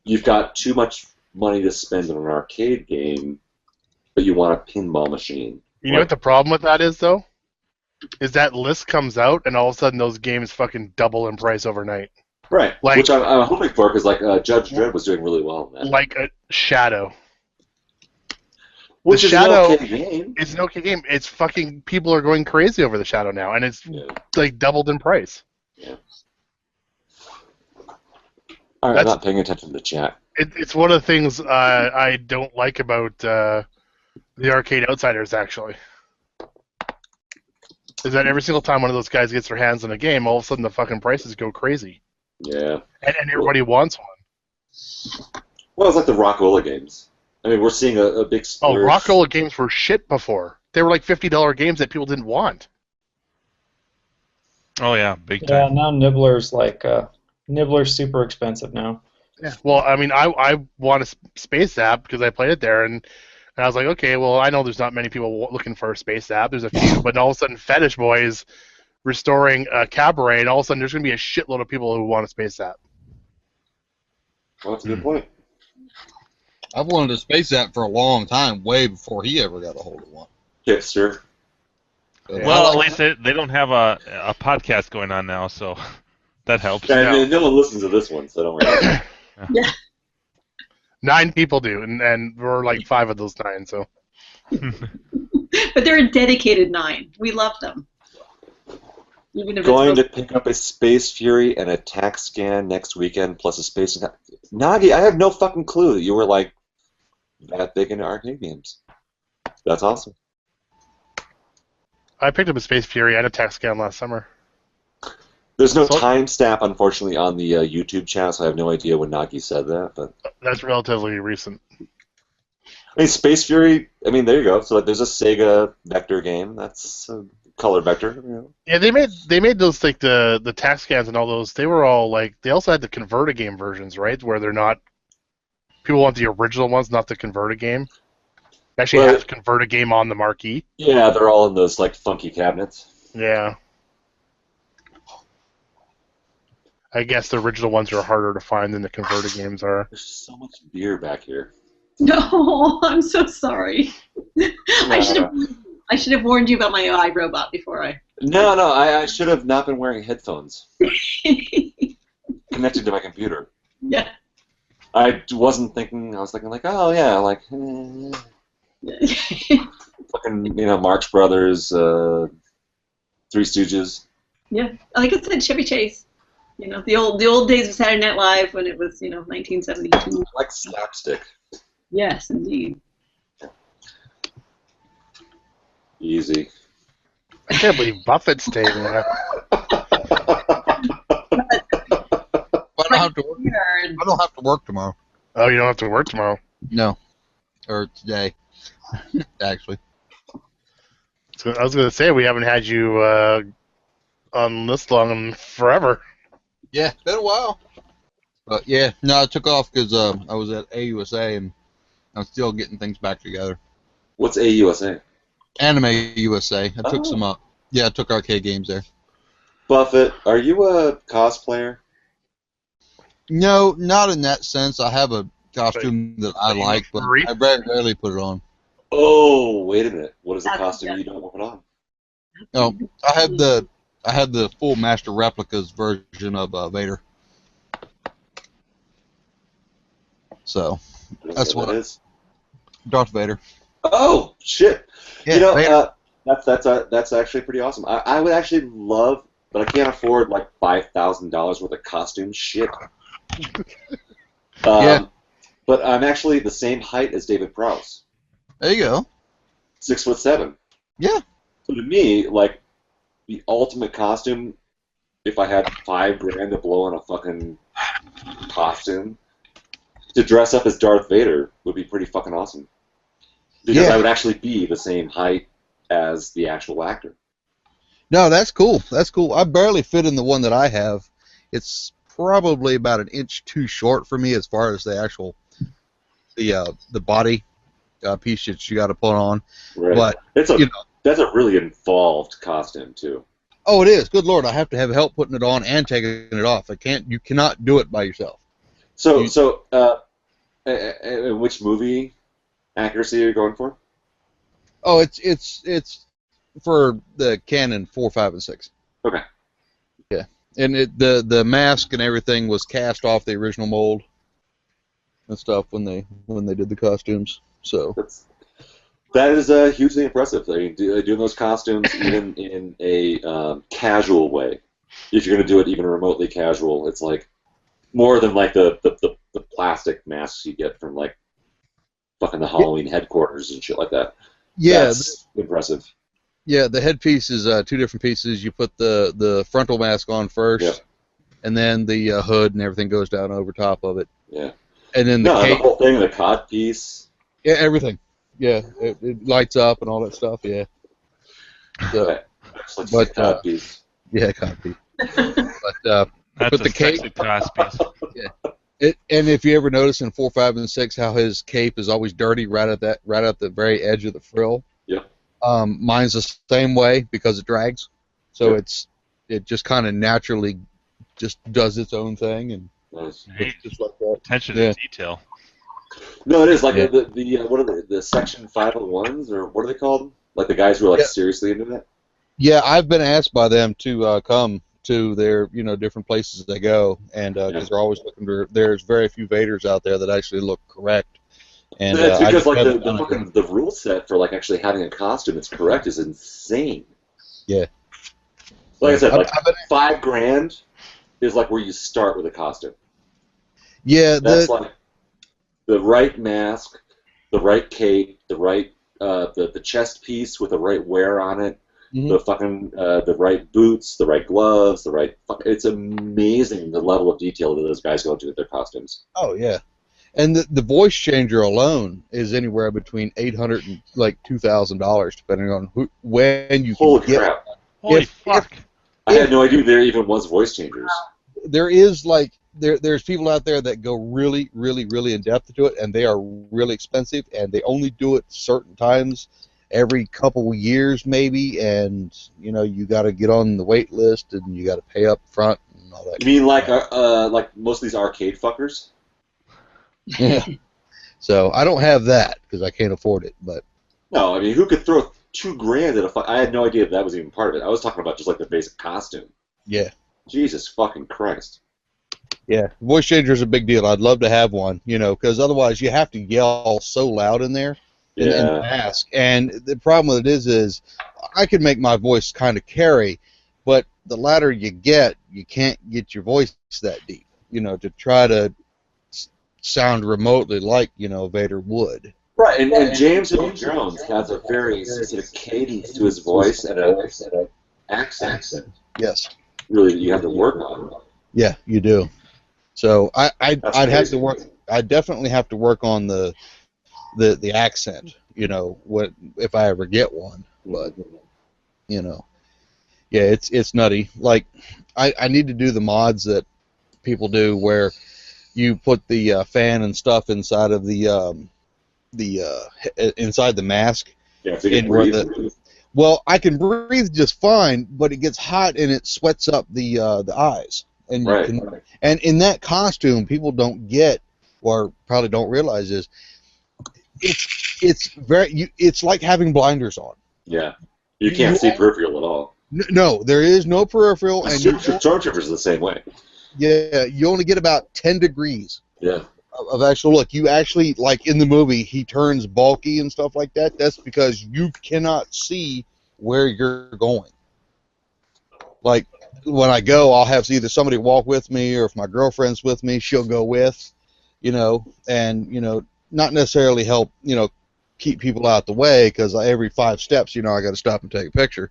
Speaker 2: you've got too much money to spend on an arcade game, but you want a pinball machine.
Speaker 1: You know what the problem with that is, though? Is that list comes out, and all of a sudden those games fucking double in price overnight.
Speaker 2: Right.
Speaker 1: Like,
Speaker 2: which I'm hoping for, because, like, Judge Dredd was doing really well in that.
Speaker 1: Like a Shadow.
Speaker 2: Which
Speaker 1: the
Speaker 2: is
Speaker 1: Shadow,
Speaker 2: an okay game.
Speaker 1: It's an okay game. It's fucking... People are going crazy over the Shadow now, and it's, like, doubled in price.
Speaker 2: Yeah. All right, I'm not paying attention to the chat.
Speaker 1: It's one of the things I don't like about the Arcade Outsiders, actually. Is that every single time one of those guys gets their hands on a game, all of a sudden the fucking prices go crazy.
Speaker 2: Yeah.
Speaker 1: And everybody wants one.
Speaker 2: Well, it's like the Rockola games. I mean, we're seeing a big splurge.
Speaker 1: Oh, Rockola games were shit before. They were like $50 games that people didn't want.
Speaker 3: Oh yeah, big time.
Speaker 10: Yeah, now Nibbler's like Nibbler's super expensive now.
Speaker 1: Yeah. Well, I mean, I want a Space App because I played it there, and I was like, okay, well, I know there's not many people looking for a Space App. There's a few, but all of a sudden, Fetish Boy is restoring a Cabaret, and all of a sudden, there's going to be a shitload of people who want a Space App.
Speaker 2: Well, that's a good point.
Speaker 11: I've wanted a Space App for a long time, way before he ever got a hold of one.
Speaker 2: Hipster.
Speaker 3: Well, at least they don't have a podcast going on now, so that helps.
Speaker 2: And no one listens to this one, so don't worry.
Speaker 9: Yeah.
Speaker 1: 9 people do, and we're like 5 of those 9, so.
Speaker 9: But they're a dedicated 9. We love them. Even if
Speaker 2: Going to pick up a Space Fury and a tax scan next weekend, plus a Space... Nagi, I have no fucking clue that you were, like, that big into arcade games. That's awesome.
Speaker 1: I picked up a Space Fury and a tax scan last summer.
Speaker 2: There's no timestamp, unfortunately, on the YouTube channel, so I have no idea when Nagi said that. But
Speaker 1: that's relatively recent.
Speaker 2: I mean, Space Fury, I mean, there you go. So like, there's a Sega Vector game. That's a color vector. You know.
Speaker 1: Yeah, they made those like the tax scans and all those. They were all like they also had the convert a game versions, right? Where they're not people want the original ones, not the convert a game. They actually have convert a game on the marquee.
Speaker 2: Yeah, they're all in those like funky cabinets.
Speaker 1: Yeah. I guess the original ones are harder to find than the converted games are.
Speaker 2: There's so much beer back here.
Speaker 9: No, I'm so sorry. I should have warned you about my iRobot before I.
Speaker 2: No, I should have not been wearing headphones. Connected to my computer.
Speaker 9: Yeah.
Speaker 2: I wasn't thinking. I was thinking like, oh yeah, like fucking Marx Brothers, Three Stooges.
Speaker 9: Yeah, like I said, Chevy Chase. The old days of Saturday Night Live when it was 1972.
Speaker 2: Like slapstick.
Speaker 9: Yes, indeed.
Speaker 2: Easy.
Speaker 1: I can't believe Buffett's staying there.
Speaker 11: I don't have to work tomorrow.
Speaker 1: Oh, you don't have to work tomorrow?
Speaker 11: No. Or today, actually.
Speaker 1: So I was going to say, we haven't had you on this long in forever.
Speaker 11: Yeah, it's been a while. But yeah, no, I took off because I was at AUSA and I'm still getting things back together.
Speaker 2: What's AUSA?
Speaker 11: Anime USA. I took some yeah, I took arcade games there.
Speaker 2: Buffett, are you a cosplayer?
Speaker 11: No, not in that sense. I have a costume that I like, but I very rarely put it on.
Speaker 2: Oh, wait a minute. What is the costume you don't put on?
Speaker 11: Oh, I have the full Master Replicas version of Vader. So that's what
Speaker 2: it is.
Speaker 11: Darth Vader.
Speaker 2: Oh shit!
Speaker 11: Yeah, Vader.
Speaker 2: That's actually pretty awesome. I would actually love, but I can't afford like $5,000 worth of costume shit.
Speaker 11: Yeah.
Speaker 2: But I'm actually the same height as David Prowse.
Speaker 11: There you go.
Speaker 2: 6'7".
Speaker 11: Yeah.
Speaker 2: So to me, like the ultimate costume, if I had $5,000 to blow on a fucking costume, to dress up as Darth Vader would be pretty fucking awesome. Because I would actually be the same height as the actual actor.
Speaker 11: No, that's cool. That's cool. I barely fit in the one that I have. It's probably about an inch too short for me as far as the actual the body piece that you got to put on.
Speaker 2: Right.
Speaker 11: But
Speaker 2: that's a really involved costume too.
Speaker 11: Oh, it is. Good Lord, I have to have help putting it on and taking it off. You cannot do it by yourself.
Speaker 2: So which movie accuracy are you going for?
Speaker 11: Oh, it's for the Canon 4, 5, and 6.
Speaker 2: Okay.
Speaker 11: Yeah, and the mask and everything was cast off the original mold and stuff when they did the costumes. So
Speaker 2: that is hugely impressive. I mean, doing those costumes even in a casual way. If you're going to do it even remotely casual, it's like more than like the plastic masks you get from like fucking the Halloween headquarters and shit like that.
Speaker 11: Yeah,
Speaker 2: that's impressive.
Speaker 11: Yeah, the headpiece is two different pieces. You put the frontal mask on first, and then the hood and everything goes down over top of it.
Speaker 2: Yeah.
Speaker 11: And then the cape,
Speaker 2: the whole thing, the cod piece.
Speaker 11: Yeah, everything. Yeah, it lights up and all that stuff. Yeah. So, but
Speaker 2: cod piece.
Speaker 11: Yeah, cod piece. But
Speaker 3: that's
Speaker 11: the cape. Yeah. And if you ever notice in 4, 5, and 6 how his cape is always dirty right at the very edge of the frill.
Speaker 2: Yeah.
Speaker 11: Mine's the same way because it drags, so it just kind of naturally just does its own thing and
Speaker 2: nice.
Speaker 11: It's just like that.
Speaker 3: Attention to detail.
Speaker 2: No, it is like the what are the Section 501s or what are they called? Like the guys who are like seriously into that.
Speaker 11: Yeah, I've been asked by them to come to their different places they go, and because they're always looking for. There's very few Vaders out there that actually look correct. And
Speaker 2: that's because like the rule set for like actually having a costume that's correct is insane.
Speaker 11: Yeah.
Speaker 2: Like I said, like $5,000 is like where you start with a costume.
Speaker 11: Yeah.
Speaker 2: That's like the right mask, the right cape, the right the chest piece with the right wear on it, the fucking the right boots, the right gloves, the right. It's amazing the level of detail that those guys go into with their costumes.
Speaker 11: Oh yeah. And the voice changer alone is anywhere between $800 and like $2,000, depending on when you can get.
Speaker 2: Holy crap!
Speaker 3: Holy fuck!
Speaker 2: I had no idea there even was voice changers.
Speaker 11: There is like there's people out there that go really, really, really in depth to it, and they are really expensive, and they only do it certain times, every couple of years maybe, and you know you got to get on the wait list and you got to pay up front and all that.
Speaker 2: You mean like most of these arcade fuckers?
Speaker 11: Yeah. So I don't have that because I can't afford it, but
Speaker 2: No, I mean who could throw $2,000 at a? I had no idea that was even part of it. I was talking about just like the basic costume.
Speaker 11: yeah.
Speaker 2: Jesus fucking Christ.
Speaker 11: Yeah, voice changer is a big deal. I'd love to have one, you know, because otherwise you have to yell so loud in there in the mask. And the problem with it is I can make my voice kind of carry, but the louder you get, you can't get your voice that deep, you know, to try to sound remotely like, you know, Vader would.
Speaker 2: Right, and James Earl Jones has a very specific cadence to his voice and an accent.
Speaker 11: Yes.
Speaker 2: Really, you have to work on.
Speaker 11: Yeah, you do. So I'd have to work. I definitely have to work on the accent. You know, what if I ever get one? But you know, yeah, it's nutty. Like I need to do the mods that people do where you put the fan and stuff inside of the inside the mask.
Speaker 2: Yeah, so you can breathe.
Speaker 11: Well, I can breathe just fine, but it gets hot and it sweats up the eyes. And you can, and in that costume, people don't get or probably don't realize is it's like having blinders on.
Speaker 2: Yeah, you can't see peripheral at all.
Speaker 11: No, there is no peripheral. And
Speaker 2: Stormtroopers are the same way.
Speaker 11: Yeah, you only get about 10 degrees.
Speaker 2: Yeah.
Speaker 11: Of actual look. You actually, like in the movie, he turns bulky and stuff like that. That's because you cannot see where you're going. Like, when I go, I'll have either somebody walk with me, or if my girlfriend's with me, she'll go with, you know, and, you know, not necessarily help, you know, keep people out the way, because every 5 steps, you know, I got to stop and take a picture.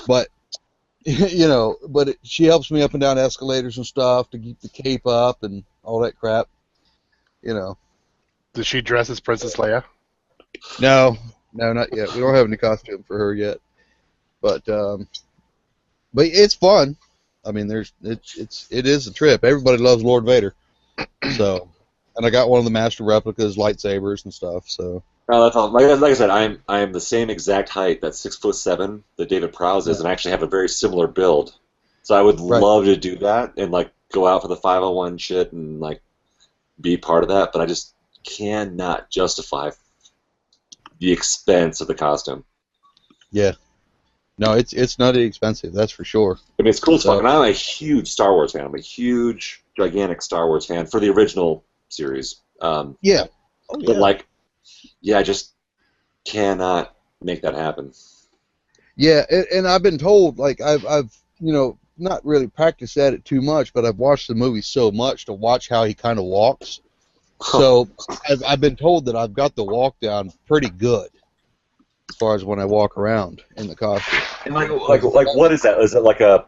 Speaker 11: But, you know, she helps me up and down escalators and stuff to keep the cape up and all that crap. You know.
Speaker 1: Does she dress as Princess Leia?
Speaker 11: No, not yet. We don't have any costume for her yet. But it's fun. I mean, it is a trip. Everybody loves Lord Vader. So, and I got one of the Master Replicas, lightsabers and stuff. So.
Speaker 2: Oh, that's all. Like I said, I am the same exact height, that 6'7" that David Prowse is, and actually have a very similar build. So I would love to do that and like go out for the 501 shit and like be part of that, but I just cannot justify the expense of the costume.
Speaker 11: Yeah. No, it's nutty expensive, that's for sure.
Speaker 2: I mean, it's cool as fuck, and I'm a huge Star Wars fan. I'm a huge, gigantic Star Wars fan for the original series.
Speaker 11: Yeah.
Speaker 2: But, like, yeah, I just cannot make that happen.
Speaker 11: Yeah, and I've been told, like, I've you know, not really practiced at it too much, but I've watched the movie so much to watch how he kind of walks. So I've been told that I've got the walk down pretty good as far as when I walk around in the costume.
Speaker 2: And like what is that? Is it like a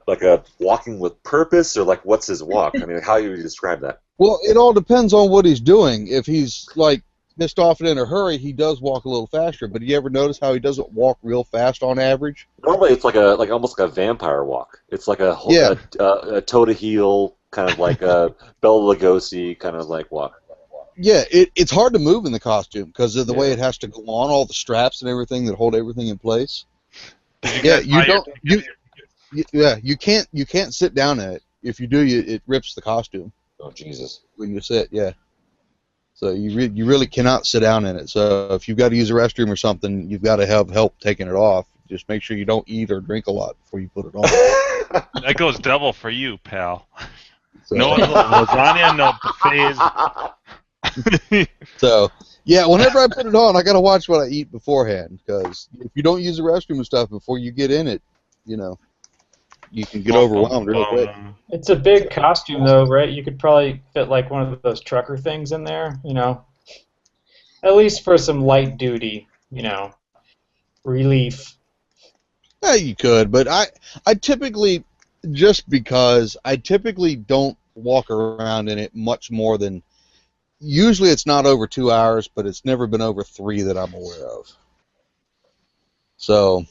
Speaker 2: walking with purpose, or like what's his walk? I mean, how do you describe that?
Speaker 11: Well, it all depends on what he's doing. If he's like pissed off and in a hurry, he does walk a little faster. But do you ever notice how he doesn't walk real fast on average?
Speaker 2: Normally, it's like almost like a vampire walk. It's like a toe to heel, kind of like a Bela Lugosi kind of like walk.
Speaker 11: Yeah, it's hard to move in the costume because of the way it has to go on, all the straps and everything that hold everything in place. Yeah, you can't sit down in it. If you do, it rips the costume.
Speaker 2: Oh Jesus!
Speaker 11: When you sit, yeah. So you really cannot sit down in it. So if you've got to use a restroom or something, you've got to have help taking it off. Just make sure you don't eat or drink a lot before you put it on.
Speaker 3: That goes double for you, pal. So. No lasagna, no buffets.
Speaker 11: So, yeah, whenever I put it on, I got to watch what I eat beforehand, because if you don't use the restroom and stuff before you get in it, you know, you can get overwhelmed real quick.
Speaker 10: It's a big costume, though, right? You could probably fit like one of those trucker things in there, you know, at least for some light duty, you know, relief.
Speaker 11: Yeah, you could, but I typically, just because I typically don't walk around in it much more than. Usually it's not over 2 hours, but it's never been over 3 that I'm aware of. So,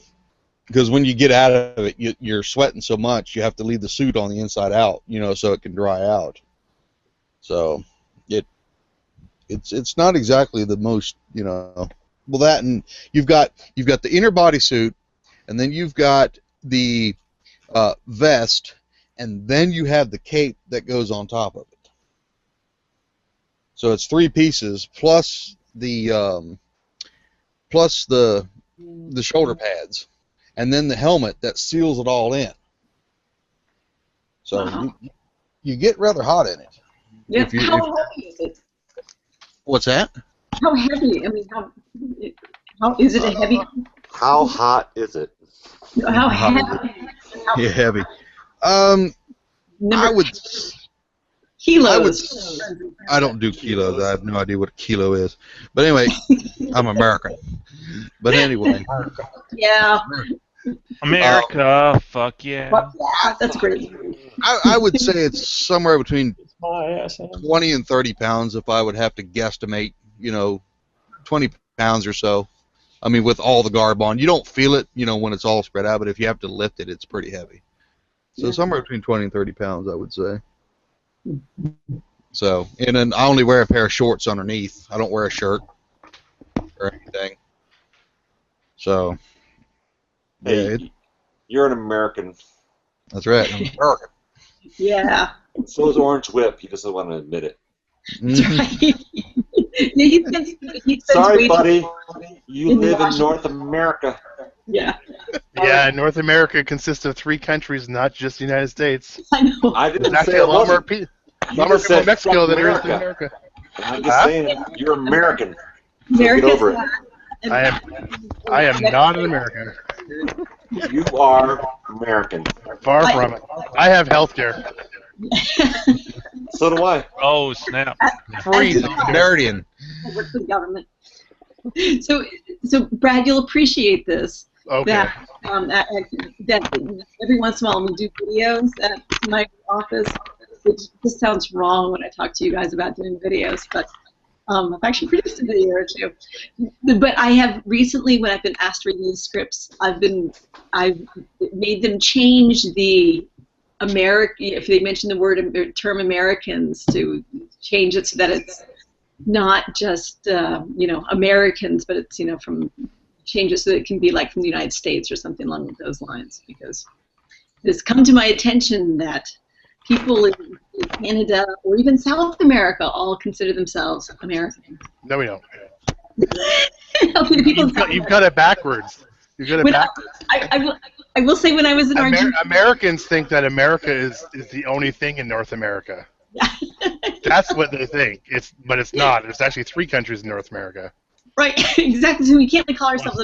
Speaker 11: because when you get out of it, you're sweating so much you have to leave the suit on the inside out, so it can dry out. So it's not exactly the most, well, that, and you've got the inner body suit, and then you've got the vest, and then you have the cape that goes on top of it. So it's 3 pieces plus the shoulder pads, and then the helmet that seals it all in. So
Speaker 9: Wow.
Speaker 11: you get rather hot in it.
Speaker 9: Yeah. How heavy is it?
Speaker 11: What's that?
Speaker 9: How heavy? I mean, how is it a heavy?
Speaker 2: How hot is it?
Speaker 9: How heavy?
Speaker 11: Yeah, heavy. I would.
Speaker 9: Kilos.
Speaker 11: I don't do kilos. I have no idea what a kilo is. But anyway, I'm American. But anyway.
Speaker 9: Yeah.
Speaker 3: America, fuck yeah.
Speaker 9: That's great.
Speaker 11: I would say it's somewhere between 20 and 30 pounds if I would have to guesstimate, 20 pounds or so. I mean, with all the garb on. You don't feel it, when it's all spread out, but if you have to lift it, it's pretty heavy. So somewhere between 20 and 30 pounds, I would say. So, and then I only wear a pair of shorts underneath. I don't wear a shirt or anything. So,
Speaker 2: Hey,
Speaker 11: yeah,
Speaker 2: you're an American.
Speaker 11: That's right. I'm American.
Speaker 9: Yeah.
Speaker 2: So is Orange Whip. He doesn't want to admit it.
Speaker 9: That's right. Yeah, he spends
Speaker 2: Sorry,
Speaker 9: way
Speaker 2: buddy.
Speaker 9: too
Speaker 2: You
Speaker 9: in
Speaker 2: live in
Speaker 9: Washington.
Speaker 2: North America.
Speaker 9: Yeah.
Speaker 1: Yeah, North America consists of 3 countries, not just the United States.
Speaker 9: I know.
Speaker 2: I
Speaker 1: There's
Speaker 2: didn't
Speaker 1: actually
Speaker 2: say
Speaker 1: a
Speaker 2: it
Speaker 1: lot more,
Speaker 2: wasn't.
Speaker 1: people
Speaker 2: You
Speaker 1: in
Speaker 2: just said
Speaker 1: Mexico
Speaker 2: fuck
Speaker 1: than there is in
Speaker 2: America.
Speaker 1: America.
Speaker 2: I'm just saying, you're American. So
Speaker 9: America's
Speaker 2: get over it.
Speaker 1: I am not an American.
Speaker 2: You are American.
Speaker 1: Far from it. I have health care.
Speaker 2: So do I.
Speaker 3: Oh, snap.
Speaker 11: Free Canadian.
Speaker 9: Work for the government. So Brad, you'll appreciate this.
Speaker 1: Okay.
Speaker 9: That every once in a while we do videos at my office, which just sounds wrong when I talk to you guys about doing videos, but I've actually produced a video or 2. But I have recently, when I've been asked to read these scripts, I've made them change the if they mention the term Americans, to change it so that it's not just Americans, but it's from change it so that it can be like from the United States or something along those lines, because it's come to my attention that people in Canada or even South America all consider themselves American.
Speaker 1: No, we don't.
Speaker 9: Okay, the people
Speaker 1: You've got it backwards. You've got it backwards.
Speaker 9: I will say when I was in Argentina,
Speaker 1: Americans think that America is the only thing in North America. That's what they think. But it's not. There's actually 3 countries in North America.
Speaker 9: right? Exactly. So we can't call ourselves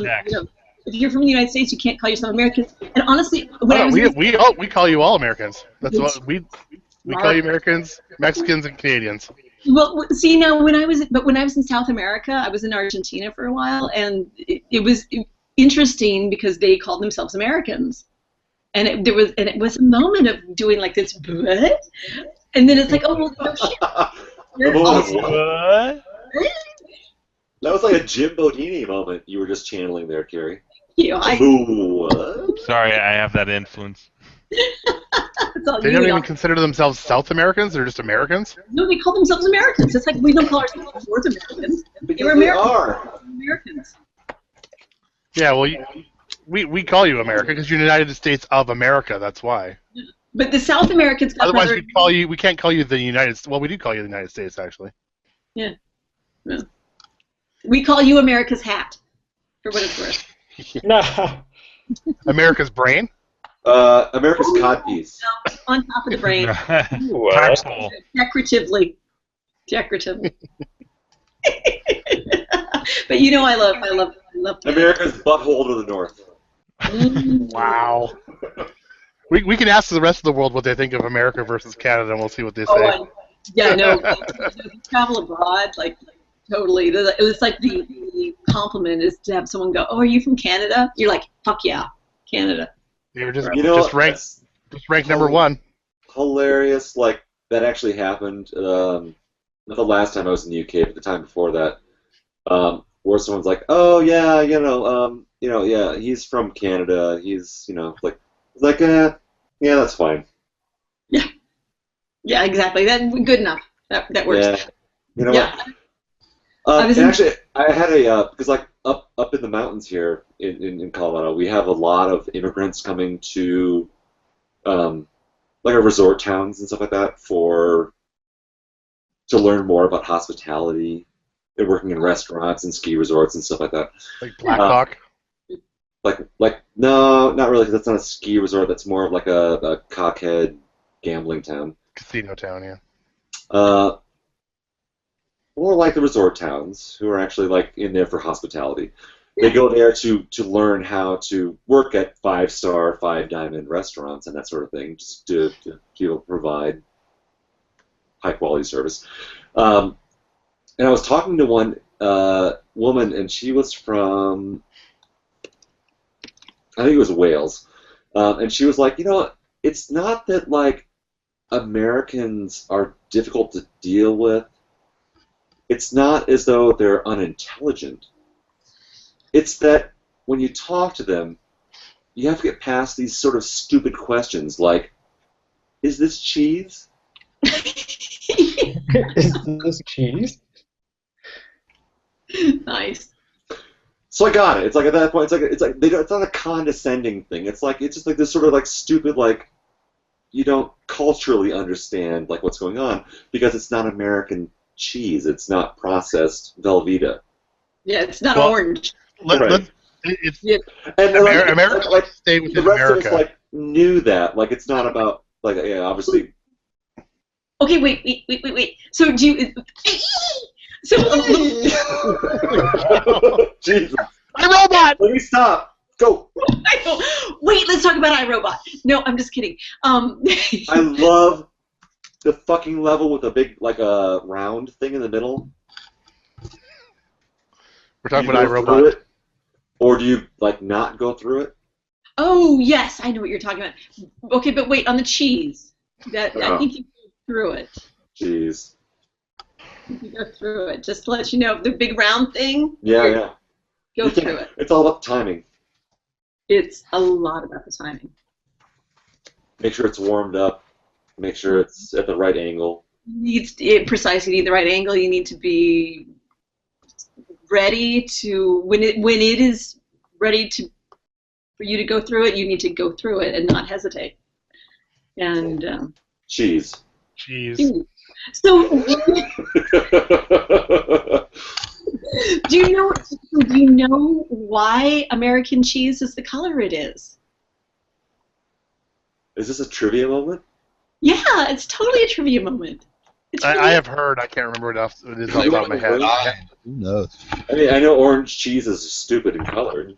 Speaker 9: if you're from the United States, you can't call yourself American. And honestly,
Speaker 1: we call you all Americans. That's what we call you Americans, Mexicans, and Canadians.
Speaker 9: Well, see now when I was in South America, I was in Argentina for a while, and it was interesting because they called themselves Americans, and it was a moment of doing like this, what? And then it's like, oh well, no shit. You're
Speaker 2: What? That was like a Jim Bodini moment you were just channeling there, Carrie. What?
Speaker 3: Sorry, I have that influence.
Speaker 1: They don't even consider themselves South Americans. They're just Americans.
Speaker 9: No, they call themselves Americans. It's like we don't call ourselves North Americans.
Speaker 2: Because they are.
Speaker 9: Americans.
Speaker 1: Yeah, well, we call you America because you're United States of America. That's why.
Speaker 9: But the South Americans got
Speaker 1: Otherwise, we can't call you the United States. Well, we do call you the United States, actually.
Speaker 9: Yeah. We call you America's hat, for what it's worth.
Speaker 10: No.
Speaker 1: America's brain?
Speaker 2: America's codpiece.
Speaker 9: No, on top of the brain.
Speaker 3: What?
Speaker 9: Decoratively. But you know I love
Speaker 2: America's butthole to the north.
Speaker 1: Wow. We can ask the rest of the world what they think of America versus Canada, and we'll see what they say.
Speaker 9: Yeah, no. If you travel abroad, like totally. It was like the compliment is to have someone go, "Oh, are you from Canada?" You're like, "Fuck yeah, Canada."
Speaker 1: You're just ranked number 1.
Speaker 2: Hilarious. Like that actually happened. Not the last time I was in the UK, but the time before that. or someone's like, oh yeah, yeah, he's from Canada. He's, yeah, that's fine.
Speaker 9: Yeah, exactly. That good enough. That works.
Speaker 2: Yeah. You know
Speaker 9: Yeah.
Speaker 2: what? And actually, I had because like up in the mountains here in Colorado, we have a lot of immigrants coming to like our resort towns and stuff like that to learn more about hospitality. They're working in restaurants and ski resorts and stuff like that.
Speaker 1: Like Black Hawk?
Speaker 2: Like no, not really, because that's not a ski resort. That's more of like a cockhead gambling town.
Speaker 1: Casino town, yeah.
Speaker 2: More like the resort towns, who are actually like in there for hospitality. They go there to learn how to work at 5-star, 5-diamond restaurants and that sort of thing, just to be able to provide high quality service. And I was talking to one woman, and she was from, I think it was Wales, and she was like, it's not that like Americans are difficult to deal with. It's not as though they're unintelligent. It's that when you talk to them, you have to get past these sort of stupid questions like, is this cheese?
Speaker 10: Is this cheese?
Speaker 9: Nice.
Speaker 2: So I got it. It's like at that point, it's not a condescending thing. It's just like this sort of like stupid, like, you don't culturally understand like what's going on because it's not American cheese. It's not processed Velveeta.
Speaker 9: Yeah, it's not orange.
Speaker 2: Right.
Speaker 1: And America,
Speaker 2: like
Speaker 1: stay
Speaker 2: the
Speaker 1: within
Speaker 2: rest
Speaker 1: America.
Speaker 2: of us like knew that. Like it's not about like obviously.
Speaker 9: Okay, wait. So do you? So.
Speaker 2: Jesus.
Speaker 9: iRobot.
Speaker 2: Let me stop. Go.
Speaker 9: I know. Wait, let's talk about iRobot. No, I'm just kidding.
Speaker 2: I love the fucking level with a big like a round thing in the middle.
Speaker 1: We're talking
Speaker 2: Do you
Speaker 1: about
Speaker 2: go through
Speaker 1: iRobot.
Speaker 2: it, or do you like not go through it?
Speaker 9: Oh yes, I know what you're talking about. Okay, but wait, on the cheese. I
Speaker 2: Oh.
Speaker 9: think you go through it.
Speaker 2: Jeez.
Speaker 9: You go through it. Just to let you know, the big round thing.
Speaker 2: Yeah.
Speaker 9: Go through it.
Speaker 2: It's all about timing.
Speaker 9: It's a lot about the timing.
Speaker 2: Make sure it's warmed up. Make sure it's at the right angle.
Speaker 9: Precisely, you need the right angle. You need to be ready to when it is ready for you to go through it. You need to go through it and not hesitate. And
Speaker 2: Cheese.
Speaker 9: So, do you know why American cheese is the color it is?
Speaker 2: Is this a trivia moment?
Speaker 9: Yeah, it's totally a trivia moment.
Speaker 1: I have heard. I can't remember it off the top of my head.
Speaker 11: Who knows?
Speaker 2: I mean, I know orange cheese is stupid and colored.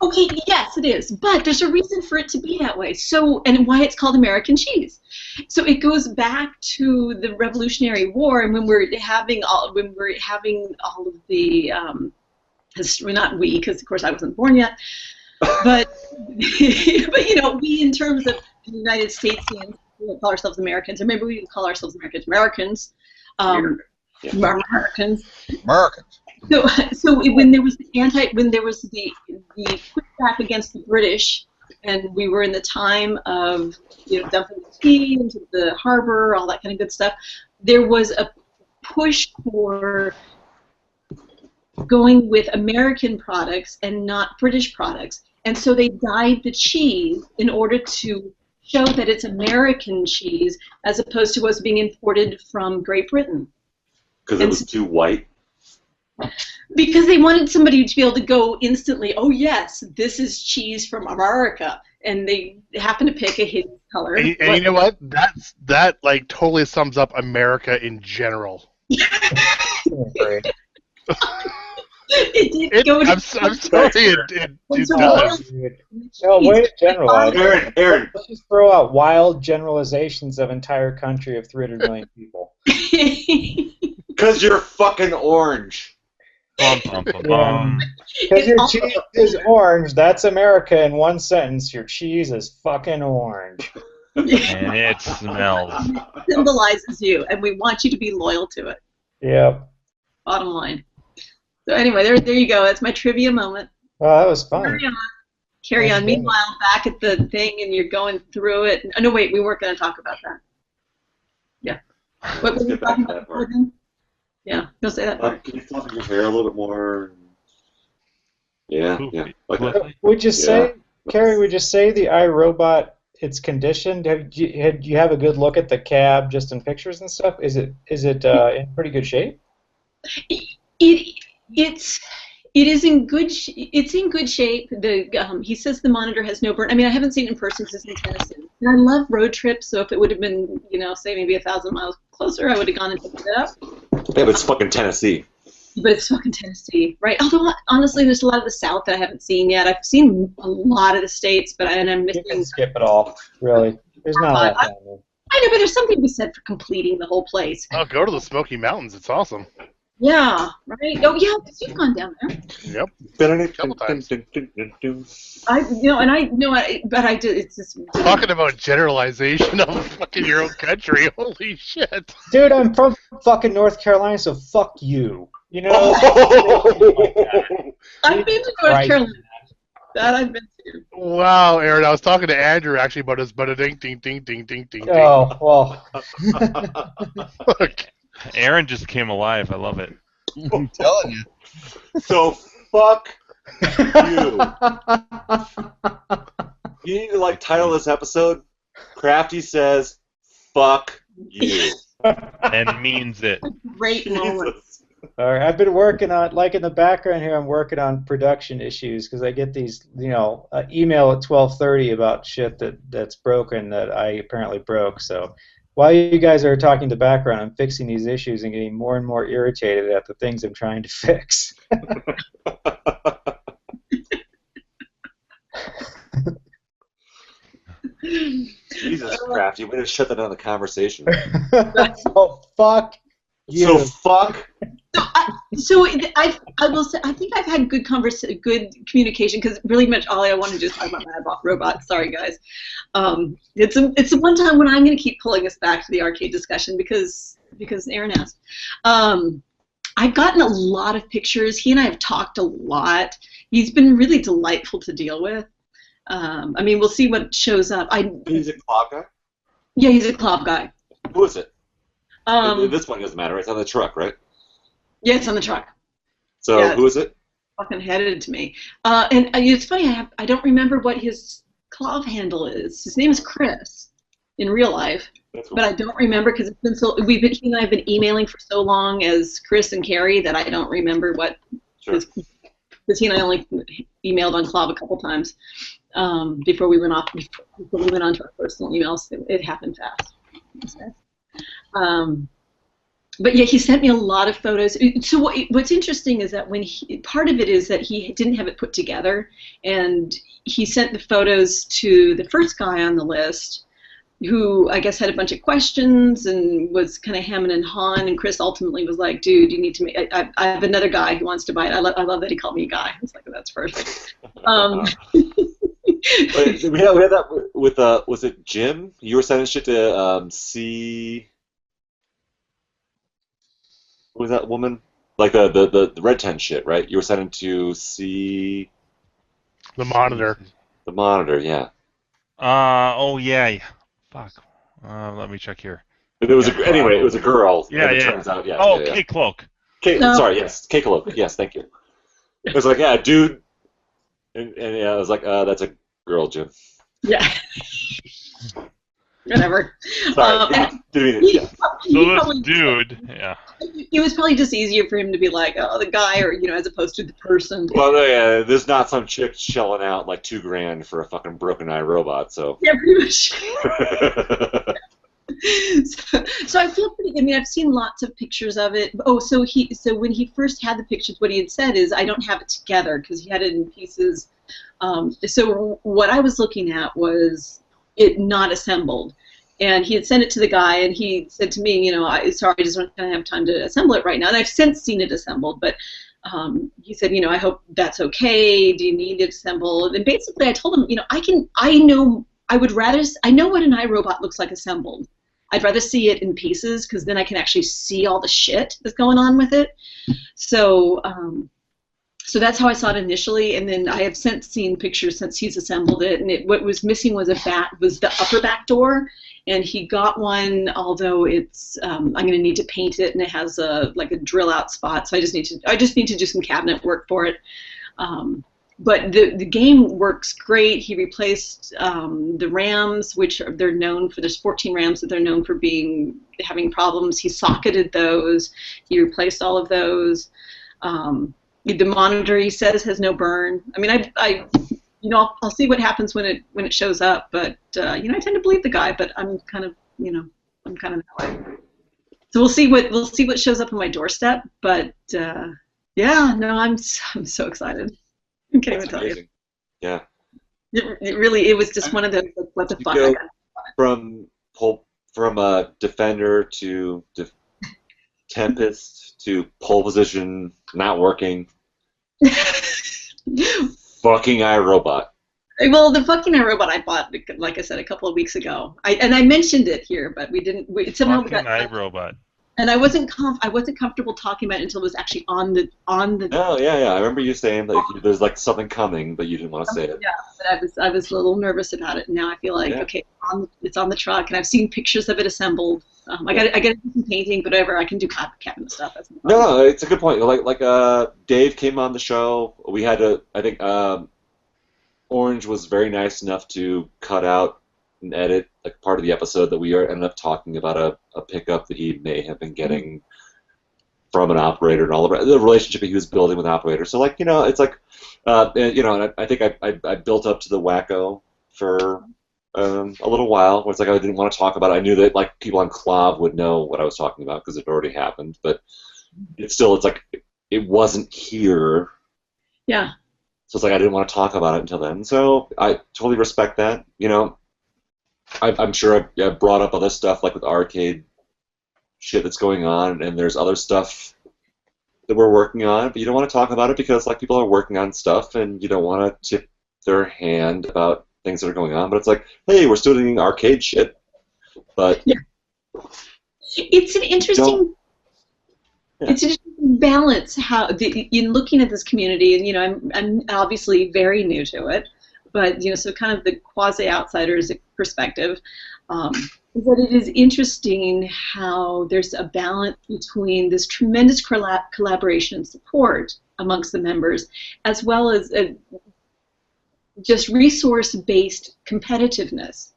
Speaker 9: Okay, yes, it is, but there's a reason for it to be that way. So, and why it's called American cheese. So it goes back to the Revolutionary War, and when we're having all of the, not we, because of course I wasn't born yet, but we in terms of the United States, we don't call ourselves Americans, or maybe we can call ourselves Americans. Americans. So when there was the pushback against the British, and we were in the time of dumping the tea into the harbor, all that kind of good stuff, there was a push for going with American products and not British products, and so they dyed the cheese in order to show that it's American cheese as opposed to what's being imported from Great Britain.
Speaker 2: Because it was too white.
Speaker 9: Because they wanted somebody to be able to go instantly, oh yes, this is cheese from America, and they happen to pick a hidden color.
Speaker 1: And you know what? That like totally sums up America in general. I'm sorry, it does.
Speaker 10: No, way to generalize.
Speaker 2: Aaron.
Speaker 10: Let's just throw out wild generalizations of entire country of 300 million people.
Speaker 2: Because you're fucking orange.
Speaker 10: Because your cheese is orange, that's America in one sentence. Your cheese is fucking orange.
Speaker 3: And it smells.
Speaker 9: It symbolizes you, and we want you to be loyal to it.
Speaker 10: Yep.
Speaker 9: Bottom line. So anyway, there you go. That's my trivia moment.
Speaker 10: Oh, that was fun.
Speaker 9: Carry on.
Speaker 10: That's
Speaker 9: Meanwhile, back at the thing, and you're going through it. Oh, no, wait, we weren't going to talk about that. Yeah. What were you talking about? Yeah, you'll say that part.
Speaker 2: Can you fluff your hair a little bit more? Yeah, yeah. Like that.
Speaker 10: Would you say, Carrie? Would you say the iRobot? It's conditioned. Do you have a good look at the cab just in pictures and stuff? Is it in pretty good shape?
Speaker 9: It is in good. It's in good shape. He says the monitor has no burn. I mean, I haven't seen it in person since in Tennessee. And I love road trips. So if it would have been, say maybe 1,000 miles closer, I would have gone and picked it up.
Speaker 2: Yeah, but it's fucking Tennessee.
Speaker 9: But it's fucking Tennessee, right? Although honestly, there's a lot of the South that I haven't seen yet. I've seen a lot of the states, but I'm missing.
Speaker 10: You can skip it all, really. There's not a lot down there.
Speaker 9: I know, but there's something to be said for completing the whole place.
Speaker 1: Oh, go to the Smoky Mountains. It's awesome.
Speaker 9: Yeah, right. Oh, yeah, because you've gone down there.
Speaker 1: Yep.
Speaker 2: A
Speaker 1: couple times.
Speaker 9: But I did. It's just
Speaker 1: talking about generalization of fucking your own country. Holy shit,
Speaker 10: dude! I'm from fucking North Carolina, so fuck you.
Speaker 9: I've been to North Carolina. That I've been to.
Speaker 1: Wow, Aaron, I was talking to Andrew actually about his ding ding ding ding ding ding.
Speaker 10: Oh well.
Speaker 1: Look.
Speaker 3: Aaron just came alive. I love it.
Speaker 11: I'm telling you.
Speaker 2: So fuck you. You need to title this episode. Crafty says, "Fuck you,"
Speaker 3: and means it.
Speaker 9: Great moment.
Speaker 10: All right, I've been working on, in the background here, I'm working on production issues because I get these, email at 12:30 about shit that's broken that I apparently broke. So while you guys are talking in the background, I'm fixing these issues and getting more and more irritated at the things I'm trying to fix.
Speaker 2: Jesus, Crafty, way to shut that down the conversation.
Speaker 10: So fuck you.
Speaker 2: So fuck.
Speaker 9: I will say I think I've had good communication because really much all I want to do is talk about my robots. Sorry guys, it's the one time when I'm going to keep pulling us back to the arcade discussion because Aaron asked. I've gotten a lot of pictures. He and I have talked a lot. He's been really delightful to deal with. I mean, we'll see what shows up.
Speaker 2: He's a cloud guy?
Speaker 9: Yeah, he's a cloud guy.
Speaker 2: Who is it? This one doesn't matter. It's on the truck, right?
Speaker 9: Yeah, it's on the truck.
Speaker 2: So
Speaker 9: yeah,
Speaker 2: who is it?
Speaker 9: Fucking headed to me. And it's funny. I don't remember what his cloud handle is. His name is Chris in real life, but I don't remember because it's been so. He and I have been emailing for so long as Chris and Carrie that I don't remember what. Because he and I only emailed on Cloud a couple times before we went on to our personal emails. It happened fast. But yeah, he sent me a lot of photos. So what's interesting is that part of it is that he didn't have it put together, and he sent the photos to the first guy on the list, who I guess had a bunch of questions and was kind of hemming and hawing. And Chris ultimately was like, "Dude, you need to make. I have another guy who wants to buy it. I love that he called me a guy. I was like, that's perfect."
Speaker 2: Wait, we had that with was it Jim? You were sending shit to C. Who was that woman? Like the red tent shit, right? You were sending to C.
Speaker 1: The monitor.
Speaker 2: The monitor, yeah.
Speaker 3: Oh yeah. Fuck. Let me check here.
Speaker 2: It was anyway. It was a girl.
Speaker 3: Yeah,
Speaker 2: it
Speaker 3: yeah.
Speaker 2: Turns out, yeah.
Speaker 3: Oh,
Speaker 2: yeah.
Speaker 3: K-Cloak.
Speaker 2: Sorry, yes, K-Cloak. Yes, thank you. It was like, yeah, dude, and yeah, I was like, that's a girl, Jim.
Speaker 9: Yeah. Whatever.
Speaker 2: Sorry.
Speaker 3: So this dude, yeah.
Speaker 9: It was probably just easier for him to be like, oh, the guy, or as opposed to the person.
Speaker 2: Well, yeah, there's not some chick shelling out like $2,000 for a fucking broken eye robot, so.
Speaker 9: Yeah, pretty much. So I feel pretty. I mean, I've seen lots of pictures of it. Oh, so when he first had the pictures, what he had said is, I don't have it together because he had it in pieces. So what I was looking at was it not assembled. And he had sent it to the guy, and he said to me, sorry, I just don't have time to assemble it right now. And I've since seen it assembled, but he said, I hope that's okay. Do you need it assembled? And basically, I told him, I know what an iRobot looks like assembled. I'd rather see it in pieces because then I can actually see all the shit that's going on with it. So so that's how I saw it initially, and then I have since seen pictures since he's assembled it, and what was missing was the upper back door, and he got one, although it's I'm going to need to paint it, and it has like a drill out spot, so I just need to do some cabinet work for it. But the game works great. He replaced the RAMs, which they're known for. There's 14 RAMs that they're known for having problems. He socketed those. He replaced all of those. The monitor, he says, has no burn. I mean, I'll see what happens when it shows up. But I tend to believe the guy. But I'm kind of that way. So we'll see what shows up on my doorstep. But yeah, no, I'm so excited. I can't even tell you.
Speaker 2: Yeah.
Speaker 9: It was just one of those, like, what the fuck?
Speaker 2: Go from defender to tempest to pole position not working. Fucking iRobot.
Speaker 9: Well, the fucking iRobot I bought, like I said, a couple of weeks ago. I mentioned it here, but we didn't. Somehow we got
Speaker 3: iRobot.
Speaker 9: And I wasn't comfortable talking about it until it was actually on the.
Speaker 2: Oh yeah. I remember you saying that there's like something coming, but you didn't want to say it.
Speaker 9: Yeah, but I was a little nervous about it. And now I feel like okay, it's on the truck, and I've seen pictures of it assembled. I got to do some painting, but whatever. I can do cabinet stuff.
Speaker 2: No, it's a good point. Like Dave came on the show. We had to. I think Orange was very nice enough to cut out and edit like part of the episode that we ended up talking about a pickup that he may have been getting from an operator and all the relationship he was building with an operator. So like it's like and I think I built up to the wacko for a little while. Where it's like I didn't want to talk about it. I knew that like people on Clav would know what I was talking about because it already happened. But it's like it wasn't here.
Speaker 9: Yeah.
Speaker 2: So it's like I didn't want to talk about it until then. So I totally respect that. I'm sure I've brought up other stuff like with arcade shit that's going on, and there's other stuff that we're working on, but you don't want to talk about it because like people are working on stuff, and you don't want to tip their hand about things that are going on. But it's like, hey, we're still doing arcade shit, but
Speaker 9: yeah. It's an interesting. It's an interesting balance in looking at this community, and I'm obviously very new to it. But so kind of the quasi-outsider's perspective, is that it is interesting how there's a balance between this tremendous collaboration and support amongst the members, as well as just resource-based competitiveness,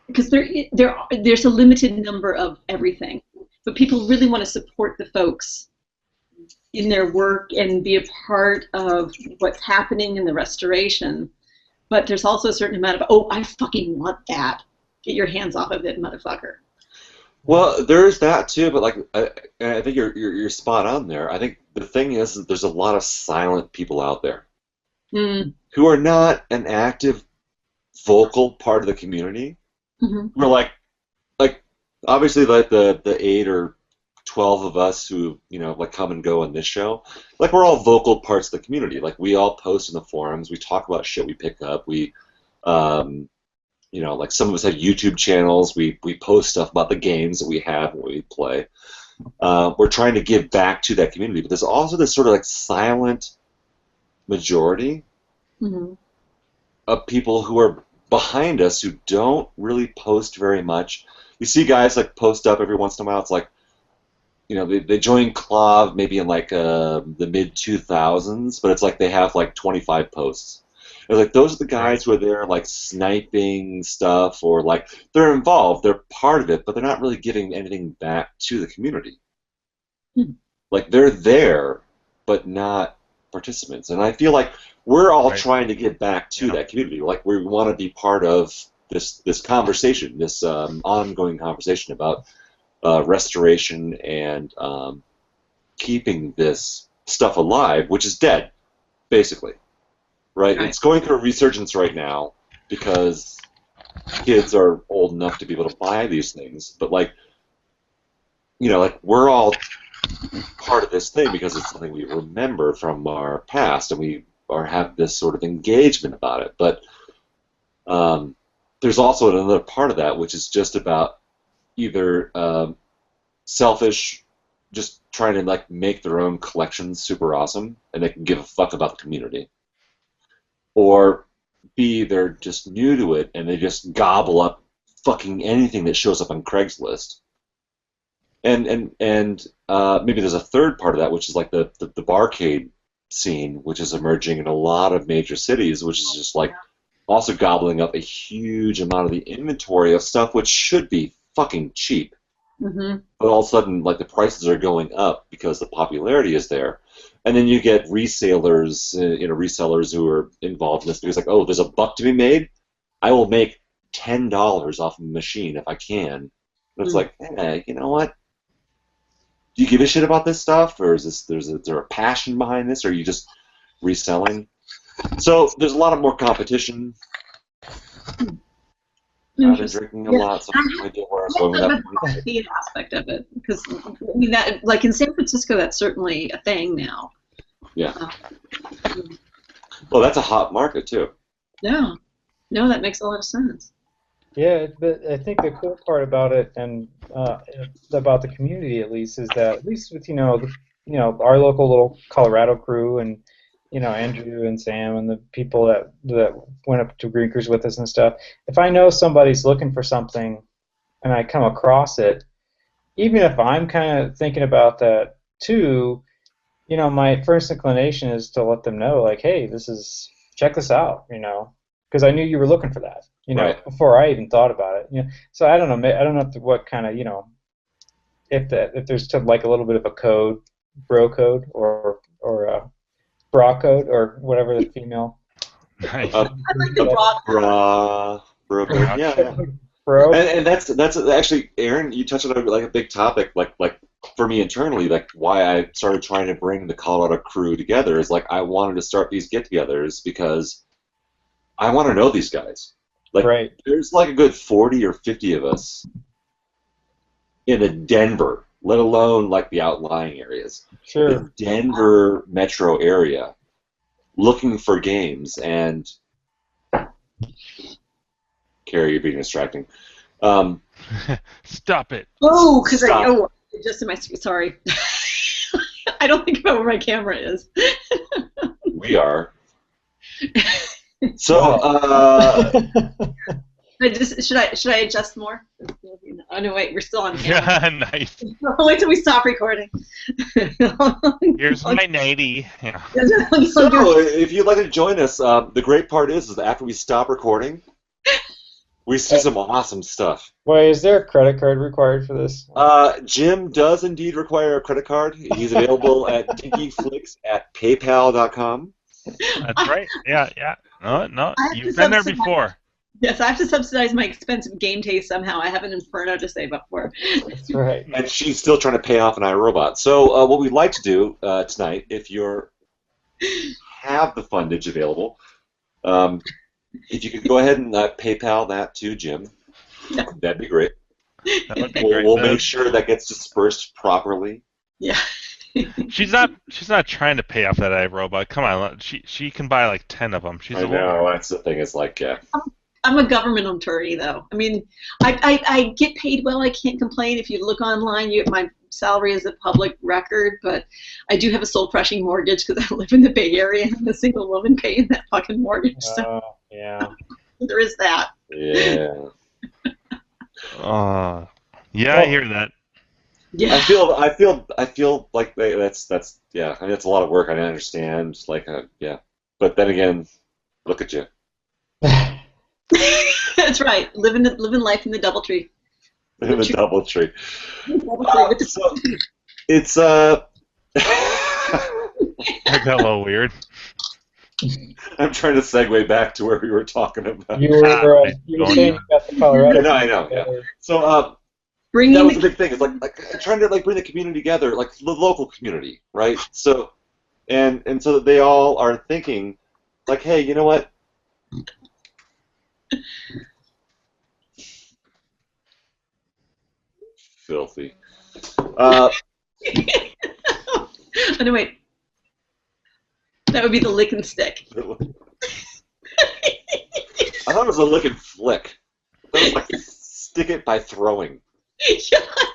Speaker 9: because there's a limited number of everything, but people really want to support the folks in their work and be a part of what's happening in the restoration. But there's also a certain amount of, I fucking want that. Get your hands off of it, motherfucker.
Speaker 2: Well, there's that too, but like, I think you're spot on there. I think the thing is that there's a lot of silent people out there who are not an active, vocal part of the community.
Speaker 9: Mm-hmm.
Speaker 2: We're like obviously like the 8 or 12 of us who like come and go on this show, like we're all vocal parts of the community. Like we all post in the forums, we talk about shit we pick up, we like some of us have YouTube channels, we post stuff about the games that we have and we play. We're trying to give back to that community, but there's also this sort of like silent majority of people who are behind us who don't really post very much. You see guys like post up every once in a while. It's like they joined Clav maybe in like the mid-2000s, but it's like they have like 25 posts. It's like those are the guys who are there like sniping stuff, or like they're involved, they're part of it, but they're not really giving anything back to the community. Like they're there, but not participants. And I feel like we're all trying to get back to that community. Like we want to be part of this conversation, this ongoing conversation about restoration and keeping this stuff alive, which is dead, basically. Right? It's going through a resurgence right now because kids are old enough to be able to buy these things. But like we're all part of this thing because it's something we remember from our past, and we have this sort of engagement about it. But there's also another part of that which is just about either selfish, just trying to like make their own collections super awesome, and they can give a fuck about the community, or B, they're just new to it and they just gobble up fucking anything that shows up on Craigslist. And maybe there's a third part of that, which is like the barcade scene, which is emerging in a lot of major cities, which is just like also gobbling up a huge amount of the inventory of stuff which should be fucking cheap.
Speaker 9: Mm-hmm.
Speaker 2: But all of a sudden, like the prices are going up because the popularity is there, and then you get resellers, resellers who are involved in this because like, oh, there's a buck to be made. I will make $10 off of a machine if I can. And it's like, hey, you know what? Do you give a shit about this stuff, or is there a passion behind this, or are you just reselling? So there's a lot of more competition. I've been drinking a lot, so I have no idea where I was going with that.
Speaker 9: The aspect of it, because I mean that, like in San Francisco, that's certainly a thing now.
Speaker 2: Yeah. Well, that's a hot market too.
Speaker 9: Yeah. No, that makes a lot of sense.
Speaker 10: Yeah, but I think the cool part about it, and about the community at least, is that at least with our local little Colorado crew, and Andrew and Sam and the people that went up to Green Cruise with us and stuff. If I know somebody's looking for something, and I come across it, even if I'm kind of thinking about that too, my first inclination is to let them know, like, hey, check this out, because I knew you were looking for that.
Speaker 2: Right.
Speaker 10: Before I even thought about it. So I don't know. I don't know what kind of, if there's like a little bit of a code, bro code, or bra code, or whatever the female.
Speaker 9: I like the bra.
Speaker 2: Bro code. Yeah.
Speaker 10: Bro.
Speaker 2: And that's actually, Aaron, you touched on like a big topic, like for me internally, like why I started trying to bring the Colorado crew together is like I wanted to start these get-togethers because I want to know these guys. Like,
Speaker 10: right.
Speaker 2: There's like a good 40 or 50 of us in the Denver, let alone like the outlying areas.
Speaker 10: Sure.
Speaker 2: The Denver metro area, looking for games, and Carrie, you're being distracting.
Speaker 3: Stop it.
Speaker 9: Oh, because just in my sorry. I don't think about where my camera is.
Speaker 2: We are. So,
Speaker 9: should I adjust more? Oh no, wait, we're still on camera.
Speaker 3: Yeah, nice.
Speaker 9: I'll wait till we stop recording.
Speaker 3: Here's my 90. Yeah.
Speaker 2: So, if you'd like to join us, the great part is that after we stop recording, we see some awesome stuff.
Speaker 10: Wait, is there a credit card required for this?
Speaker 2: Jim does indeed require a credit card. He's available at dinkyflix@paypal.com.
Speaker 3: That's right. Yeah. No, you've been there before.
Speaker 9: Yes, I have to subsidize my expensive game taste somehow. I have an Inferno to save up for.
Speaker 10: That's right.
Speaker 2: And she's still trying to pay off an iRobot. So what we'd like to do tonight, if you have the fundage available, if you could go ahead and PayPal that to Jim, that'd be great.
Speaker 3: That would be great.
Speaker 2: We'll make sure that gets dispersed properly.
Speaker 9: Yeah.
Speaker 3: She's not trying to pay off that iRobot. Come on, she can buy like 10 of them. She's
Speaker 2: I know, that's the thing. It's like, yeah.
Speaker 9: I'm a government attorney, though. I mean, I get paid well. I can't complain. If you look online, my salary is a public record, but I do have a soul-crushing mortgage because I live in the Bay Area and I'm a single woman paying that fucking mortgage. So
Speaker 10: yeah.
Speaker 9: There is that.
Speaker 2: Yeah.
Speaker 3: Yeah, I hear that.
Speaker 9: Yeah.
Speaker 2: I feel like that's yeah. I mean, that's a lot of work. I understand. Like, yeah. But then again, look at you.
Speaker 9: That's right. Living life in the DoubleTree.
Speaker 2: In the DoubleTree. So it's
Speaker 3: That got a little weird.
Speaker 2: I'm trying to segue back to where we were talking about.
Speaker 10: You were saying about the Colorado.
Speaker 2: Yeah, I know. Yeah. So that was a big thing. It's like trying to bring the community together, like the local community, right? So, and so that they all are thinking, like, hey, you know what? Filthy.
Speaker 9: Oh no, wait. That would be the lick and stick.
Speaker 2: I thought it was a lick and flick. That was like stick it by throwing.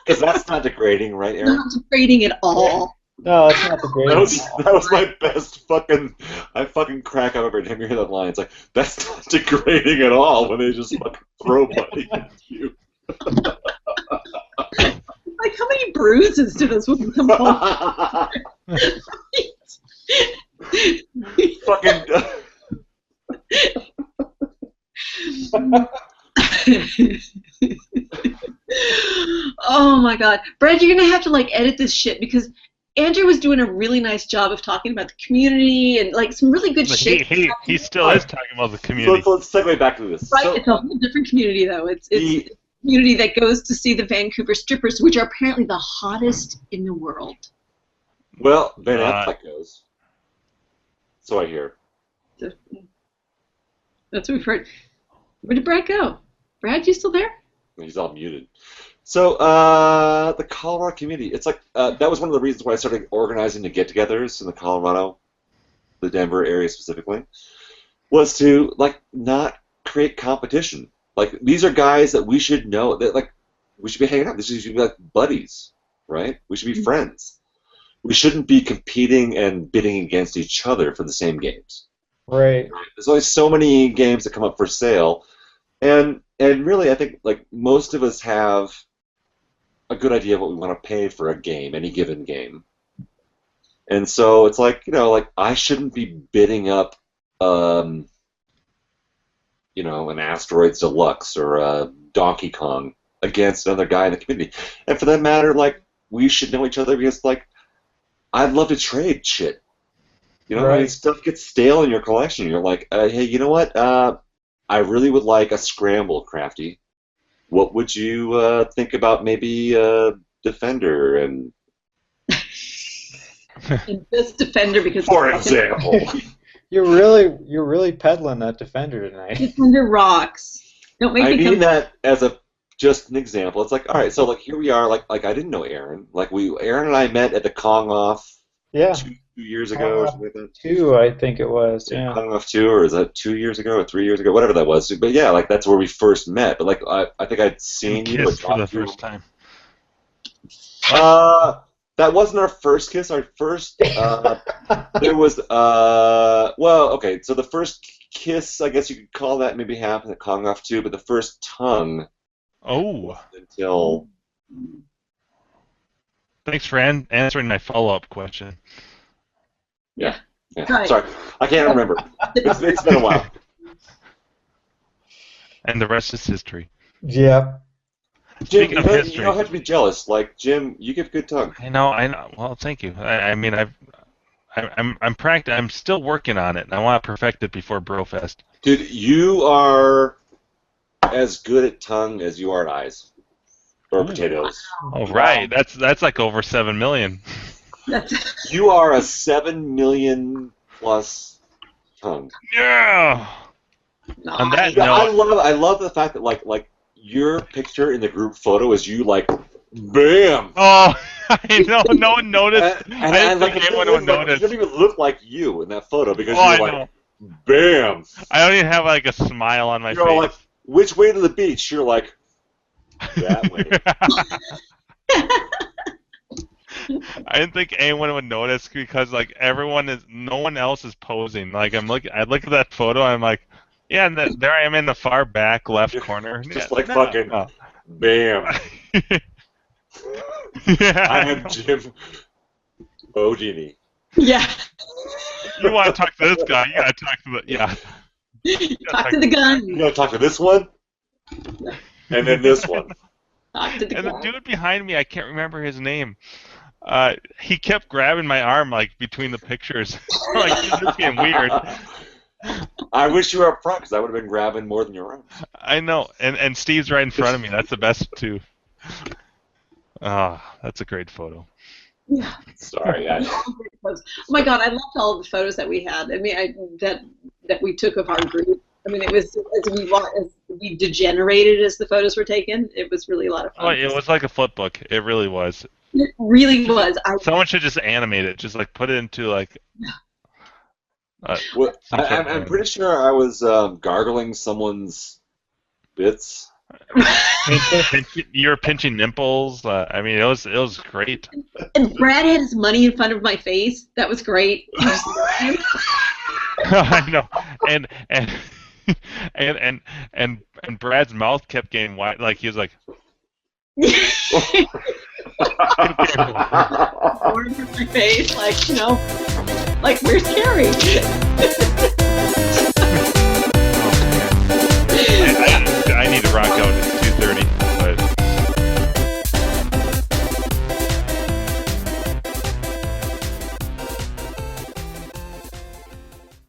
Speaker 2: Because that's not degrading, right, Aaron?
Speaker 9: Not degrading at all.
Speaker 10: No, it's not the greatest.
Speaker 2: That was my best fucking. I fucking crack up every time you hear that line. It's like that's not degrading at all when they just fucking throw money at you.
Speaker 9: Like, how many bruises do those women come home?
Speaker 2: Fucking.
Speaker 9: Oh my God, Brad, you're gonna have to like edit this shit because Andrew was doing a really nice job of talking about the community and like some really good shit.
Speaker 3: He still is talking about the community.
Speaker 2: So let's segue back to this.
Speaker 9: Right,
Speaker 2: So,
Speaker 9: it's a whole different community though. It's a community that goes to see the Vancouver strippers, which are apparently the hottest in the world.
Speaker 2: well, Ben Affleck goes. So I hear.
Speaker 9: That's what we've heard. Where did Brad go? Brad, you still there?
Speaker 2: He's all muted. So the Colorado community, it's like that was one of the reasons why I started organizing the get-togethers in the Colorado, the Denver area specifically, was to like not create competition. Like these are guys that we should know that like we should be hanging out. This should be like buddies, right? We should be friends. We shouldn't be competing and bidding against each other for the same games.
Speaker 10: Right.
Speaker 2: There's always so many games that come up for sale, and really I think like most of us have a good idea of what we want to pay for a game, any given game. And so it's like, you know, like I shouldn't be bidding up, you know, an Asteroids Deluxe or a Donkey Kong against another guy in the community. And for that matter, like we should know each other because like I'd love to trade shit. You know,
Speaker 10: Right.
Speaker 2: I mean, stuff gets stale in your collection. You're like, hey, you know what? I really would like a Scramble, Crafty. What would you think about maybe Defender and
Speaker 9: And this Defender because
Speaker 2: for example?
Speaker 10: You're really peddling that Defender tonight.
Speaker 9: Defender rocks. Don't make
Speaker 2: I
Speaker 9: me
Speaker 2: mean
Speaker 9: come.
Speaker 2: that as a just an example. It's like, all right, so like here we are. Like I didn't know Aaron. Like Aaron and I met at the Kong Off
Speaker 10: Yeah.
Speaker 2: 2 years ago or something like that.
Speaker 10: 2, I think it was. Yeah.
Speaker 2: Kong Off 2, or is that 2 years ago or 3 years ago? Whatever that was. But yeah, like that's where we first met. But like I think I'd seen you.
Speaker 3: Kissed for the
Speaker 2: talked to you.
Speaker 3: first time.
Speaker 2: That wasn't our first kiss. Our first, there was, well, okay. So the first kiss, I guess you could call that, maybe happened at Kong Off 2, but the first tongue.
Speaker 3: Oh.
Speaker 2: Until.
Speaker 3: Thanks for answering my follow-up question.
Speaker 2: Yeah.
Speaker 9: Right.
Speaker 2: Sorry, I can't remember. It's been a while.
Speaker 3: And the rest is history.
Speaker 10: Yeah.
Speaker 2: Jim,
Speaker 3: Speaking of
Speaker 2: you
Speaker 3: history.
Speaker 2: don't have to be jealous. Like Jim, you give good tongue.
Speaker 3: I know. Well, thank you. I mean, I'm still working on it, and I want to perfect it before Brofest.
Speaker 2: Dude, you are as good at tongue as you are at eyes. Or potatoes.
Speaker 3: Oh, right. That's like over 7 million.
Speaker 2: You are a 7 million plus tongue.
Speaker 3: Yeah. On that
Speaker 2: Yeah,
Speaker 3: note,
Speaker 2: I love the fact that like your picture in the group photo is you like, bam.
Speaker 3: oh, I know. No one noticed.
Speaker 2: And
Speaker 3: I didn't
Speaker 2: like,
Speaker 3: think anyone would notice.
Speaker 2: It doesn't even look like you in that photo because
Speaker 3: Oh,
Speaker 2: you're
Speaker 3: I
Speaker 2: like, bam.
Speaker 3: I don't even have like a smile on my
Speaker 2: You're
Speaker 3: face.
Speaker 2: like, which way to the beach? You're like, that way.
Speaker 3: I didn't think anyone would notice because like no one else is posing. Like I look at that photo, and I'm like, yeah, and there I am in the far back left corner.
Speaker 2: Just
Speaker 3: Yeah,
Speaker 2: like
Speaker 3: no,
Speaker 2: fucking,
Speaker 3: no.
Speaker 2: bam.
Speaker 3: Yeah,
Speaker 2: I am Jim Bodini.
Speaker 9: Yeah.
Speaker 3: You want to talk to this guy? You gotta talk to the
Speaker 9: Talk to the gun.
Speaker 2: You gotta talk to this one, and then this one.
Speaker 9: Talk to the
Speaker 3: And the
Speaker 9: gun.
Speaker 3: dude behind me, I can't remember his name. He kept grabbing my arm like between the pictures. Like this is getting weird.
Speaker 2: I wish you were up front because I would have been grabbing more than your arm.
Speaker 3: I know, and Steve's right in front of me. That's the best too. Ah, that's a great photo.
Speaker 9: Yeah.
Speaker 2: Sorry, guys.
Speaker 9: Oh my God, I loved all of the photos that we had. I mean, that we took of our group. I mean, it was as we degenerated as the photos were taken. It was really a lot of fun.
Speaker 3: Oh, it was like a flip book. It really was.
Speaker 9: It really was.
Speaker 3: Someone should just animate it. Just like put it into like.
Speaker 2: Well,
Speaker 3: some sort of
Speaker 2: I'm pretty sure I was gargling someone's bits
Speaker 3: You were pinching nipples. I mean, it was great.
Speaker 9: And Brad had his money in front of my face. That was great.
Speaker 3: I know, and Brad's mouth kept getting wide. Like he was like.
Speaker 9: Forward from my face, like, like where's Carrie?